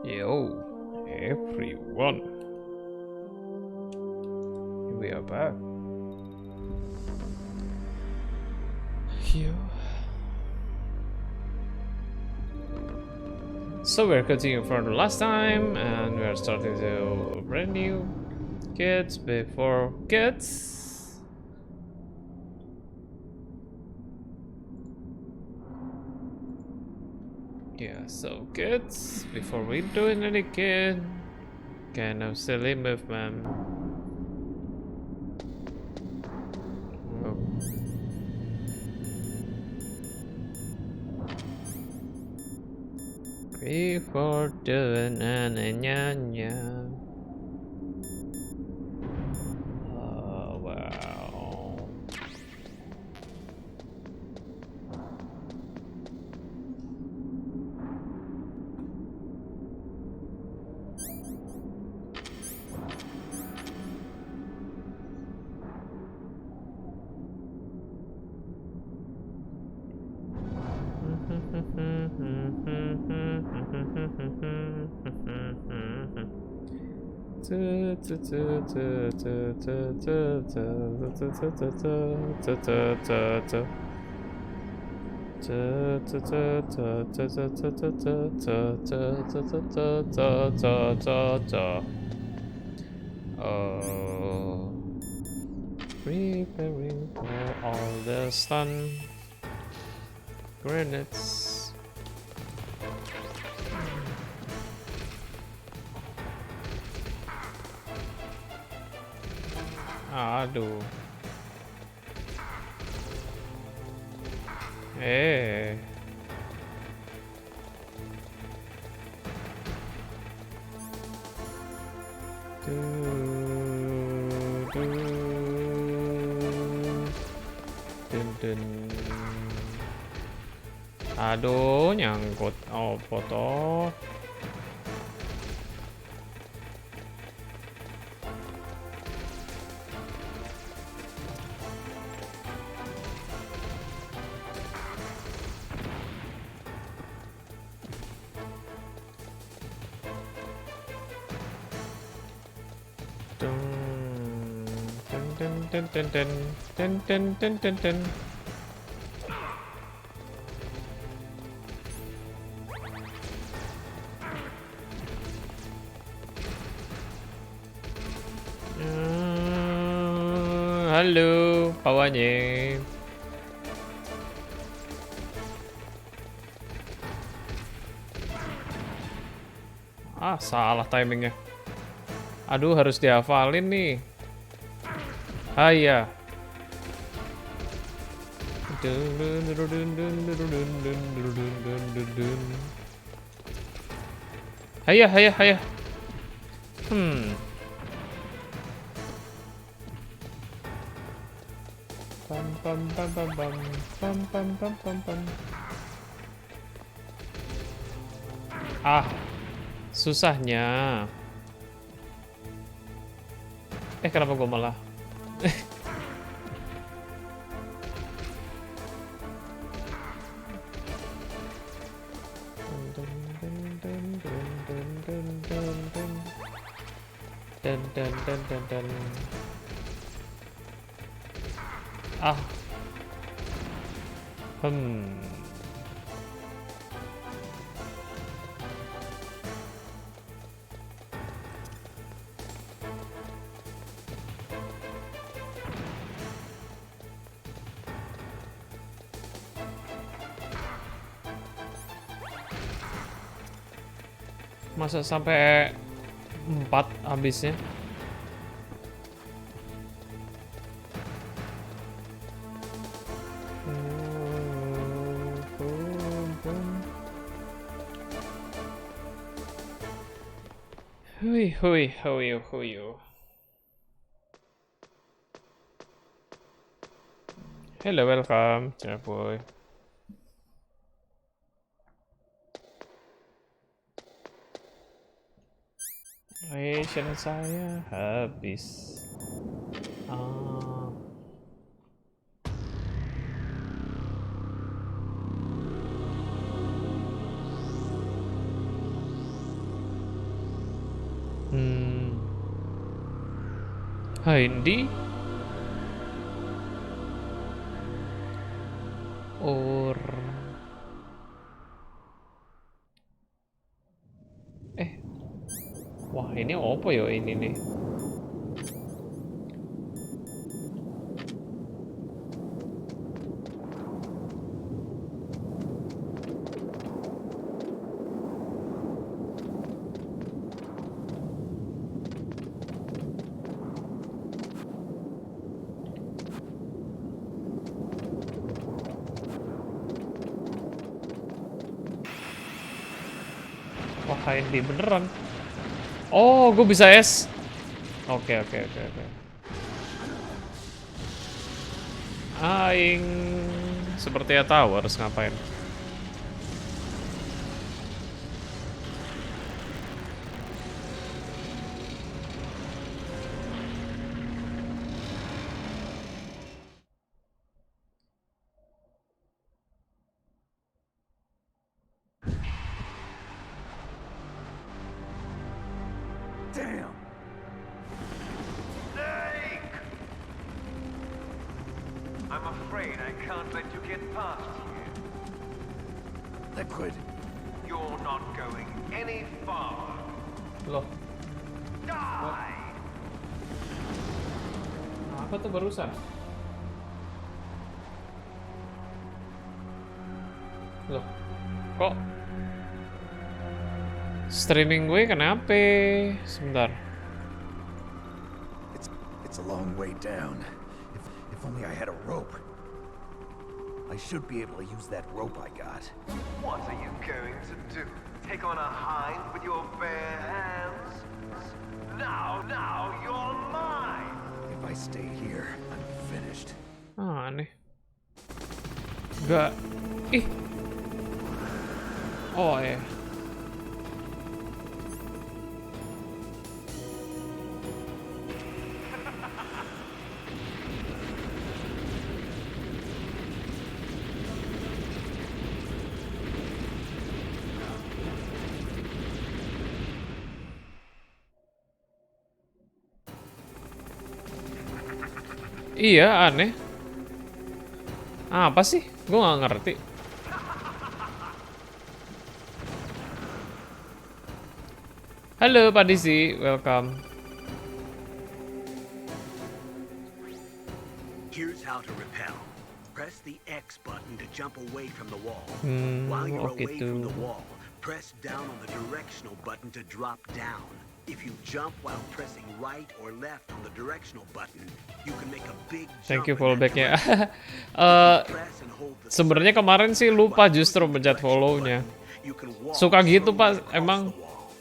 Yo, everyone. We are back. Yo. So we're continuing from the last time, and we are starting to brand new kids before kids. Yeah, so kids, before we do any kid, kind of silly movement. Oh. Before doing any oh wow. Oh, preparing for all the stun grenades. Aduh. Dun. Aduh, nyangkut. Oh, foto. Dun. Halo, kawannya. Ah, salah timingnya. Aduh, harus dihafalin nih. Ah iya. Hayah. Pam. Ah, susahnya. Kenapa gue malah? Dan. Ah. Masa sampai 4 habisnya? Hui. Hello, welcome, boy. Ration saya habis. Hindi. Or wah ini apa ya ini nih? Wah Hindi beneran. Oh, gue bisa es. Oke. Aing seperti ya tahu harus ngapain. Damn! Snake! I'm afraid I can't let you get past here. Liquid. You're not going any farther. Loh, Die! apa tuh barusan? Loh, kok streaming gue kenapa? Sebentar. It's a long way down. If only I had a rope. I should be able to use that rope I got. What are you going to do? Take on a hind with your bare hands? Now you're mine! If I stay here, I'm finished. Ah, aneh. Gak. Ih. Oh ya. Iya, aneh. Apa sih? Gue nggak ngerti. Halo Pak Disi, welcome. Here's how to repel. Press the X button to jump away from the wall. While you're Oke away tuh. from the wall, press down on the directional button to drop down. If you jump while pressing right or left on the directional button, you can make a big jump. Thank you in that fallback-nya. direction. Press and hold the Sebenarnya kemarin sih lupa justru pencet follow-nya. You can walk Suka gitu slowly Pak, across emang the wall.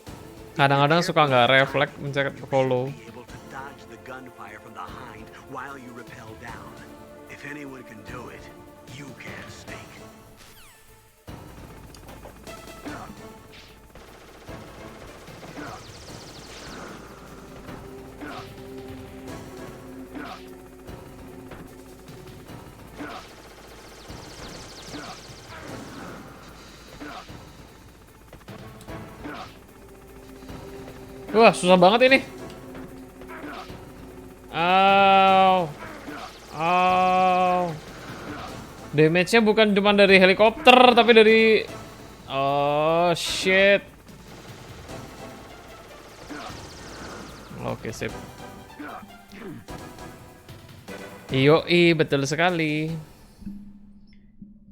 kadang-kadang suka nggak refleks pencet follow. Be able to dodge the gunfire from the hind while you rappel down. If anyone can do it, you can, Snake. Wah, susah banget ini. Au. Au. Damage-nya bukan cuma dari helikopter, tapi dari... Oh, shit. Oke, sip. Yoi, betul sekali.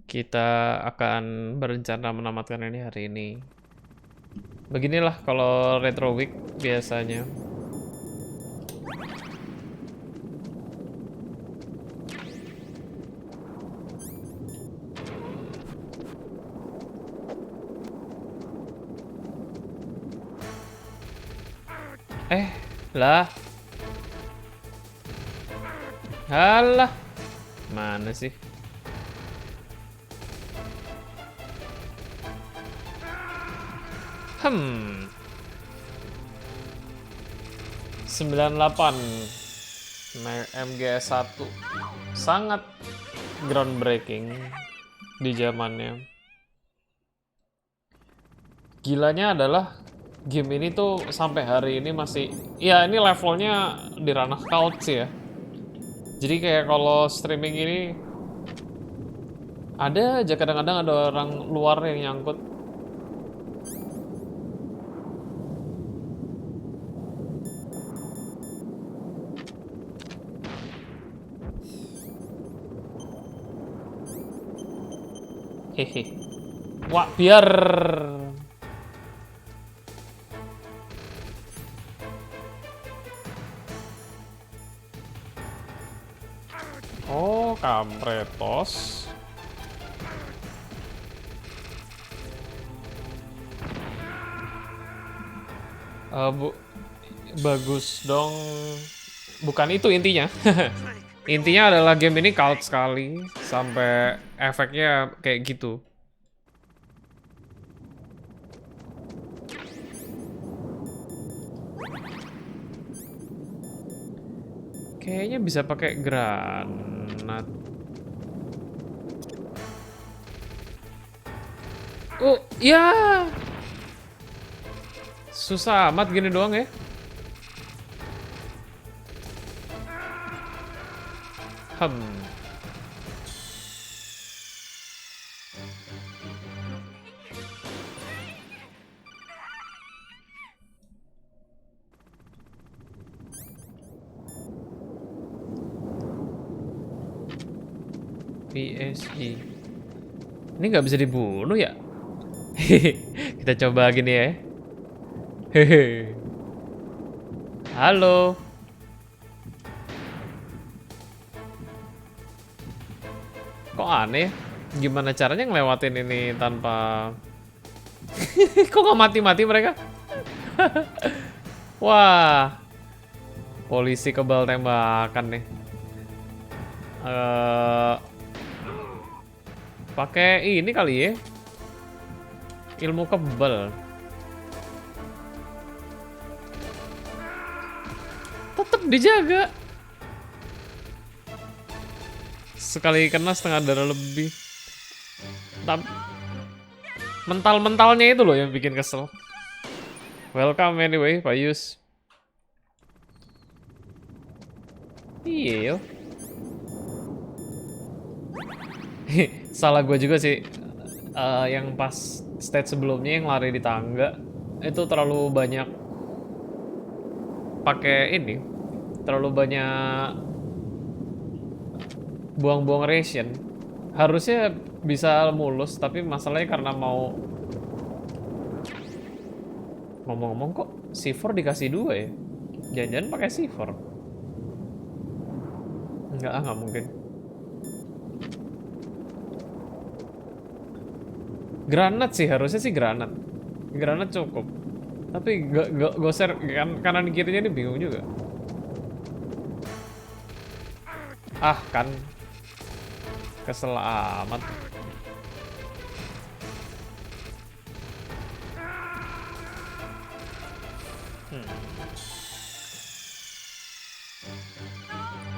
Kita akan berencana menamatkan ini hari ini. Beginilah kalau Retro Week biasanya. Lah. Halah. Mana sih? Hmm. 98 MGS1 sangat groundbreaking di zamannya. Gilanya adalah game ini tuh sampai hari ini masih, ya ini levelnya di ranah cult sih ya. Jadi kayak kalau streaming ini ada aja kadang-kadang ada orang luar yang nyangkut. Hehe. Wah, biar. Oh, kampretos. Bagus dong. Bukan itu intinya. Intinya adalah game ini cult sekali sampai efeknya kayak gitu. Kayaknya bisa pakai granat. Oh, ya. Susah amat gini doang ya. PSG. Ini nggak bisa dibunuh ya? Kita coba gini ya. Hehe. Halo. Kok aneh? Gimana caranya ngelewatin ini tanpa... Kok nggak mati-mati mereka? Wah. Polisi kebal tembakan nih. Pakai ini kali ya. Ilmu kebal. Tetap dijaga. Sekali kena setengah darah lebih. Tapi mental-mentalnya itu loh yang bikin kesel. Welcome anyway, Pak Yus. Iya. Salah gue juga sih. Yang pas stage sebelumnya yang lari di tangga itu terlalu banyak pakai ini. Terlalu banyak buang-buang ration. Harusnya bisa mulus, tapi masalahnya karena mau ngomong-ngomong kok C4 dikasih 2 ya? Jangan-jangan pakai C4. Enggak mungkin. Granat sih, harusnya sih granat. Granat cukup. Tapi goser kanan kirinya ini bingung juga. Ah, kan. Kesel amat.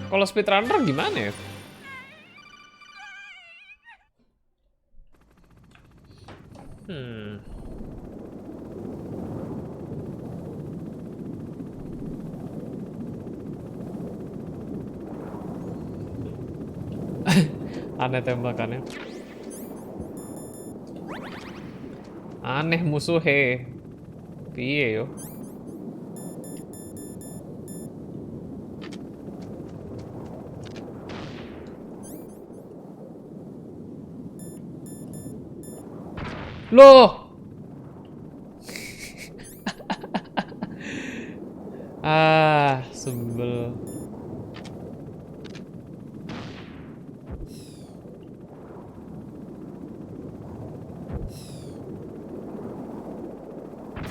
Kalau speedrunner gimana ya? Aneh tembakannya. Aneh musuhnya. Piye yo? Loh. Sebel.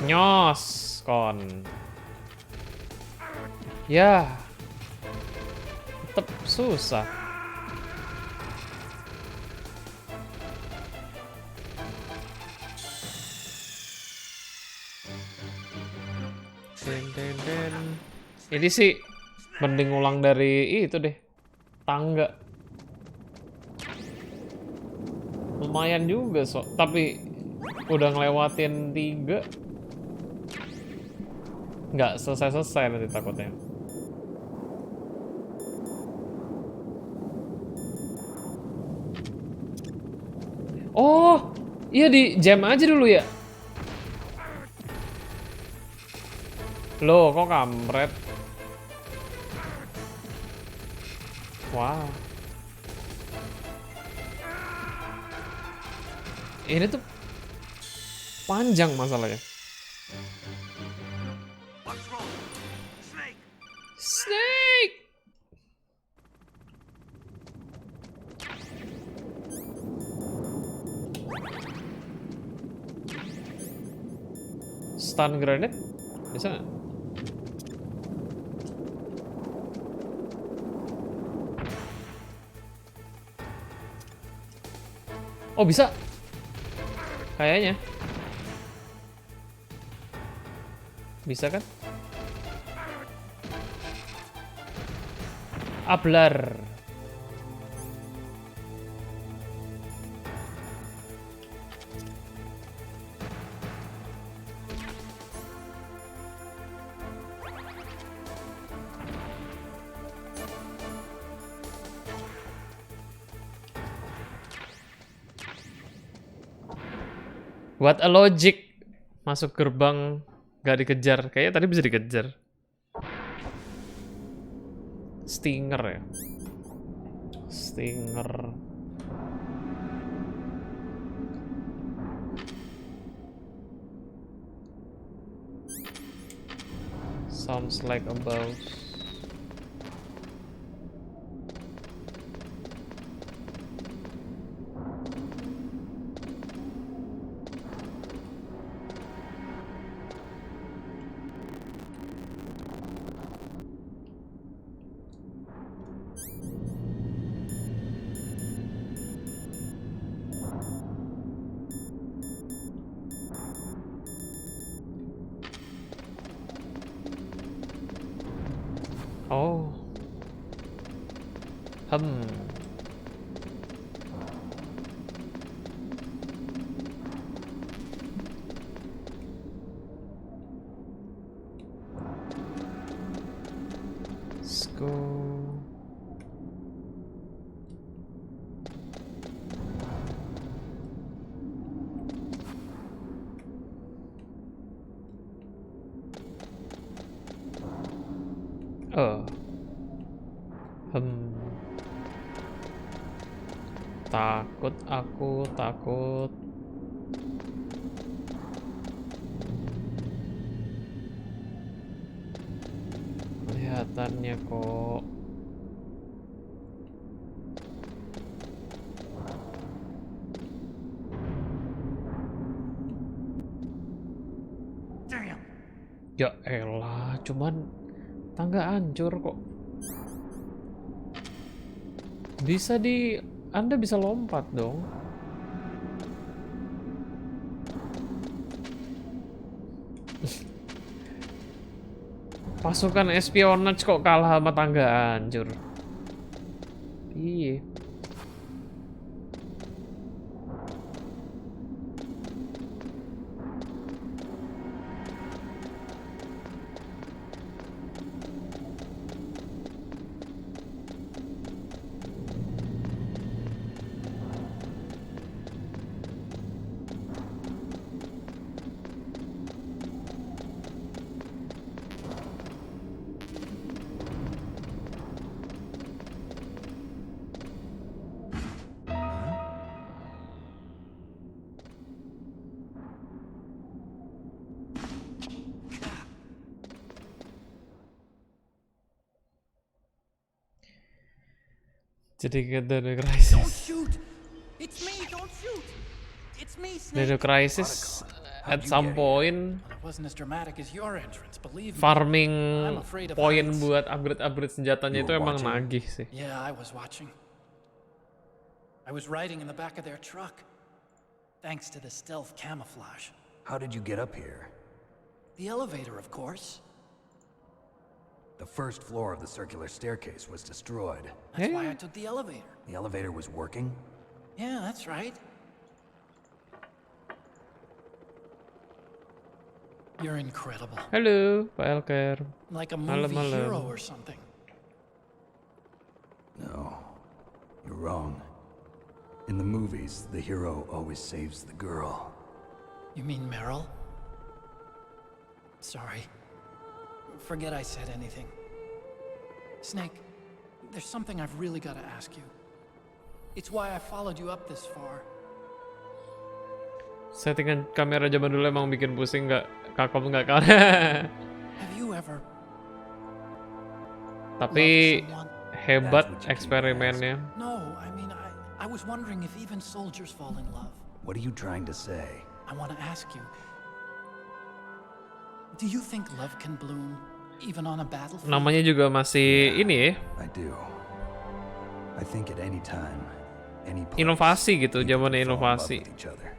Nyos, kon. Ya. Tetep susah. Ini sih mending ulang dari itu deh. Tangga. Lumayan juga, tapi udah ngelewatin 3. Nggak selesai-selesai nanti takutnya. Oh, iya di jam aja dulu ya. Loh, kok kampret? Wow. Ini tuh panjang masalahnya. What's wrong? Snake! Snake! Stun grenade? Bisa nggak? Oh bisa? Kayaknya. Bisa kan? Ablar. What a logic. Masuk gerbang gak dikejar. Kayaknya tadi bisa dikejar. Stinger ya. Stinger. Sounds like a boss. Oh. Let's go. Oh. Takut, aku takut. Kelihatannya kok. Damn! Ya elah, cuman tangga hancur kok. Bisa Anda bisa lompat dong. Pasukan espionage kok kalah sama tangga hancur. Iya. Jadi kita ada Don't crisis. shoot! It's me! Don't shoot! It's me, Ada Snake! crisis at some point. Well, it wasn't as dramatic as your entrance, believe me. Farming I'm afraid of poin heights. buat upgrade senjatanya You itu were emang watching? nagih sih. Yeah, I was watching. I was riding in the back of their truck. Thanks to the stealth camouflage. How did you get up here? The elevator, of course. The first floor of the circular staircase was destroyed. That's why Yeah. I took the elevator. The elevator was working? Yeah, that's right. You're incredible. Halo, Pak Elker. Like a Malam, movie malam. hero or something. No, you're wrong. In the movies, the hero always saves the girl. You mean Meryl? Sorry. Forget I said anything. Snake, there's something I've really got to ask you. It's why I followed you up this far. Settingan kamera zaman dulu emang bikin pusing nggak? Kakak nggak kan? Have you ever Tapi loved someone? hebat That's what you eksperimennya. No, I mean, I was wondering if even soldiers fall in love. What are you trying to say? I want to ask you, do you think love can bloom even on a battlefield? Namanya juga masih ini ya, I do. I think at any time, any place, inovasi gitu, people zamannya can fall in love inovasi. with each other.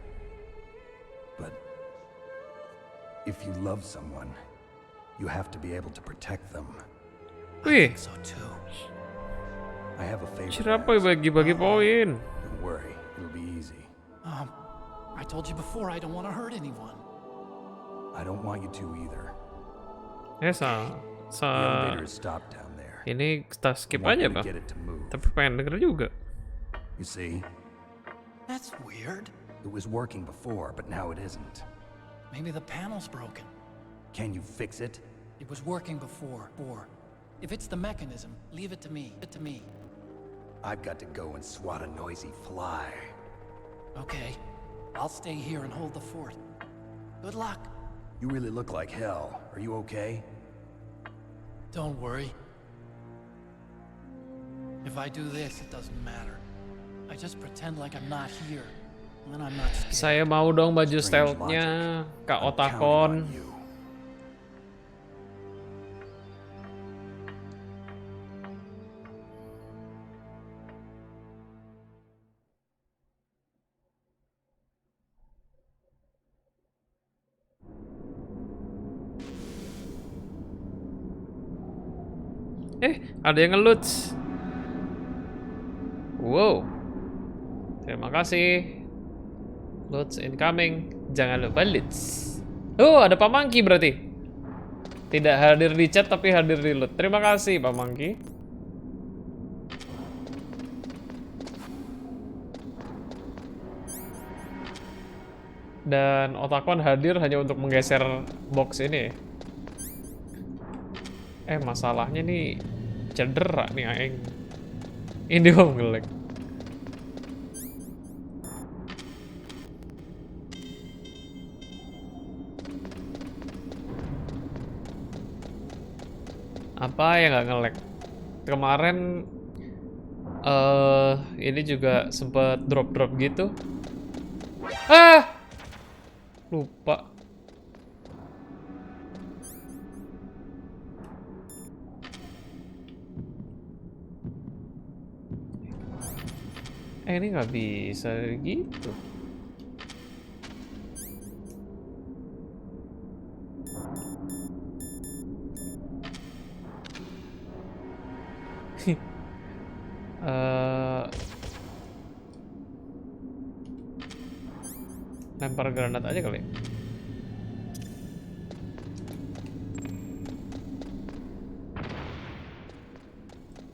But if you love someone, you have to be able to protect them. Wih, So too. I have a favor. to siapa ask. bagi-bagi poin? Don't worry, it'll be easy. I told you before I don't want to hurt anyone. I don't want you to either. The The elevator is stopped down there. ini kita I skip want aja you to bang. get it to move. Tapi pengen denger juga. You see, That's weird. it was working before, but now it isn't. Maybe the panel's broken. Can you fix it? It was working before. If it's the mechanism, leave it to me. I've got to go and swat a noisy fly. Okay. I'll stay here and hold the fort. Good luck. You really look like hell. Are you okay? Don't worry. If I do this, it doesn't matter. I just pretend like I'm not here. And then I'm not scared. Saya mau dong baju Strange stealth-nya Kak I'm counting Otakon. on you. Ada yang ngelut. Wow. Terima kasih. Loot incoming. Jangan lupa loot. Oh, ada Pak Mangki berarti. Tidak hadir di chat tapi hadir di loot. Terima kasih Pak Mangki. Dan Otakon hadir hanya untuk menggeser box ini. Masalahnya nih cedera nih aing. Ini om ngelek. Apa yang nggak ngelek? Kemarin ini juga sempet drop gitu. Lupa. Ini nggak bisa gitu. Lempar granat aja kali.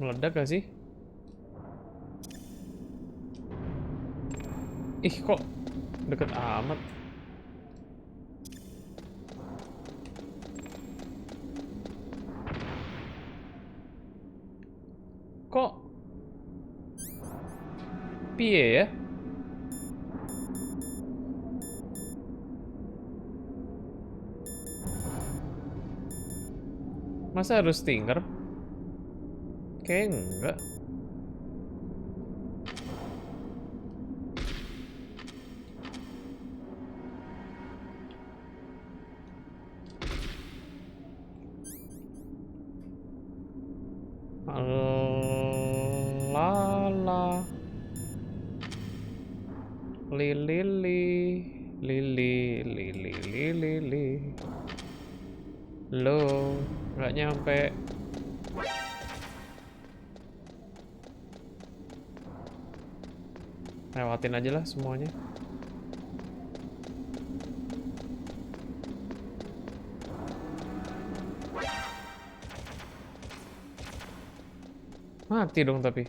Meledak gak sih? Ih, kok deket amat. Kok piye ya? Masa harus stinger? Kayaknya enggak. Lala. Lili. Lo, nggak nyampe. Lewatin aja lah semuanya. Mati dong tapi.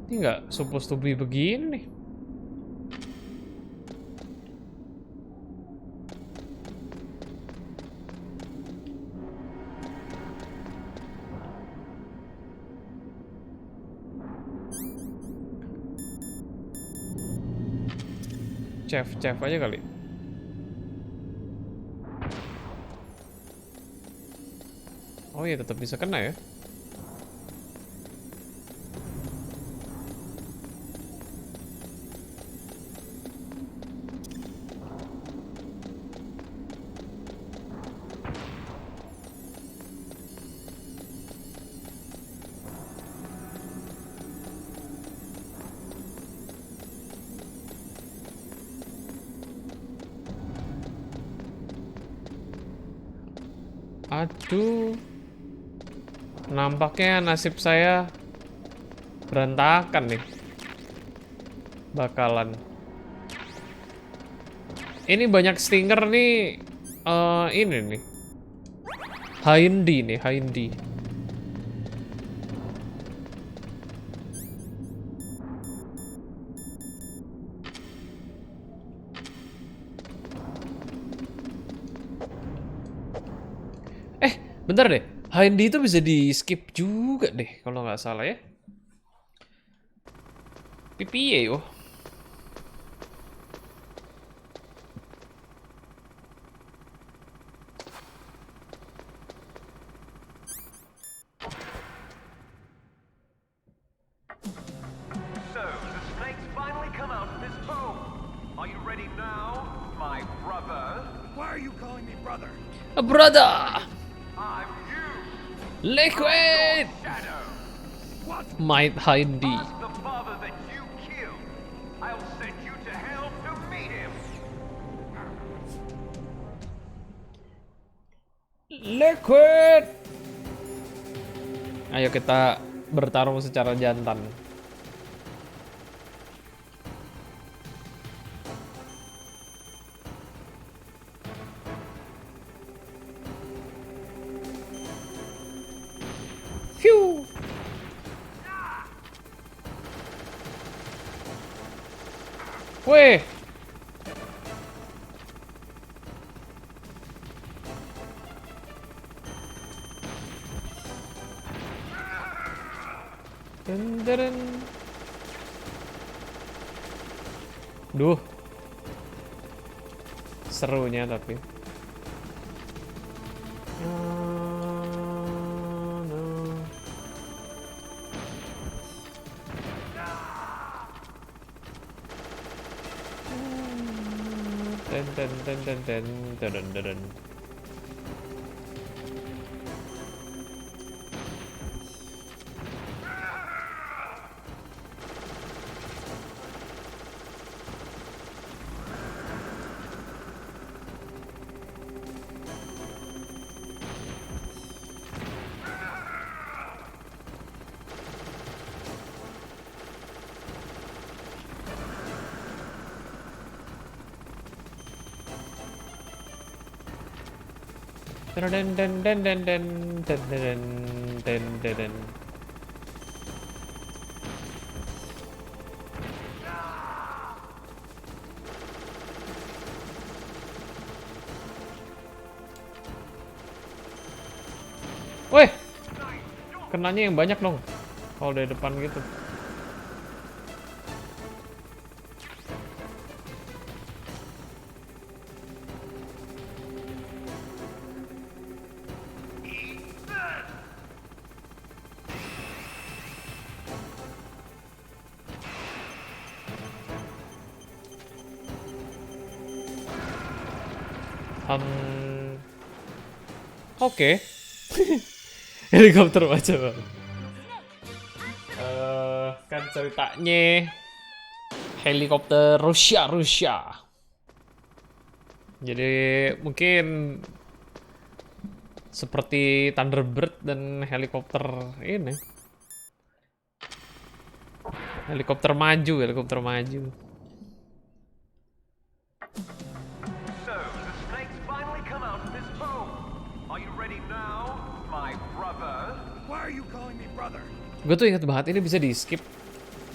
Ini nggak supposed to be begini nih. Chef aja kali. Oh iya, tetap bisa kena ya. Aduh. Nampaknya nasib saya berantakan nih. Bakalan. Ini banyak stinger nih. Ini nih. Hindi nih, Hindi. Bentar deh, Hindi itu bisa di skip juga deh kalau nggak salah ya. Piye yo. So, the snakes finally come out of this hole. Are you ready now, my brother? Why are you calling me brother? Brother, I'm you, liquid, Shadow. might Hindi. Ask the father that you killed. I'll send you to hell to meet him. Liquid. Ayo kita bertarung secara jantan. Phew. Weh. Dun. Duh. Serunya tapi. No. Dun. Den. Weh, kenanya yang banyak dong. Kalau dari depan gitu. Oke. Helikopter macam apa? Kan ceritanya helikopter Rusia. Jadi mungkin seperti Thunderbird dan helikopter ini. Helikopter maju. So, the snakes finally come out of this hole. Are you ready now, my are you calling me brother? Gue tuh inget banget ini bisa di skip.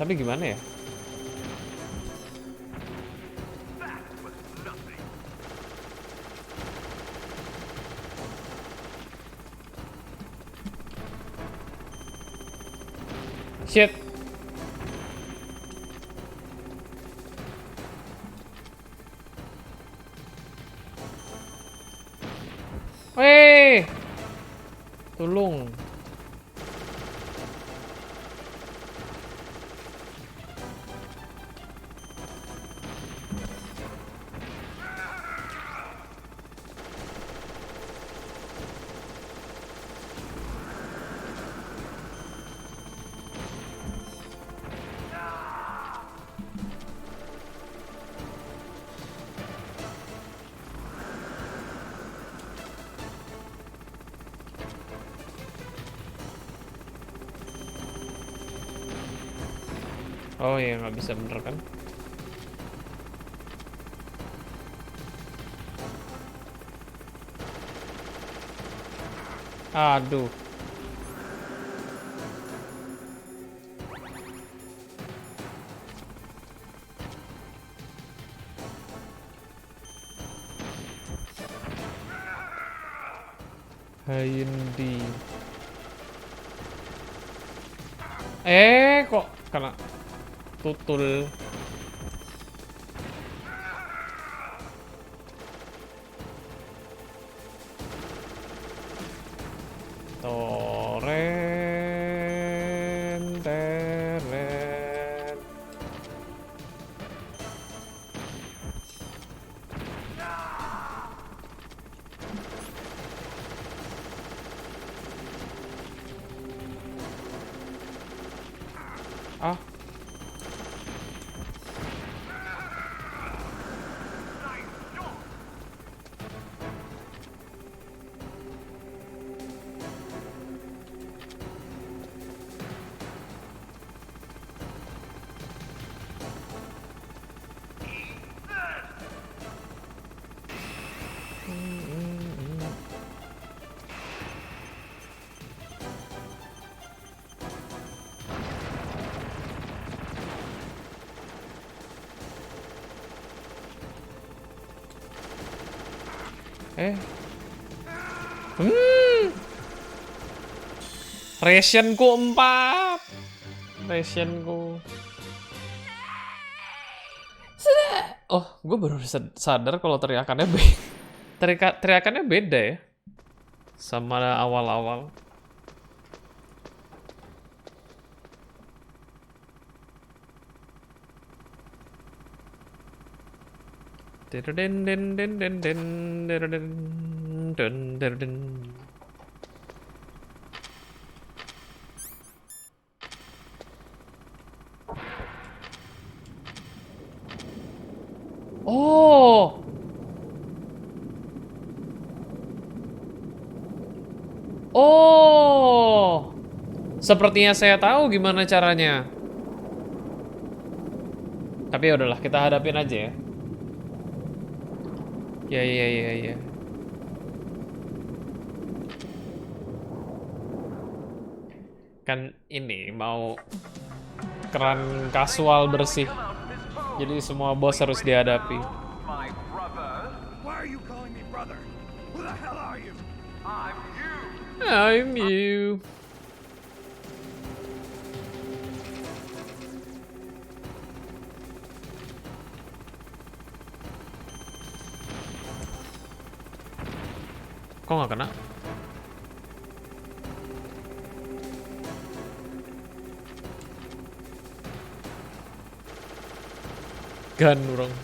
Tapi gimana ya? That was nothing. Shit. Weh. Tolong. Oh ya nggak bisa bener kan? Aduh. Hayundi. Kok kena tutul. Toren, teren. Ah. Rationku 4. Rationku. Oh, gue baru sadar kalau teriakannya teriakannya beda ya sama awal-awal. Oh. Oh. Sepertinya saya tahu gimana caranya. Tapi ya udahlah, kita hadapin aja ya. Ya. Kan ini mau keran kasual bersih. Jadi semua bos harus dihadapi. My brother? Why are you calling me brother? Who the hell are you? I'm you. I'm you. Kok nggak kena? Gun orang.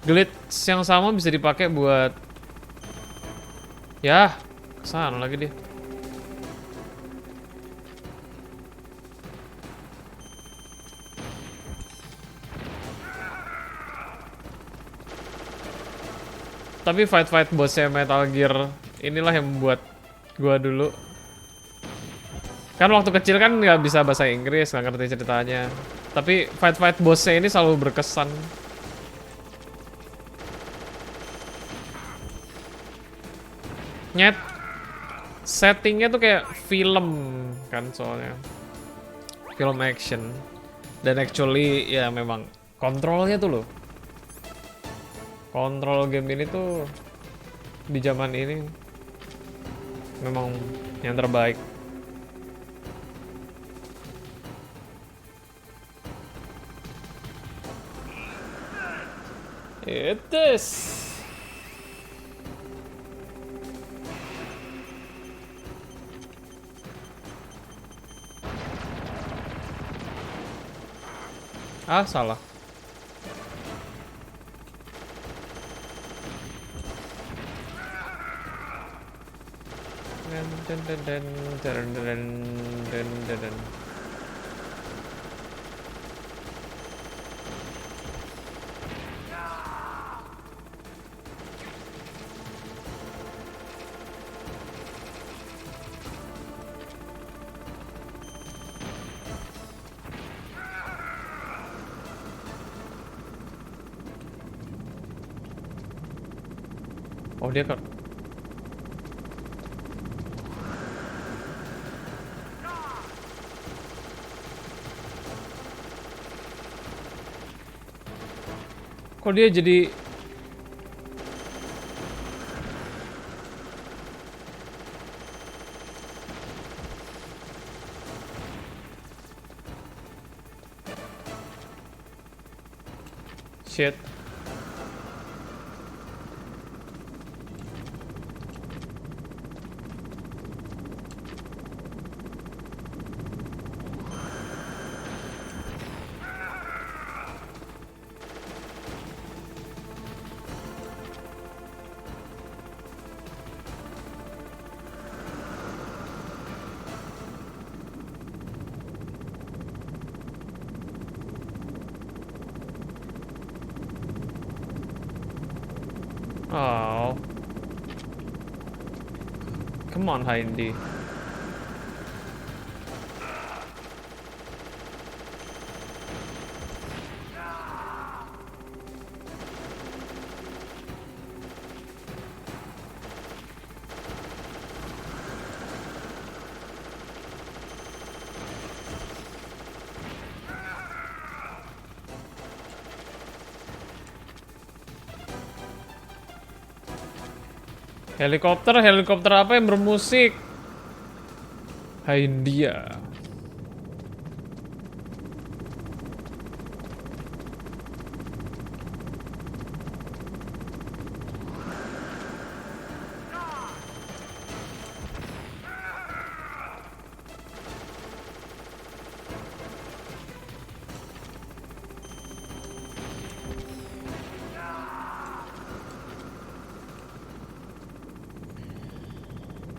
Glitch yang sama bisa dipakai buat ya kesana lagi dia. Tapi fight bossnya Metal Gear inilah yang membuat gua dulu. Kan waktu kecil kan nggak bisa bahasa Inggris, nggak ngerti ceritanya. Tapi fight bossnya ini selalu berkesan. Nyet, settingnya tuh kayak film kan soalnya, film action. Dan actually ya memang kontrolnya tuh loh. Kontrol game ini tuh di zaman ini memang yang terbaik. It is. Ah, salah. Oh, dia kan. Kok dia jadi shit. Oh. Come on, Heidi. Helikopter apa yang bermusik? Hai India.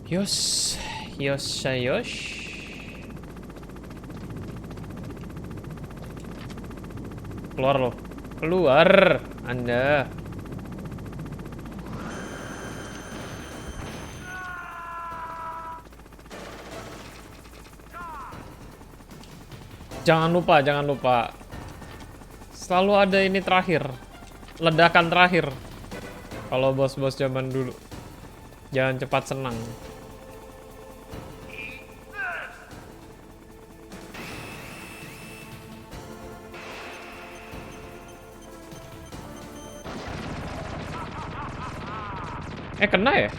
Yosh. Keluar loh. Keluar Anda. Jangan lupa. Selalu ada ini terakhir. Ledakan terakhir. Kalau bos-bos zaman dulu. Jangan cepat senang. Kena ya?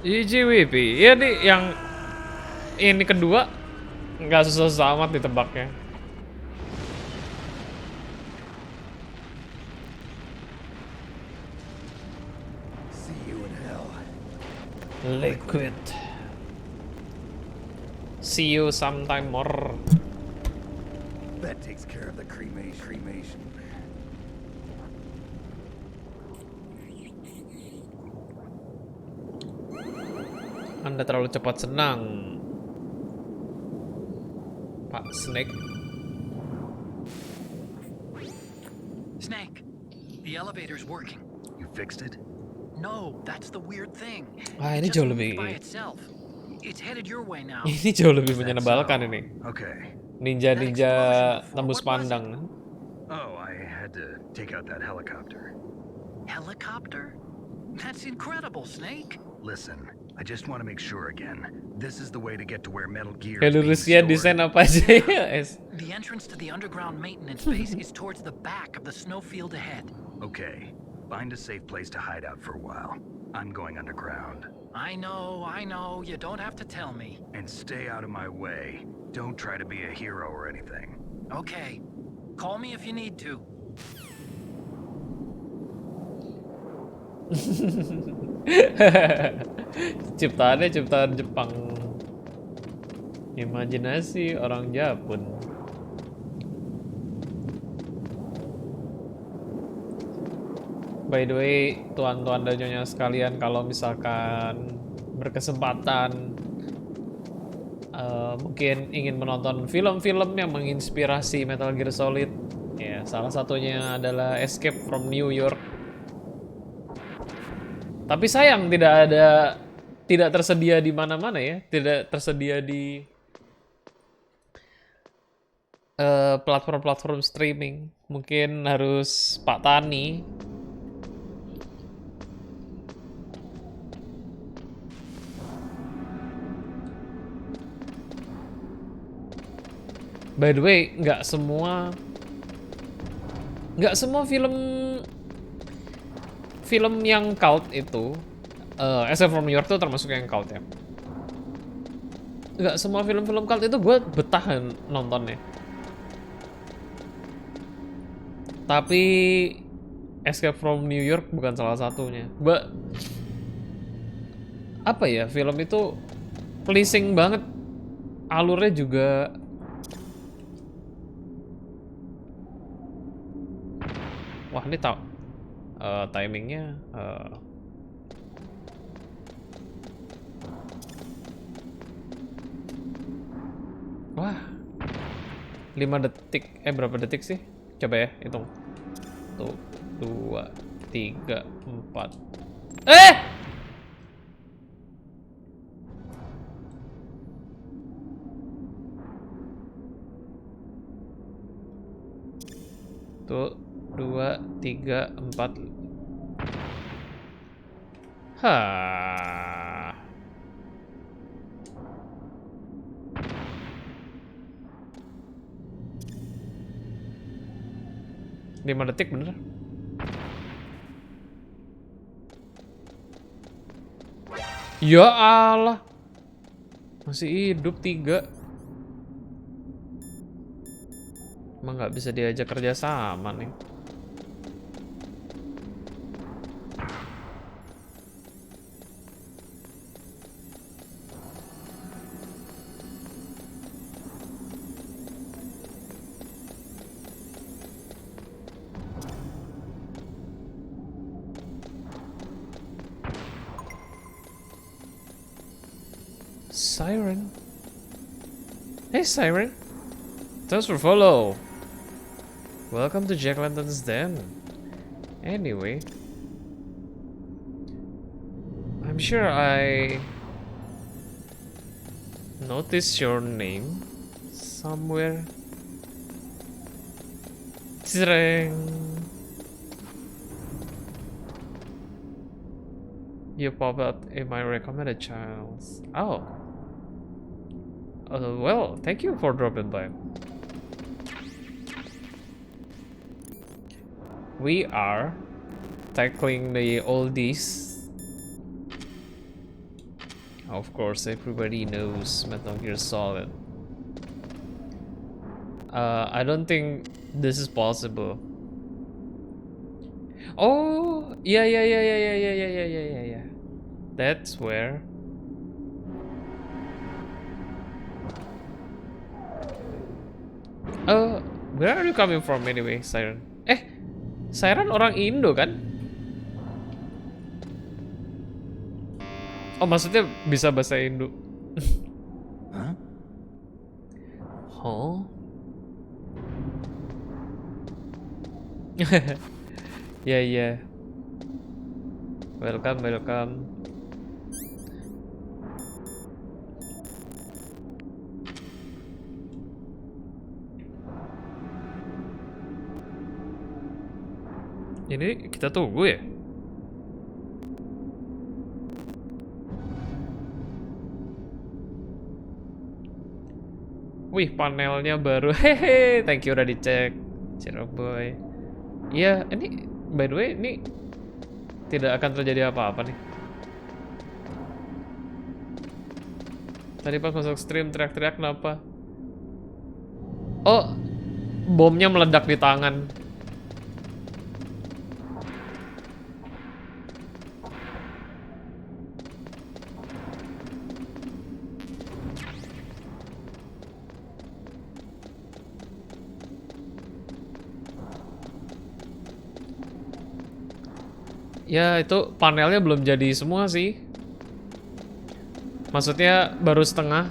GGWP. Iya nih yang ini kedua nggak susah-susah amat ditebaknya. Liquid. See you sometime more. That takes care of the cremation. Anda terlalu cepat senang, Pak Snake. Snake, the elevator's working. You fixed it? No, that's the weird thing. Ah, It ini just jauh moved lebih. by itself. It's headed your way now. Ini jauh lebih menyebalkan ini. Okay. Ninja tembus pandang. Oh, I had to take out that helicopter. Helicopter? That's incredible, Snake. Listen, I just want to make sure again. This is the way to get to where Metal Gear Kalau is being Rusia stored. desain apa aja ya? The entrance to the underground maintenance base is towards the back of the snowfield ahead. Okay, find a safe place to hide out for a while. I'm going underground. I know, you don't have to tell me. And stay out of my way. Don't try to be a hero or anything. Okay, call me if you need to. Ciptaannya ciptaan Jepang. Imajinasi orang Jepun. By the way, tuan-tuan dan nyonya sekalian, kalau misalkan berkesempatan mungkin ingin menonton film-film yang menginspirasi Metal Gear Solid, ya salah satunya adalah Escape from New York. Tapi sayang tidak tersedia di mana-mana ya, tidak tersedia di platform-platform streaming. Mungkin harus Pak Tani. By the way, nggak semua film yang cult itu, Escape from New York itu termasuk yang cult ya. Nggak semua film-film cult itu gue betah nontonnya. Tapi Escape from New York bukan salah satunya. Apa ya, film itu pleasing banget, alurnya juga. Wah, ini timingnya wah, 5 detik. Berapa detik sih? Coba ya, hitung. 1, 2, 3, 4. Tuh, 2, 3, 4. Hah. Lima detik bener. Ya Allah. Masih hidup 3. Emang nggak bisa diajak kerja sama nih. Siren. Hey, Siren. Thanks for follow. Welcome to Jack Lantern's Den. Anyway, I'm sure I noticed your name somewhere. Tsreng. You pop up in my recommended channels. Oh. Well, thank you for dropping by. We are tackling the oldies. Of course, everybody knows Metal Gear Solid. I don't think this is possible. Oh, yeah. That's where Where are you coming from anyway, Siren? Siren orang Indo kan? Oh, maksudnya bisa bahasa Indo. Huh? Oh. Ya, ya. Welcome, welcome. Ini kita tunggu ya? Wih, panelnya baru. Hehe, thank you udah dicek. Ciroboy. Iya, ini by the way ini tidak akan terjadi apa-apa nih. Tadi pas masuk stream teriak-teriak kenapa? Oh, bomnya meledak di tangan. Ya, itu panelnya belum jadi semua sih. Maksudnya baru setengah.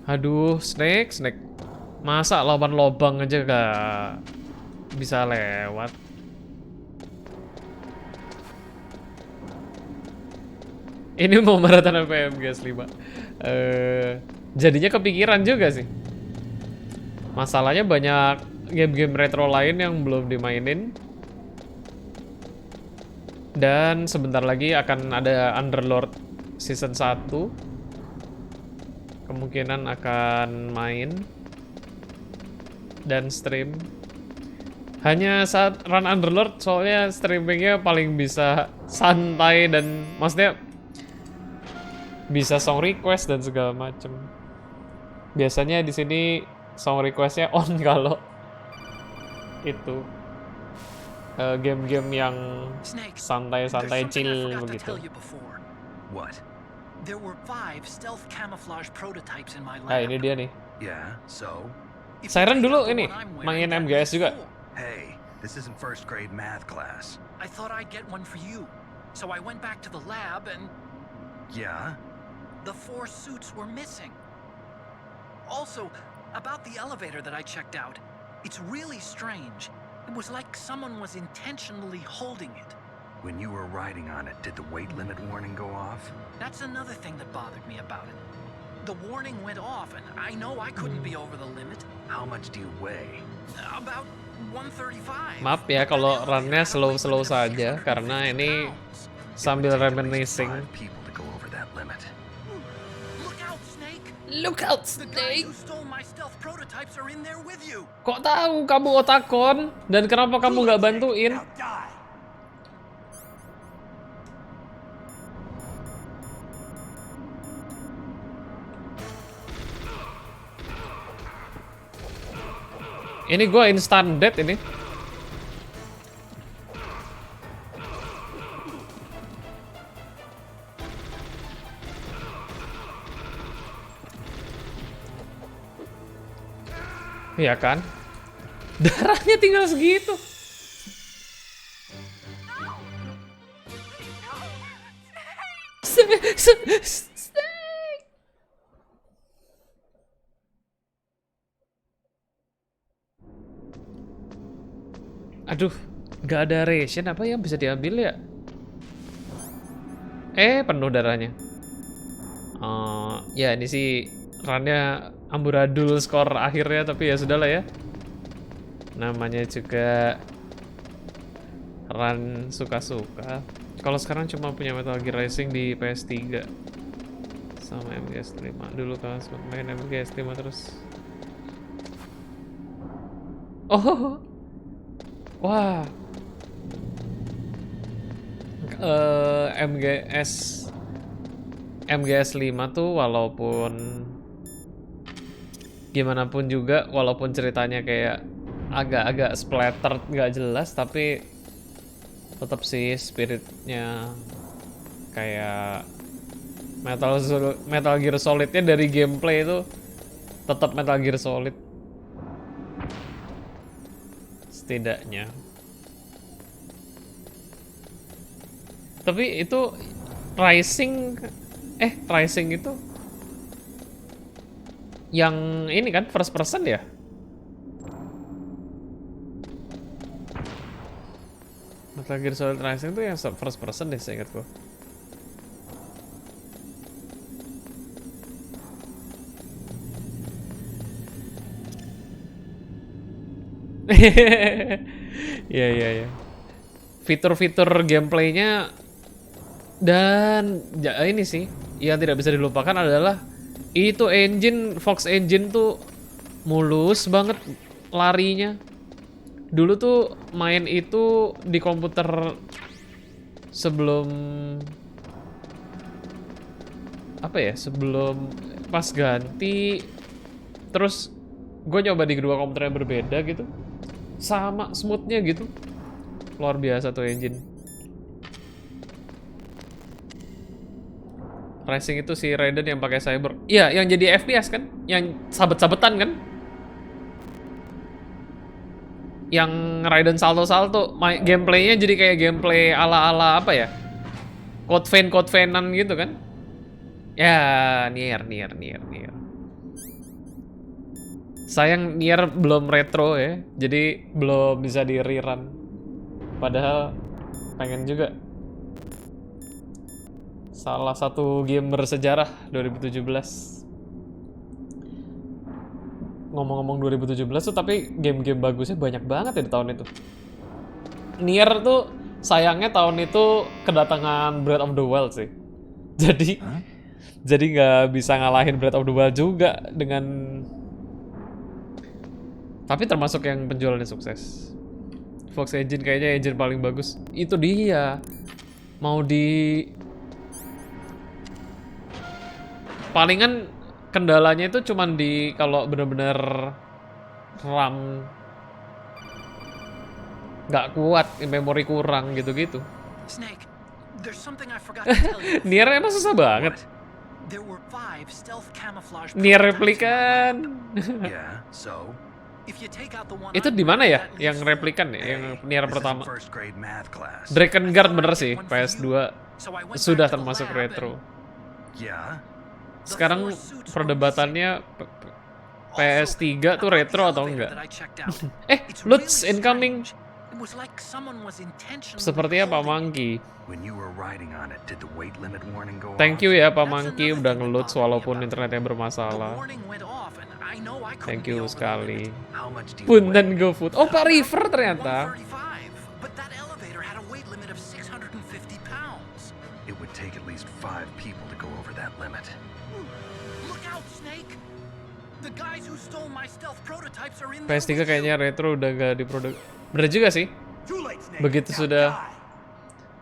Aduh, Snake. Masa lawan lobang aja gak bisa lewat? Ini mau maraton FPM guys 5. Jadinya kepikiran juga sih. Masalahnya banyak game-game retro lain yang belum dimainin. Dan sebentar lagi akan ada Underlord Season 1. Kemungkinan akan main dan stream. Hanya saat run Underlord soalnya streamingnya paling bisa santai dan maksudnya bisa song request dan segala macem. Biasanya di sini song requestnya on kalau itu game-game yang santai-santai chill begitu. What? There were 5 stealth camouflage prototypes in my Nah lab. ini dia nih. Yeah, so? Siren dulu ini main MGS juga. Hey, this isn't first grade math class. I thought I'd get one for you. So I went back to the lab and... Yeah? The 4 suits were missing. Also, about the elevator that I checked out, it's really strange. It was like someone was intentionally holding it. When you were riding on it, did the weight limit warning go off? That's another thing that bothered me about it. The warning went off, and I know I couldn't be over the limit. How much do you weigh? About 135. Maaf ya kalau runnya slow-slow saja karena ini sambil reminiscing. Look out, Snake! Kok tahu kamu otakon? Dan kenapa kamu nggak bantuin? Ini gue instant death ini. Iya kan? Darahnya tinggal segitu. Aduh, nggak ada ration apa yang bisa diambil ya? Penuh darahnya. Ya ini sih runnya amburadul skor akhirnya, tapi ya sudahlah ya. Namanya juga run suka-suka. Kalau sekarang cuma punya Metal Gear Rising di PS3 sama MGS5. Dulu kan main MGS5 terus. Oh, wah. MGS 5 tuh walaupun gimana pun juga, walaupun ceritanya kayak agak-agak splattered nggak jelas, tapi Tetap sih spiritnya kayak Metal Gear Solid-nya dari gameplay itu tetap Metal Gear Solid. Setidaknya. Tapi itu Rising itu yang ini kan first person ya? Metal Gear Solid Rising itu yang first person deh seingatku. Iya. Fitur-fitur gameplaynya dan ini sih yang tidak bisa dilupakan adalah itu Fox Engine tuh mulus banget larinya. Dulu tuh main itu di komputer sebelum sebelum pas ganti, terus gue nyoba di kedua komputer yang berbeda gitu, sama smoothnya gitu, luar biasa tuh engine. Racing itu si Raiden yang pakai cyber, iya yang jadi FPS kan, yang sabet-sabetan kan, yang Raiden salto-salto, gameplaynya jadi kayak gameplay ala-ala apa ya, Code Vein-an gitu kan. Ya, Nier. Sayang Nier belum retro ya, jadi belum bisa di rerun. Padahal pengen juga. Salah satu game bersejarah 2017. Ngomong-ngomong 2017 tuh, tapi game-game bagusnya banyak banget ya di tahun itu. Nier tuh sayangnya tahun itu kedatangan Breath of the Wild sih. Jadi nggak bisa ngalahin Breath of the Wild juga dengan. Tapi termasuk yang penjualannya sukses. Fox Engine kayaknya engine paling bagus. Itu dia. Mau di palingan kendalanya itu cuman di kalau bener-bener RAM nggak kuat, memori kurang gitu-gitu. Snake, there's something I forgot to tell you. Nier emang susah banget. There were 5 stealth camouflage Nier prototypes in my replikan. lab. Yeah, so? If you take out the one Itu I di mana ya? bred, at Yang least replikan ya, yang Nier This pertama. isn't first grade math class. Drakengard bener sih, PS2 So I went sudah back to the termasuk lab retro. Yeah? Sekarang perdebatannya PS3 tuh retro atau enggak? Lutz incoming. Seperti apa Monkey? When you were riding on it, did the weight limit warning go Thank off? you ya Pak Monkey udah ngelut walaupun internetnya bermasalah. Thank you sekali. How much do you Punten weigh? GoFood. Oh Pak River ternyata. 135, but that elevator had a weight limit of 650 pounds. It would take at least 5 people to go over that limit. Look out, Snake! The guys who stole my stealth prototypes are in there PS3 with kayaknya you. retro udah gak diproduksi. Bener juga sih.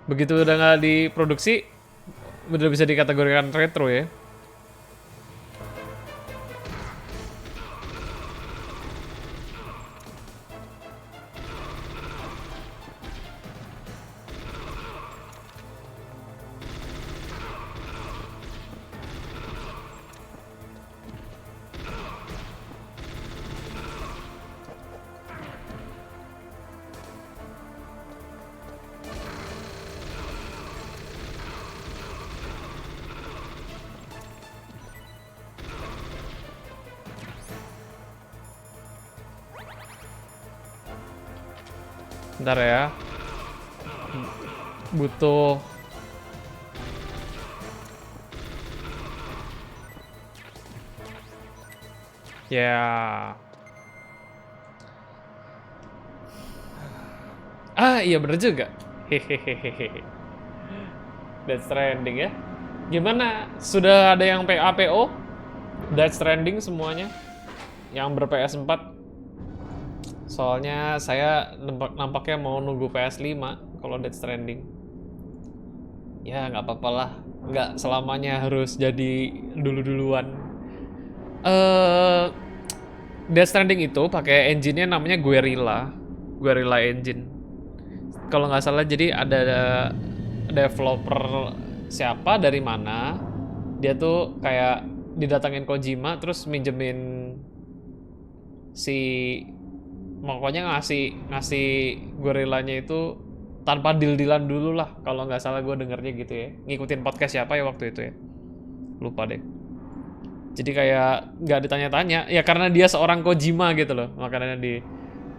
Begitu udah nggak diproduksi, udah bisa dikategorikan retro ya. Bentar ya. Butuh ya. Iya bener juga. Hehehehe. Death Stranding ya. Gimana? Sudah ada yang PAPO? Death Stranding semuanya yang ber-PS4. Soalnya saya nampaknya mau nunggu PS5 kalau Death Stranding. Ya nggak apa-apa lah, nggak selamanya harus jadi dulu-duluan. Death Stranding itu pakai engine-nya namanya Guerrilla Engine. kalau nggak salah. Jadi ada developer siapa dari mana, dia tuh kayak didatangin Kojima terus minjemin si, pokoknya ngasih gorilanya itu tanpa deal-dealan dulu lah, kalau nggak salah gue dengernya gitu ya. Ngikutin podcast siapa ya waktu itu ya, lupa deh. Jadi kayak nggak ditanya-tanya ya, karena dia seorang Kojima gitu loh, makanya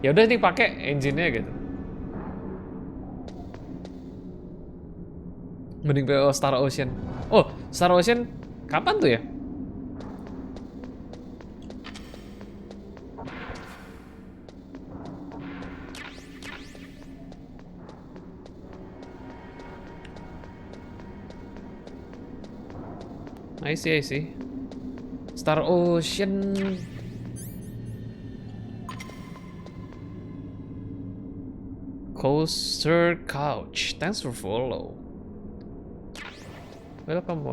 ya udah nih pakai engine-nya gitu. Mending PO Star Ocean. Oh, Star Ocean kapan tuh ya? I see. Star Ocean. Coaster Couch. Thanks for follow. Welcome.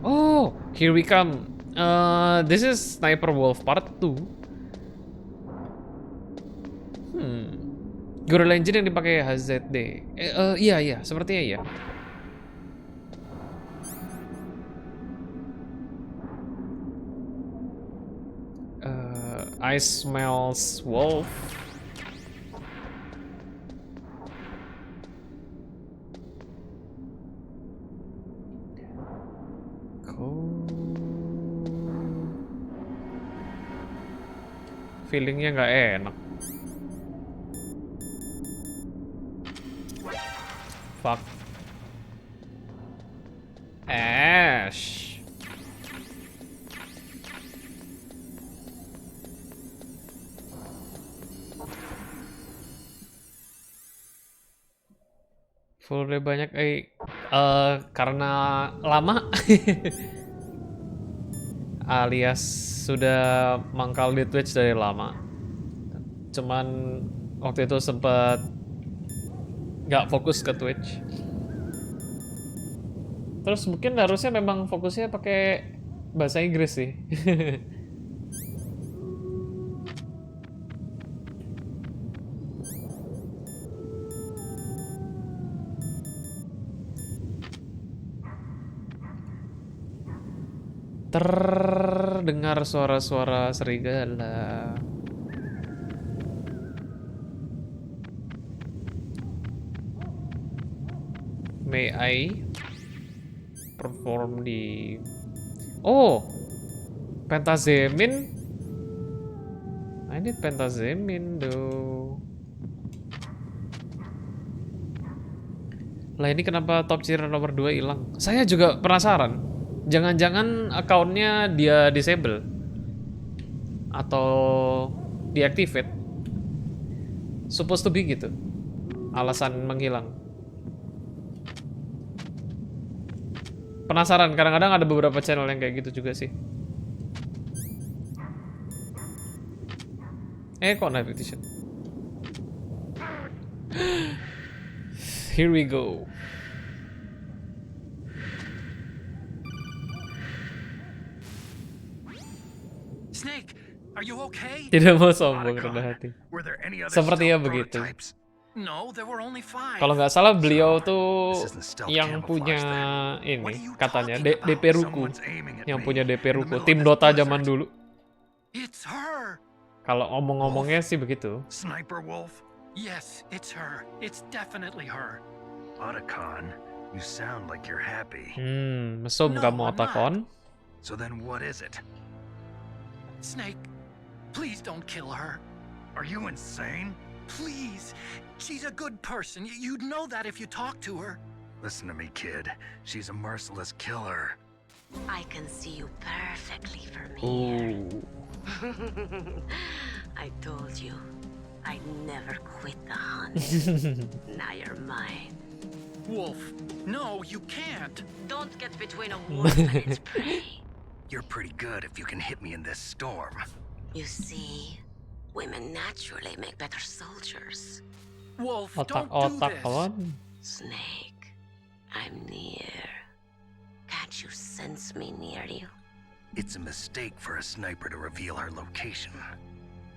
Oh, here we come. This is Sniper Wolf Part 2. Gorilla Engine yang dipakai HZD. Iya, sepertinya iya. I smells wolf. Feelingnya nggak enak. Fuck. Ash. Full day banyak, karena lama. Alias sudah mangkal di Twitch dari lama. Cuman waktu itu sempat nggak fokus ke Twitch. Terus mungkin harusnya memang fokusnya pakai bahasa Inggris sih. Terdengar suara-suara serigala. May I perform di... Oh, Pentazemin. I need Pentazemin though. Lah ini kenapa top tier nomor 2 hilang? Saya juga penasaran. Jangan-jangan account-nya dia disable atau deactivate. Supposed to be gitu. Alasan menghilang. Penasaran, kadang-kadang ada beberapa channel yang kayak gitu juga sih. Kok night edition? Here we go. Snake, are you okay? Tidak mau sombong, rendah hati. Were there any other Sepertinya stealth begitu. prototypes? No, there were only 5. Kalau nggak salah beliau tuh This isn't stealth yang punya camouflage ini What are you katanya talking about? DP Ruku, Someone's aiming at yang me punya DP in the Ruku, middle tim of this Dota zaman blizzard. dulu. It's her. Kalau omong-omongnya sih begitu. Sniper Wolf? Yes, it's her. It's definitely her. Otacon, you sound like you're happy. Mesum No, kamu I'm not. Otakon. So then what is it? Snake, please don't kill her. Are you insane? Please. She's a good person. You'd know that if you talk to her. Listen to me, kid. She's a merciless killer. I can see you perfectly from here. I told you, I'd never quit the hunt. Now you're mine. Wolf, no, you can't. Don't get between a wolf and its prey. You're pretty good if you can hit me in this storm. You see, women naturally make better soldiers. Wolf, don't do Otak-otak this. kawan. Snake, I'm near. Can't you sense me near you? It's a mistake for a sniper to reveal her location.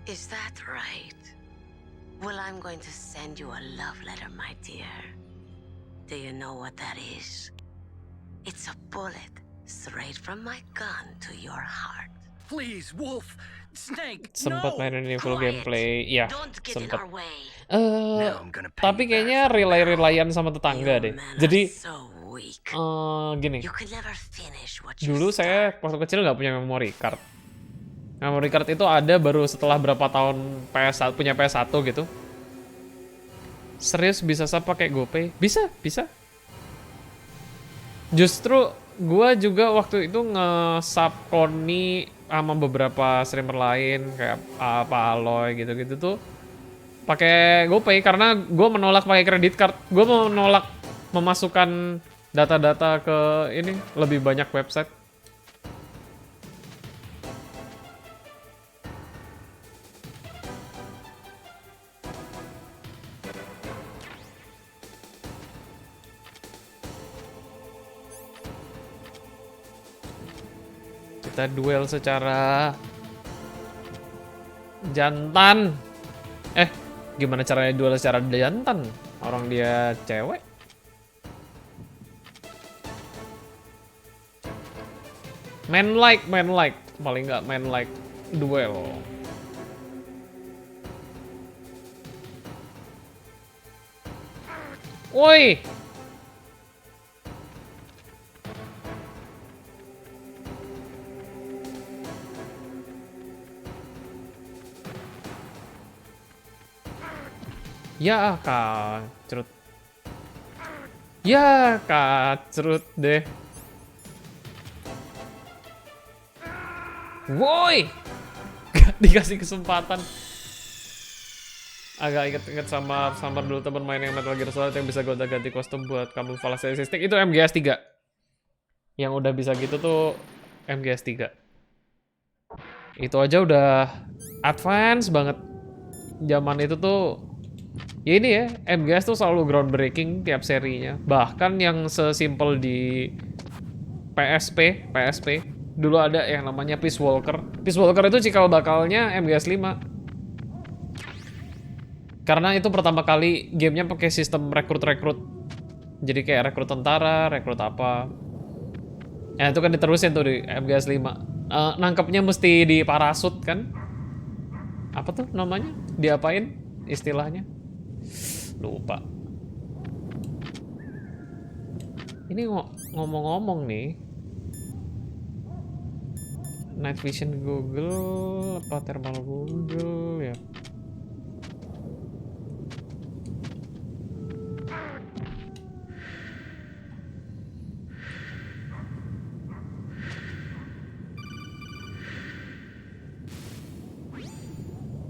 Is that right? Well, I'm going to send you a love letter, my dear. Do you know what that is? It's a bullet straight from my gun to your heart. Please, Wolf, Snake, Sempat no! mainin ini full Quiet. gameplay, ya Don't get in sempet. our way. Now I'm gonna pay Tapi you back kayaknya for that. relay-relayan sama tetangga You deh. men Jadi are so weak. gini, You can never finish what you dulu saya start. waktu kecil nggak punya memory card. Memory card itu ada baru setelah berapa tahun punya PS1 gitu. Serius bisa saya pakai GoPay? Bisa, bisa. Justru gua juga waktu itu nge-sub Koni sama beberapa streamer lain kayak apa Aloy gitu-gitu tuh pakai GoPay karena gua menolak pakai kredit card. Gua menolak memasukkan data-data ke ini lebih banyak website. Kita duel secara jantan. Gimana caranya duel secara jantan? Orang dia cewek. Man like, paling nggak man like duel. Woi. Ya kacrut. Ya kacrut deh. Woi. Gak dikasih kesempatan. Agak inget-inget sama dulu temen main yang Metal Gear Solid yang bisa gonta-ganti kostum buat kamuflase stick. Itu MGS 3. Yang udah bisa gitu tuh MGS 3. Itu aja udah advance banget. Zaman itu tuh ya ini ya, MGS tuh selalu groundbreaking tiap serinya. Bahkan yang sesimpel di PSP dulu ada yang namanya Peace Walker. Peace Walker itu cikal bakalnya MGS 5. Karena itu pertama kali gamenya pakai sistem rekrut-rekrut. Jadi kayak rekrut tentara, rekrut apa. Ya itu kan diterusin tuh di MGS 5. Nangkepnya mesti di parasut kan? Apa tuh namanya? Diapain istilahnya? Lupa. Ini ngomong-ngomong nih. Night Vision Google apa thermal Google ya?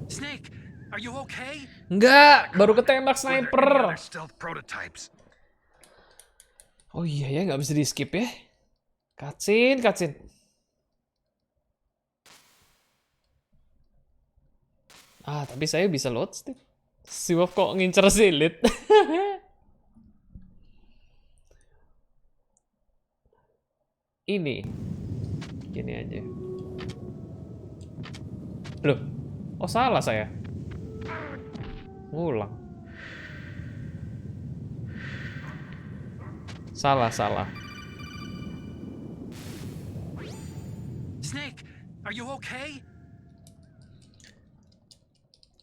Snake, are you okay? Enggak, baru ketembak Were there any sniper. other stealth prototypes? Oh iya ya, nggak bisa di skip ya. Cutscene. Tapi saya bisa load stick. Si Wolf kok ngincer silit. Ini. Gini aja. Loh. Oh salah saya. Ngulang. Salah. Snake, are you okay?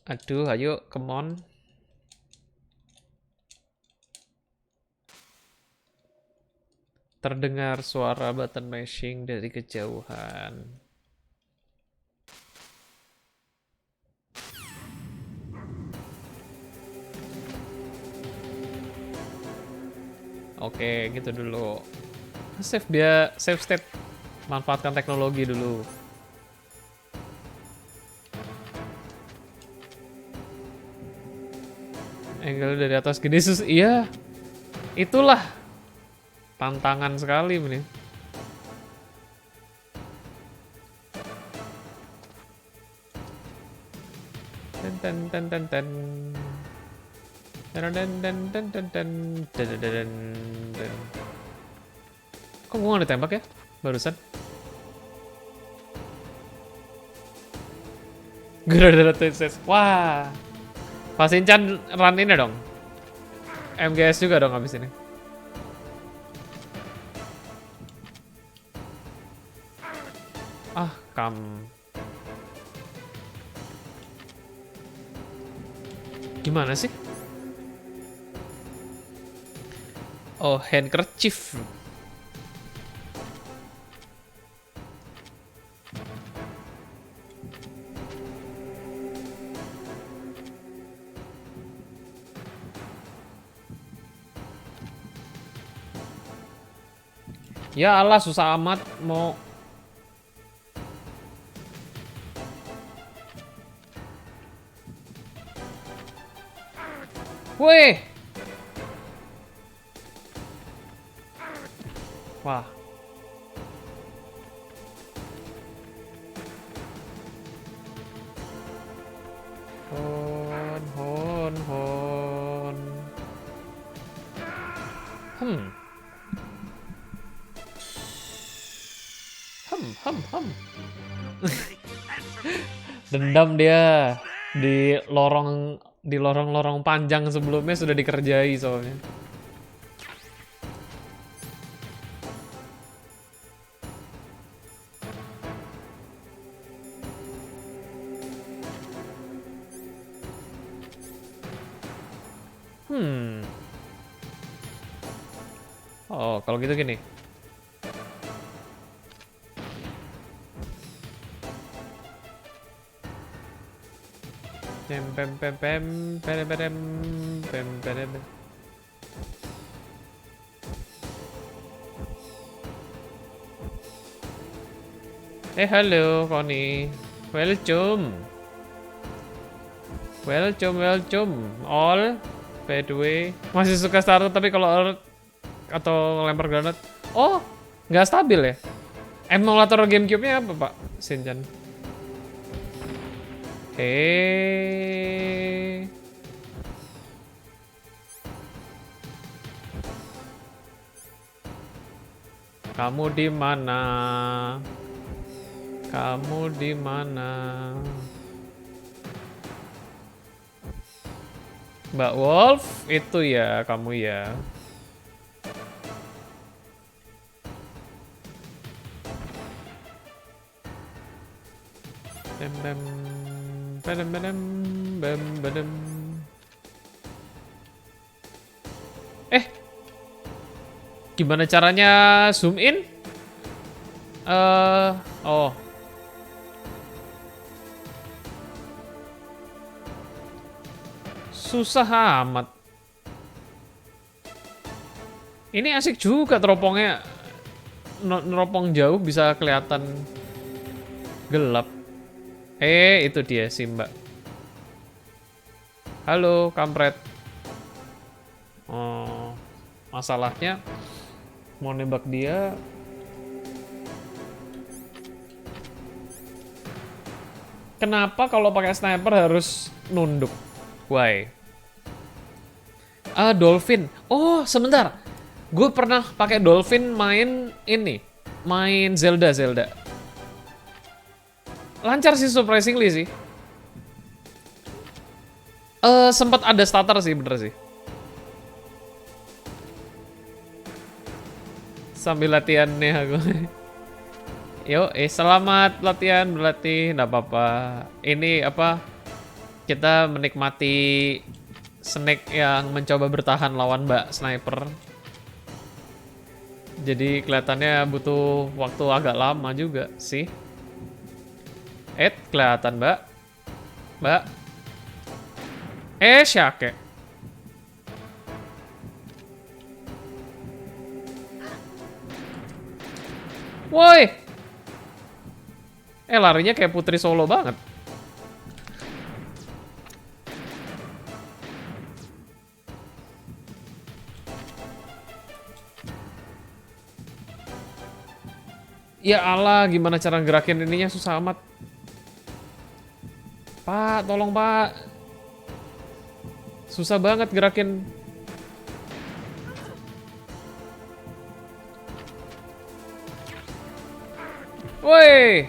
Aduh, ayo, come on. Terdengar suara button mashing dari kejauhan. Oke, gitu dulu. Save state. Manfaatkan teknologi dulu. Angle dari atas gini iya. Itulah tantangan sekali ini. Kok gua nggak ditembak ya barusan? Gara-gara Twitch. Wah. Pak Shinchan run ini dong. MGS juga dong abis ini. Ah, gimana sih? Oh, handkerchief. Ya Allah, susah amat mau. Weh. Wah. Hon. Dendam dia di lorong-lorong panjang sebelumnya sudah dikerjai soalnya. Oh, kalau gitu gini. Halo, Connie. Welcome. All. By the way. Masih suka starter tapi kalau Earth atau lempar granat. Oh, nggak stabil ya? Emulator GameCube-nya apa, Pak Shinchan? Kamu di mana? Mbak Wolf, itu ya kamu ya. Gimana caranya zoom in? Oh. Susah amat. Ini asik juga teropongnya. Neropong jauh bisa kelihatan gelap. Itu dia si Mbak. Halo, kampret. Oh, masalahnya mau nembak dia. Kenapa kalau pakai sniper harus nunduk? Why? Dolphin. Oh, sebentar. Gue pernah pakai Dolphin main ini. Main Zelda. Lancar sih, surprisingly sih. Sempat ada stutter sih, bener sih. Sambil latihan nih aku. Yo, selamat latihan, berlatih, nggak apa-apa. Ini apa? Kita menikmati Snake yang mencoba bertahan lawan Mbak Sniper. Jadi kelihatannya butuh waktu agak lama juga sih. Kelihatan Mbak. Syake. Woi. Larinya kayak Putri Solo banget. Ya Allah, gimana cara gerakin ininya susah amat. Pak, tolong Pak. Susah banget gerakin. Woi.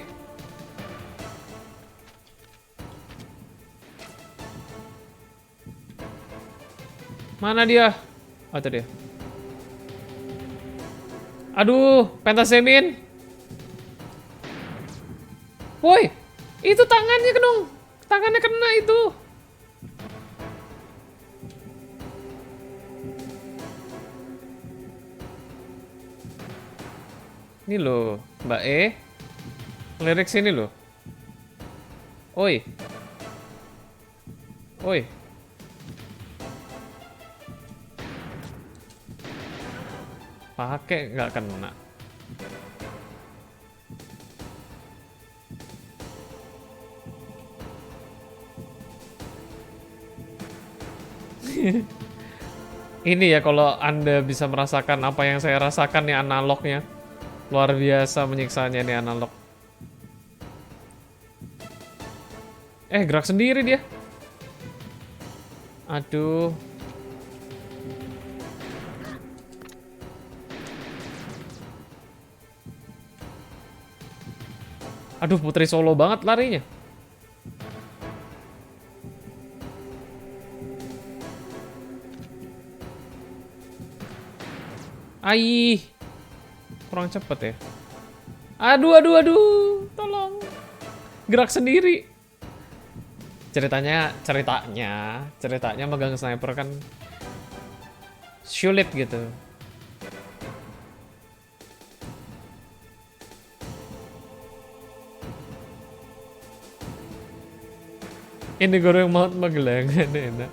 Mana dia? Oh, itu dia. Aduh, pentasemin. Woi, itu tangannya dong. Tangannya kena itu. Ini loh, Mbak E. Lirik sini loh. Oi. Oi. Pakai nggak kena. Ini ya kalau Anda bisa merasakan apa yang saya rasakan nih analognya. Luar biasa menyiksanya nih analog. Gerak sendiri dia. Aduh. Aduh, Putri Solo banget larinya. Aih. Kurang cepet ya. Aduh, aduh, aduh. Tolong. Gerak sendiri. Ceritanya megang sniper kan sulit gitu. Ini goreng maut Magelang. Enak.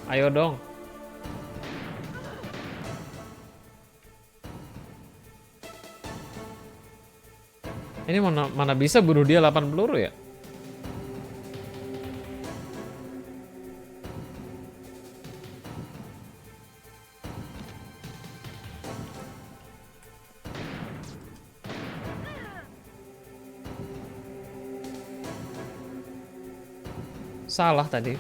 Ayo dong. Ini mana bisa bunuh dia 8 peluru ya? Salah tadi.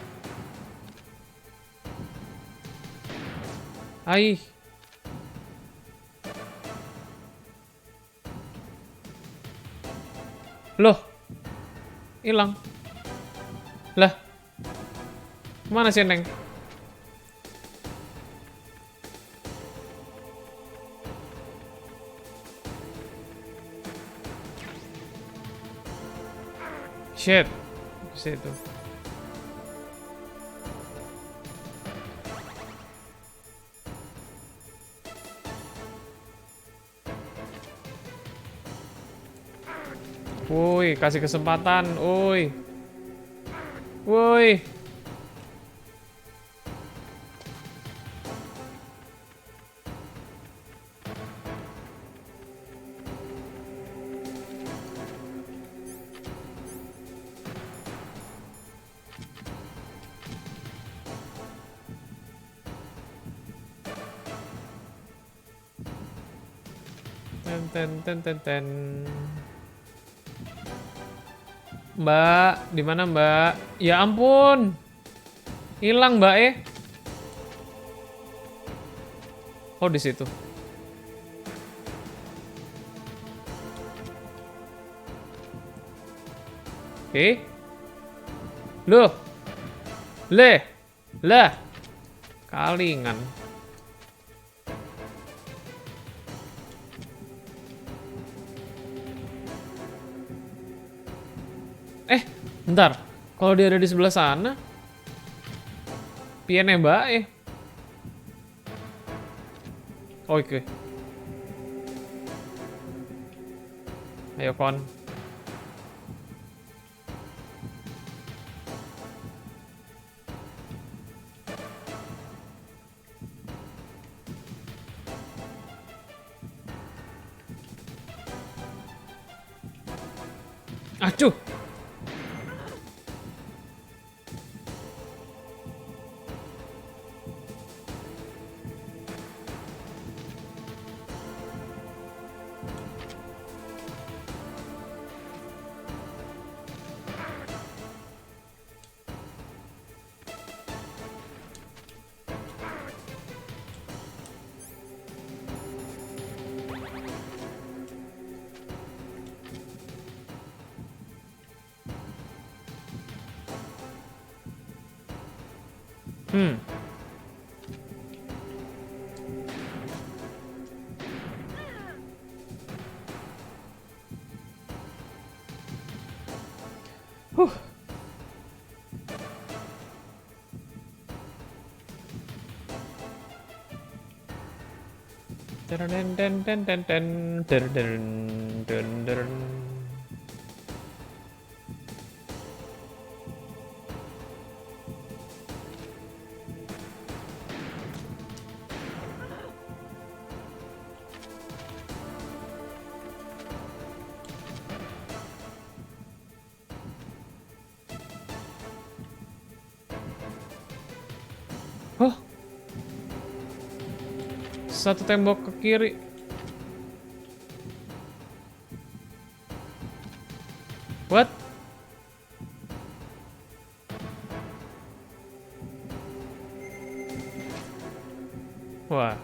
Aih. Loh, hilang. Lah, mana sih Neng? Shit, situ. Woi, kasih kesempatan, woi. Woi. Ten. Mbak, di mana Mbak? Ya ampun. Hilang Mbak Oh, di situ. Oke. Loh. Lah. Kalingan. Bentar. Kalau dia ada di sebelah sana, pian Mbak Oke. Ayo kon. Acuh. Huh. Oh, satu tembok ke kiri. What? Wah.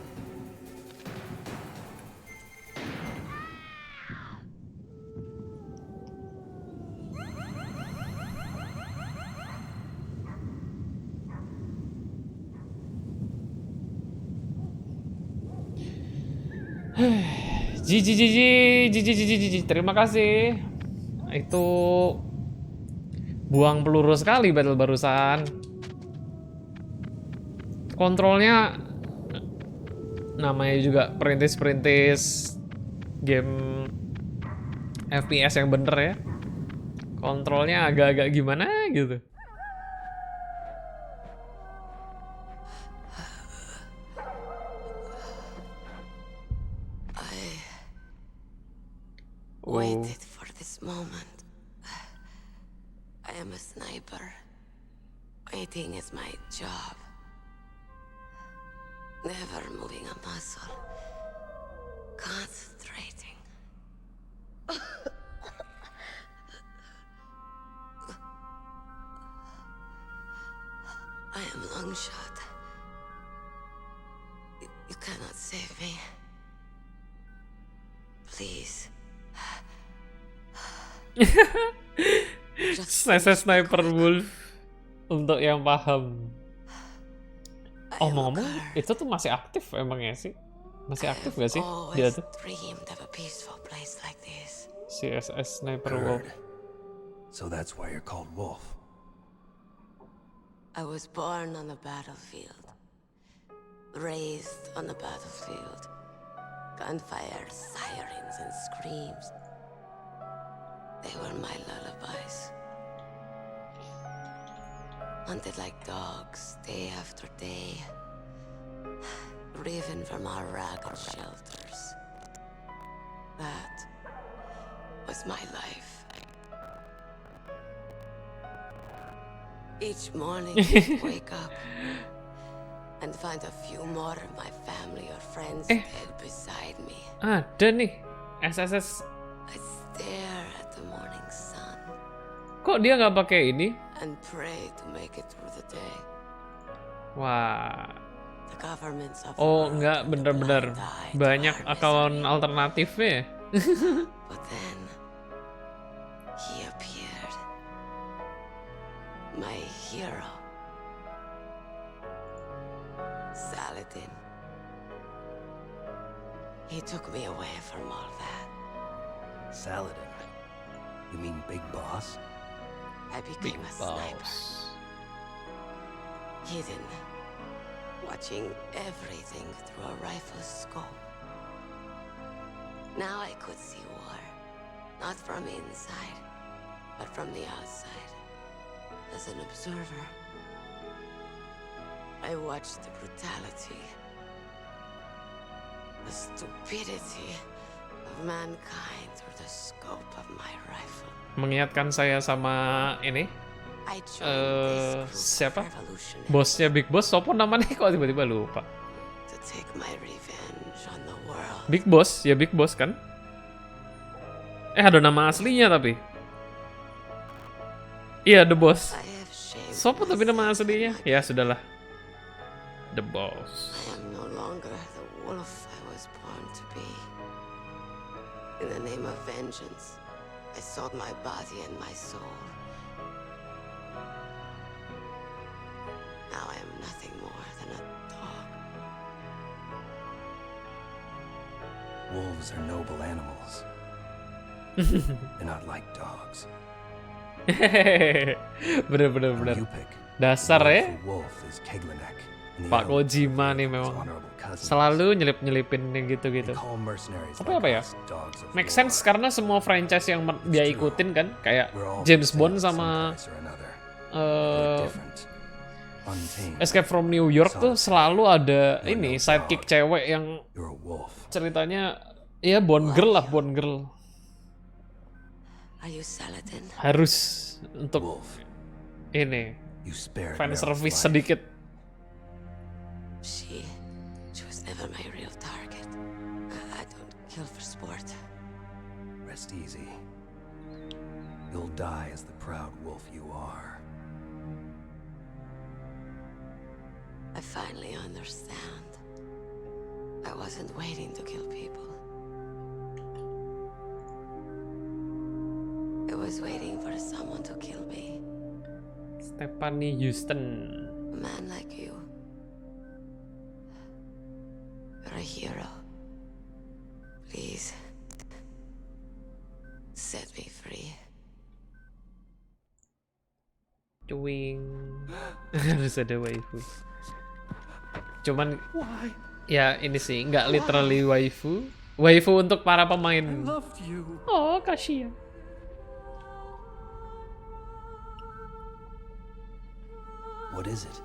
Jiji. Terima kasih. Itu buang peluru sekali battle barusan. Kontrolnya namanya juga perintis-perintis game FPS yang bener ya. Kontrolnya agak-agak gimana gitu. Waited for this moment. I am a sniper. Waiting is my job. Never moving a muscle. Concentrating. I am long shot. You cannot save me. Please. Sniper Wolf untuk yang paham. I am a Ngomong-ngomong, girl. itu tuh masih aktif emangnya sih? Masih aktif gak sih I've dia always tuh? dreamed of a peaceful place like this. CSS Sniper Wolf. Heard. So that's why you're called Wolf. I was born on the battlefield, raised on the battlefield. Gunfire, sirens, and screams. They were my lullabies. Hunted like dogs, day after day. Driven from our ragged shelters. That was my life. Each morning, I'd wake up and find a few more of my family or friends dead beside me. Ada nih SSS. I stare at the morning sun Kok dia nggak pakai ini? and pray to make it through the day. Wah. The governments of the Oh, world nggak and the bener-bener blind eye to banyak our akun misery. alternatifnya. But then he appeared. My hero. Saladin. He took me away from all that. Saladin. You mean Big Boss? I became a sniper. Hidden. Watching everything through a rifle's scope. Now I could see war. Not from inside, but from the outside. As an observer. I watched the brutality. The stupidity of mankind through the scope of my rifle. Mengingatkan saya sama ini I joined this group siapa? of revolutionaries Bosnya Big Boss, siapa namanya kok tiba-tiba lupa. to take my revenge on the world. Big Boss, ya Big Boss kan? Ada nama aslinya tapi. Iya, The Boss. I have shamed Siapa tapi nama myself aslinya? and Ya sudahlah. The Boss. I am no longer the wolf I was born to be. In the name of vengeance, I sold my body and my soul. Now I am nothing more than a dog. Wolves are noble animals. They're not like dogs. Bener. You pick. Dasar ya. Wolf is Keglenek. and the Pak other Kojima nih is memang honorable cousin. selalu nyelip-nyelipin yang gitu-gitu. They call mercenaries Tapi like apa ya? us dogs of Make war. sense karena semua franchise yang dia ikutin kan, kayak We're all James forsaken Bond sama some place or another. eh, We're different. Untamed. Escape from New York tuh selalu ada ini sidekick cewek yang You're a wolf. ceritanya ya Bond girl lah, Bond girl. Are you Saladin? Harus untuk Wolf. ini You spared fan Meryl's service life. sedikit. She was never my real target. I don't kill for sport. Rest easy. You'll die as the proud wolf you are. I finally understand. I wasn't waiting to kill people. I was waiting for someone to kill me. Stephanie Houston. A man like you. You're a hero. Please. Set me free. Cuing. Harus ada waifu. Cuman ya ini sih nggak literally waifu. Waifu untuk para pemain. Loved you. Oh, kasihan. What is it?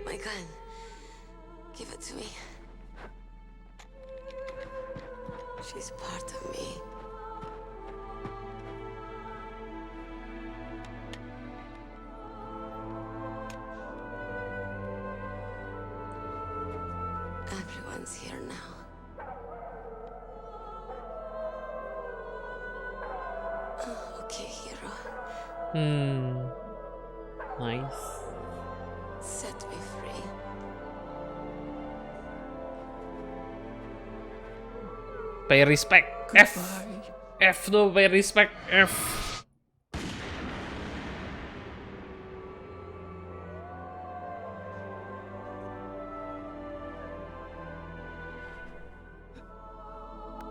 My gun. Give it to me. She's part of me. Everyone's here now. Oh, okay, hero. Nice. Set me free. Pay respect. F. Bye. F tuh pay respect. F.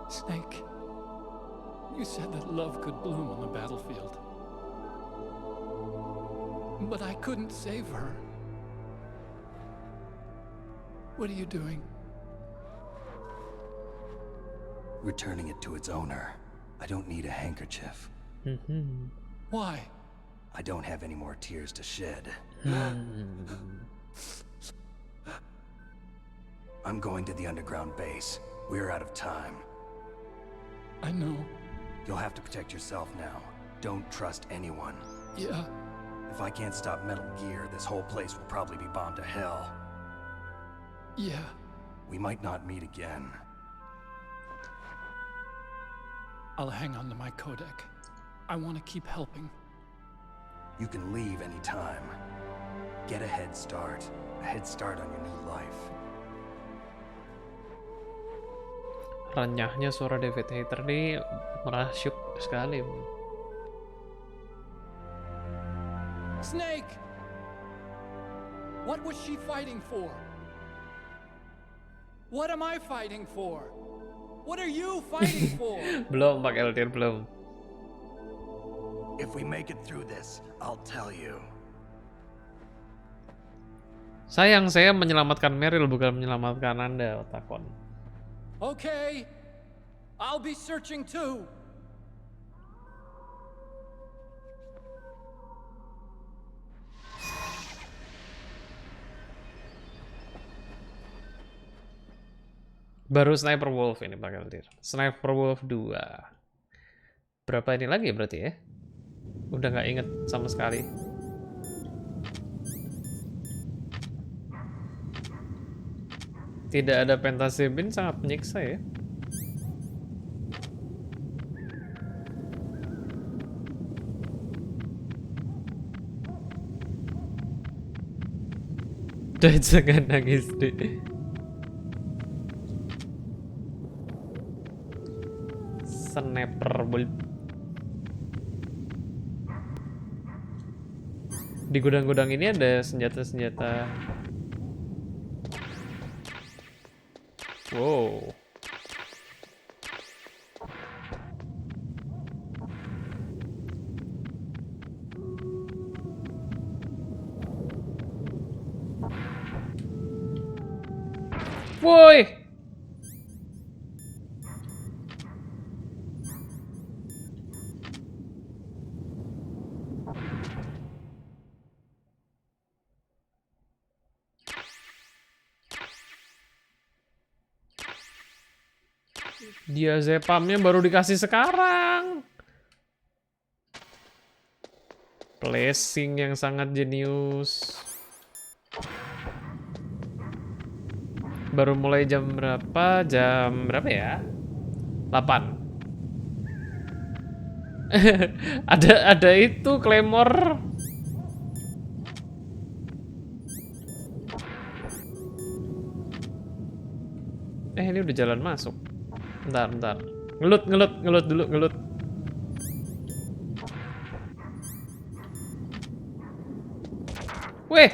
Snake, you said that love could bloom on the battlefield. But I couldn't save her. What are you doing? Returning it to its owner. I don't need a handkerchief. Why? I don't have any more tears to shed. I'm going to the underground base. We're out of time. I know. You'll have to protect yourself now. Don't trust anyone. Yeah. If I can't stop Metal Gear, this whole place will probably be bombed to hell. Yeah. We might not meet again. I'll hang on to my codec. I want to keep helping. You can leave anytime. Get a head start. A head start on your new life. Renyahnya suara David Hayter nih merasyuk sekali. Snake! What was she fighting for? What am I fighting for? What are you fighting for? Belum Pak Eltir, belum. If we make it through this, I'll tell you. Sayang, saya menyelamatkan Meryl bukan menyelamatkan Anda, Otakon. Okay. I'll be searching too. Baru Sniper Wolf ini Pak Eltir. Sniper Wolf 2. Berapa ini lagi berarti ya? Udah nggak inget sama sekali. Tidak ada Fantasy Bin sangat menyiksa ya. Udah jangan nangis deh. Sniper Wolf. Di gudang-gudang ini ada senjata-senjata. Wow. Woi. Dia Zepamnya baru dikasih sekarang. Placing yang sangat jenius. Baru mulai jam berapa? Jam berapa ya? 8. ada itu Claymore. Ini udah jalan masuk. Bentar. Ngelut dulu, ngelut. Weh.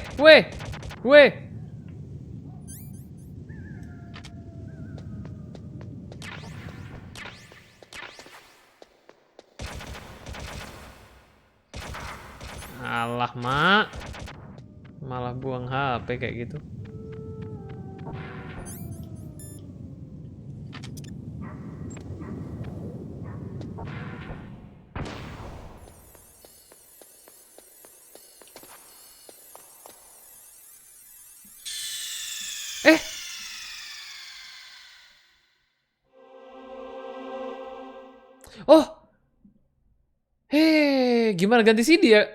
Alah, Mak. Malah buang HP kayak gitu. Oh. Gimana ganti CD ya?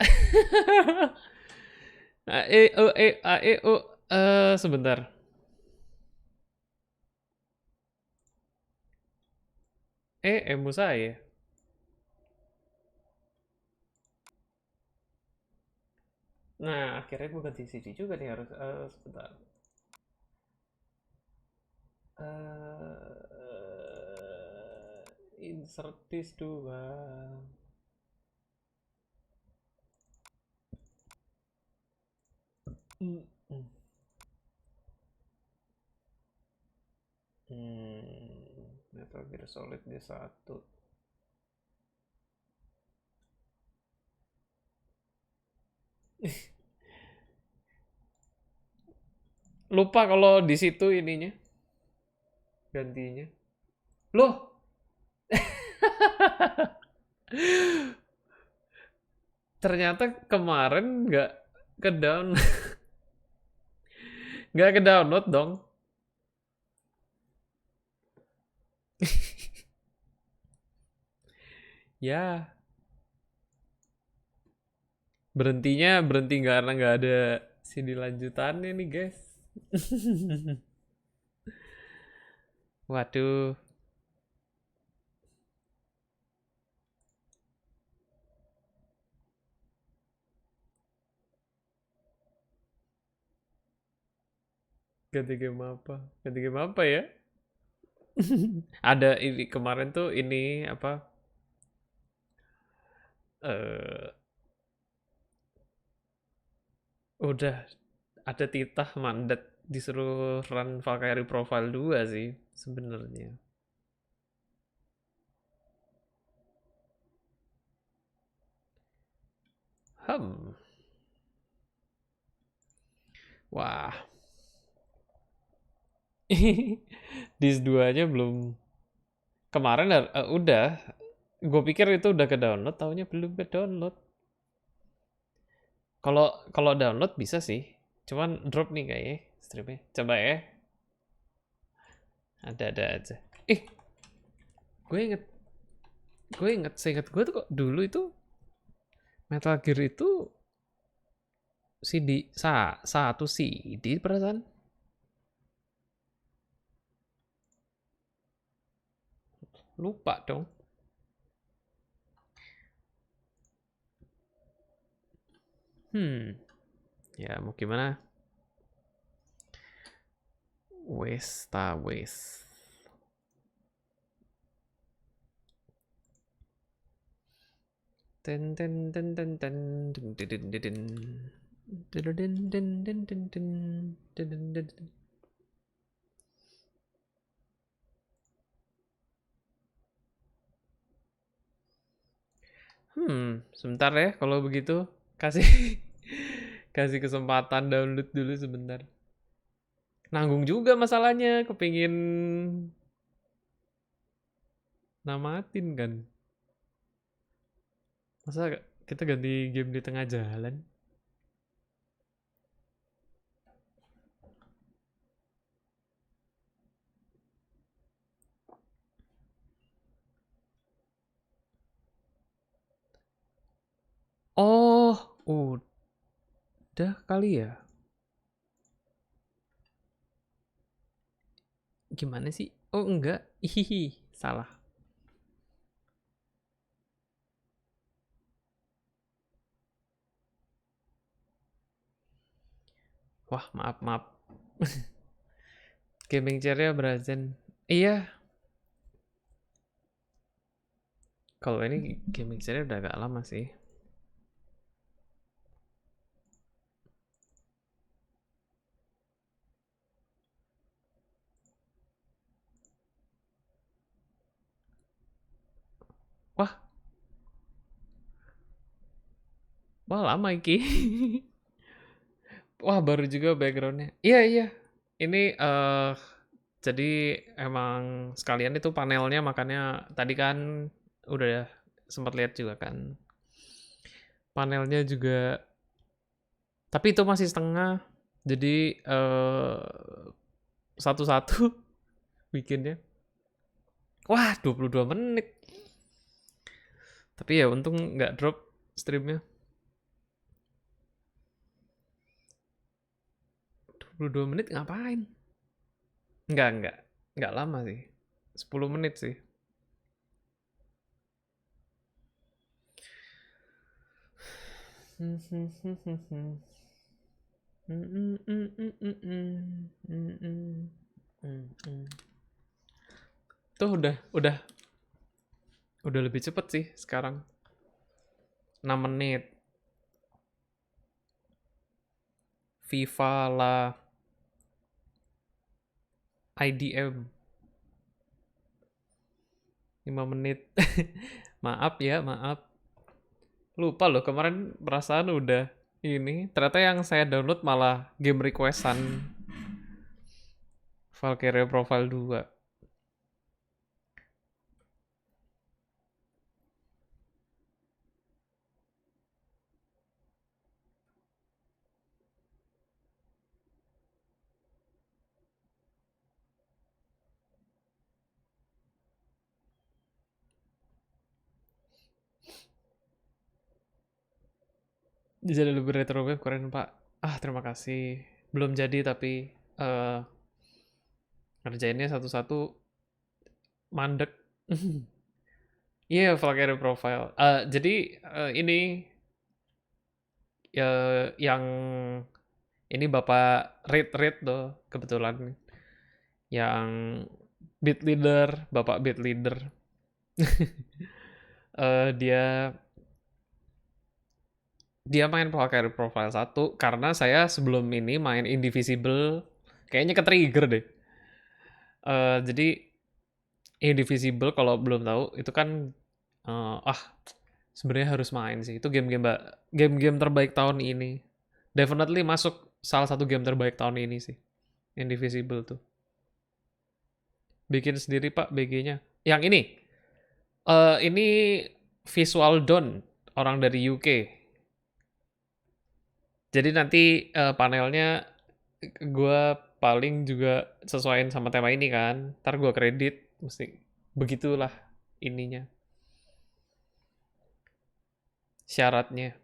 Sebentar. Emu saya. Nah, akhirnya gue ganti CD juga nih harus. Sebentar. Insert disk 2. Metal Gear Solid D1. Lupa kalau di situ ininya gantinya. Loh. Ternyata kemarin nggak ke down. Nggak ke download dong. Ya. Berhenti karena nggak ada CD lanjutannya nih guys. Waduh. Ganti game apa ya? Ada ini kemarin tuh ini apa? Udah ada titah mandat disuruh run Valkyrie Profile 2 sih sebenarnya. Wah. Dis 2-nya belum. Kemarin udah. Gue pikir itu udah ke download, taunya belum ke download. Kalau download bisa sih. Cuman drop nih kayaknya streamnya. Coba ya. Ada aja. Gue inget seinget gue tuh kok dulu itu Metal Gear itu CD satu CD perasaan. Lupa dong. Ya mau gimana? Wes. Ten ten ten ten ten dun dun dun dun dun. Dun dun dun dun dun dun dun. Dun dun dun dun. Sebentar ya kalau begitu. Kasih kasih kesempatan download dulu sebentar. Nanggung juga masalahnya, kepingin namatin kan. Masa kita ganti game di tengah jalan? Oh, udah kali ya? Gimana sih? Oh, enggak. Hihihi, salah. Wah, maaf. Gaming chair-nya Brazen. Iya. Kalau ini gaming chair-nya udah agak lama sih. Wah. Wah, lama iki. Wah, baru juga background-nya. Iya. Ini jadi emang sekalian itu panelnya, makanya tadi kan udah sempat lihat juga kan. Panelnya juga, tapi itu masih setengah. Jadi satu-satu bikinnya. Wah, 22 menit. Tapi ya untung nggak drop streamnya. 22 menit ngapain? Nggak lama sih. 10 menit sih. Tuh udah lebih cepet sih sekarang. 6 menit. Viva la IDM 5 menit. Maaf ya, maaf. Lupa loh, kemarin perasaan udah ini. Ternyata yang saya download malah game requestan Valkyria Profile 2. Jadi lebih retro wave keren pak. Terima kasih. Belum jadi tapi ngerjainnya satu-satu mandek. Iya, Valkyrie Profile. Jadi ini yang ini Bapak Reed tuh kebetulan yang beat leader, Bapak beat leader. Dia main Valkyrie Profile 1 karena saya sebelum ini main Indivisible, kayaknya ke-trigger deh. Jadi Indivisible kalau belum tahu itu kan sebenarnya harus main sih. Itu game-game terbaik tahun ini. Definitely masuk salah satu game terbaik tahun ini sih. Indivisible tuh. Bikin sendiri Pak BG-nya. Yang ini. Ini Visual Dawn, orang dari UK. Jadi nanti panelnya gue paling juga sesuaiin sama tema ini kan. Ntar gue kredit, mesti begitulah ininya. Syaratnya.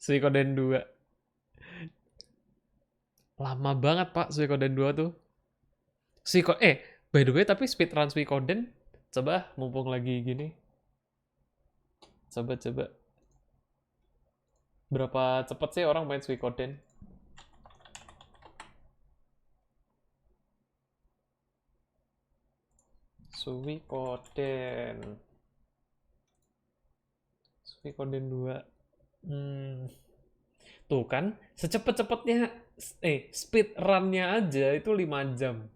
Suikoden 2. Lama banget Pak Suikoden 2 tuh. By the way tapi speedrun Suikoden, coba mumpung lagi gini. Coba. Berapa cepet sih orang main Suikoden? Suikoden. Suikoden 2. Tuh kan, secepat-cepatnya speed run-nya aja itu 5 jam.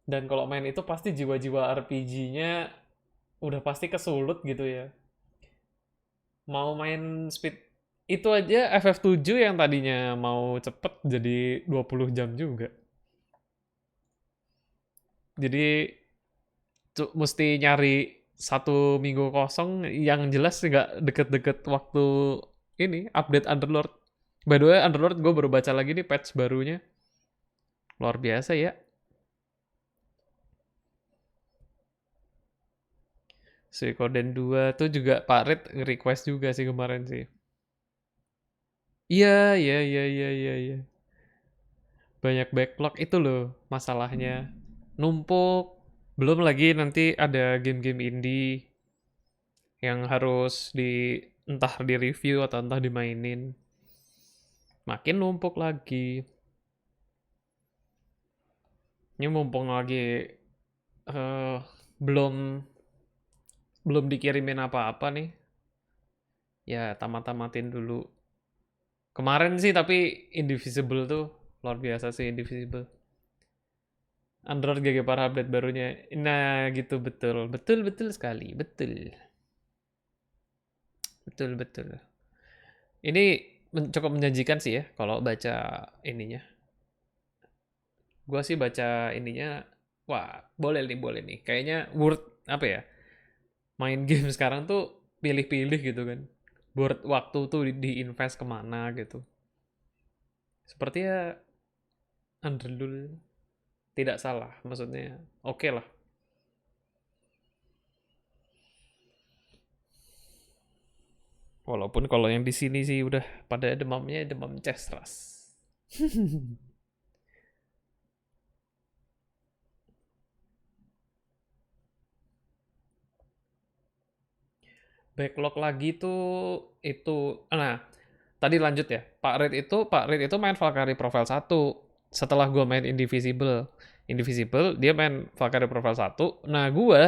Dan kalau main itu pasti jiwa-jiwa RPG-nya udah pasti kesulut gitu ya. Mau main speed itu aja FF7 yang tadinya mau cepet jadi 20 jam juga. Jadi mesti nyari 1 minggu kosong yang jelas nggak deket-deket waktu ini update Underlord. By the way, Underlord gue baru baca lagi nih patch barunya. Luar biasa ya. Suikoden 2 tuh juga Pak Red nge-request juga sih kemarin sih. Iya, iya, iya, iya, iya, iya. Banyak backlog itu loh masalahnya. Numpuk. Belum lagi nanti ada game-game indie yang harus entah di review atau entah dimainin. Makin numpuk lagi. Ini mumpung lagi eh, belum dikirimin apa-apa nih. Ya tamat-tamatin dulu. Kemarin sih tapi Indivisible tuh luar biasa sih Indivisible. Android GG Parah update barunya. Nah gitu betul. Betul sekali. Betul. Betul. Ini cukup menjanjikan sih ya kalau baca ininya. Gua sih baca ininya, wah boleh nih. Kayaknya worth apa ya? Main game sekarang tuh pilih-pilih gitu kan. Worth waktu tuh di-invest kemana gitu. Sepertinya Underlul tidak salah, maksudnya oke lah. Walaupun kalau yang di sini sih udah pada demamnya demam Cestras. Backlog lagi tuh itu. Nah, tadi lanjut ya. Pak Red itu main Valkyrie Profile 1. Setelah gue main Indivisible. Indivisible dia main Valkyrie Profile 1. Nah, gue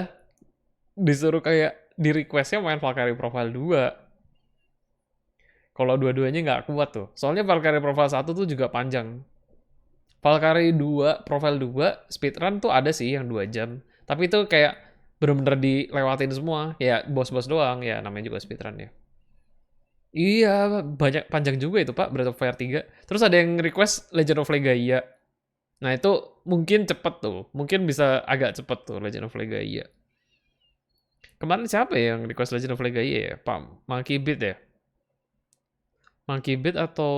disuruh kayak di requestnya main Valkyrie Profile 2. Kalau dua-duanya nggak kuat tuh. Soalnya Valkyrie Profile 1 tuh juga panjang. Valkyrie 2, Profile 2, speedrun tuh ada sih yang 2 jam. Tapi itu kayak bener-bener dilewatin semua. Ya bos-bos doang, ya namanya juga speedrun ya. Iya, banyak panjang juga itu Pak, Breath of Fire 3. Terus ada yang request Legend of Legaia. Nah itu mungkin cepet tuh. Mungkin bisa agak cepet tuh Legend of Legaia. Kemarin siapa ya yang request Legend of Legaia ya? Pak Monkey Beat ya? Monkey Beat atau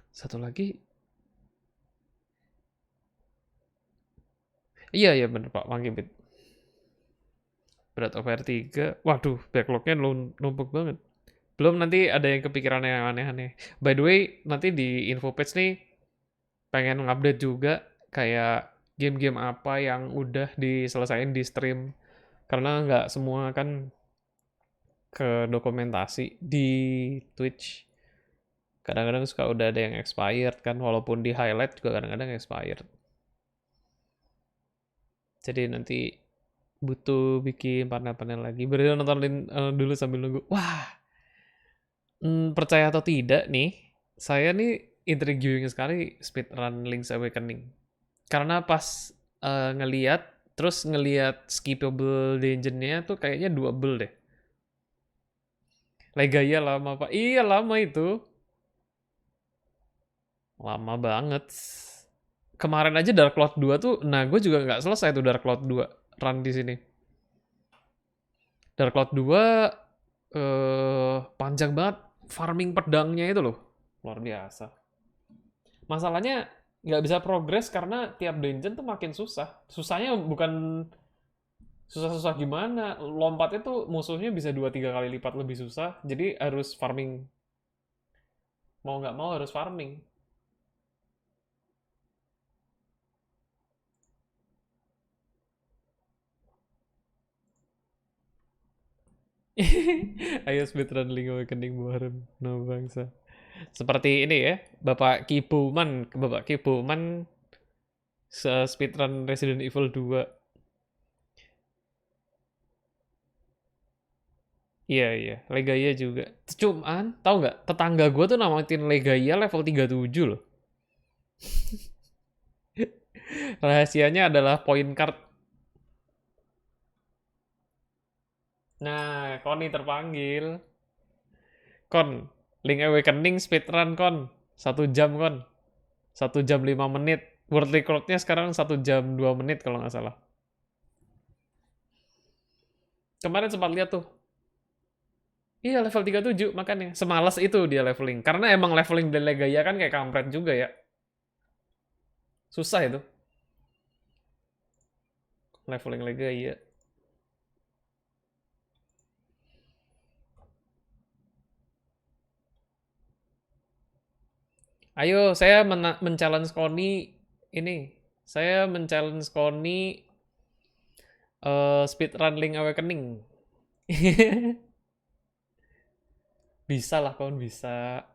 satu lagi? Iya bener Pak, Monkey Beat. Breath of Fire 3. Waduh, backlognya numpuk banget. Belum nanti ada yang kepikiran yang aneh-aneh. By the way, nanti di info page nih pengen ngupdate juga kayak game-game apa yang udah diselesain di stream. Karena nggak semua kan ke dokumentasi di Twitch. Kadang-kadang suka udah ada yang expired kan, walaupun di highlight juga kadang-kadang expired. Jadi nanti butuh bikin panel-panel lagi. Berarti nontonin dulu sambil nunggu. Wah, percaya atau tidak nih, saya nih intriguing sekali speedrun Link's Awakening. Karena pas terus ngeliat skippable dungeon-nya tuh kayaknya doable deh. Legaia lama Pak. Iya lama itu. Lama banget. Kemarin aja Dark Cloud 2 tuh, nah gue juga nggak selesai tuh Dark Cloud 2 run di sini. Dark Cloud 2 panjang banget farming pedangnya itu loh. Luar biasa. Masalahnya nggak bisa progres karena tiap dungeon tuh makin susah. Susahnya bukan susah-susah gimana. Lompatnya tuh musuhnya bisa 2-3 kali lipat lebih susah. Jadi harus farming. Mau nggak mau harus farming. Ayo speedrun Link Awakening bareng. No bangsa. Seperti ini ya, Bapak Kibuman Speedrun Resident Evil 2. Iya, iya. Legaia juga. Cuman, tahu nggak? Tetangga gue tuh namatin Legaia level 37 loh. Rahasianya adalah point card. Nah, Koni terpanggil. Kon, Link Awakening speedrun Kon. 1 jam Kon. 1 jam 5 menit. World record-nya sekarang 1 jam 2 menit kalau nggak salah. Kemarin sempat lihat tuh. Iya level 37 makanya. Semalas itu dia leveling. Karena emang leveling di Legaia kan kayak kampret juga ya. Susah itu. Leveling Legaia. Ayo, saya men-challenge Koni ini. Saya men-challenge Koni speedrun Link Awakening. Bisa lah kawan, bisa.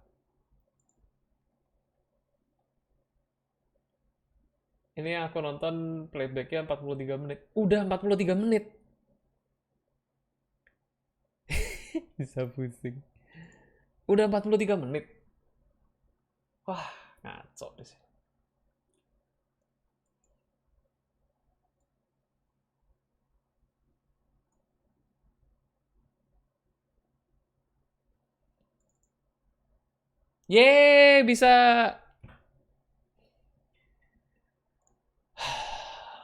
Ini aku nonton playbacknya 43 menit. Udah 43 menit. Bisa pusing. Udah 43 menit. Wah, ngaco di sini. Yeay, bisa.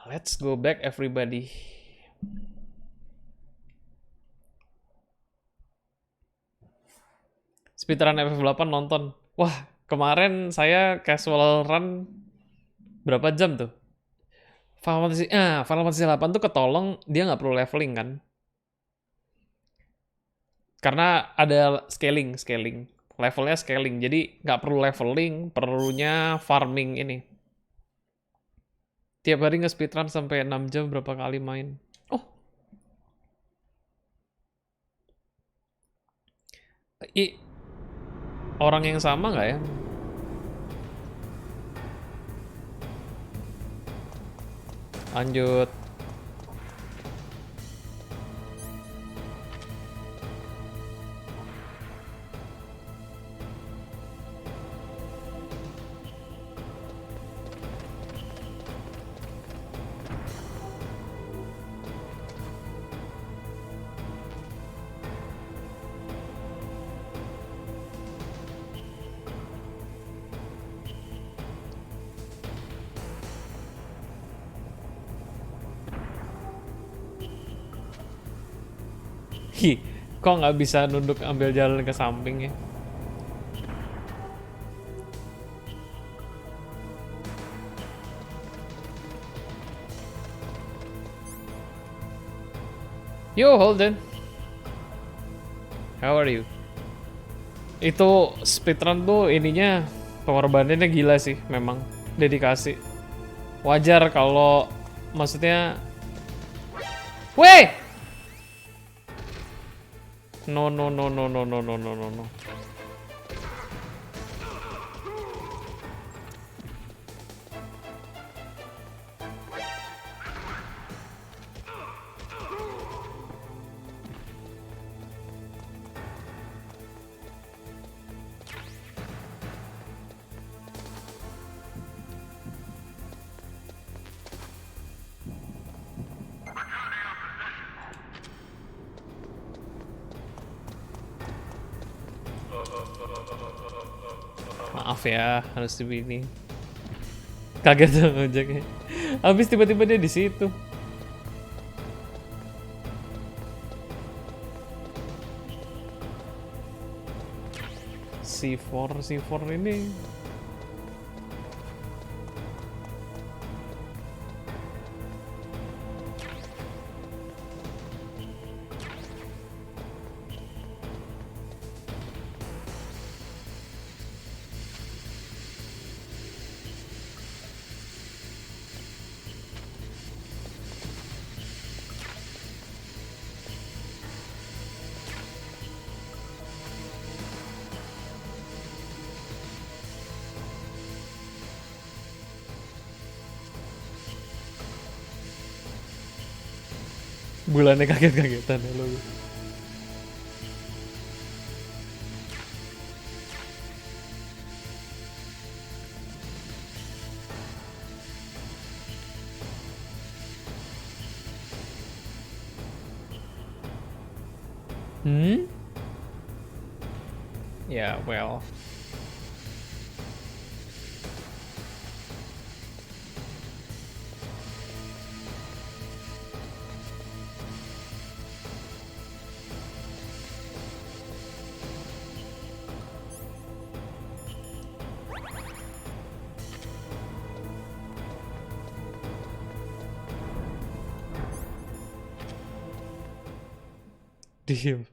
Let's go back everybody. Speedrun FF8 nonton. Wah, kemarin saya casual run berapa jam tuh? Final Fantasy 8 tuh ketolong dia nggak perlu leveling kan? Karena ada scaling. Levelnya scaling, jadi nggak perlu leveling, perlunya farming ini. Tiap hari nge-speedrun sampai 6 jam berapa kali main. Oh. Orang yang sama nggak ya? Lanjut. Hi, kok nggak bisa nunduk ambil jalan ke samping ya? Yo, Holden. How are you? Itu speedrun tuh ininya pengorbanannya gila sih, memang dedikasi. Wajar kalau maksudnya. Weh! No. Maaf ya, harus begini. Kaget tuh ngojeknya. Habis tiba-tiba dia di situ. C4 ini. Bulannya kaget-kagetan ya lo. Yeah, well. Deal.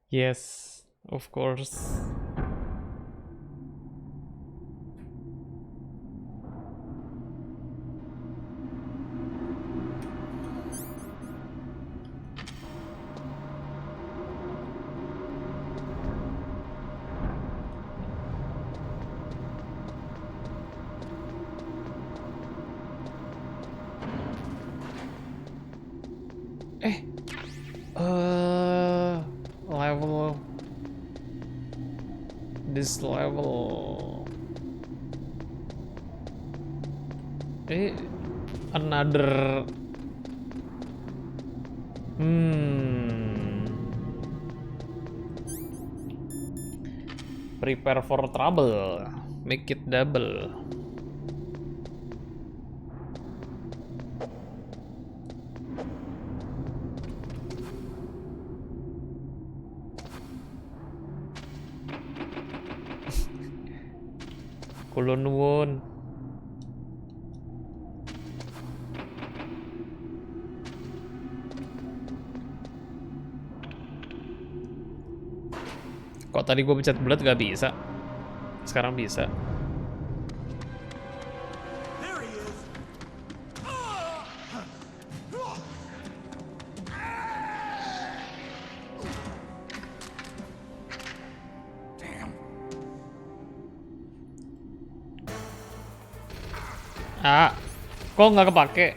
Yes, of course. Level. This level. Another. Prepare for trouble. Make it double. Kula nuwun. Kok tadi gue pencet bulat gak bisa? Sekarang bisa. Kok nggak kepake?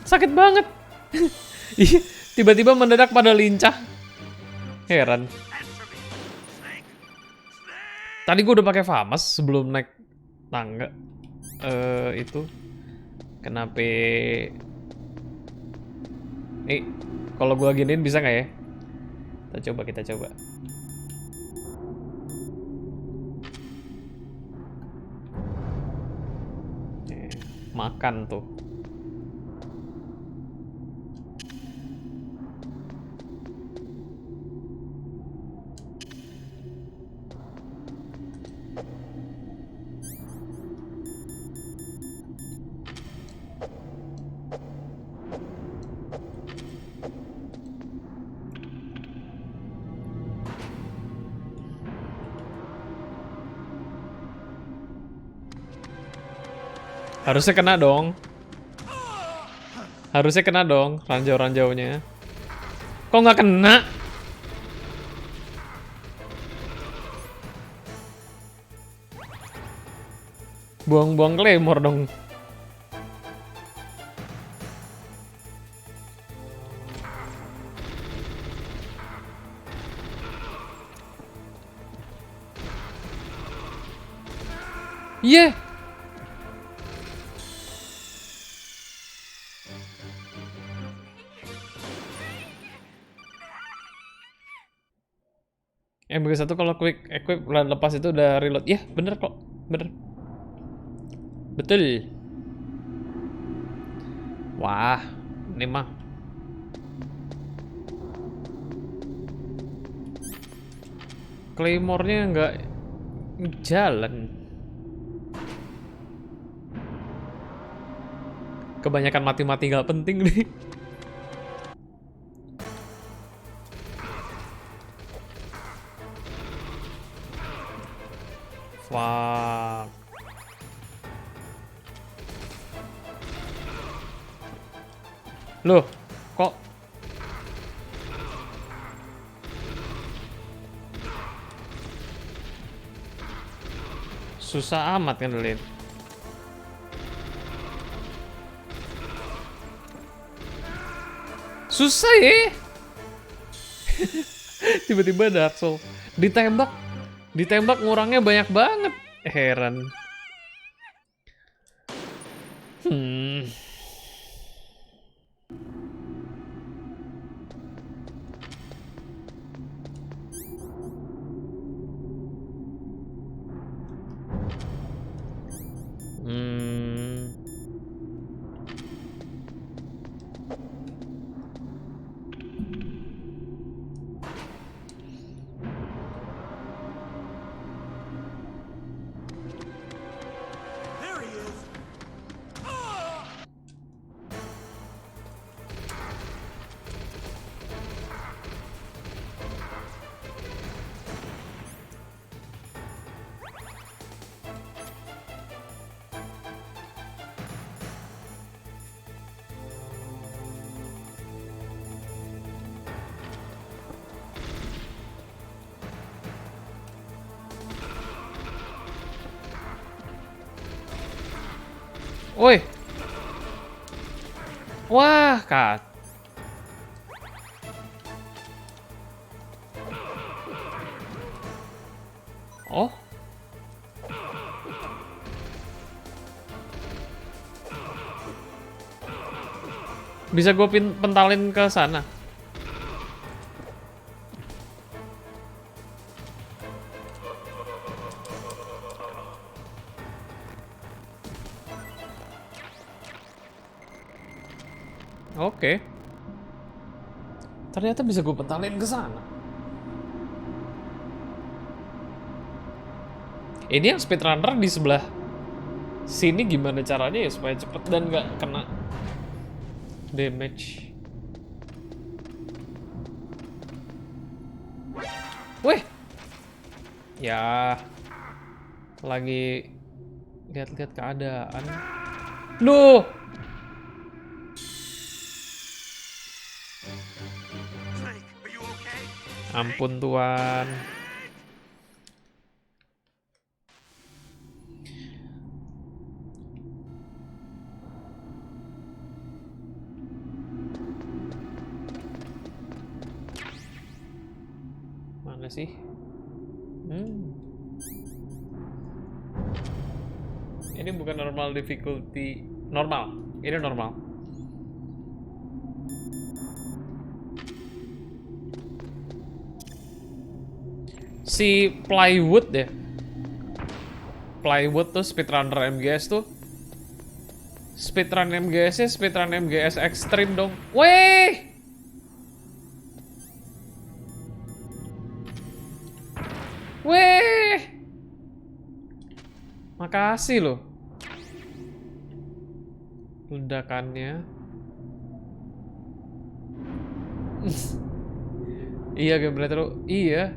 Sakit banget. Tiba-tiba mendadak pada lincah. Heran. Tadi gue udah pakai FAMAS sebelum naik tangga. Itu kenapa? Kalau gue giniin bisa nggak ya? Kita coba. Makan tuh. Harusnya kena dong. Ranjau-ranjaunya. Kok nggak kena? Buang-buang claymore dong. Yeah. MG1 kalau quick equip lepas itu udah reload. Ya, bener kok. Bener. Betul. Wah, ini mah. Claymore-nya nggak jalan. Kebanyakan mati-mati nggak penting nih. Fuck. Loh, kok susah amat kan, Lin? Susah ya. Tiba-tiba Dark Soul. Ditembak ngurangnya banyak banget. Heran. Woi. Wah, Kak. Oh. Bisa gue pentalin ke sana. Oke. Ternyata bisa gue pentalin ke sana. Ini yang speedrunner di sebelah sini gimana caranya ya supaya cepet dan nggak kena damage. Wih. Ya. Lagi lihat-lihat keadaan. Loh. Ampun Tuhan. Mana sih? Ini bukan normal difficulty. Normal. Ini normal. Si Plywood ya. Plywood tuh speedrunner MGS tuh. Speedrun MGS-nya speedrun MGS Extreme dong. Weh! Weh! Makasih loh. Ledakannya. Iya, gameplay terus. Iya.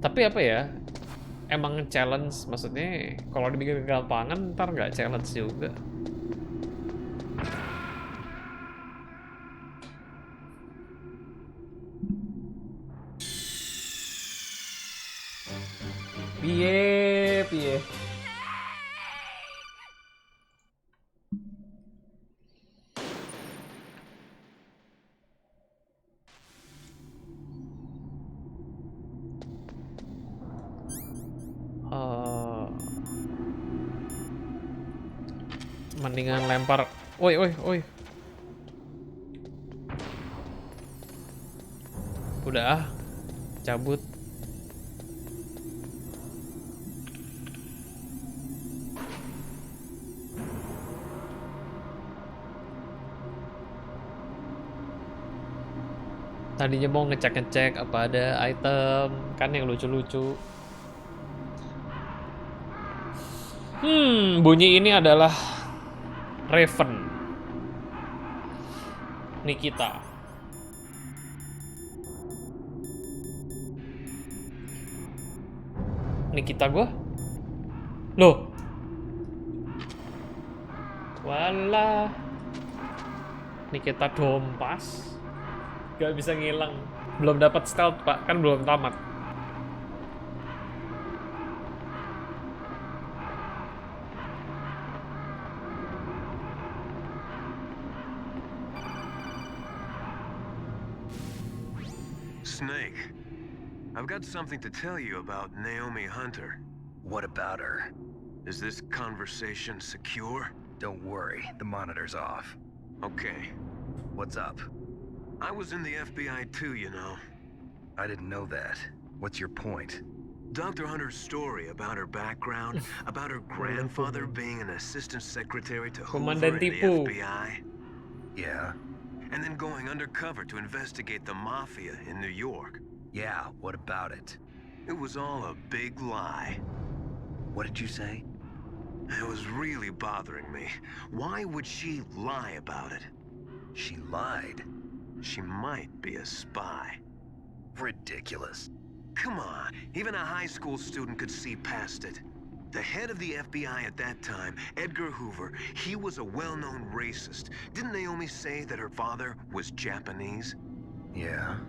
Tapi apa ya? Emang challenge, maksudnya kalau dibikin kegampangan ntar nggak challenge juga. Piye. Mendingan lempar. Woi. Udah, cabut. Tadinya mau ngecek apa ada item kan yang lucu-lucu. Bunyi ini adalah Raven. Nikita. Nikita gua? Loh. Walah. Nikita dompas. Gak bisa ngilang. Belum dapat stealth, Pak. Kan belum tamat. Snake, I've got something to tell you about Naomi Hunter. What about her? Is this conversation secure? Don't worry, the monitor's off. Okay. What's up? I was in the FBI too, you know. I didn't know that. What's your point? Dr. Hunter's story about her background, about her grandfather being an assistant secretary to Hoover in Komandan the tipu. FBI. Yeah. And then going undercover to investigate the mafia in New York. Yeah, what about it? It was all a big lie. What did you say? It was really bothering me. Why would she lie about it? She lied? She might be a spy. Ridiculous. Come on, even a high school student could see past it. The head of the FBI at that time, Edgar Hoover, he was a well-known racist. Didn't Naomi say that her father was Japanese? Yeah.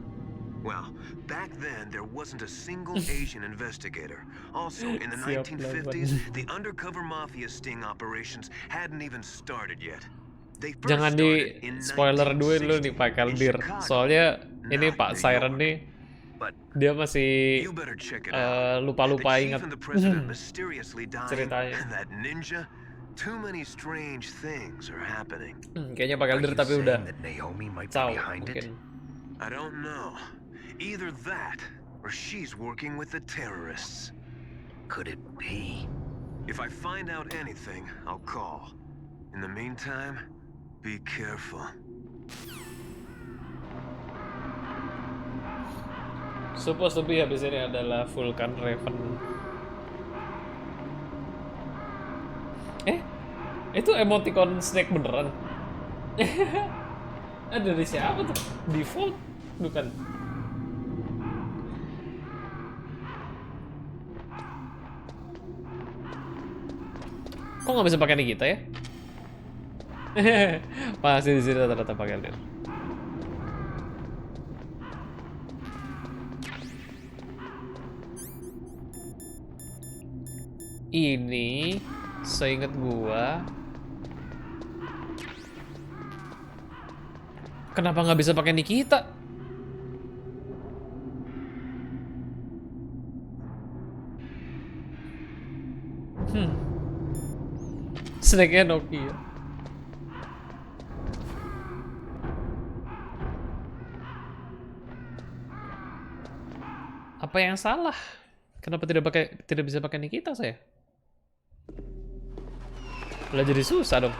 Well, back then, there wasn't a single Asian investigator. Also, in the Siap 1950s, the undercover mafia sting operations hadn't even started yet. They first Jangan di started in spoiler dulu nih 1960 Pak in Kaldir. Chicago, Soalnya ini not Pak New Siren York. nih But dia masih you better check it out. lupa-lupa The chief ingat and the president mysteriously dying, ceritanya. and that ninja. Too many strange things are happening. Kayaknya Pak Are Kaldir you tapi saying udah that Naomi might be tahu behind it? mungkin. I don't know. Either that, or she's working with the terrorists. Could it be? If I find out anything, I'll call. In the meantime, be careful. Supposed to be habis ini adalah Vulcan Raven. Itu emoticon Snake beneran? Dari siapa tuh? Default? Bukan. Kok nggak bisa pakai Nikita ya? Masih di sini rata-rata pakai Lir. Ini seingat gua, kenapa nggak bisa pakai Nikita? Snake-nya Nokia. Apa yang salah? Kenapa tidak bisa pakai Nikita saya? Udah jadi susah dong.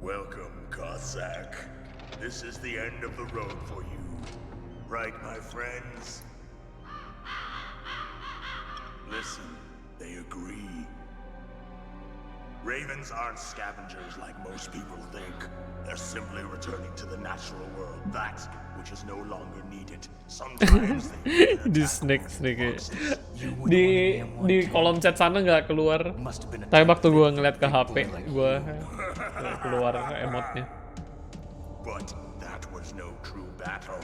Welcome, Cossack. This is the end of the road for you. Right, my friends? Listen, they agree. Ravens aren't scavengers like most people think. They're simply returning to the natural world, that which is no longer needed. Sometimes they Di Snake di kolom chat sana nggak keluar. Tapi waktu gua ngeliat ke HP, gua keluar emotnya. But that was no true battle.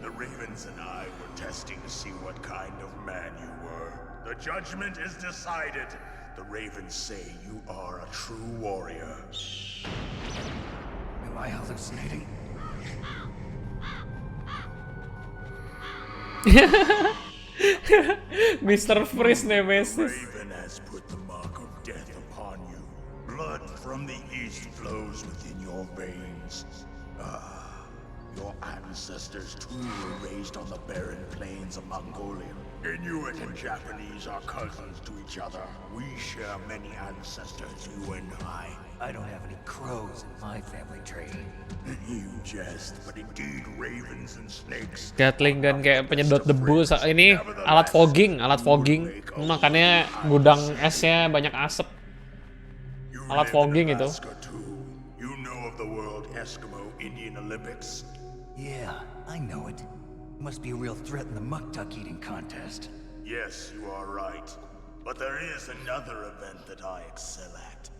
The Ravens and I were testing to see what kind of man you were. The judgment is decided. The Ravens say you are a true warrior. Am I hallucinating? Mr. Freeze Nemesis. Raven has put the mark of death upon you. Blood from the east flows within your veins. Your ancestors too were raised on the barren plains of Mongolia. Inuit and Japanese are cousins to each other. We share many ancestors, you and I. I don't have any crows in my family tree. You jest, but indeed ravens and snakes. Gatling gun kayak penyedot debu. Ini alat fogging. Makanya gudang esnya banyak asap. You Alat live in fogging itu. Alaska, too. You know of the World Eskimo Indian Olympics? Yeah, I know it. Must be a real threat in the muck duck eating contest. Yes, you are right. But there is another event that I excel at.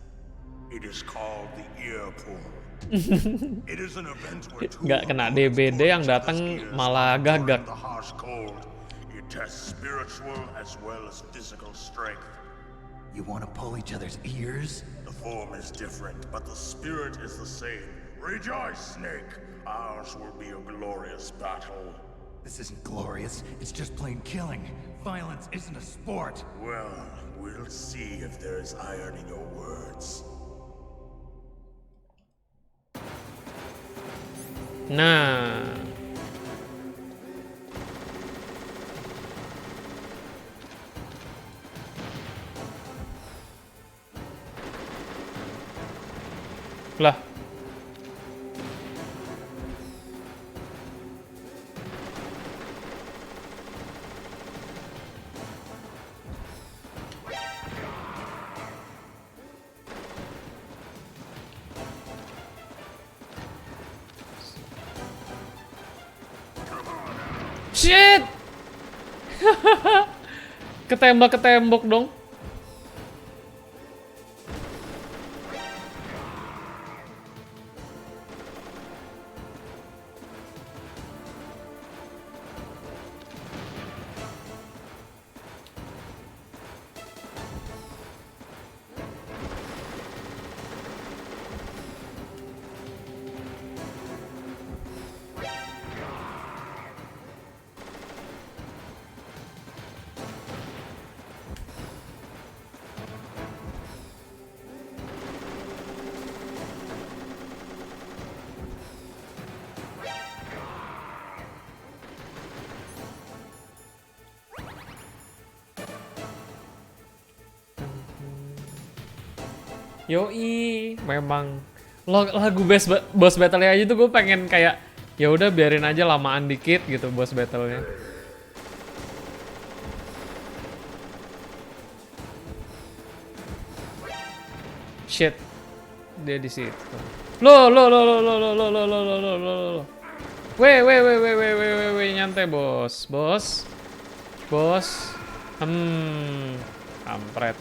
It is called the ear pull. It is an event where two Nggak kena opponents DBD yang pull each datang other's ears malah during gagak. the harsh cold. It It tests spiritual as well as physical strength. You want to pull each other's ears? The form is different, but the spirit is the same. Rejoice, Snake! Ours will be a glorious battle. This isn't glorious. It's just plain killing. Violence isn't a sport. Well, we'll see if there's iron in your words. Nah. Lah. Shit! Ketembak ke tembok dong. Yoi, memang lagu boss battle-nya aja tuh gue pengen kayak ya udah biarin aja lamaan dikit gitu boss battle-nya. Shit. Dia di situ. Lo. Weh, nyantai bos. Bos. Kampret.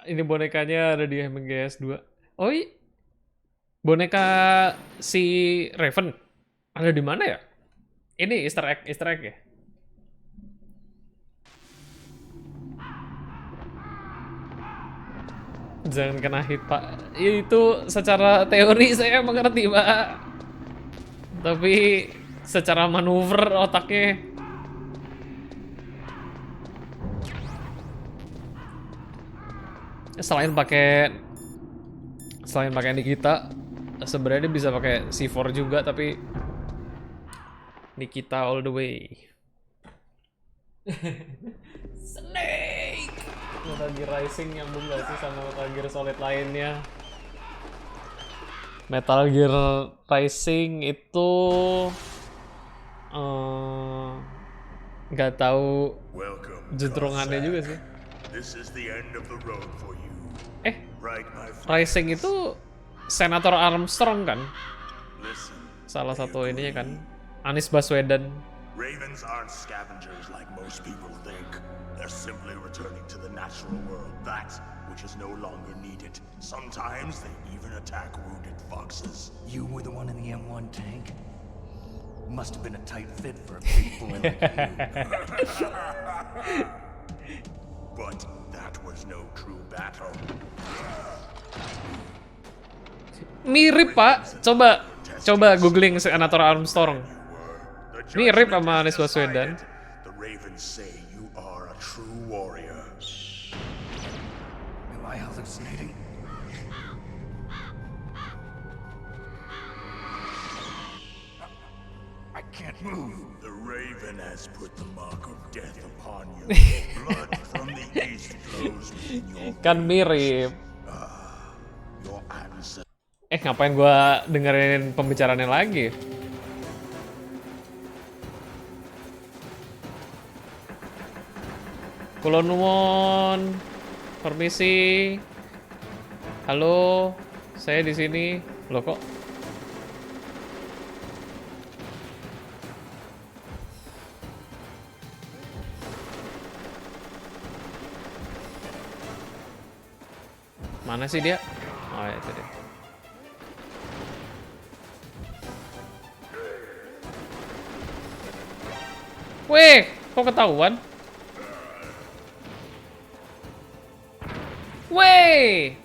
Ini bonekanya ada di MGS 2. Oh iya. Boneka si Raven ada di mana ya? Ini Easter egg ya? Jangan kena hit, Pak. Itu secara teori saya mengerti, Pak. Tapi secara manuver otaknya selain pakai Nikita, sebenarnya bisa pakai C4 juga, tapi Nikita all the way. Snake! Metal Gear Rising yang belum sih sama Metal Gear Solid lainnya. Metal Gear Rising itu nggak tahu jentrungannya juga sih. This is the end of the road for you. Right, my friend. Rising itu Senator Armstrong kan? Listen. Salah satu ininya kan? Anies Baswedan. Ravens aren't scavengers like most people think. They're simply returning to the natural world, that which is no longer needed. Sometimes they even attack wounded foxes. You were the one in the M1 tank? Must have been a tight fit for a big boy like you. But that was no true battle. Mirip, Pak. Coba googling Senator Armstrong. Mirip sama Anies Baswedan. The Ravens say you are a true warrior. Am I hallucinating? I can't move. The Raven has put the mark of death upon you. Blood from the east flows within your Kan mirip. your ancestors. Ngapain gua dengerin pembicaraannya lagi? Kulo nuwun. Permisi. Halo, saya di sini. Loh kok? Mana sih dia? Oh, itu dia. Weh, kok ketahuan? Weh.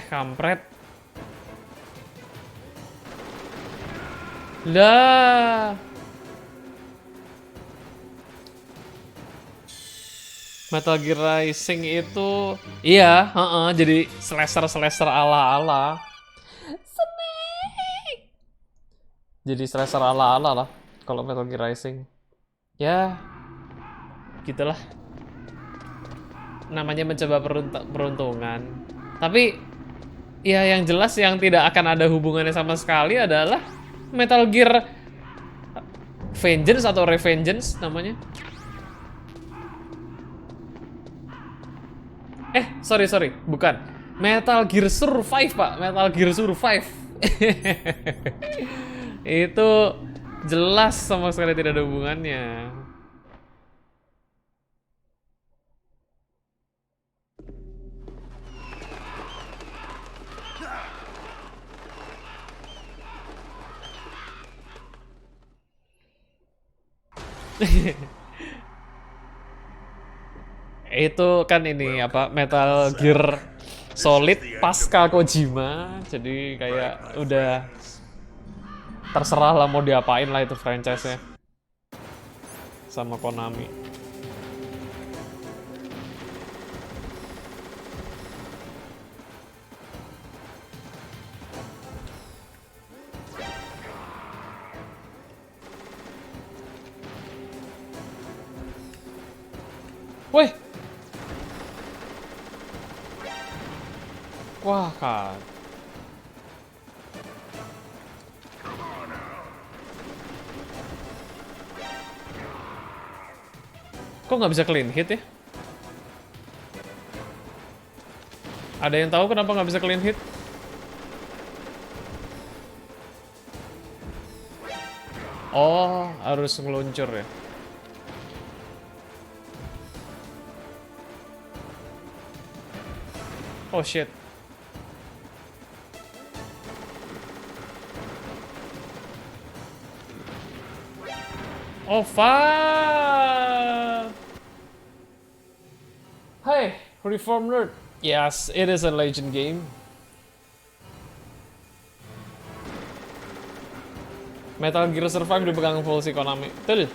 Kampret. Lah. Metal Gear Rising itu iya, jadi slasher ala-ala. Snake. Jadi slasher ala-ala lah kalau Metal Gear Rising. Ya, gitulah. Namanya mencoba peruntungan. Tapi ya yang jelas yang tidak akan ada hubungannya sama sekali adalah Metal Gear Vengeance atau Revengeance namanya. Sorry, bukan. Metal Gear Survive, Pak. Metal Gear Survive. Itu jelas sama sekali tidak ada hubungannya. Itu kan ini apa Metal Gear Solid pasca Kojima, jadi kayak udah terserah lah mau diapain lah itu franchise-nya sama Konami. Wih. Wah, kan. Kok nggak bisa clean hit ya? Ada yang tahu kenapa nggak bisa clean hit? Oh, harus ngeluncur ya. Oh shit. Oh fuck. Hey, Reform Nerd. Yes, it is a legend game. Metal Gear Survive dipegang full si Konami. Betul.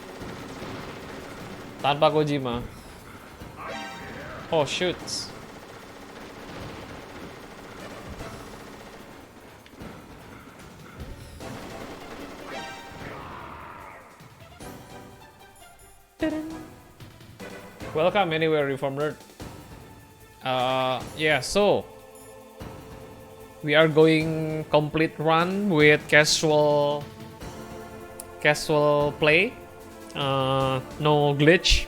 Tanpa Kojima. Oh shoot. Welcome anywhere, Reform Nerd. Yeah, so we are going complete run with casual play. No glitch.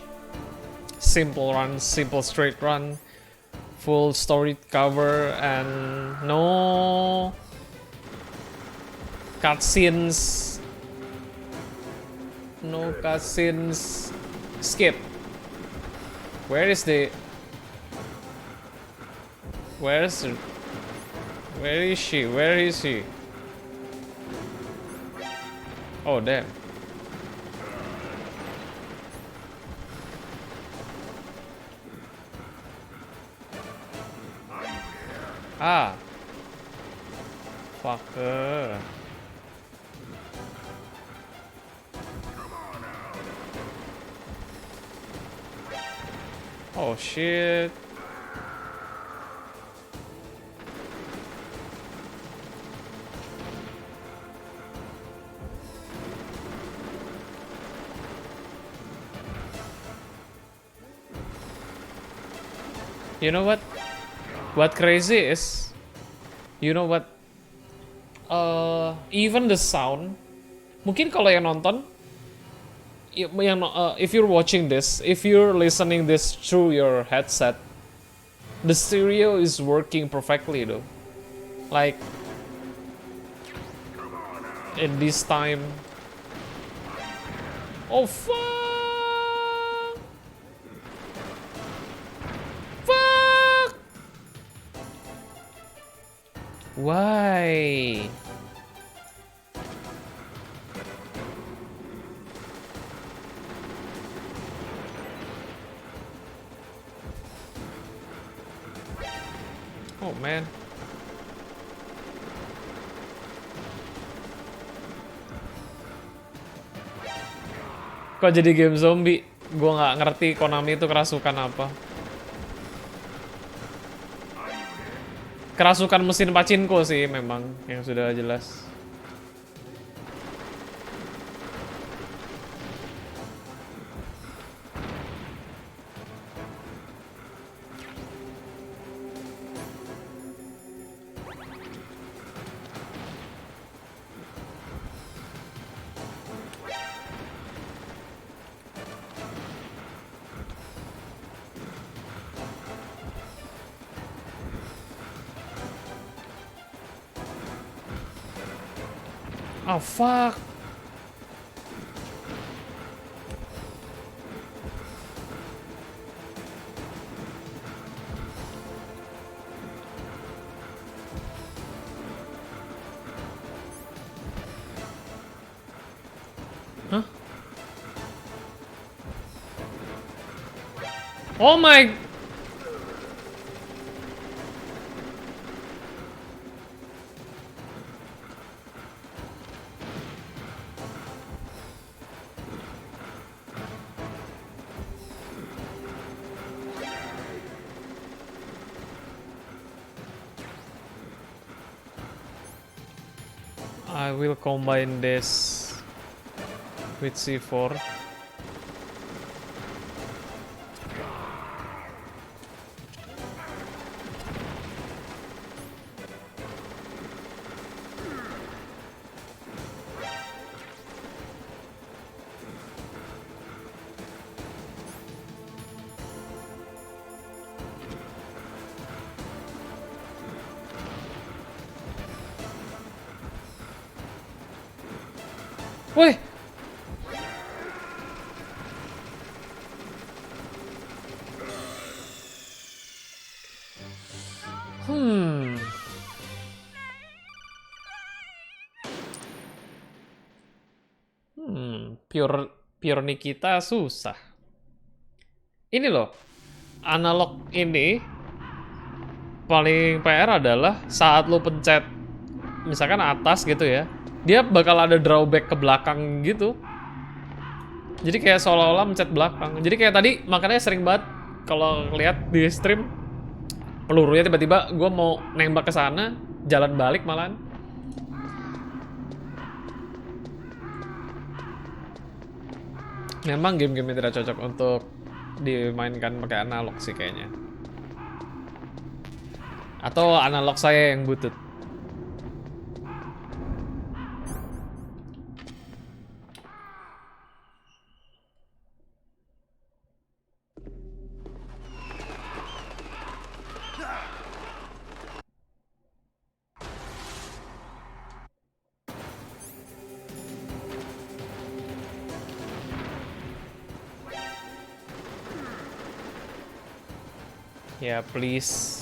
Simple run, simple straight run. Full story cover and no cutscenes. No cutscenes. Skip. Where is she? Where is she? Oh damn. Ah. Fucker. Oh shit. You know what? What crazy is, you know what? Even the sound. Mungkin kalau yang nonton, if you're watching this, if you're listening this through your headset, the stereo is working perfectly though. Like in this time. Oh fuck! Why? Oh man. Kok jadi game zombie? Gua nggak ngerti Konami itu kerasukan apa. Kerasukan mesin pachinko sih memang yang sudah jelas. Oh fuck. Hah? Oh my. I will combine this with C4. Woi. Pure Nikita susah. Ini loh, analog ini paling PR adalah saat lo pencet misalkan atas gitu ya, dia bakal ada drawback ke belakang gitu. Jadi kayak seolah-olah mencet belakang. Jadi kayak tadi makanya sering banget kalau lihat di stream pelurunya tiba-tiba gue mau nembak ke sana, jalan balik malahan. Memang game-game tidak cocok untuk dimainkan pakai analog sih kayaknya. Atau analog saya yang butut. Ya, please.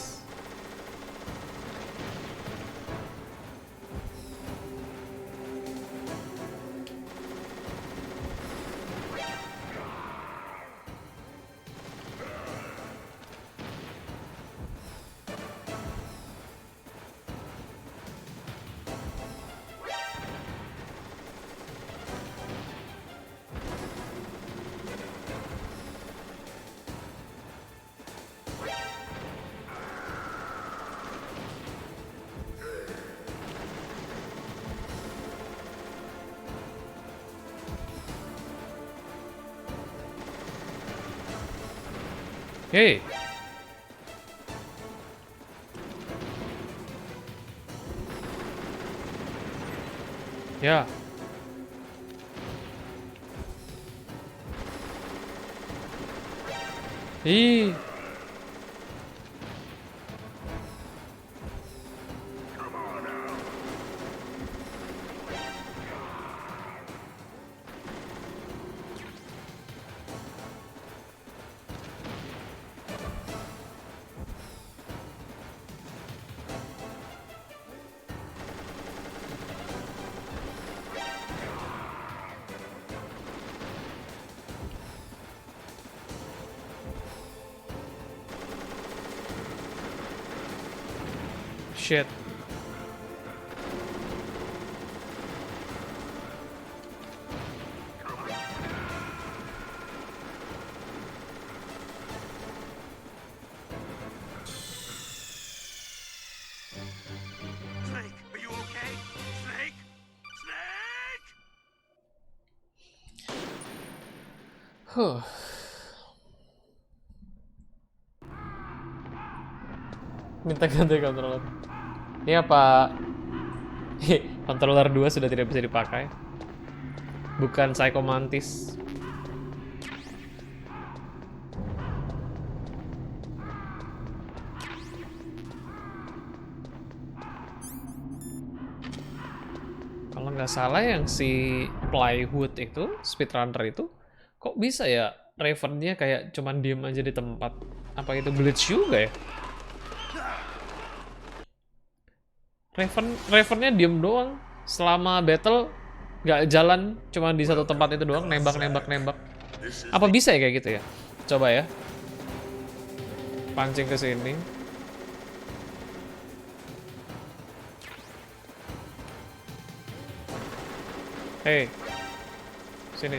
Hey. Ya. Ih. shit. Snake, are you okay? Snake? Snake! Huh. Minta ganti controller. Ini apa? Controller 2 sudah tidak bisa dipakai. Bukan Psycho Mantis. Kalau nggak salah yang si Plywood itu, speedrunner itu, kok bisa ya Raven-nya kayak cuman diem aja di tempat? Apa itu glitch juga ya? Raven-nya diem doang selama battle, nggak jalan, cuma di satu tempat itu doang, nembak. Apa bisa ya kayak gitu ya? Coba ya, pancing ke sini. Hey, sini.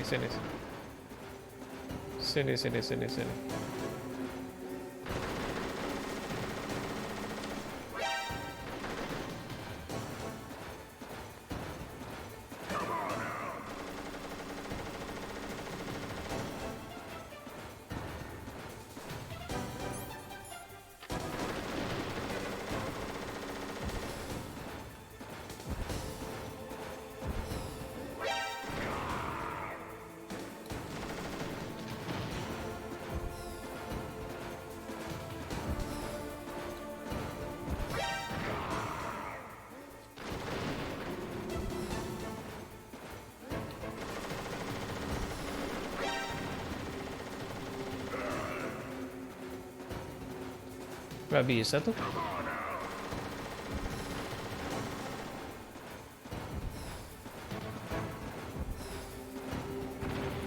Nggak bisa tuh.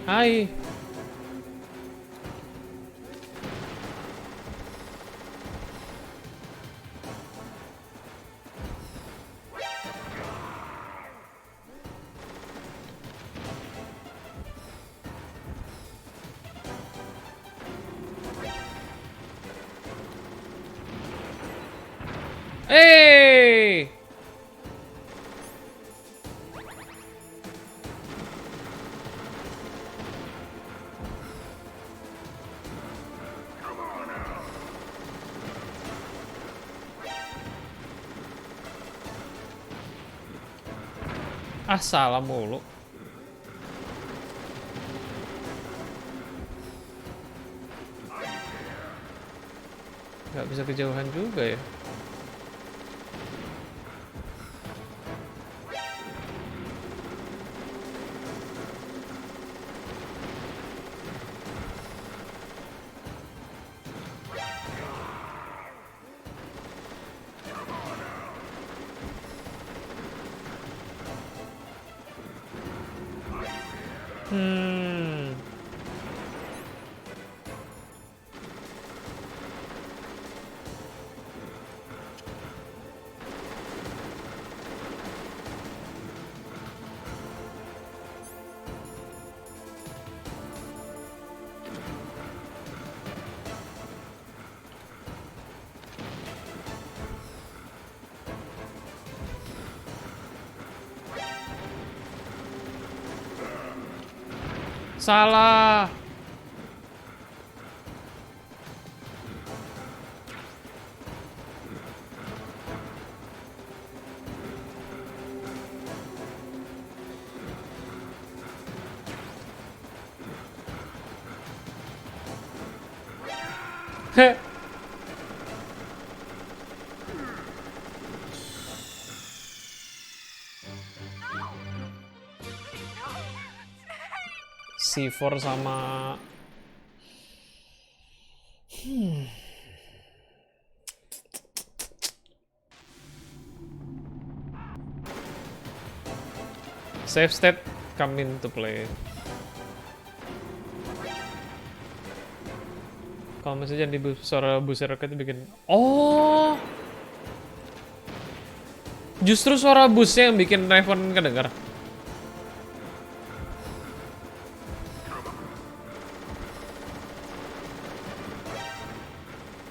Hai. Hey! Ah, salah mulu. Nggak bisa kejauhan juga ya. Salah. Heh. C4 sama save state come into play. Kalau misalnya di suara busir roket itu bikin oh Justru suara busnya yang bikin Raven kedenger.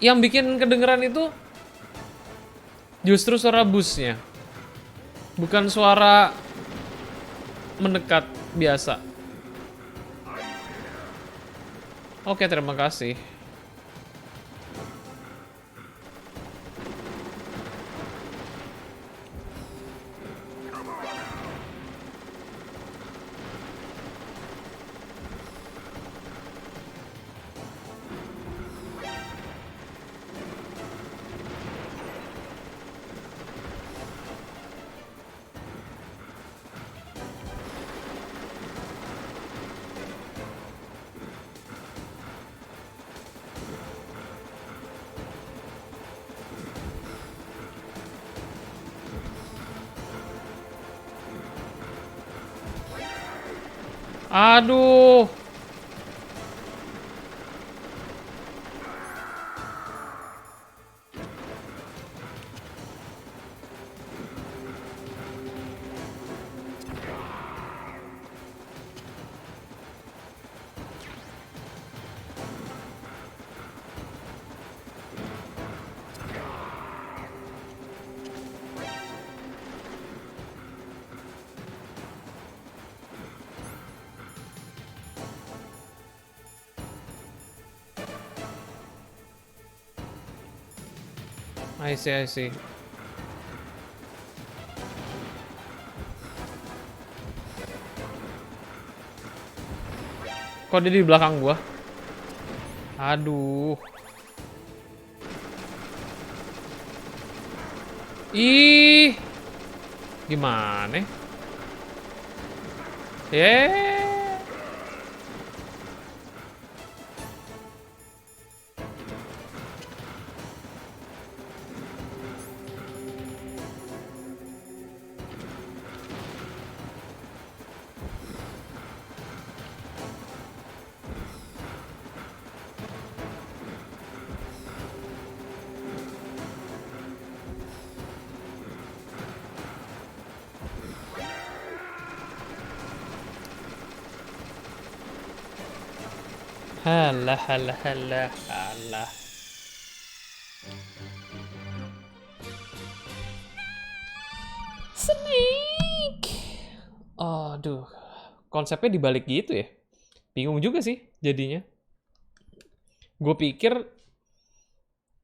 Yang bikin kedengeran itu justru suara busnya. Bukan suara mendekat biasa. Oke, terima kasih. Aduh. I see, I see. Kok dia di belakang gua? Aduh. Ih. Gimana? Halah, halah, halah, halah. Snake. Aduh, konsepnya dibalik gitu ya. Bingung juga sih jadinya. Gue pikir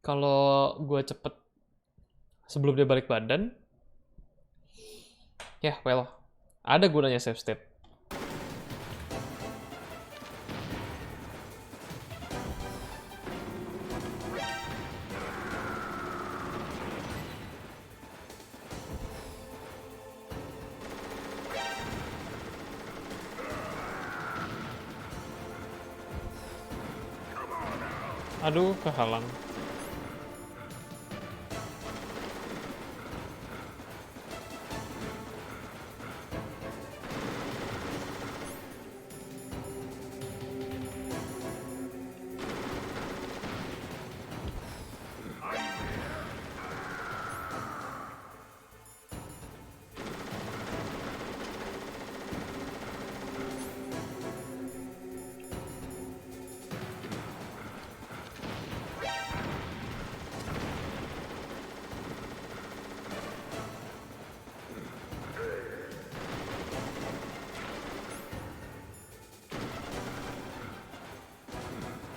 kalau gue cepet sebelum dia balik badan, ya well, ada gunanya save state. Aduh, kehalang.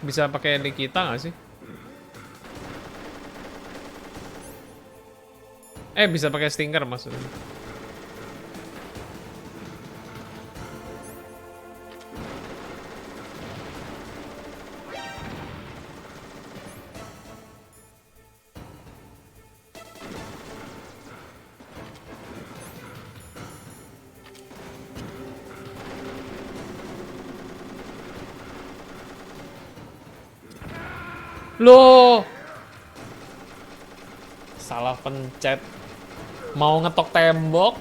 Bisa pakai Nikita nggak sih? Bisa pakai Stinger maksudnya. Loh, salah pencet. Mau ngetok tembok,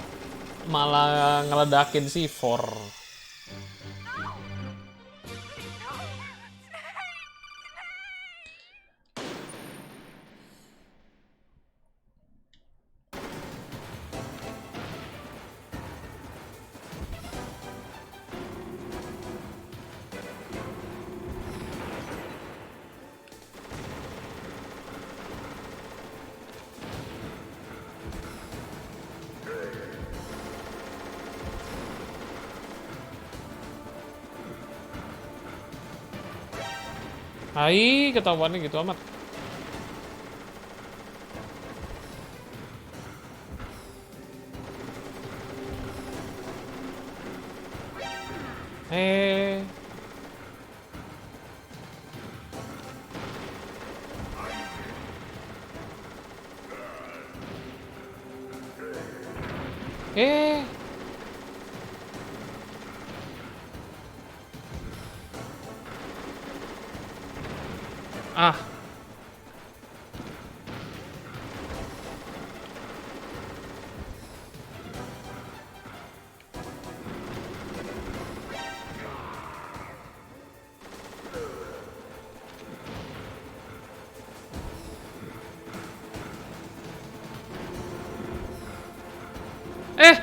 malah ngeledakin C4. Hai, ketahuannya gitu amat. Eh. Eh. Ah. Eh.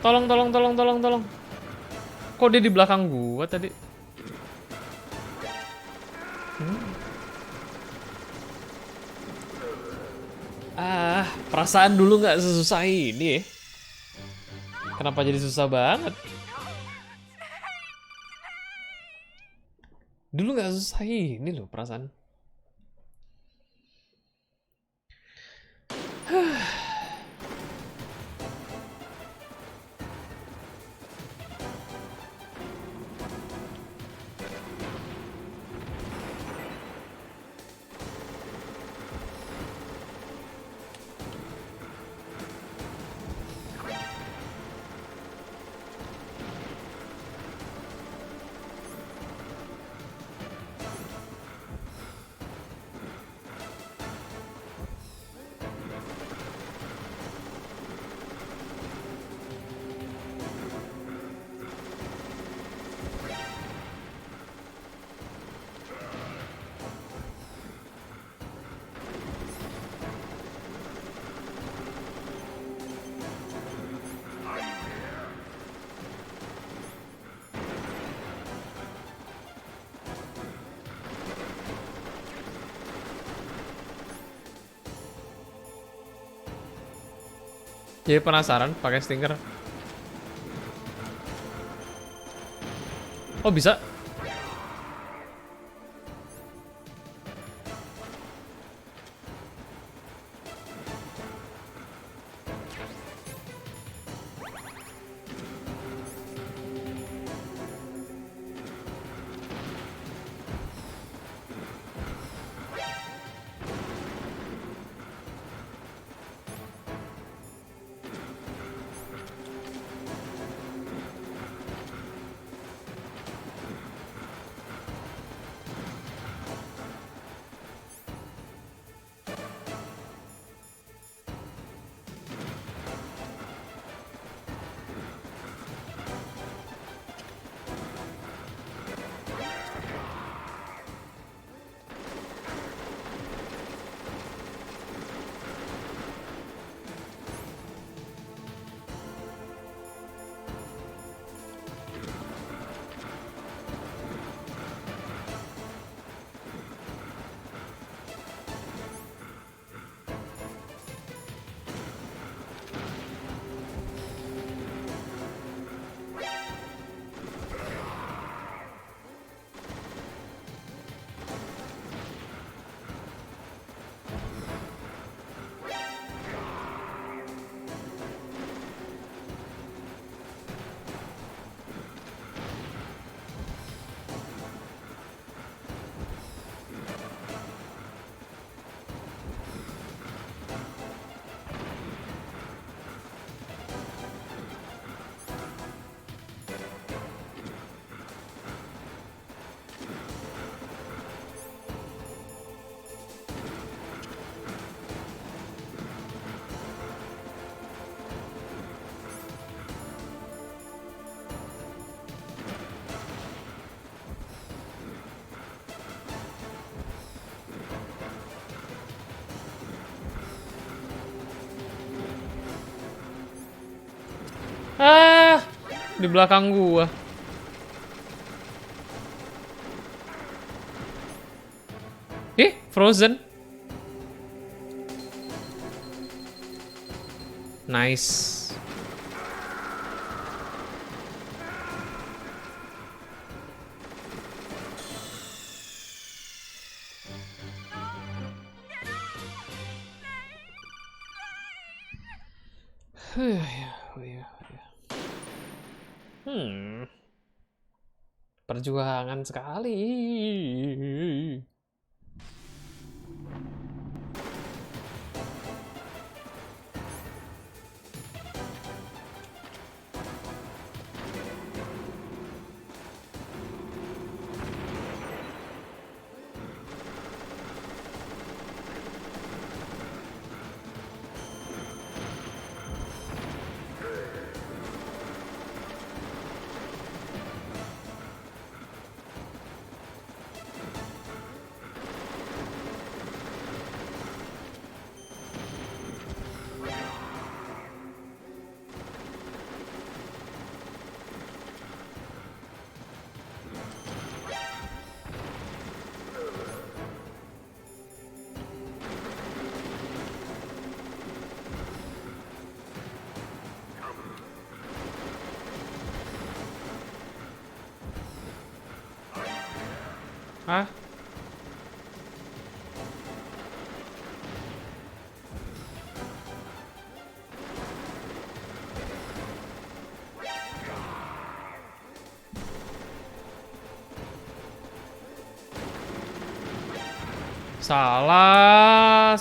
Tolong. Kok dia di belakang gua tadi? Ah, perasaan dulu nggak sesusah ini ya. Kenapa jadi susah banget? Dulu nggak susah ini loh perasaan. Jadi penasaran pakai stinger. Oh bisa? Ah, di belakang gua. Frozen. Nice. Perjuangan sekali. Hah? Salah.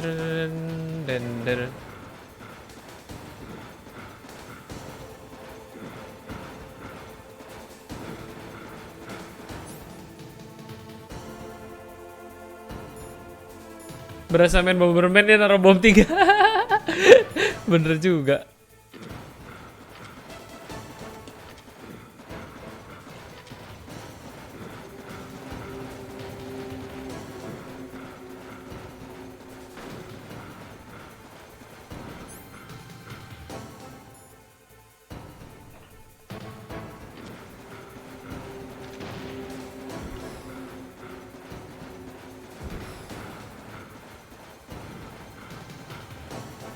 Den. Berasa main Bomberman dia naruh bom 3. Bener juga.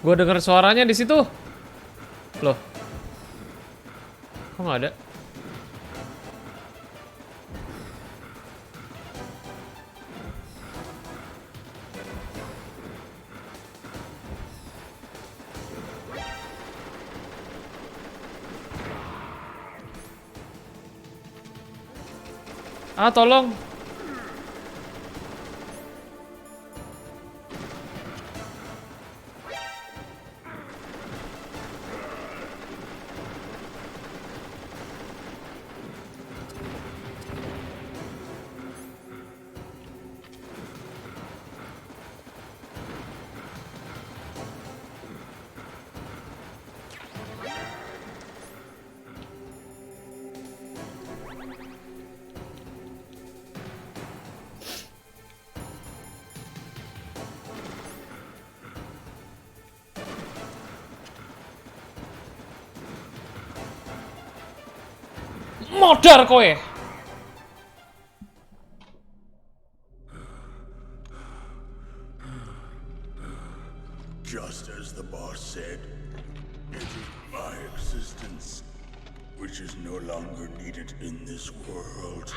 Gue denger suaranya di situ. Loh. Kok nggak ada? Ah, tolong. Modar kowe. Just as the boss said, it is my existence which is no longer needed in this world.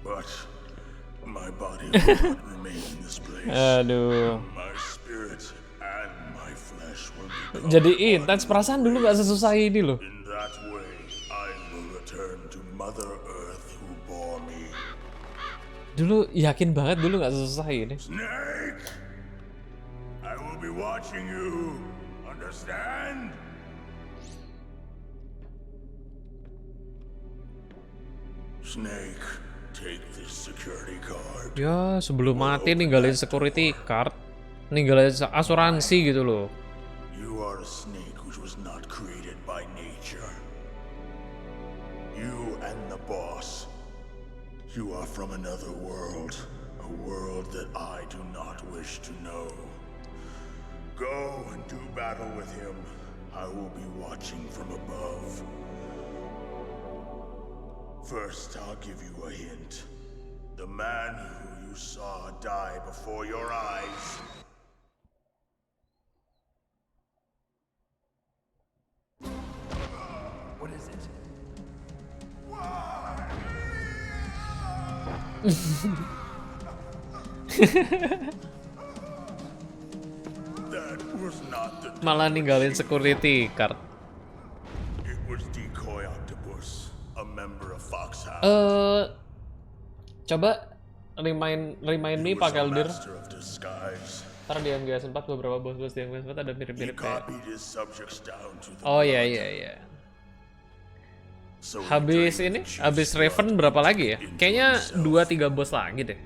But my body will not remain in this place. Aduh. My spirit and my flesh will become Jadi intens, perasaan dulu gak sesusah ini loh. In that way, I will return to Mother Earth who bore me. Dulu yakin banget dulu gak sesusah ini. Snake! I will be watching you. Understand? Snake, Take this security card. Ya, sebelum mati ninggalin security card, ninggalin asuransi gitu loh. You are a snake which was not created by nature. You and the boss. You are from another world. A world that I do not wish to know. Go and do battle with him. I will be watching from above. First, I'll give you a hint. The man who you saw die before your eyes. What is it? That was not the Malah ninggalin security card. It was Decoy Octopus, a member of Foxhound. Coba remind me He was Pak a Eldir. master of disguise. Karena di MGS 4 beberapa bos-bos di MGS 4 ada He mirip-mirip kayak. copied his subjects down to the Oh iya blood. iya iya. So he Habis drained ini, the chief's habis Raven blood berapa lagi ya? into Kayaknya himself. 2-3 bos lagi deh.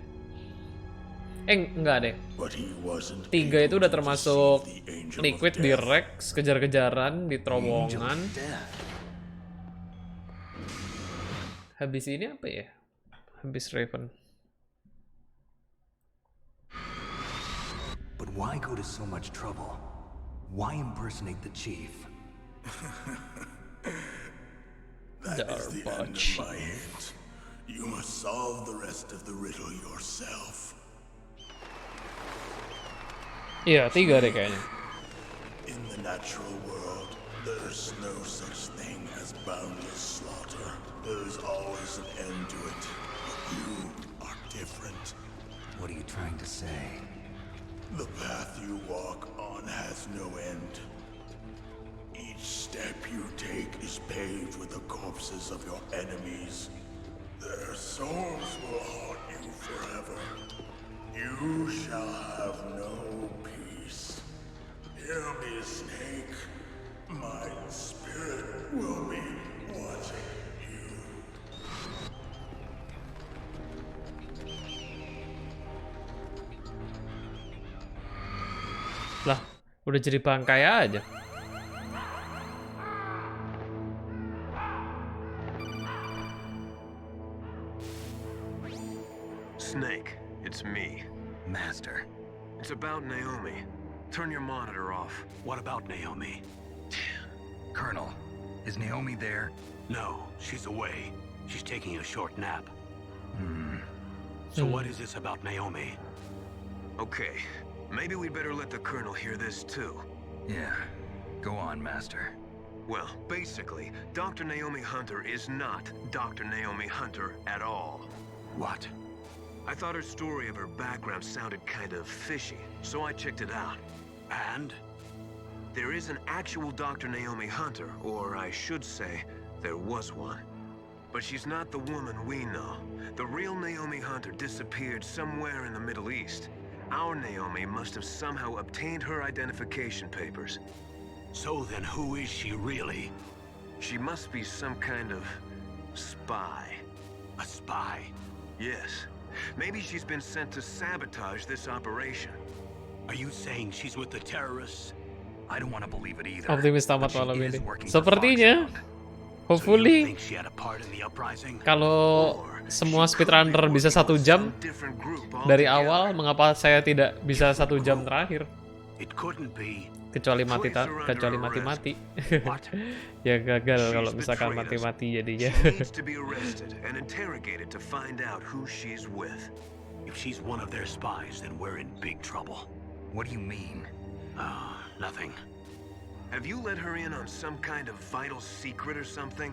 Enggak deh. But he wasn't 3 itu able udah to termasuk deceive the Angel of Liquid di Death. Rex, kejar-kejaran di Angel terowongan. of Death. Habis ini apa ya? Habis Raven. But why go to so much trouble? Why impersonate the chief? That is the end of Darbachi. my hint. You must solve the rest of the riddle yourself. Iya, 3 deh kayaknya. In the natural world, there's no such thing as boundless slaughter. There is always an end to it. But you are different. What are you trying to say? The path you walk on has no end. Each step you take is paved with the corpses of your enemies. Their souls will haunt you forever. You shall have no peace. Hear me, Snake. My spirit will be watching you. Lah, udah jadi bangkai aja. Snake, it's me. Master. It's about Naomi. Turn your monitor off. What about Naomi? Colonel, is Naomi there? No, she's away. She's taking a short nap. So what is this about Naomi? Okay, maybe we'd better let the Colonel hear this too. Yeah. Go on, Master. Well, basically, Dr. Naomi Hunter is not Dr. Naomi Hunter at all. What? I thought her story of her background sounded kind of fishy, so I checked it out. And? There is an actual Dr. Naomi Hunter, or I should say, there was one. But she's not the woman we know. The real Naomi Hunter disappeared somewhere in the Middle East. Our Naomi must have somehow obtained her identification papers. So then who is she really? She must be some kind of spy. A spy? Yes. Maybe she's been sent to sabotage this operation. Are you saying she's with the terrorists? I don't want to believe it either. Optimis but tamat she malam is ini. working for Sepertinya, Foxhound. So you hopefully, think she had a part in the uprising? kalau semua speedrunner bisa 1 jam Different group dari altogether. awal, mengapa saya tidak bisa 1 jam terakhir? It couldn't be. Kecuali mati-mati. What? Ya gagal She's kalau misalkan betrayed us. mati-mati jadinya. She needs to be arrested and interrogated to find out who she's with. If she's one of their spies, then we're in big trouble. What do you mean? Nothing. Have you let her in on some kind of vital secret or something?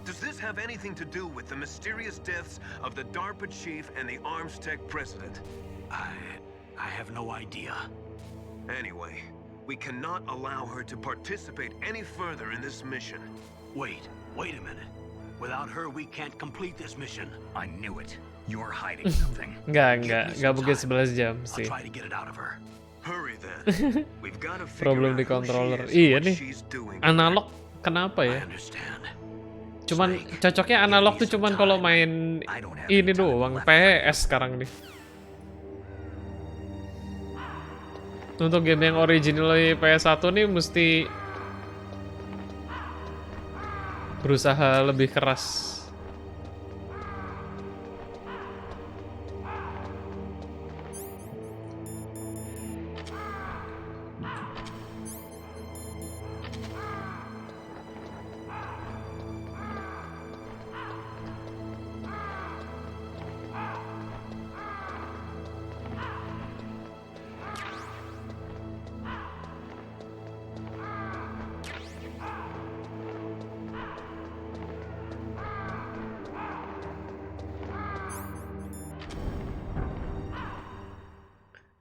Does this have anything to do with the mysterious deaths of the DARPA chief and the Arms Tech president? I have no idea. Anyway, we cannot allow her to participate any further in this mission. Wait a minute. Without her, we can't complete this mission. I knew it. You're hiding something. Nggak mungkin some 11 jam I'll sih. try to get it out of her. Hurry then. We've got to figure Problem out di who she controller. is and Iya what nih. she's doing. Analog, kenapa I ya? understand. Cuman cocoknya analog tuh cuman kalau main ini doang, PS sekarang nih. Untuk game yang original PS1 nih mesti berusaha lebih keras.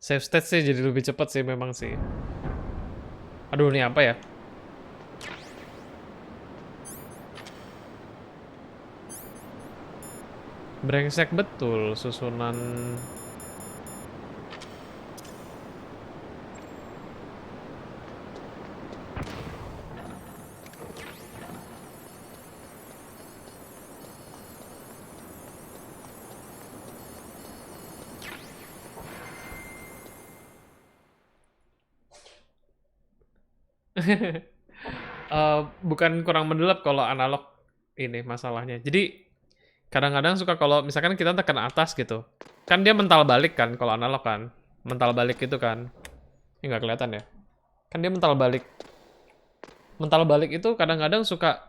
Save state sih jadi lebih cepat sih memang sih. Aduh, ini apa ya? Brengsek betul susunan. Bukan kurang mendelap kalau analog ini masalahnya. Jadi kadang-kadang suka kalau misalkan kita tekan atas gitu, kan dia mental balik kan kalau analog kan, mental balik itu kan, ini nggak kelihatan ya, kan dia mental balik. Mental balik itu kadang-kadang suka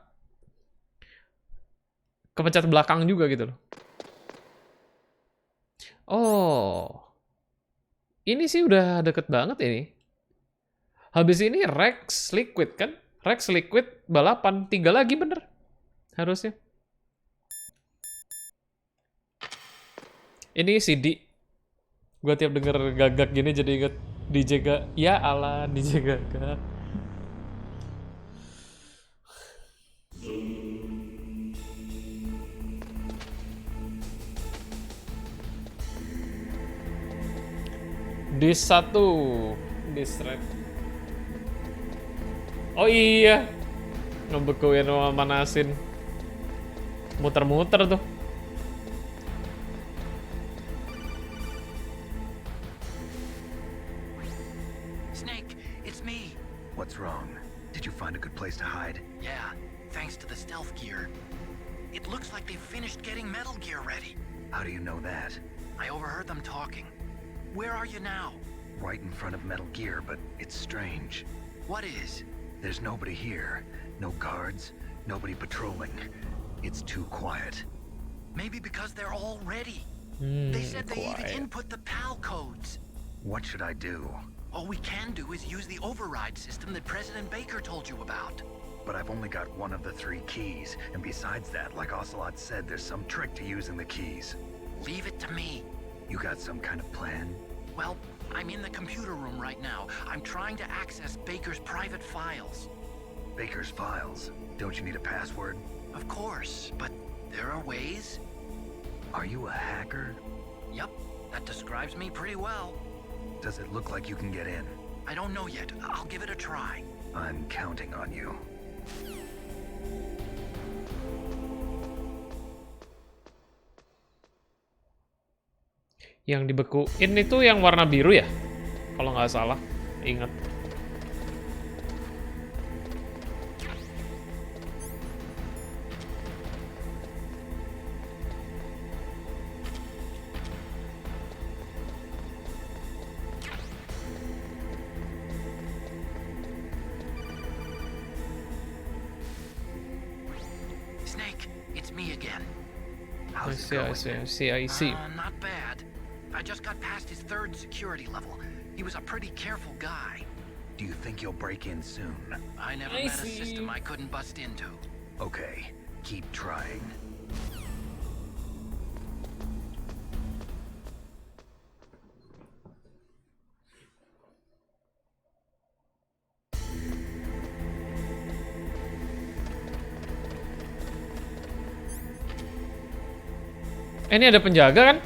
kepencet belakang juga gitu loh. Oh, ini sih udah deket banget ini. Habis ini Rex Liquid kan? Rex Liquid balapan. 3 lagi bener. Harusnya. Ini CD. Gue tiap denger gagak gini jadi inget DJ Gaga. Ya Allah, DJ Gaga. Dis 1. Dis Red. Oh iya, ngebekuin sama manasin, muter-muter tuh. Snake, it's me. What's wrong? Did you find a good place to hide? Yeah, thanks to the stealth gear. It looks like they've finished getting Metal Gear ready. How do you know that? I overheard them talking. Where are you now? Right in front of Metal Gear, but it's strange. What is? There's nobody here. No guards, nobody patrolling. It's too quiet. Maybe because they're all ready. They said they even Quiet. input the PAL codes. What should I do? All we can do is use the override system that President Baker told you about. But I've only got one of the 3 keys, and besides that, like Ocelot said, there's some trick to using the keys. Leave it to me. You got some kind of plan? Well, I'm in the computer room right now. I'm trying to access Baker's private files. Baker's files. Don't you need a password? Of course, but there are ways. Are you a hacker? Yup, that describes me pretty well. Does it look like you can get in? I don't know yet. I'll give it a try. I'm counting on you. Yang dibekuin itu yang warna biru ya? Kalau nggak salah, ingat. Snake, it's me again. How's it I going? see. Not bad. I just got past his 3rd security level. He was a pretty careful guy. Do you think you'll break in soon? I never I met see. a system I couldn't bust into. Okay, keep trying. Ini ada penjaga kan?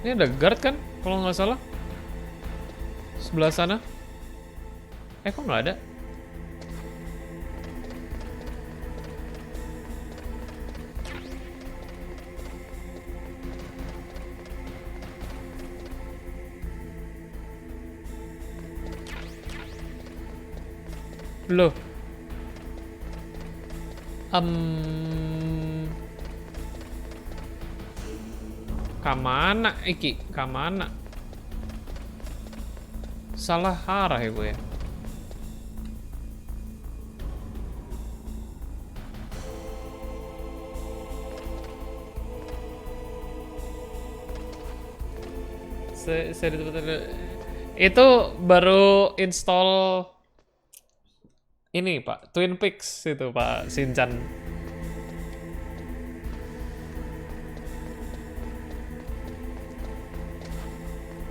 Ini ada guard kan? Kalau nggak salah. Sebelah sana. Kok nggak ada? Loh. Kamana iki? Kamana? Salah arah ya gue ya. Itu baru install ini Pak, Twin Peaks itu Pak Shinchan.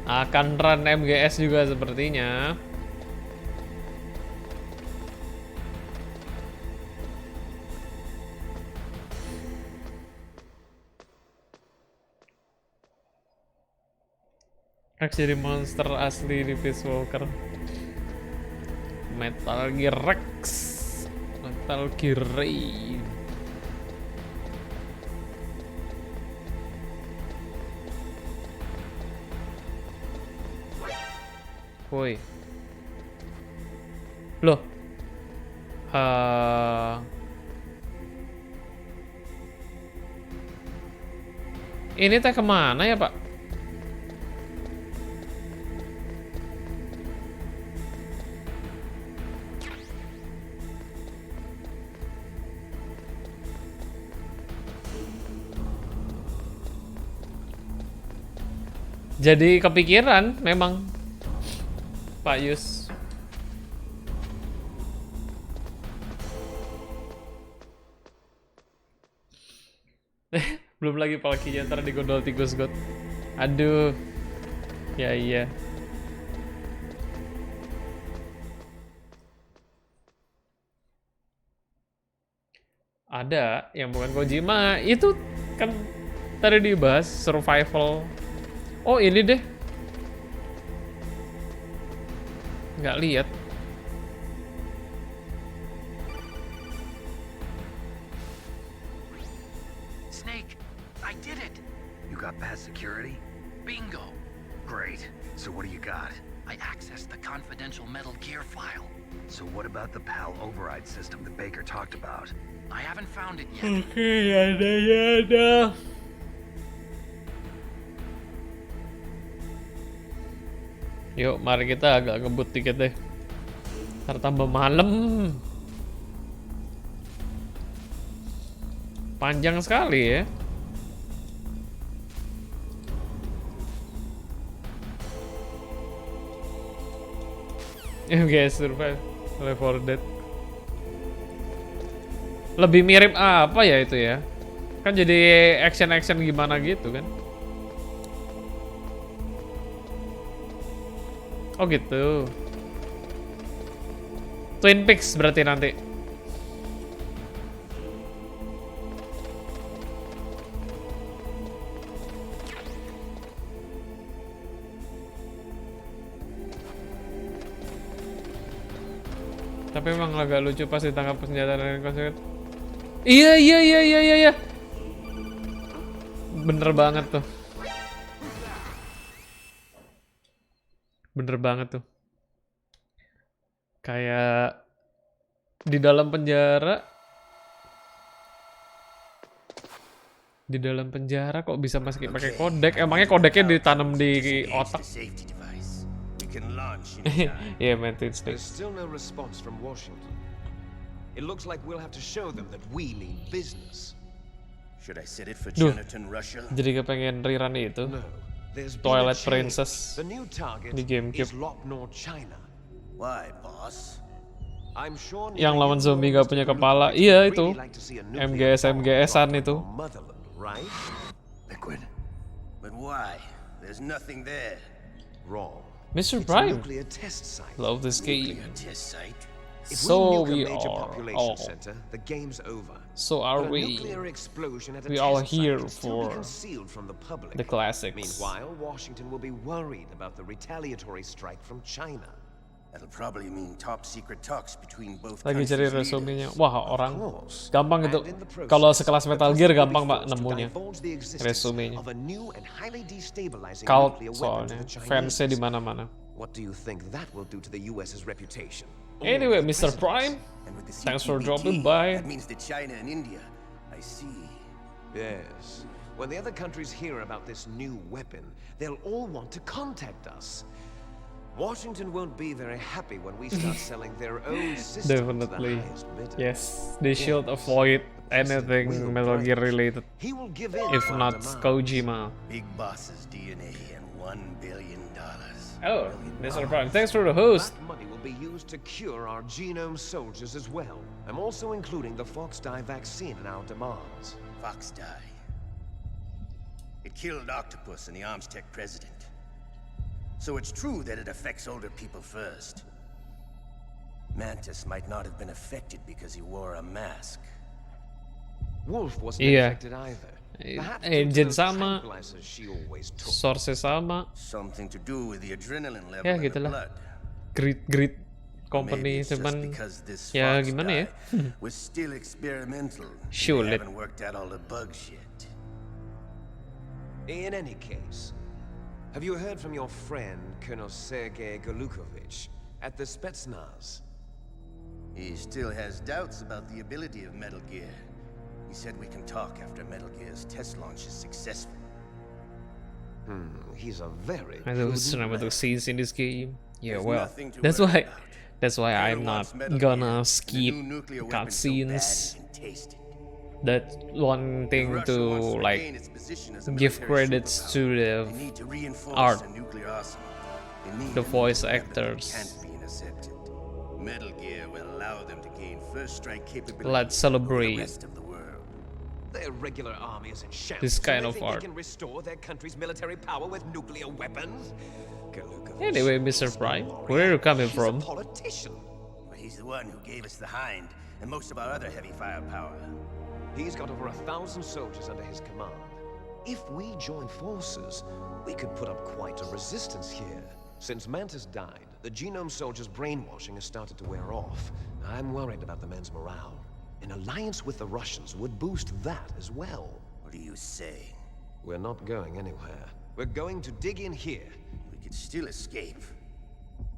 Akan run MGS juga sepertinya. Rex jadi monster asli di Peace Walker. Metal Gear Rex, Metal Gear Ray. Woi. Loh. Ini teh kemana ya Pak? Jadi kepikiran memang Pak Yus. Belum lagi palkinya ntar digondol tikus god. Aduh. Ya iya. Ada yang bukan Kojima. Itu kan tadi dibahas survival. Oh ini deh. Nggak lihat. Snake, I did it. You got past security? Bingo. Great. So what do you got? I accessed the confidential Metal Gear file. So what about the PAL override system that Baker talked about? I haven't found it yet. Oke, ada. Yuk, mari kita agak ngebut dikit deh. Ntar tambah malam. Panjang sekali ya. Guys, survive Left 4 Dead. Lebih mirip apa ya itu ya? Kan jadi action-action gimana gitu kan? Oh gitu. Twin Peaks berarti nanti. Tapi emang agak lucu pas ditangkap senjata dan konsep. Iya. Bener banget tuh. Bener banget tuh. Kayak di dalam penjara. Di dalam penjara kok bisa masih pakai kodek? Emangnya kodeknya ditanam di otak? Yeah, maintain There's state. still no response from Washington. It looks like we'll have to show them that we mean business. Should I set it for Duh. Jonathan Russia? Jadi kepengen rerun itu. No, there's been Twilight a change. Princess The new target di GameCube. is Lopnor, China. Why, boss? I'm sure Yang lawan you zombie know gak punya Mr. kepala. Greenwood Iya would itu. really like to see a nuclear bomb MGS-an drop itu. on our motherland, right? Liquid. But why? There's nothing there. Wrong. Mr. It's a Prime. nuclear test site. Love this game. A test site? If So we we nuke a major are population all. center, the game's over. So are But a we. nuclear explosion at a We test all site here can still be for concealed from the public. The classics. Meanwhile, Washington will be worried about the retaliatory strike from China. That'll probably mean top secret talks between both Lagi countries' cari leaders. resumenya. Wah, orang course. gampang itu. And in the process, Kalau sekelas Metal the Gear president gampang will Pak be forced to nemunya. divulge the existence Resumenya. of a new and highly destabilizing Cult nuclear weapon to soalnya. the Chinese. Fansnya di mana-mana. What do you think that will do to the US's reputation? Anyway, the Mr. presidents. Prime, And with the thanks for CQBT, dropping by. That means that China and India. I see. Yes. When the other countries hear about this new weapon, they'll all want to contact us. Washington won't be very happy when we start selling their own system Definitely. to the highest bidder. Yes, they should Yes. avoid The president anything will Metal Gear break. related, He will give in if to our not demands. Kojima. Big Boss's DNA and $1 billion. Oh, Mr. Prime, thanks for the host. That money will be used to cure our genome soldiers as well. I'm also including the Fox Die vaccine in our demands. Fox die. It killed Octopus and the Armstech president. So it's true that it affects older people first. Mantis might not have been affected because he wore a mask. Wolf wasn't Iya. infected either. Perhaps due to Engine those sama, tranquilizers she always took. source sama, Something to do with the adrenaline level ya in the gitulah. blood. Grid Maybe company, it's just cuman because this ya Fox gimana ya? guy was still experimental. Sure, They let- haven't worked out all the bugs yet. In any case, have you heard from your friend, Colonel Sergei Golukovich, at the Spetsnaz? He still has doubts about the ability of Metal Gear. He said we can talk after Metal Gear's test launch is successful. He's a very I those prudent man. cinematic scenes in this game. Yeah, There's well, nothing to that's worry why. about. That's why I'm Taylor not wants Metal gonna Gear, and the skip new nuclear weapon so bad cutscenes. you can taste it. That's one thing Russia to wants regain like its position as a give military credits superpower. to They the need to reinforce art. a nuclear arsenal. They need The a voice nuclear weapon that actors. can't be intercepted. Metal Gear will allow them to gain first strike capability Let's over celebrate. the rest of the world. Their regular army is in shambles. This kind and they of think art. They can restore their country's military power with nuclear weapons. Golukovich Anyway, Mr. is Prime, no where are you coming He's from? a politician. But he's the one who gave us the Hind and most of our other heavy firepower. He's got over 1,000 soldiers under his command. If we join forces, we could put up quite a resistance here. Since Mantis died, the genome soldiers' brainwashing has started to wear off. I'm worried about the men's morale. An alliance with the Russians would boost that as well. What are you saying? We're not going anywhere. We're going to dig in here. We could still escape.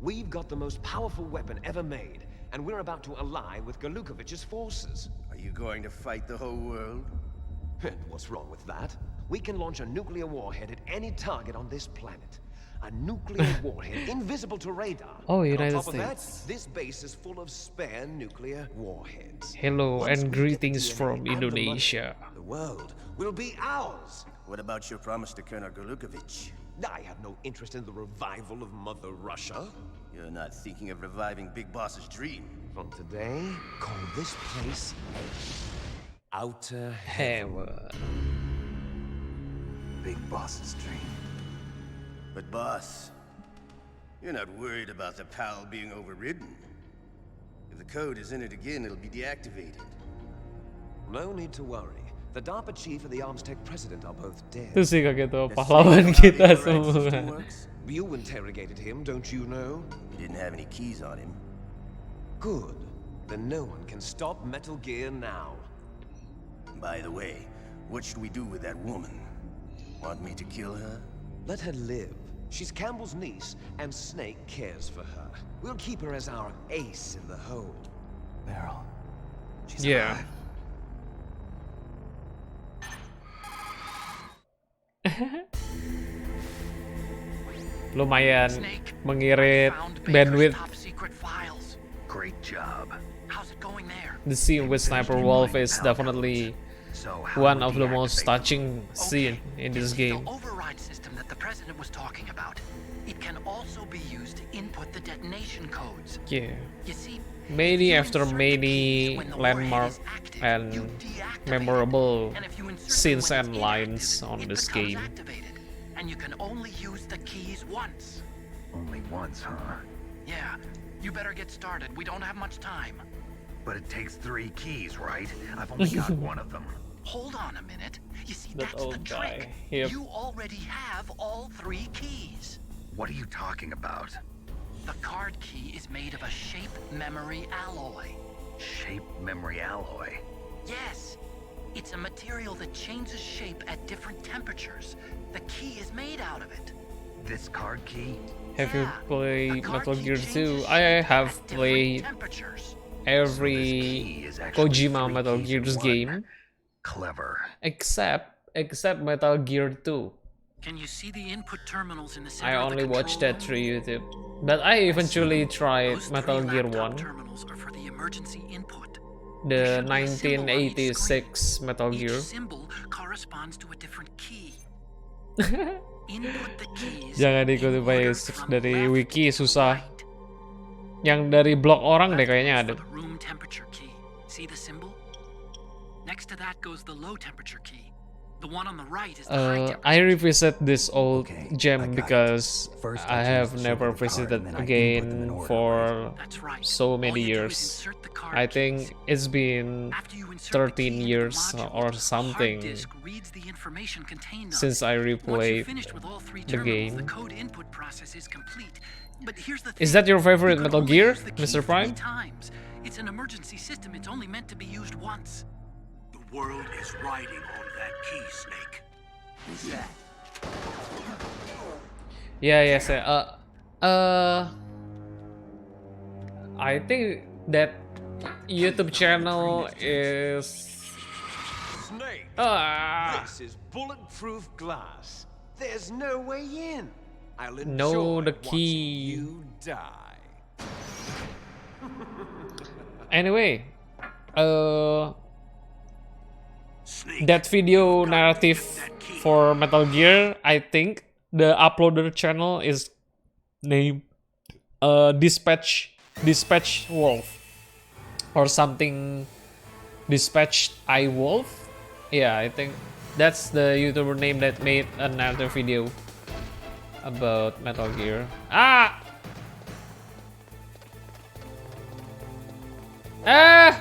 We've got the most powerful weapon ever made, and we're about to ally with Golukovich's forces. Are you going to fight the whole world? And what's wrong with that? We can launch a nuclear warhead at any target on this planet. A nuclear warhead invisible to radar. Oh, And United on top of that, States. this base is full of spare nuclear warheads. Hello Once we and get the greetings DNA from and the money, Indonesia. The world will be ours. What about your promise to Colonel Golukovich? I have no interest in the revival of Mother Russia. You're not thinking of reviving Big Boss's dream. From today, call this place Outer Heaven. Heaven. Big Boss's dream. But boss, you're not worried about the PAL being overridden. If the code is in it again, it'll be deactivated. No need to worry. The DARPA chief and the Armstech president are both dead. Itu sih kaget tuh That's pahlawan how the kita override system semua. works? You interrogated him, don't you know? He didn't have any keys on him. Good. Then no one can stop Metal Gear now. By the way, what should we do with that woman? Want me to kill her? Let her live. She's Campbell's niece, and Snake cares for her. We'll keep her as our ace in the hole. Meryl. She's Yeah. alive. Lumayan Snake, mengirit found Baker's bandwidth. top secret files. Great job. How's it going there? The scene with Sniper Wolf is definitely So how one do we of the most deactivate touching scene in this game. The override system that the president was talking about. It can also be used to input the detonation codes. Yeah. You see, Many if you after insert the many keys when the warhead landmark is active, and you deactivate it. memorable And if you insert them scenes when and it's lines inactive, on it this becomes game. activated, and you can only use the keys once. Only once, huh? Yeah, you better get started. We don't have much time. But it takes 3 keys, right? I've only got one of them. Hold on a minute. You see, That that's the old guy. trick. Yep. You already have all 3 keys. What are you talking about? The card key is made of a shape memory alloy. Shape memory alloy. Yes, it's a material that changes shape at different temperatures. The key is made out of it. This card key? Have you Yeah, the played card Metal key Gear changes 2? I shape have at different played temperatures. every key is actually Kojima 3 Metal keys in Gears one. game Clever. except Metal Gear 2. Can you see the input terminals in the I center of the only watched control that room? through YouTube. But I eventually tried Those Metal three Gear laptop 1, terminals are for the emergency input. the There should be a symbol on each 1986 Metal Each Gear. symbol corresponds to a different key. Input the keys Jangan in ikuti order from from dari left wiki to susah. right. Yang dari blog orang deh Left kayaknya goes ada. for the room temperature key. See the symbol? Next to that goes the low temperature key. The one on the right is the high temperature. I revisit this old Okay, I gem got it. because First, I I have choose the never circuit card, visited and then I input them again in order, for That's right. so All many you do is years. insert the card I keys. think it's been After you insert the 13 key into the years module, or the something hard disk reads the information contained on since it. I Once you're replayed finished with all three the terminals, the game. code input process is complete. But here's the Is thing, that your favorite you can Metal only Gear, use the key Mr. 3 Prime? times. It's an emergency system. It's only meant to be used once. The world is riding on that key, Snake. Who's that? Yeah, yes. I think that YouTube channel is. Snake! Ah, This is bulletproof glass. There's no way in. I'll know enjoy the watching key. you die. Anyway, Snake. that video narrative for Metal Gear, I think the uploader channel is named Dispatch Wolf or something. Dispatch I Wolf. Yeah, I think that's the YouTuber name that made another video about Metal Gear. Ah! Ah!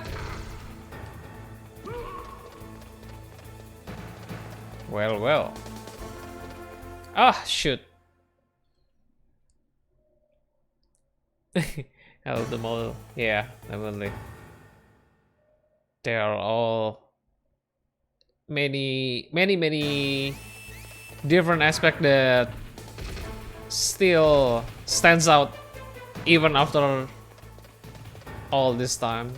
Well. Ah, shoot. Out of the model. Yeah, definitely. They are all many different aspects that still stands out even after all this time.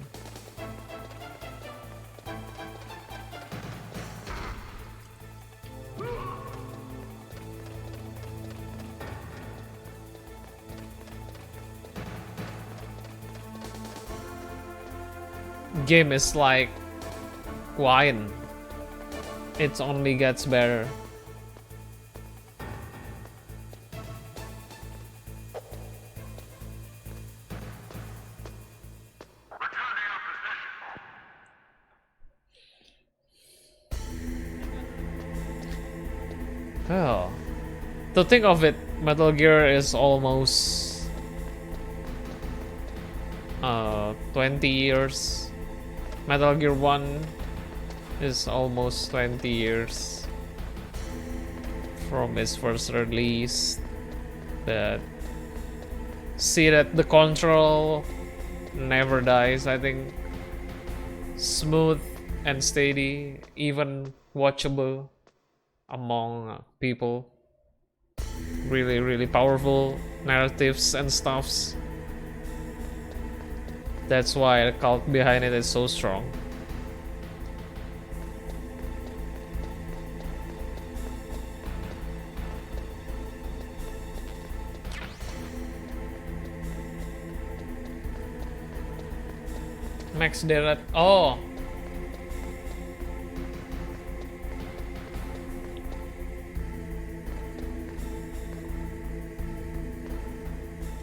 Game is like wine. It only gets better. Well, to think of it, Metal Gear is almost 20 years. Metal Gear 1 is almost 20 years from its first release. But see that the control never dies. I think smooth and steady, even watchable among people. Really powerful narratives and stuffs. That's why the cult behind it is so strong. Max Deret. Oh.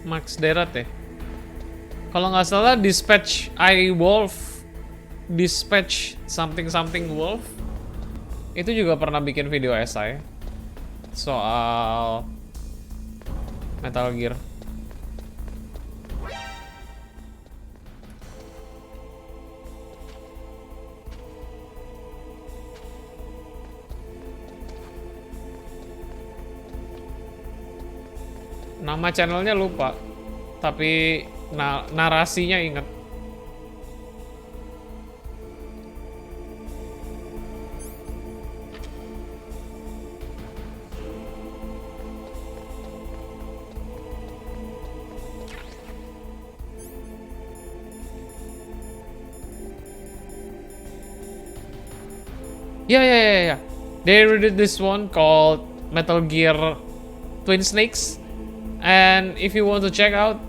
Max Deret ya. Kalau nggak salah Dispatch I Wolf, Dispatch something Wolf, itu juga pernah bikin video esai soal Metal Gear. Nama channelnya lupa, tapi narasinya inget. Yeah. They redid this one called Metal Gear Twin Snakes. And if you want to check out,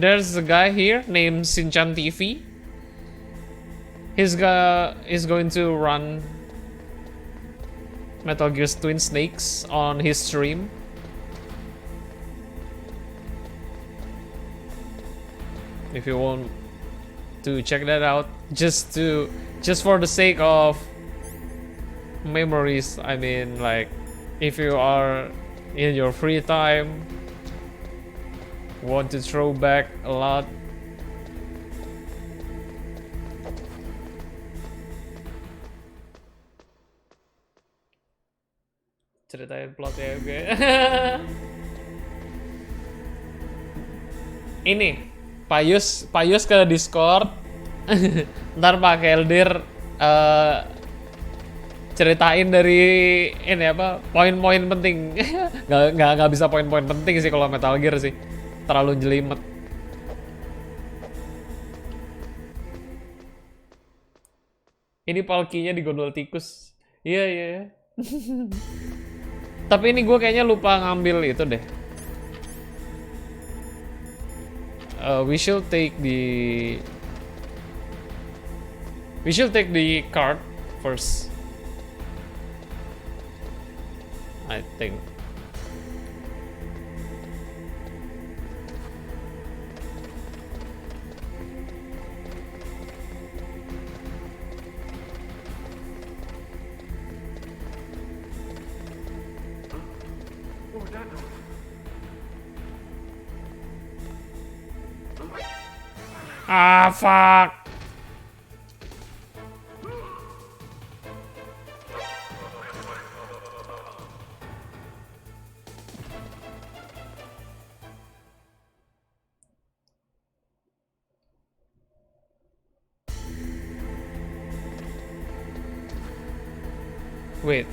there's a guy here named Sinchan TV. He's going to run Metal Gear Twin Snakes on his stream. If you want to check that out, just for the sake of memories. I mean, like, if you are in your free time, want to throw back a lot, ceritain plotnya oke. Ini Payus ke Discord. Ntar Pak Keldir ceritain dari ini apa poin-poin penting. nggak bisa poin-poin penting sih kalau Metal Gear sih, terlalu jelimet. Ini palkinya digondol tikus. Iya. Tapi ini gue kayaknya lupa ngambil itu deh. We should take the card first, I think. Ah, fuck. Wait.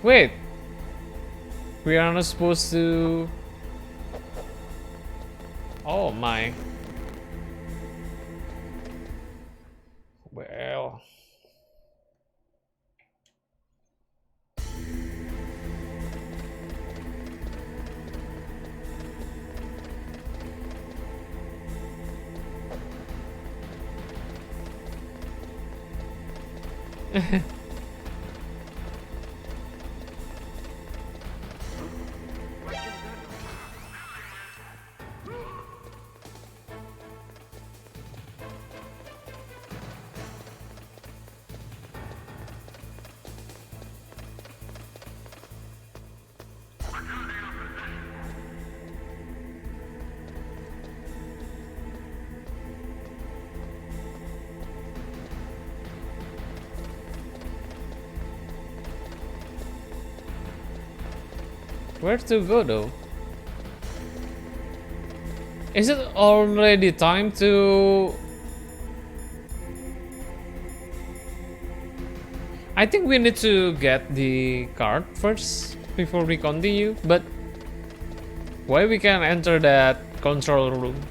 Wait. We are not supposed to... Oh my. Well. Where to go though? Is it already time to... I think we need to get the card first before we continue, but why we can enter that control room?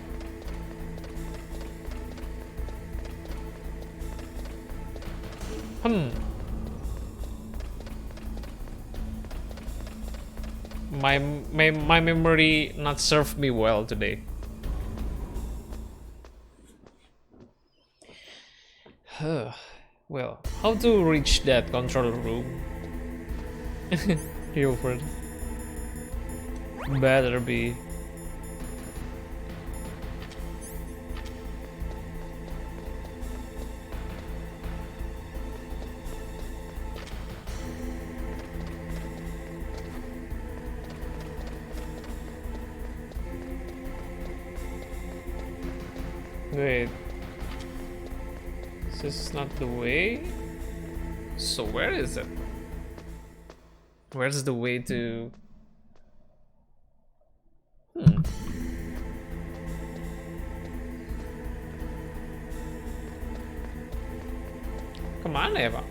My memory not served me well today. Well, how to reach that control room? Hilford. Better be. Wait, this is not the way? So where is it? Where's the way to... Kemana ya, Pak?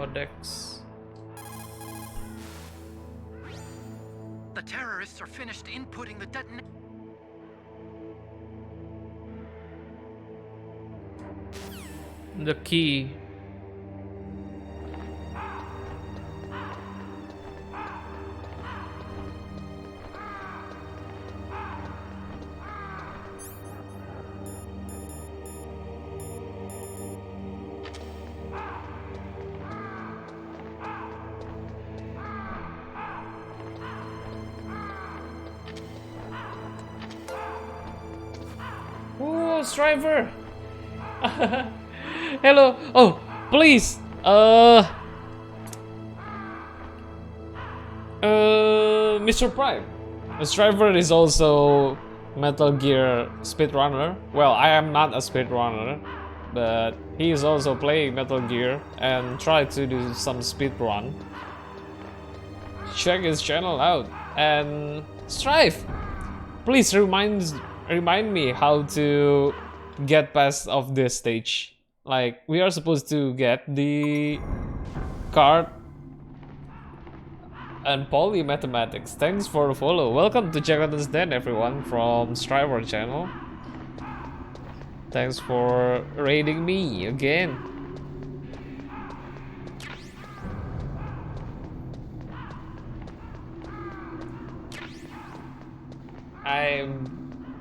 Codex. The terrorists are finished inputting the detonator. The key. Oh, Striver! Hello. Oh, please. Mr. Prime. Striver is also Metal Gear speedrunner. Well, I am not a speedrunner, but he is also playing Metal Gear and try to do some speedrun. Check his channel out. And Strive, please remind me how to get past of this stage. Like, we are supposed to get the card and poly mathematics. Thanks for the follow. Welcome to Jackpot's Den, everyone, from Striver channel. Thanks for raiding me again.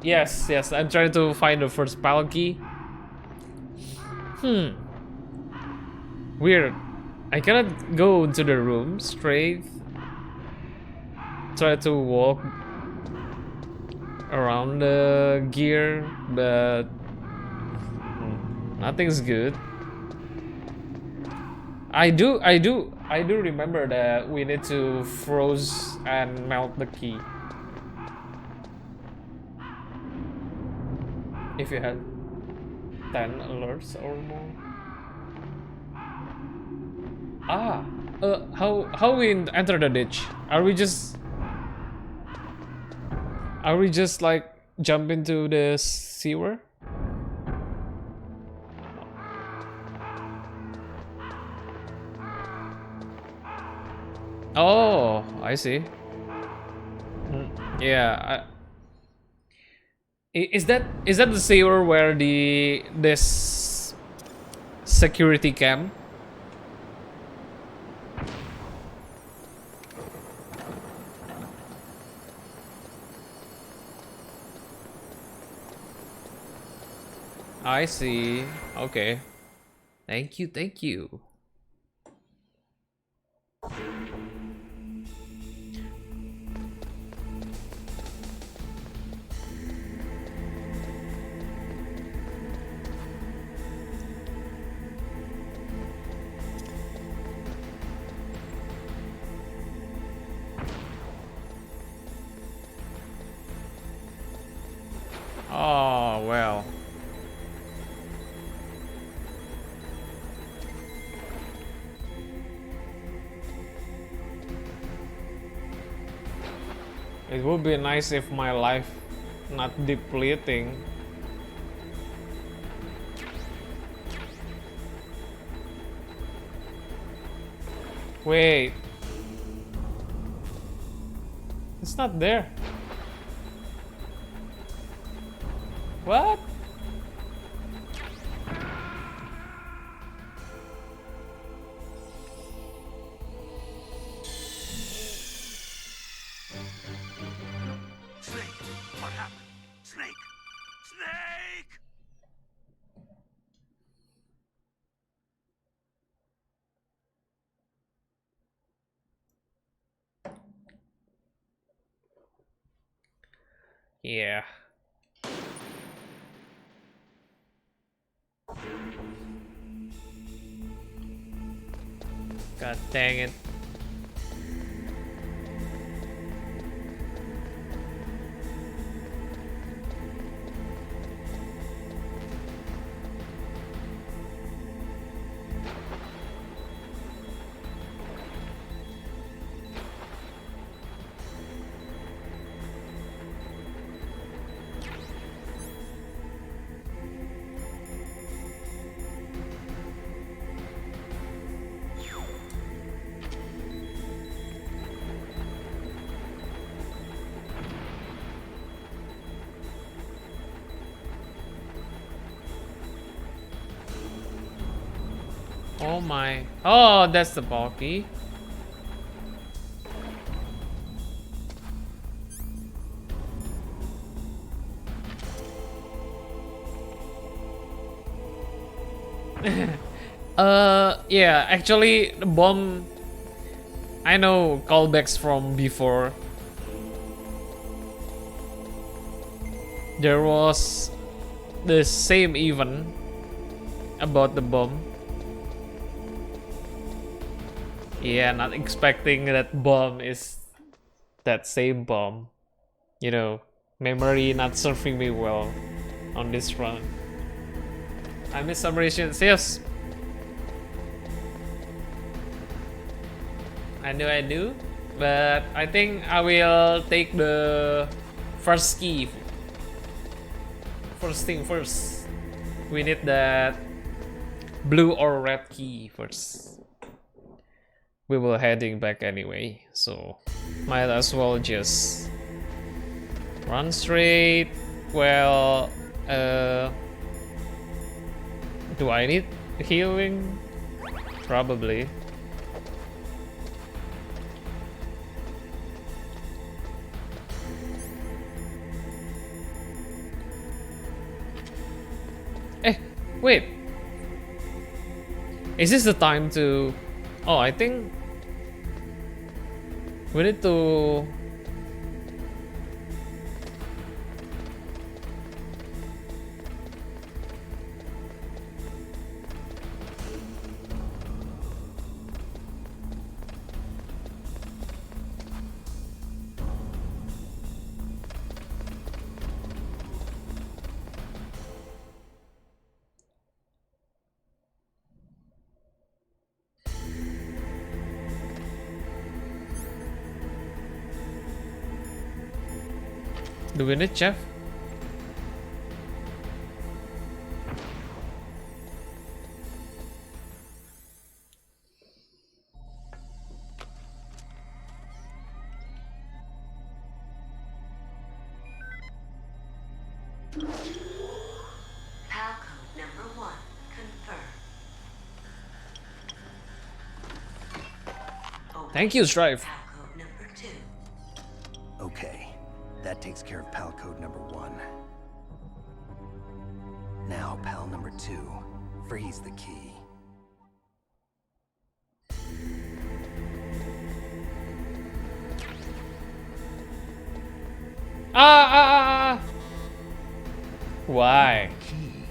Yes, I'm trying to find the first pal key. Weird. I cannot go into the room straight. Try to walk around the gear, but nothing's good. I do remember that we need to froze and melt the key. If you had 10 alerts or more. How we enter the ditch? Are we just like jump into the sewer? Oh, I see. Yeah. Is that the sewer where this security cam? I see. Okay. Thank you. Oh, well. It would be nice if my life not depleting. Wait. It's not there. What? Snake! What happened? Snake! Snake! Yeah. God dang it. Oh my. Oh, that's the bulky. Yeah, actually, the bomb. I know callbacks from before. There was the same event about the bomb. Yeah, not expecting that bomb is that same bomb. You know, memory not serving me well on this run. I miss submarines, yes. I do, but I think I will take the first key. First thing first. We need that blue or red key first. We will heading back anyway, so might as well just run straight. Well, do I need healing? Probably. Wait. Is this the time to... Oh, I think... We need to... Do we need chef? PAL code number 1 confirmed. Thank you, Strive. PAL code number 2. Okay, that takes care of pal code number 1. Now, pal number 2, freeze the key. Why? Key.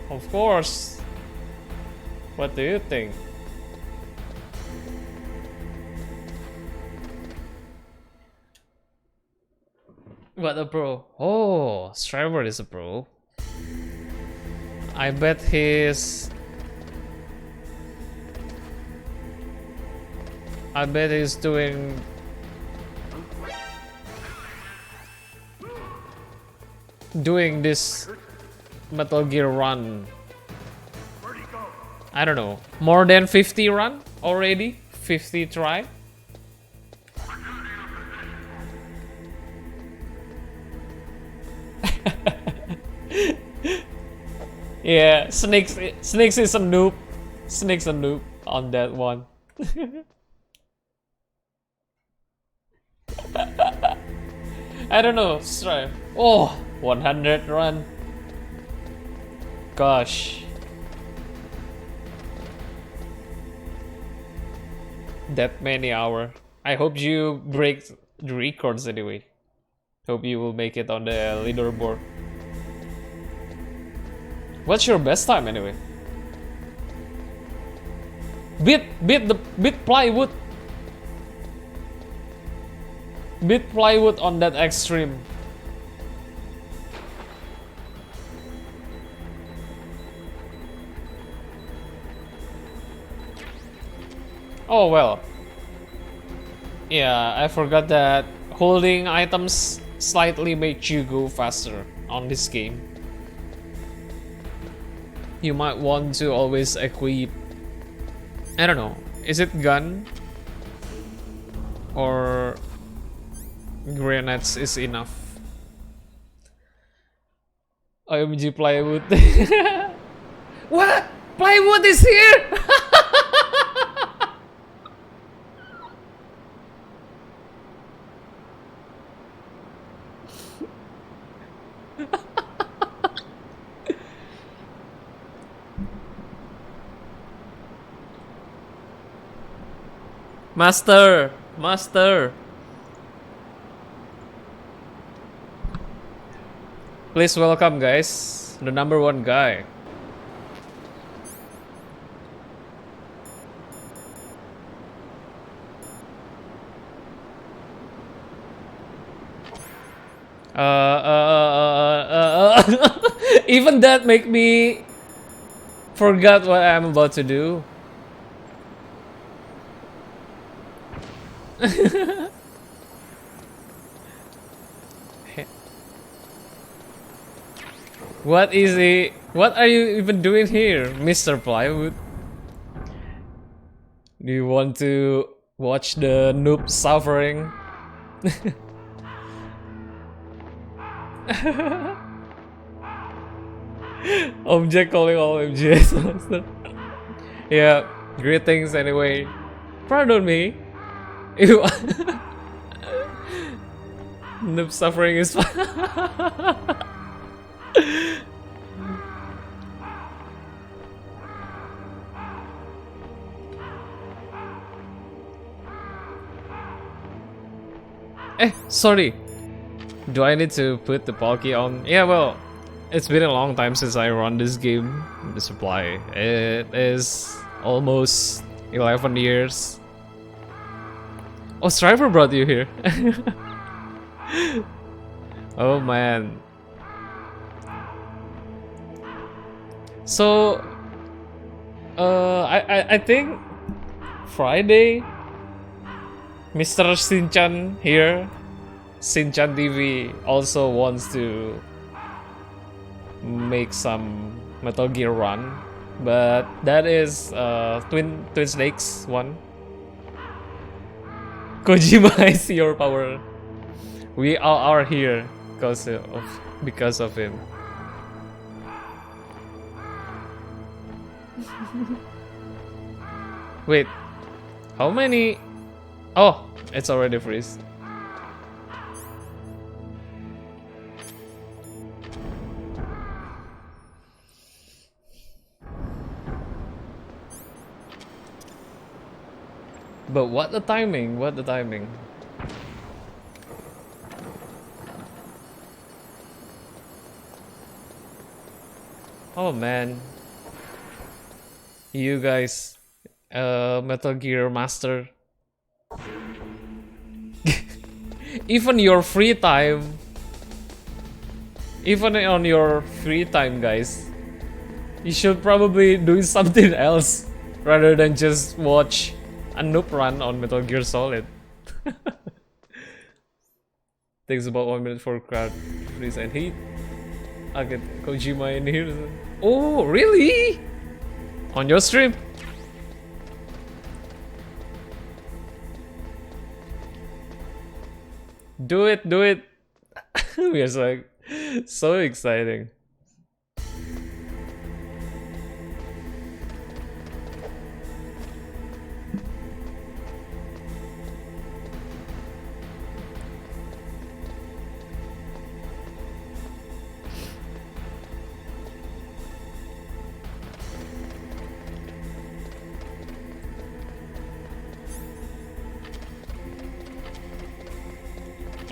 Of course. What do you think? What a pro. Oh, Striver is a pro. I bet he's doing this Metal Gear run. I don't know, more than 50 run already? 50 try? Yeah, Snakes is a noob. Snake's a noob on that one. I don't know, Strive. Oh, 100 run. Gosh. That many hour. I hope you break the records anyway. Hope you will make it on the leaderboard. What's your best time anyway? Beat plywood. Beat plywood on that extreme. Oh well. Yeah, I forgot that holding items slightly makes you go faster on this game. You might want to always equip, I don't know, is it gun or grenades is enough? OMG plywood. What? Plywood is here! Master! Master! Please welcome, guys, the #1 guy. Even that make me forgot what I'm about to do. What is he? What are you even doing here, Mr. Plywood? Do you want to watch the noob suffering? Object calling all MGS master. Yeah, greetings anyway. Pardon me. Ew. Noob suffering is fun. Sorry. Do I need to put the bulky on? Yeah, well, it's been a long time since I run this game. The supply. It is almost 11 years. Oh, Striver brought you here. Oh man. So, I think Friday, Mr. Shinchan here, Shinchan TV also wants to make some Metal Gear run, but that is Twin Snakes one. Kojima, I see your power. We all are here because of him. Wait, how many? Oh, it's already freeze. But what the timing? What the timing? Oh man. You guys, Metal Gear Master. Even your free time. Even on your free time, guys. You should probably do something else rather than just watch a noob run on Metal Gear Solid. Takes about 1 minute for crowd freeze and heat. I get Kojima in here. Oh, really? On your stream? Do it, do it. We are so exciting.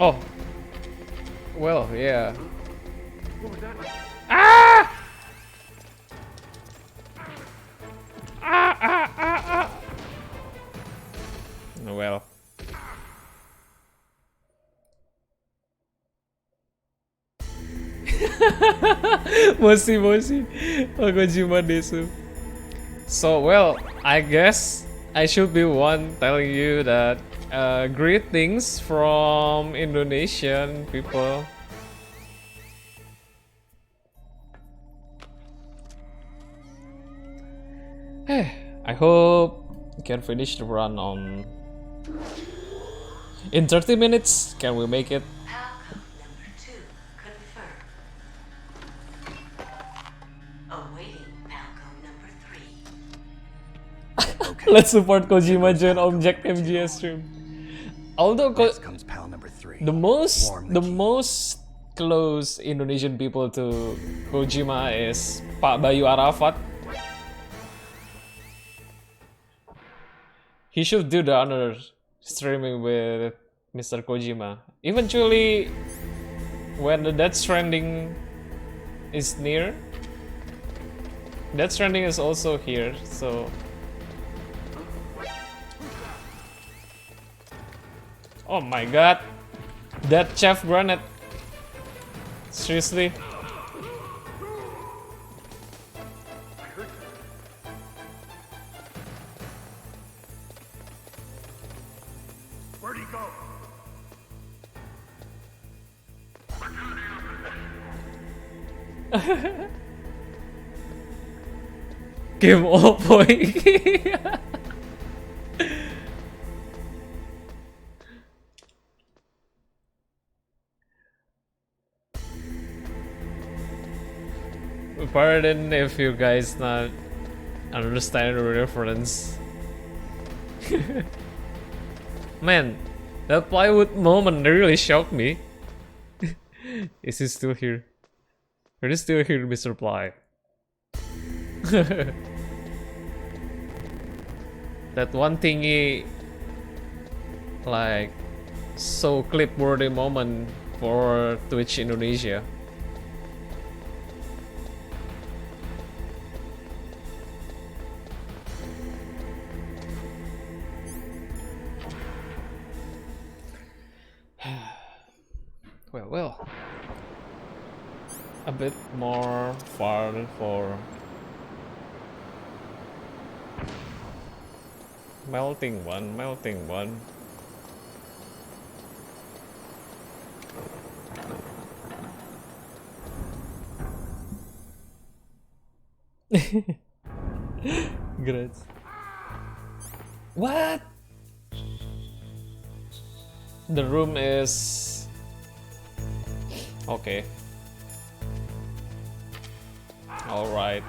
Oh, well, yeah. Ah! Well. Moshi. Kojima Desu. So, well, I guess I should be one telling you that greetings from Indonesian people. I hope we can finish the run on in 30 minutes. Can we make it? Falcon #2 confirmed. Awaiting Falcon Let's support Kojima join Object MGS stream. Although Next comes pal number 3. the Warm the tea. most close Indonesian people to Kojima is Pak Bayu Arafat. He should do the honor streaming with Mr. Kojima. Eventually, when the Death Stranding is near, Death Stranding is also here, so. Oh my god, that chef granite. Seriously? Where'd he go? Game over. Pardon if you guys not understand the reference. Man, that plywood moment really shocked me. Is he still here? Are you still here, Mr. Ply? That one thingy, like, so clip-worthy moment for Twitch Indonesia. Well. A bit more far for melting one. Great. What? The room is okay. All right.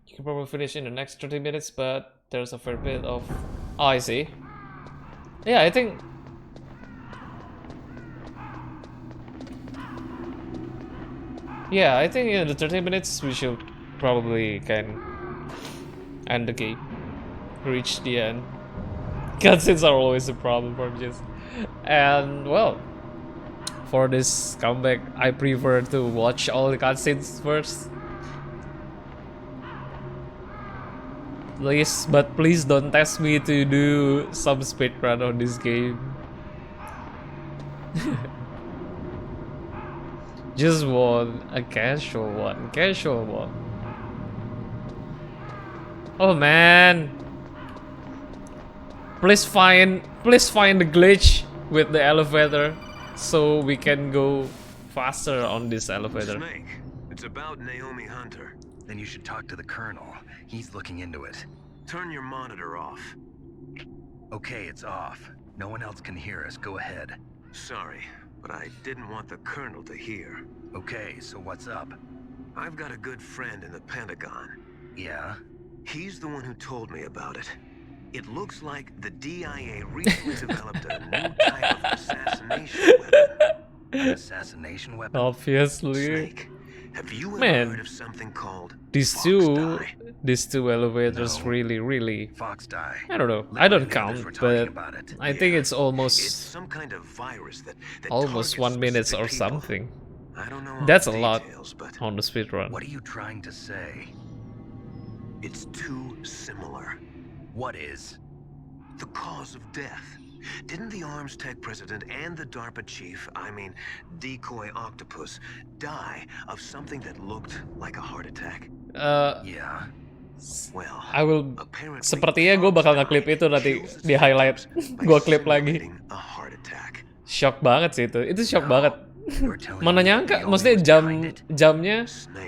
You can probably finish in the next 30 minutes, but there's a fair bit of. Oh, I see. Yeah, I think. Yeah, I think in the 30 minutes we should probably can end the game. Reach the end. Cutscenes are always a problem for me. And well, for this comeback, I prefer to watch all the cutscenes first. Please don't test me to do some speedrun on this game. Just a casual one. Oh man. Please find the glitch with the elevator so we can go faster on this elevator. Snake, it's about Naomi Hunter. Then you should talk to the Colonel. He's looking into it. Turn your monitor off. Okay, it's off. No one else can hear us. Go ahead. Sorry, but I didn't want the Colonel to hear. Okay, so what's up? I've got a good friend in the Pentagon. Yeah? He's the one who told me about it. It looks like the DIA recently developed a new type of assassination weapon. An assassination weapon? Obviously. Snake, have you ever Man, heard of something called these Fox two Die? elevators No. really. Fox die. I don't know. Liquid I don't and the others count, were talking but about it. I think it's It's almost some kind of virus that almost targets 1 minute specific or people. something. I don't know all That's the a lot details, but on the speedrun. What are you trying to say? it's too similar. What is? The cause of death. Didn't the Arms Tech president and the DARPA chief, I mean, Decoy Octopus, die of something that looked like a heart attack? Yeah. Well, I will. apparently Sepertinya gue bakal Fox nge-clip Die itu nanti kills its di highlight. victims by Gue clip lagi. simulating a heart attack. Shock banget sih itu. Itu shock banget. You're telling Mana me nyangka, Naomi maksudnya was behind it? Snake, jamnya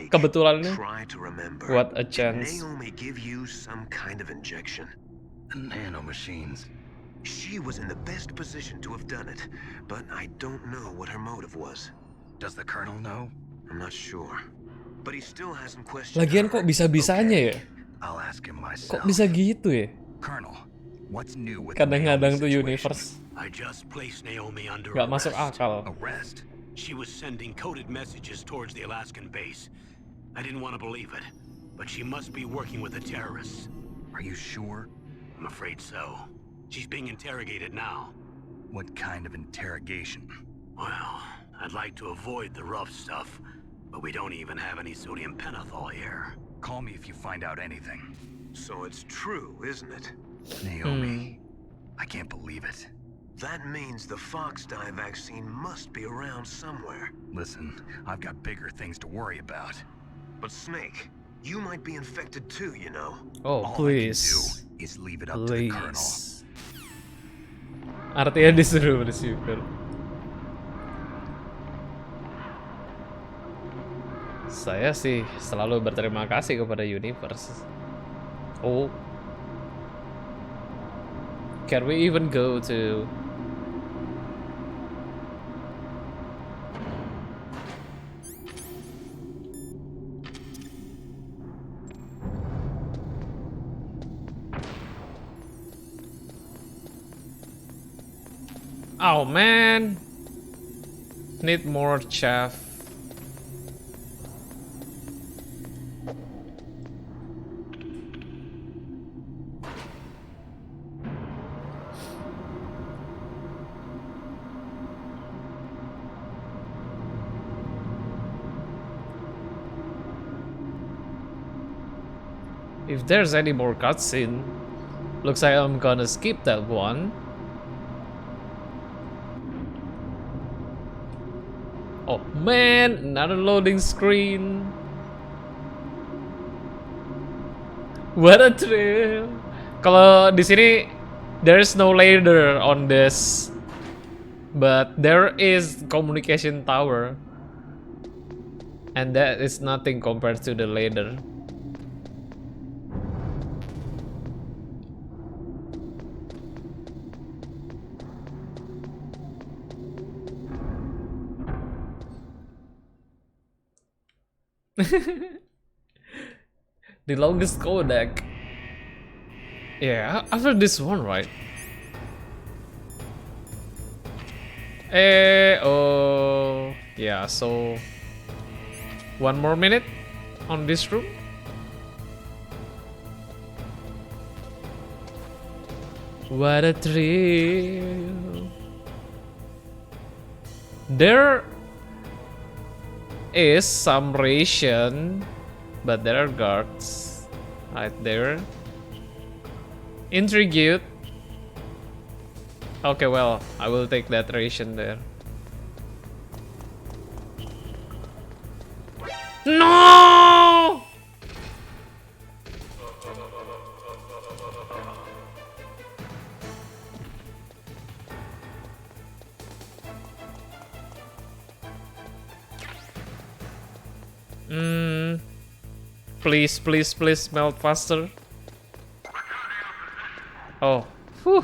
kebetulannya. try to remember. What a Did chance. Naomi give you some kind of injection? Nanomachines. She was in the best position to have done it, but I don't know what her motive was. Does the Colonel know? I'm not sure. But he still hasn't questioned Lagian her. kok bisa-bisanya ya? I'll ask him Kok myself. bisa gitu ya? Colonel, what's new with Kadang-kadang Naomi's tuh situation? universe I just placed Naomi under nggak masuk arrest. akal. Arrest? She was sending coded messages towards the Alaskan base. I didn't want to believe it, but she must be working with the terrorists. Are you sure? I'm afraid so. She's being interrogated now. What kind of interrogation? Well, I'd like to avoid the rough stuff, but we don't even have any sodium pentothal here. Call me if you find out anything. So it's true, isn't it? Naomi, I can't believe it. That means the Fox dye vaccine must be around somewhere. Listen, I've got bigger things to worry about. But Snake, you might be infected too, you know. Oh, All please. I can do is leave it up to the Colonel. Please. Artinya disuruh bersyukur. Saya sih selalu berterima kasih kepada universe. Oh. Can we even go to... Oh man! Need more chaff. If there's any more cutscene, looks like I'm gonna skip that one. Oh man, another loading screen. What a thrill. Kalau di sini there's no ladder on this, but there is communication tower, and that is nothing compared to the ladder. The longest codec. Yeah, after this one, right? Oh, yeah, so 1 more minute on this room. What a thrill. There is some ration, but there are guards right there. Intrigued. Okay, well, I will take that ration there. No! Please, please, please melt faster. Oh, whew.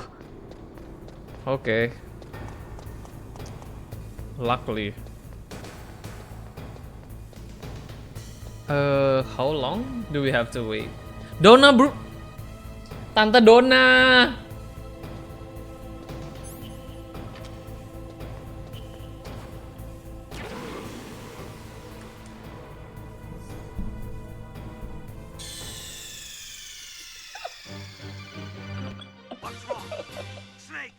Okay. Luckily. How long do we have to wait? Donna, bro. Tante Donna. What's wrong? Snake!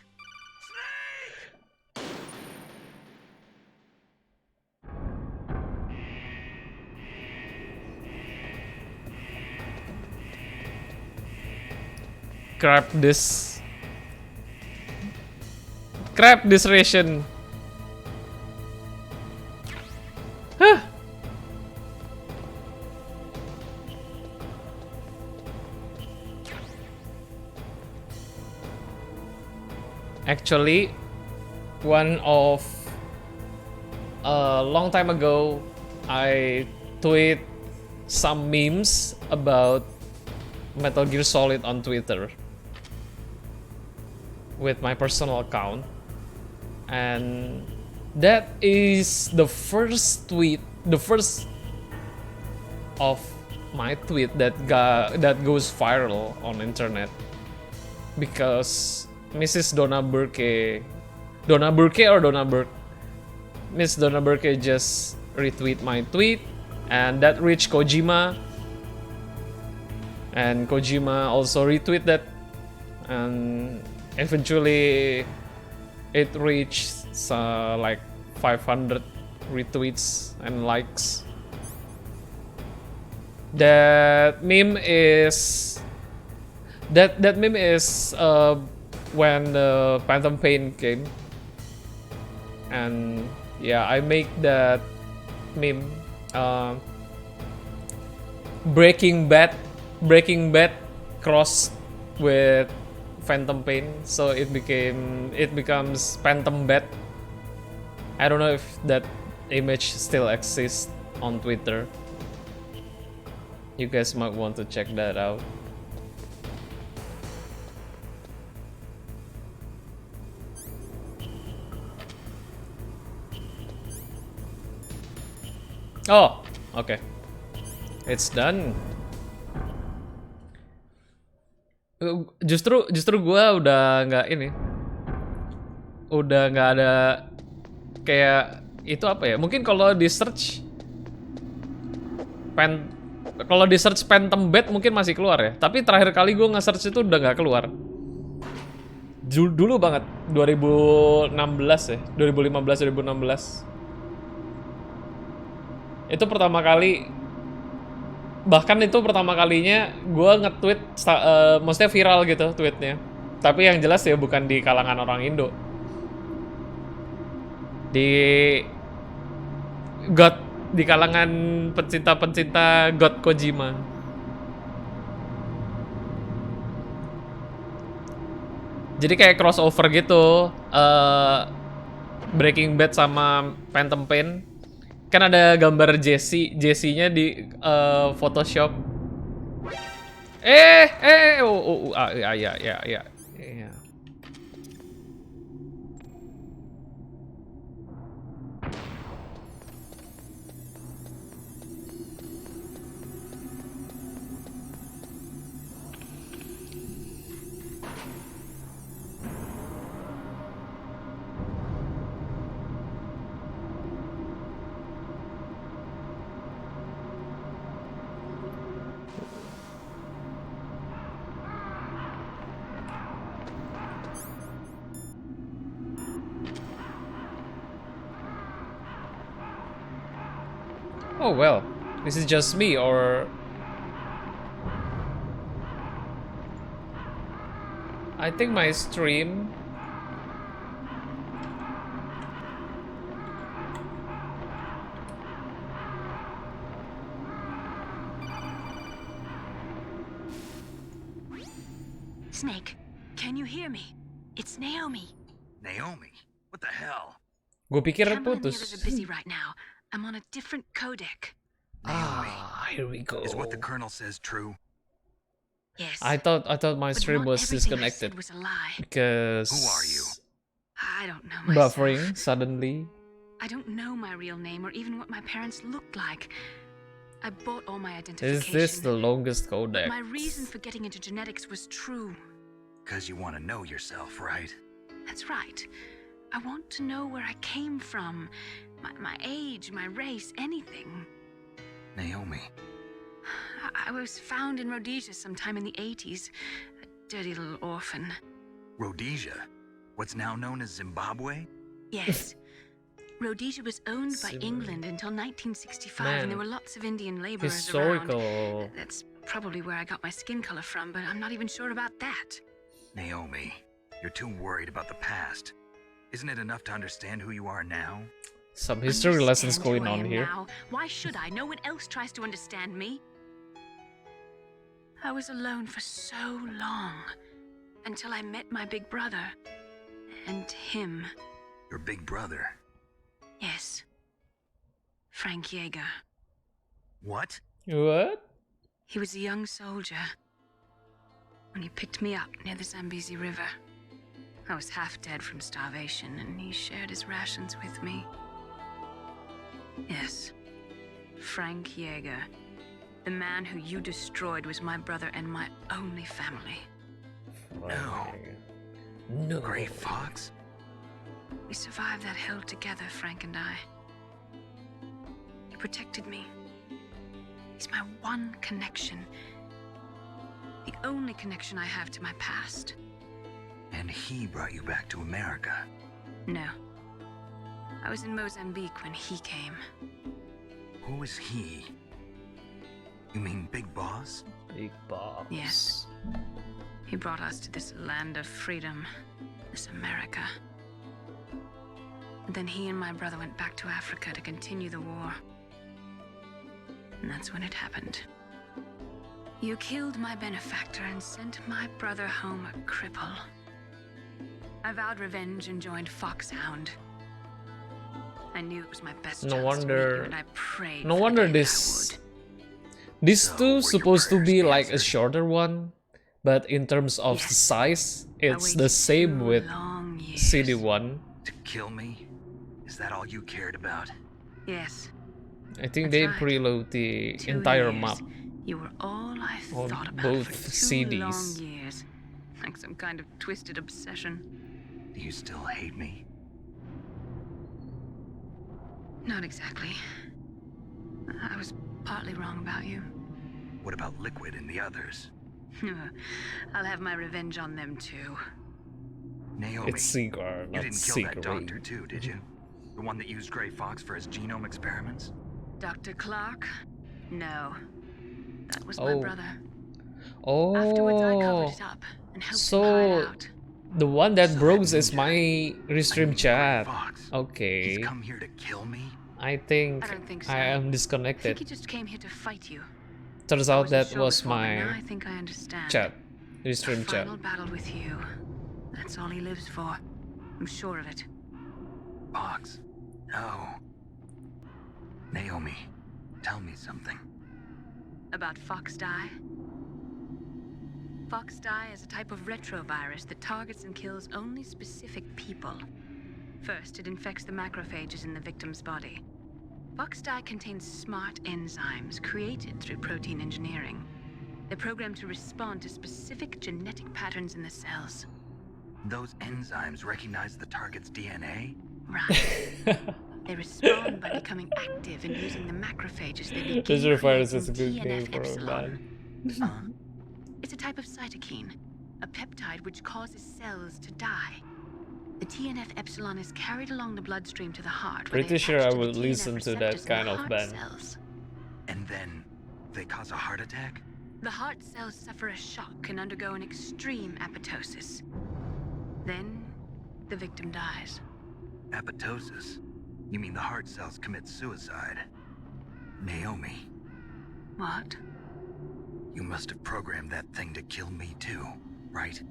Snake! Grab this. Grab this ration. Huh. Actually, one of a long time ago, I tweet some memes about Metal Gear Solid on Twitter with my personal account, and That is the first tweet, the first of my tweet that goes viral on internet, because Mrs. Donna Burke or Donna Burke, Miss Donna Burke just retweet my tweet, and that reached Kojima, and Kojima also retweet that, and eventually it reached like 500 retweets and likes. That meme is when the Phantom Pain came, and yeah, I make that meme. Breaking Bad crossed with Phantom Pain, so it becomes Phantom Bad. I don't know if that image still exists on Twitter. You guys might want to check that out. Oh, okay. It's done. Justru gue udah nggak ini, udah nggak ada kayak itu apa ya? Mungkin kalau di search Phantom Bad mungkin masih keluar ya. Tapi terakhir kali gue nge-search itu udah nggak keluar. Dulu banget, 2016 ya, 2015-2016. Itu pertama kali, bahkan itu pertama kalinya gue nge-tweet, maksudnya viral gitu tweetnya. Tapi yang jelas ya bukan di kalangan orang Indo. Di kalangan pencinta God Kojima. Jadi kayak crossover gitu, Breaking Bad sama Phantom Pain. Kan ada gambar Jesse-nya di Photoshop. Ya. Oh well, this is just me, or I think my stream Snake, can you hear me? It's Naomi. Naomi? What the hell? gue pikir Cameron and the putus. others are busy right now. I'm on a different codec. Here we go. Is what the Colonel says true? Yes. I thought my but stream not was everything I disconnected said was a lie. because Who are you? I don't know myself. buffering suddenly. I don't know my real name or even what my parents looked like. I bought all my Is identification. this the longest codex? My reason for getting into genetics was true. Because you want to know yourself, right? That's right. I want to know where I came from. My age, my race, anything. Naomi. I was found in Rhodesia sometime in the 80s. A dirty little orphan. Rhodesia? What's now known as Zimbabwe? Yes. Rhodesia was owned by England until 1965, Man. and there were lots of Indian laborers around. Historical. That's probably where I got my skin color from, but I'm not even sure about that. Naomi, you're too worried about the past. Isn't it enough to understand who you are now? Some history lessons Understand going who I on am here. Now. Why should I? No one else tries to understand me. I was alone for so long, until I met my big brother. And him. Your big brother. Yes. Frank Yeager. What? What? He was a young soldier when he picked me up near the Zambezi River. I was half dead from starvation, and he shared his rations with me. Yes, Frank Jaeger. The man who you destroyed was my brother and my only family. No. Gray Fox? We survived that hell together, Frank and I. He protected me. He's my one connection. The only connection I have to my past. And he brought you back to America. No. I was in Mozambique when he came. Who is he? You mean Big Boss? Big boss. Yes. He brought us to this land of freedom, this America. And then he and my brother went back to Africa to continue the war. And that's when it happened. You killed my benefactor and sent my brother home a cripple. I vowed revenge and joined Foxhound. I knew it was my best No chance to meet wonder- you, and I prayed No for the wonder day this. I would. These So, two were supposed to your be prayers like a answered? shorter one, but in terms of Yes. size, I it's the waited same 2 with long years. CD1. To kill me? Is that all you cared about? Yes. I think That's they right. preload the 2 entire years. map. You were all I On thought about both for 2 CDs. long years. Like some kind of twisted obsession. Do you still hate me? Not exactly. I was partly wrong about you. What about Liquid and the others? I'll have my revenge on them too. Naomi, It's Seaguar, you not didn't kill that Seaguar. doctor too, did you? The one that used Gray Fox for his genome experiments? Dr. Clark? No. That was my Oh. brother. Afterwards, I covered Oh, it up and helped him so hide out. the one that So broke that is ninja- my restream I mean, Gray chat. Fox. Okay, He's come here to kill me? I think I don't think so. I am I think he disconnected. just came here to fight you. Turns I out wasn't that sure was before, but now I my think I understand. chat, The restream chat. final battle with you. That's all he lives for. I'm sure of it. Fox. No. Naomi, tell me something. About Fox Die? Fox Die is a type of retrovirus that targets and kills only specific people. First, it infects the macrophages in the victim's body. Fox Die contains smart enzymes created through protein engineering. They're programmed to respond to specific genetic patterns in the cells. Those enzymes recognize the target's DNA? Right. They respond by becoming active and using the macrophages they begin This virus is a creating good name for a TNF-epsilon. man. It's a type of cytokine, a peptide which causes cells to die. The TNF-epsilon is carried along the bloodstream to the heart. where they Pretty sure attach I to the would TNF listen to that receptors in the kind of heart band. cells. And then they cause a heart attack? The heart cells suffer a shock and undergo an extreme apoptosis. Then, the victim dies. Apoptosis? You mean the heart cells commit suicide? Naomi, What? you must have programmed that thing to kill me too, right?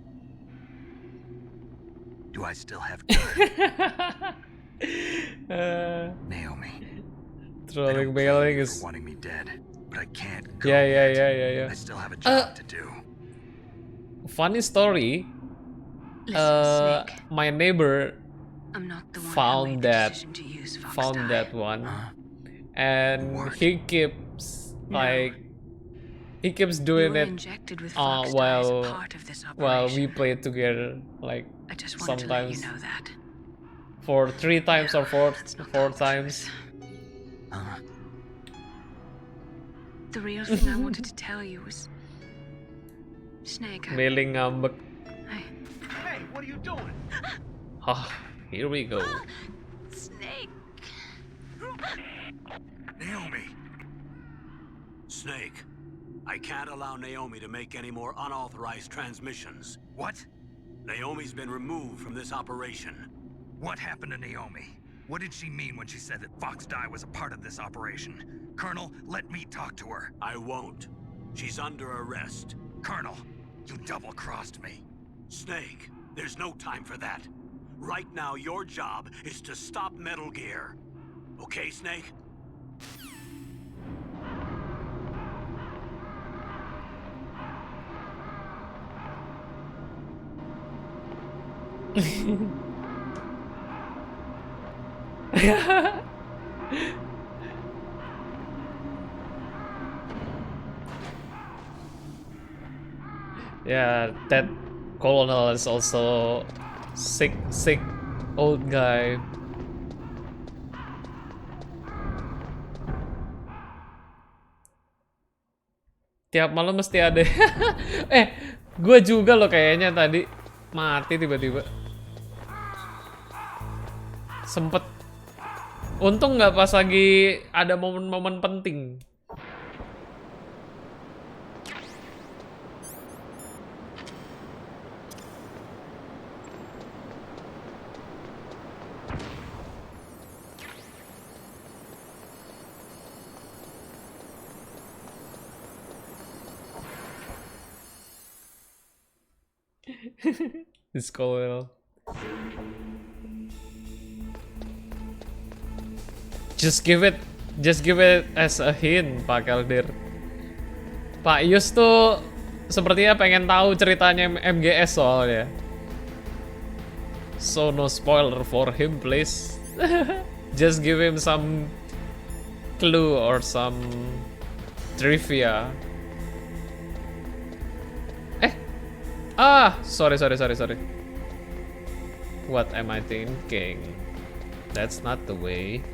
Do I still have time? Naomi, I Trolling don't blame mailing you is for wanting me dead, but I can't go yeah. I still have a job to do. Funny story. Listen, Snake. My neighbor I'm not the one found who made the that- decision to use Fox found Die. that one, Huh? and What? he keeps No. he keeps You doing were it injected with Fox Die as a part of this while operation. we play together, like I just wanted to let you sometimes know that. for 3 times or 4 That's not four the times. truth. Huh? The real thing I wanted to tell you was, Snake. Mailing ngambek. Hey, what are you doing? Ah, here we go. Snake. Naomi! Snake, I can't allow Naomi to make any more unauthorized transmissions. What? Naomi's been removed from this operation. What happened to Naomi? What did she mean when she said that Fox Die was a part of this operation? Colonel, let me talk to her. I won't. She's under arrest. Colonel, you double-crossed me. Snake, there's no time for that. Right now, your job is to stop Metal Gear. Okay, Snake? Yeah, that colonel is also sick old guy. Tiap malam mesti ada. Gue juga loh kayaknya tadi mati tiba-tiba. Sempet. Untung nggak pas lagi ada momen-momen penting. This colonel. Just give it as a hint, Pak Keldir. Pak Yus tuh sepertinya pengen tahu ceritanya MGS soalnya. So no spoiler for him, please. Just give him some clue or some trivia. Sorry. What am I thinking? That's not the way.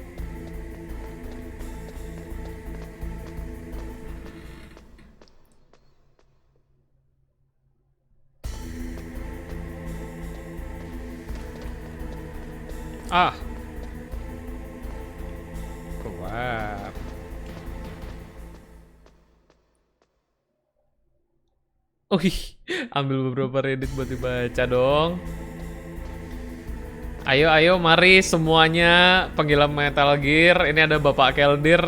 Crap. Ambil beberapa Reddit buat dibaca dong. Ayo, mari semuanya penggila Metal Gear. Ini ada Bapak Keldir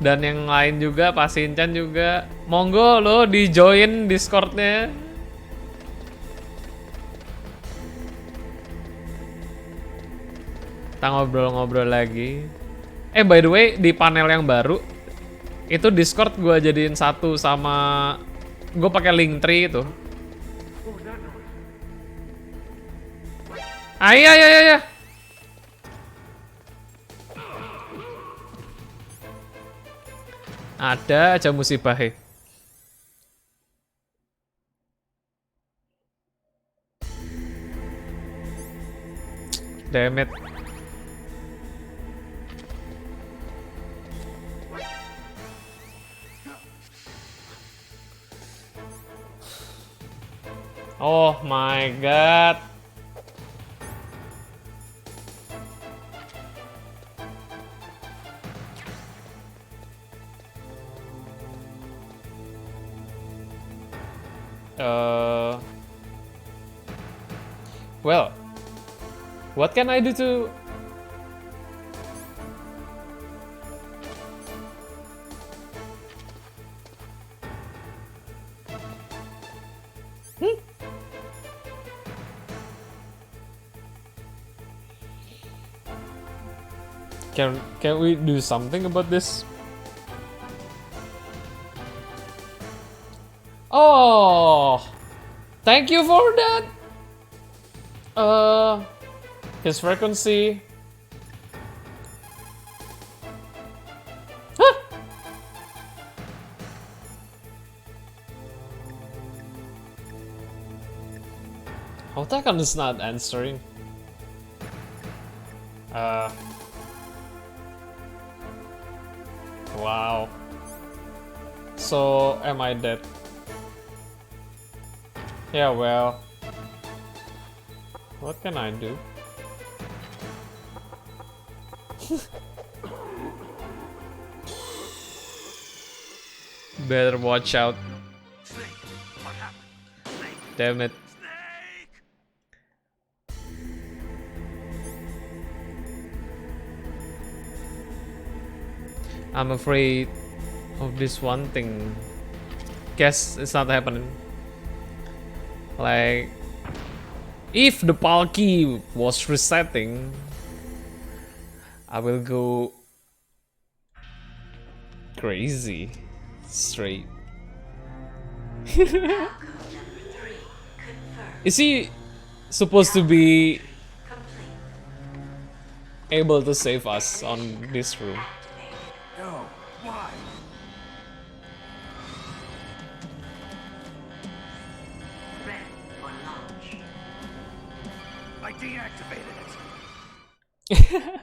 dan yang lain juga, Pak Sinchan juga. Monggo lo di join Discordnya. Kita ngobrol-ngobrol lagi. By the way, di panel yang baru itu Discord gue jadiin satu sama. Gue pakai Linktree itu. Ayo. Ada aja musibahnya. Damn it. Oh my god. Well, what can I do to... Can we do something about this? Oh, thank you for that. His frequency. Huh? Hotakon is not answering. Wow. So, am I dead? Yeah, well. What can I do? Better watch out. Damn it. I'm afraid of this one thing. Guess it's not happening. Like, if the Palki was resetting, I will go crazy straight. Is he supposed to be able to save us on this room. No, why? Ready for launch. I deactivated it.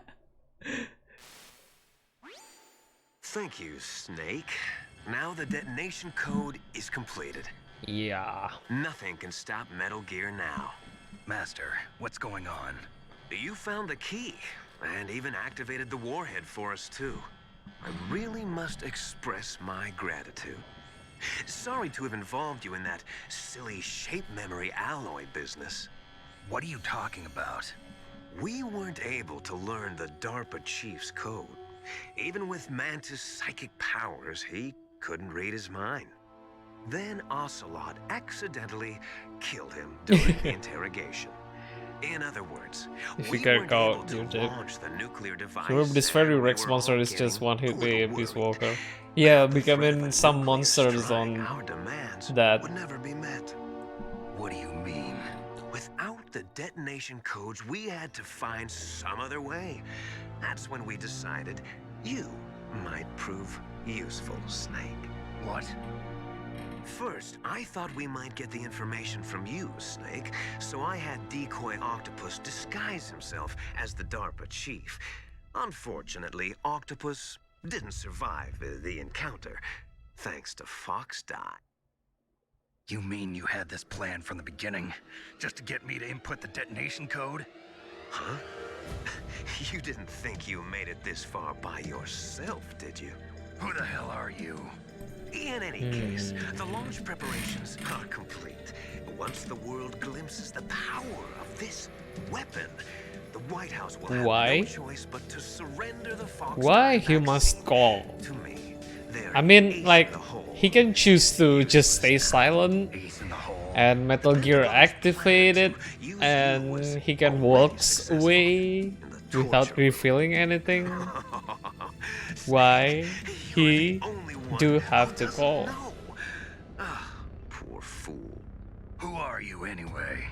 Thank you, Snake. Now the detonation code is completed. Yeah. Nothing can stop Metal Gear now. Master, what's going on? You found the key, and even activated the warhead for us, too. I really must express my gratitude. Sorry to have involved you in that silly shape memory alloy business. What are you talking about? We weren't able to learn the DARPA chief's code. Even with Mantis' psychic powers, he couldn't read his mind. Then Ocelot accidentally killed him during the interrogation. In other words, If we you can weren't call able to you did. launch the nuclear device. Remember, this very and we Rex were monster all is just getting one hit a by little Peace worried. Walker. Yeah, The threat of becoming a some nuclear monsters strike, on our demands that. would never be met. What do you mean? Without the detonation codes, we had to find some other way. That's when we decided you might prove useful, Snake. What? First, I thought we might get the information from you, Snake, so I had Decoy Octopus disguise himself as the DARPA chief. Unfortunately, Octopus didn't survive the encounter, thanks to Fox Die. You mean you had this plan from the beginning? Just to get me to input the detonation code? Huh? You didn't think you made it this far by yourself, did you? Who the hell are you? In any case, the launch preparations are complete. Once the world glimpses the power of this weapon, the White House will have Why? no choice but to surrender the Fox Why Die he must vaccine call? to me. They're I mean, ace like, in the hole. he can choose to just stay silent Ace in the hole. and Metal Gear activated, and he can walk away without revealing anything. Why he do have to call? No. Ah, poor fool. Who are you anyway?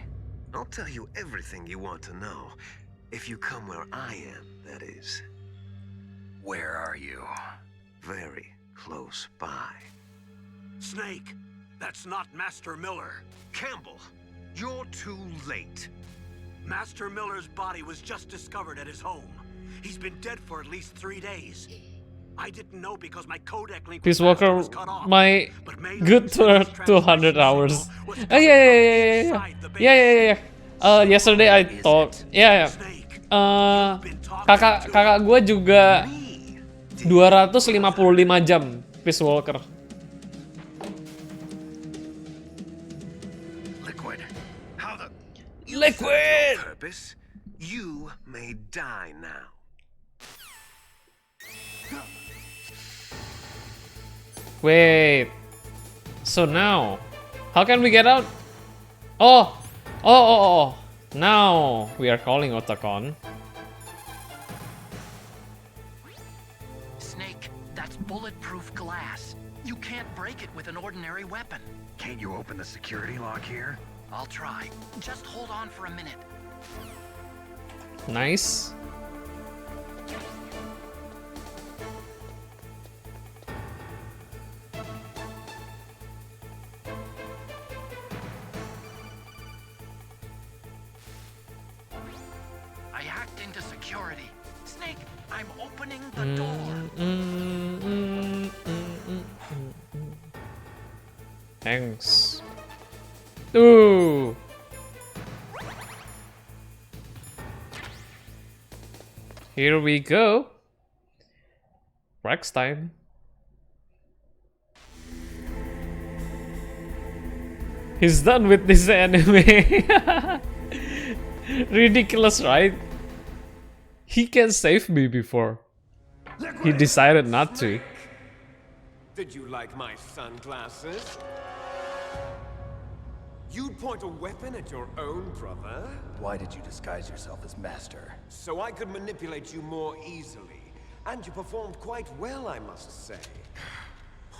I'll tell you everything you want to know. If you come where I am, that is. Where are you? Very close by. Snake, that's not Master Miller. Campbell, you're too late. Master Miller's body was just discovered at his home. He's been dead for at least 3 days. I didn't know because my codec link Peace with Master Walker, was cut off. my But good Mason to 200 hours. signal was Oh yeah. Yesterday I thought, yeah. Snake, Kakak gue juga 255 jam Peace Walker. Liquid. How the... Liquid. Purpose, you may die now. Wait. So now, how can we get out? Oh. Now we are calling Otacon. Snake, that's bulletproof glass. You can't break it with an ordinary weapon. Can't you open the security lock here? I'll try. Just hold on for a minute. Nice. I hacked into security. Snake, I'm opening the door. Thanks. Ooh. Here we go. Rex time. He's done with this anime. Ridiculous, right? He can save me before. He decided not to. Did you like my sunglasses? You'd point a weapon at your own brother? Why did you disguise yourself as Master? So I could manipulate you more easily. And you performed quite well, I must say.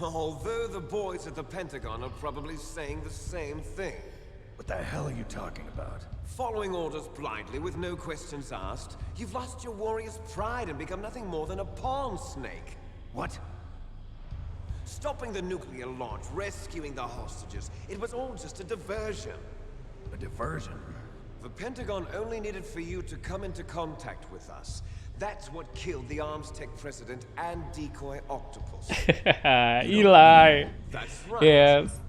Although the boys at the Pentagon are probably saying the same thing. What the hell are you talking about? Following orders blindly with no questions asked, you've lost your warrior's pride and become nothing more than a pawn, Snake. What? Stopping the nuclear launch, rescuing the hostages, it was all just a diversion. A diversion? The Pentagon only needed for you to come into contact with us. That's what killed the Arms Tech president and decoy Octopus. Eli. That's right. Yes.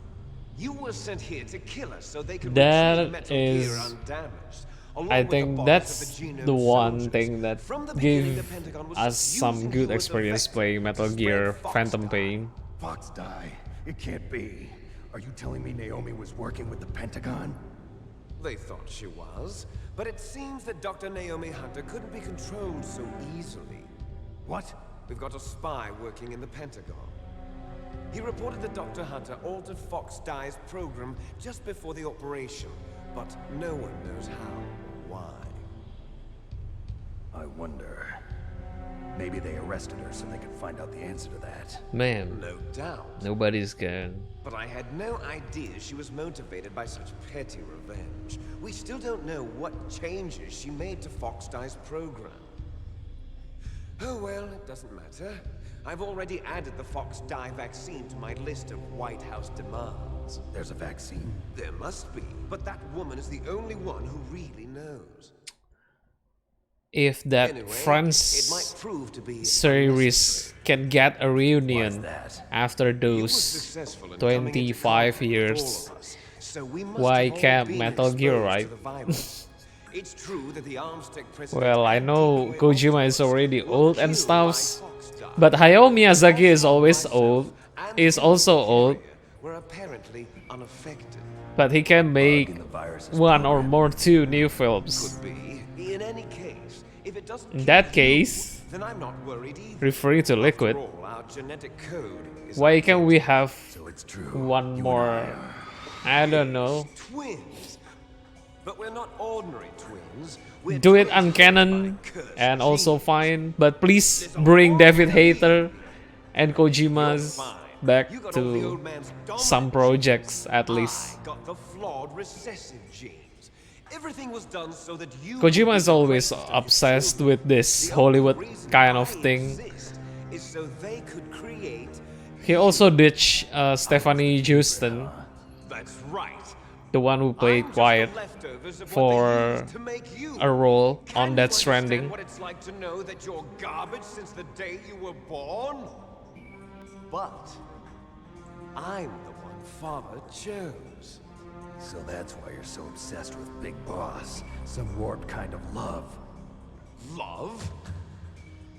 You were sent here to kill us so they could That retrieve Metal is- Gear undamaged. along I with the think bodies that's of the Genome the one soldiers. thing that From the beginning, gave the Pentagon was us some using good you as a experience vector playing to Metal spread Gear Fox Phantom dye. Pain. Fox die? It can't be. Are you telling me Naomi was working with the Pentagon? They thought she was, but it seems that Dr. Naomi Hunter couldn't be controlled so easily. What? We've got a spy working in the Pentagon. He reported that Dr. Hunter altered Fox Dye's program just before the operation, but no one knows how or why. I wonder. Maybe they arrested her so they could find out the answer to that. Man, No doubt. nobody's gonna. But I had no idea she was motivated by such petty revenge. We still don't know what changes she made to Fox Dye's program. Oh well, it doesn't matter. I've already added the Fox Dye vaccine to my list of White House demands. There's a vaccine? There must be, but that woman is the only one who really knows. If that Anyway, Friends it might prove to be series can get a Why's reunion that? after It was those successful in coming into 25 contact with years. all of us, so we must Why have all can't been Metal Gear, exposed right? to the virus. It's true that the Arms Tech president Well, I and know decoy Kojima is Octopus already were old and killed by stuff, Fox Dye. but Hayao Miyazaki is always old, is also old, Were apparently unaffected. but he can make In the virus's one or program. more two new films. Could be. In any case, if it doesn't In kill that you, case, then I'm not worried either. referring to Liquid, After all, our genetic code is why can't we have So it's true. one You and more? I I don't know. twins. But we're not ordinary twins. We're Do it twins uncanon by cursed and also genes. fine, but please bring David Hayter and Kojima's Fine. back You got all the to old man's dominant some projects at least. I got the flawed recessive genes. Everything was done so that you Kojima would is be the always greatest of his obsessed children. with this The Hollywood only reason kind of I thing. exist is so they could create. He also ditched Stephanie Houston, That's right. the one who played I'm just Quiet, the leftovers of what for they used to make you. a role Can on you Death understand Stranding. what it's like to know that you're garbage since the day you were born? But I'm the one Father chose. So that's why you're so obsessed with Big Boss. Some warped kind of love. Love?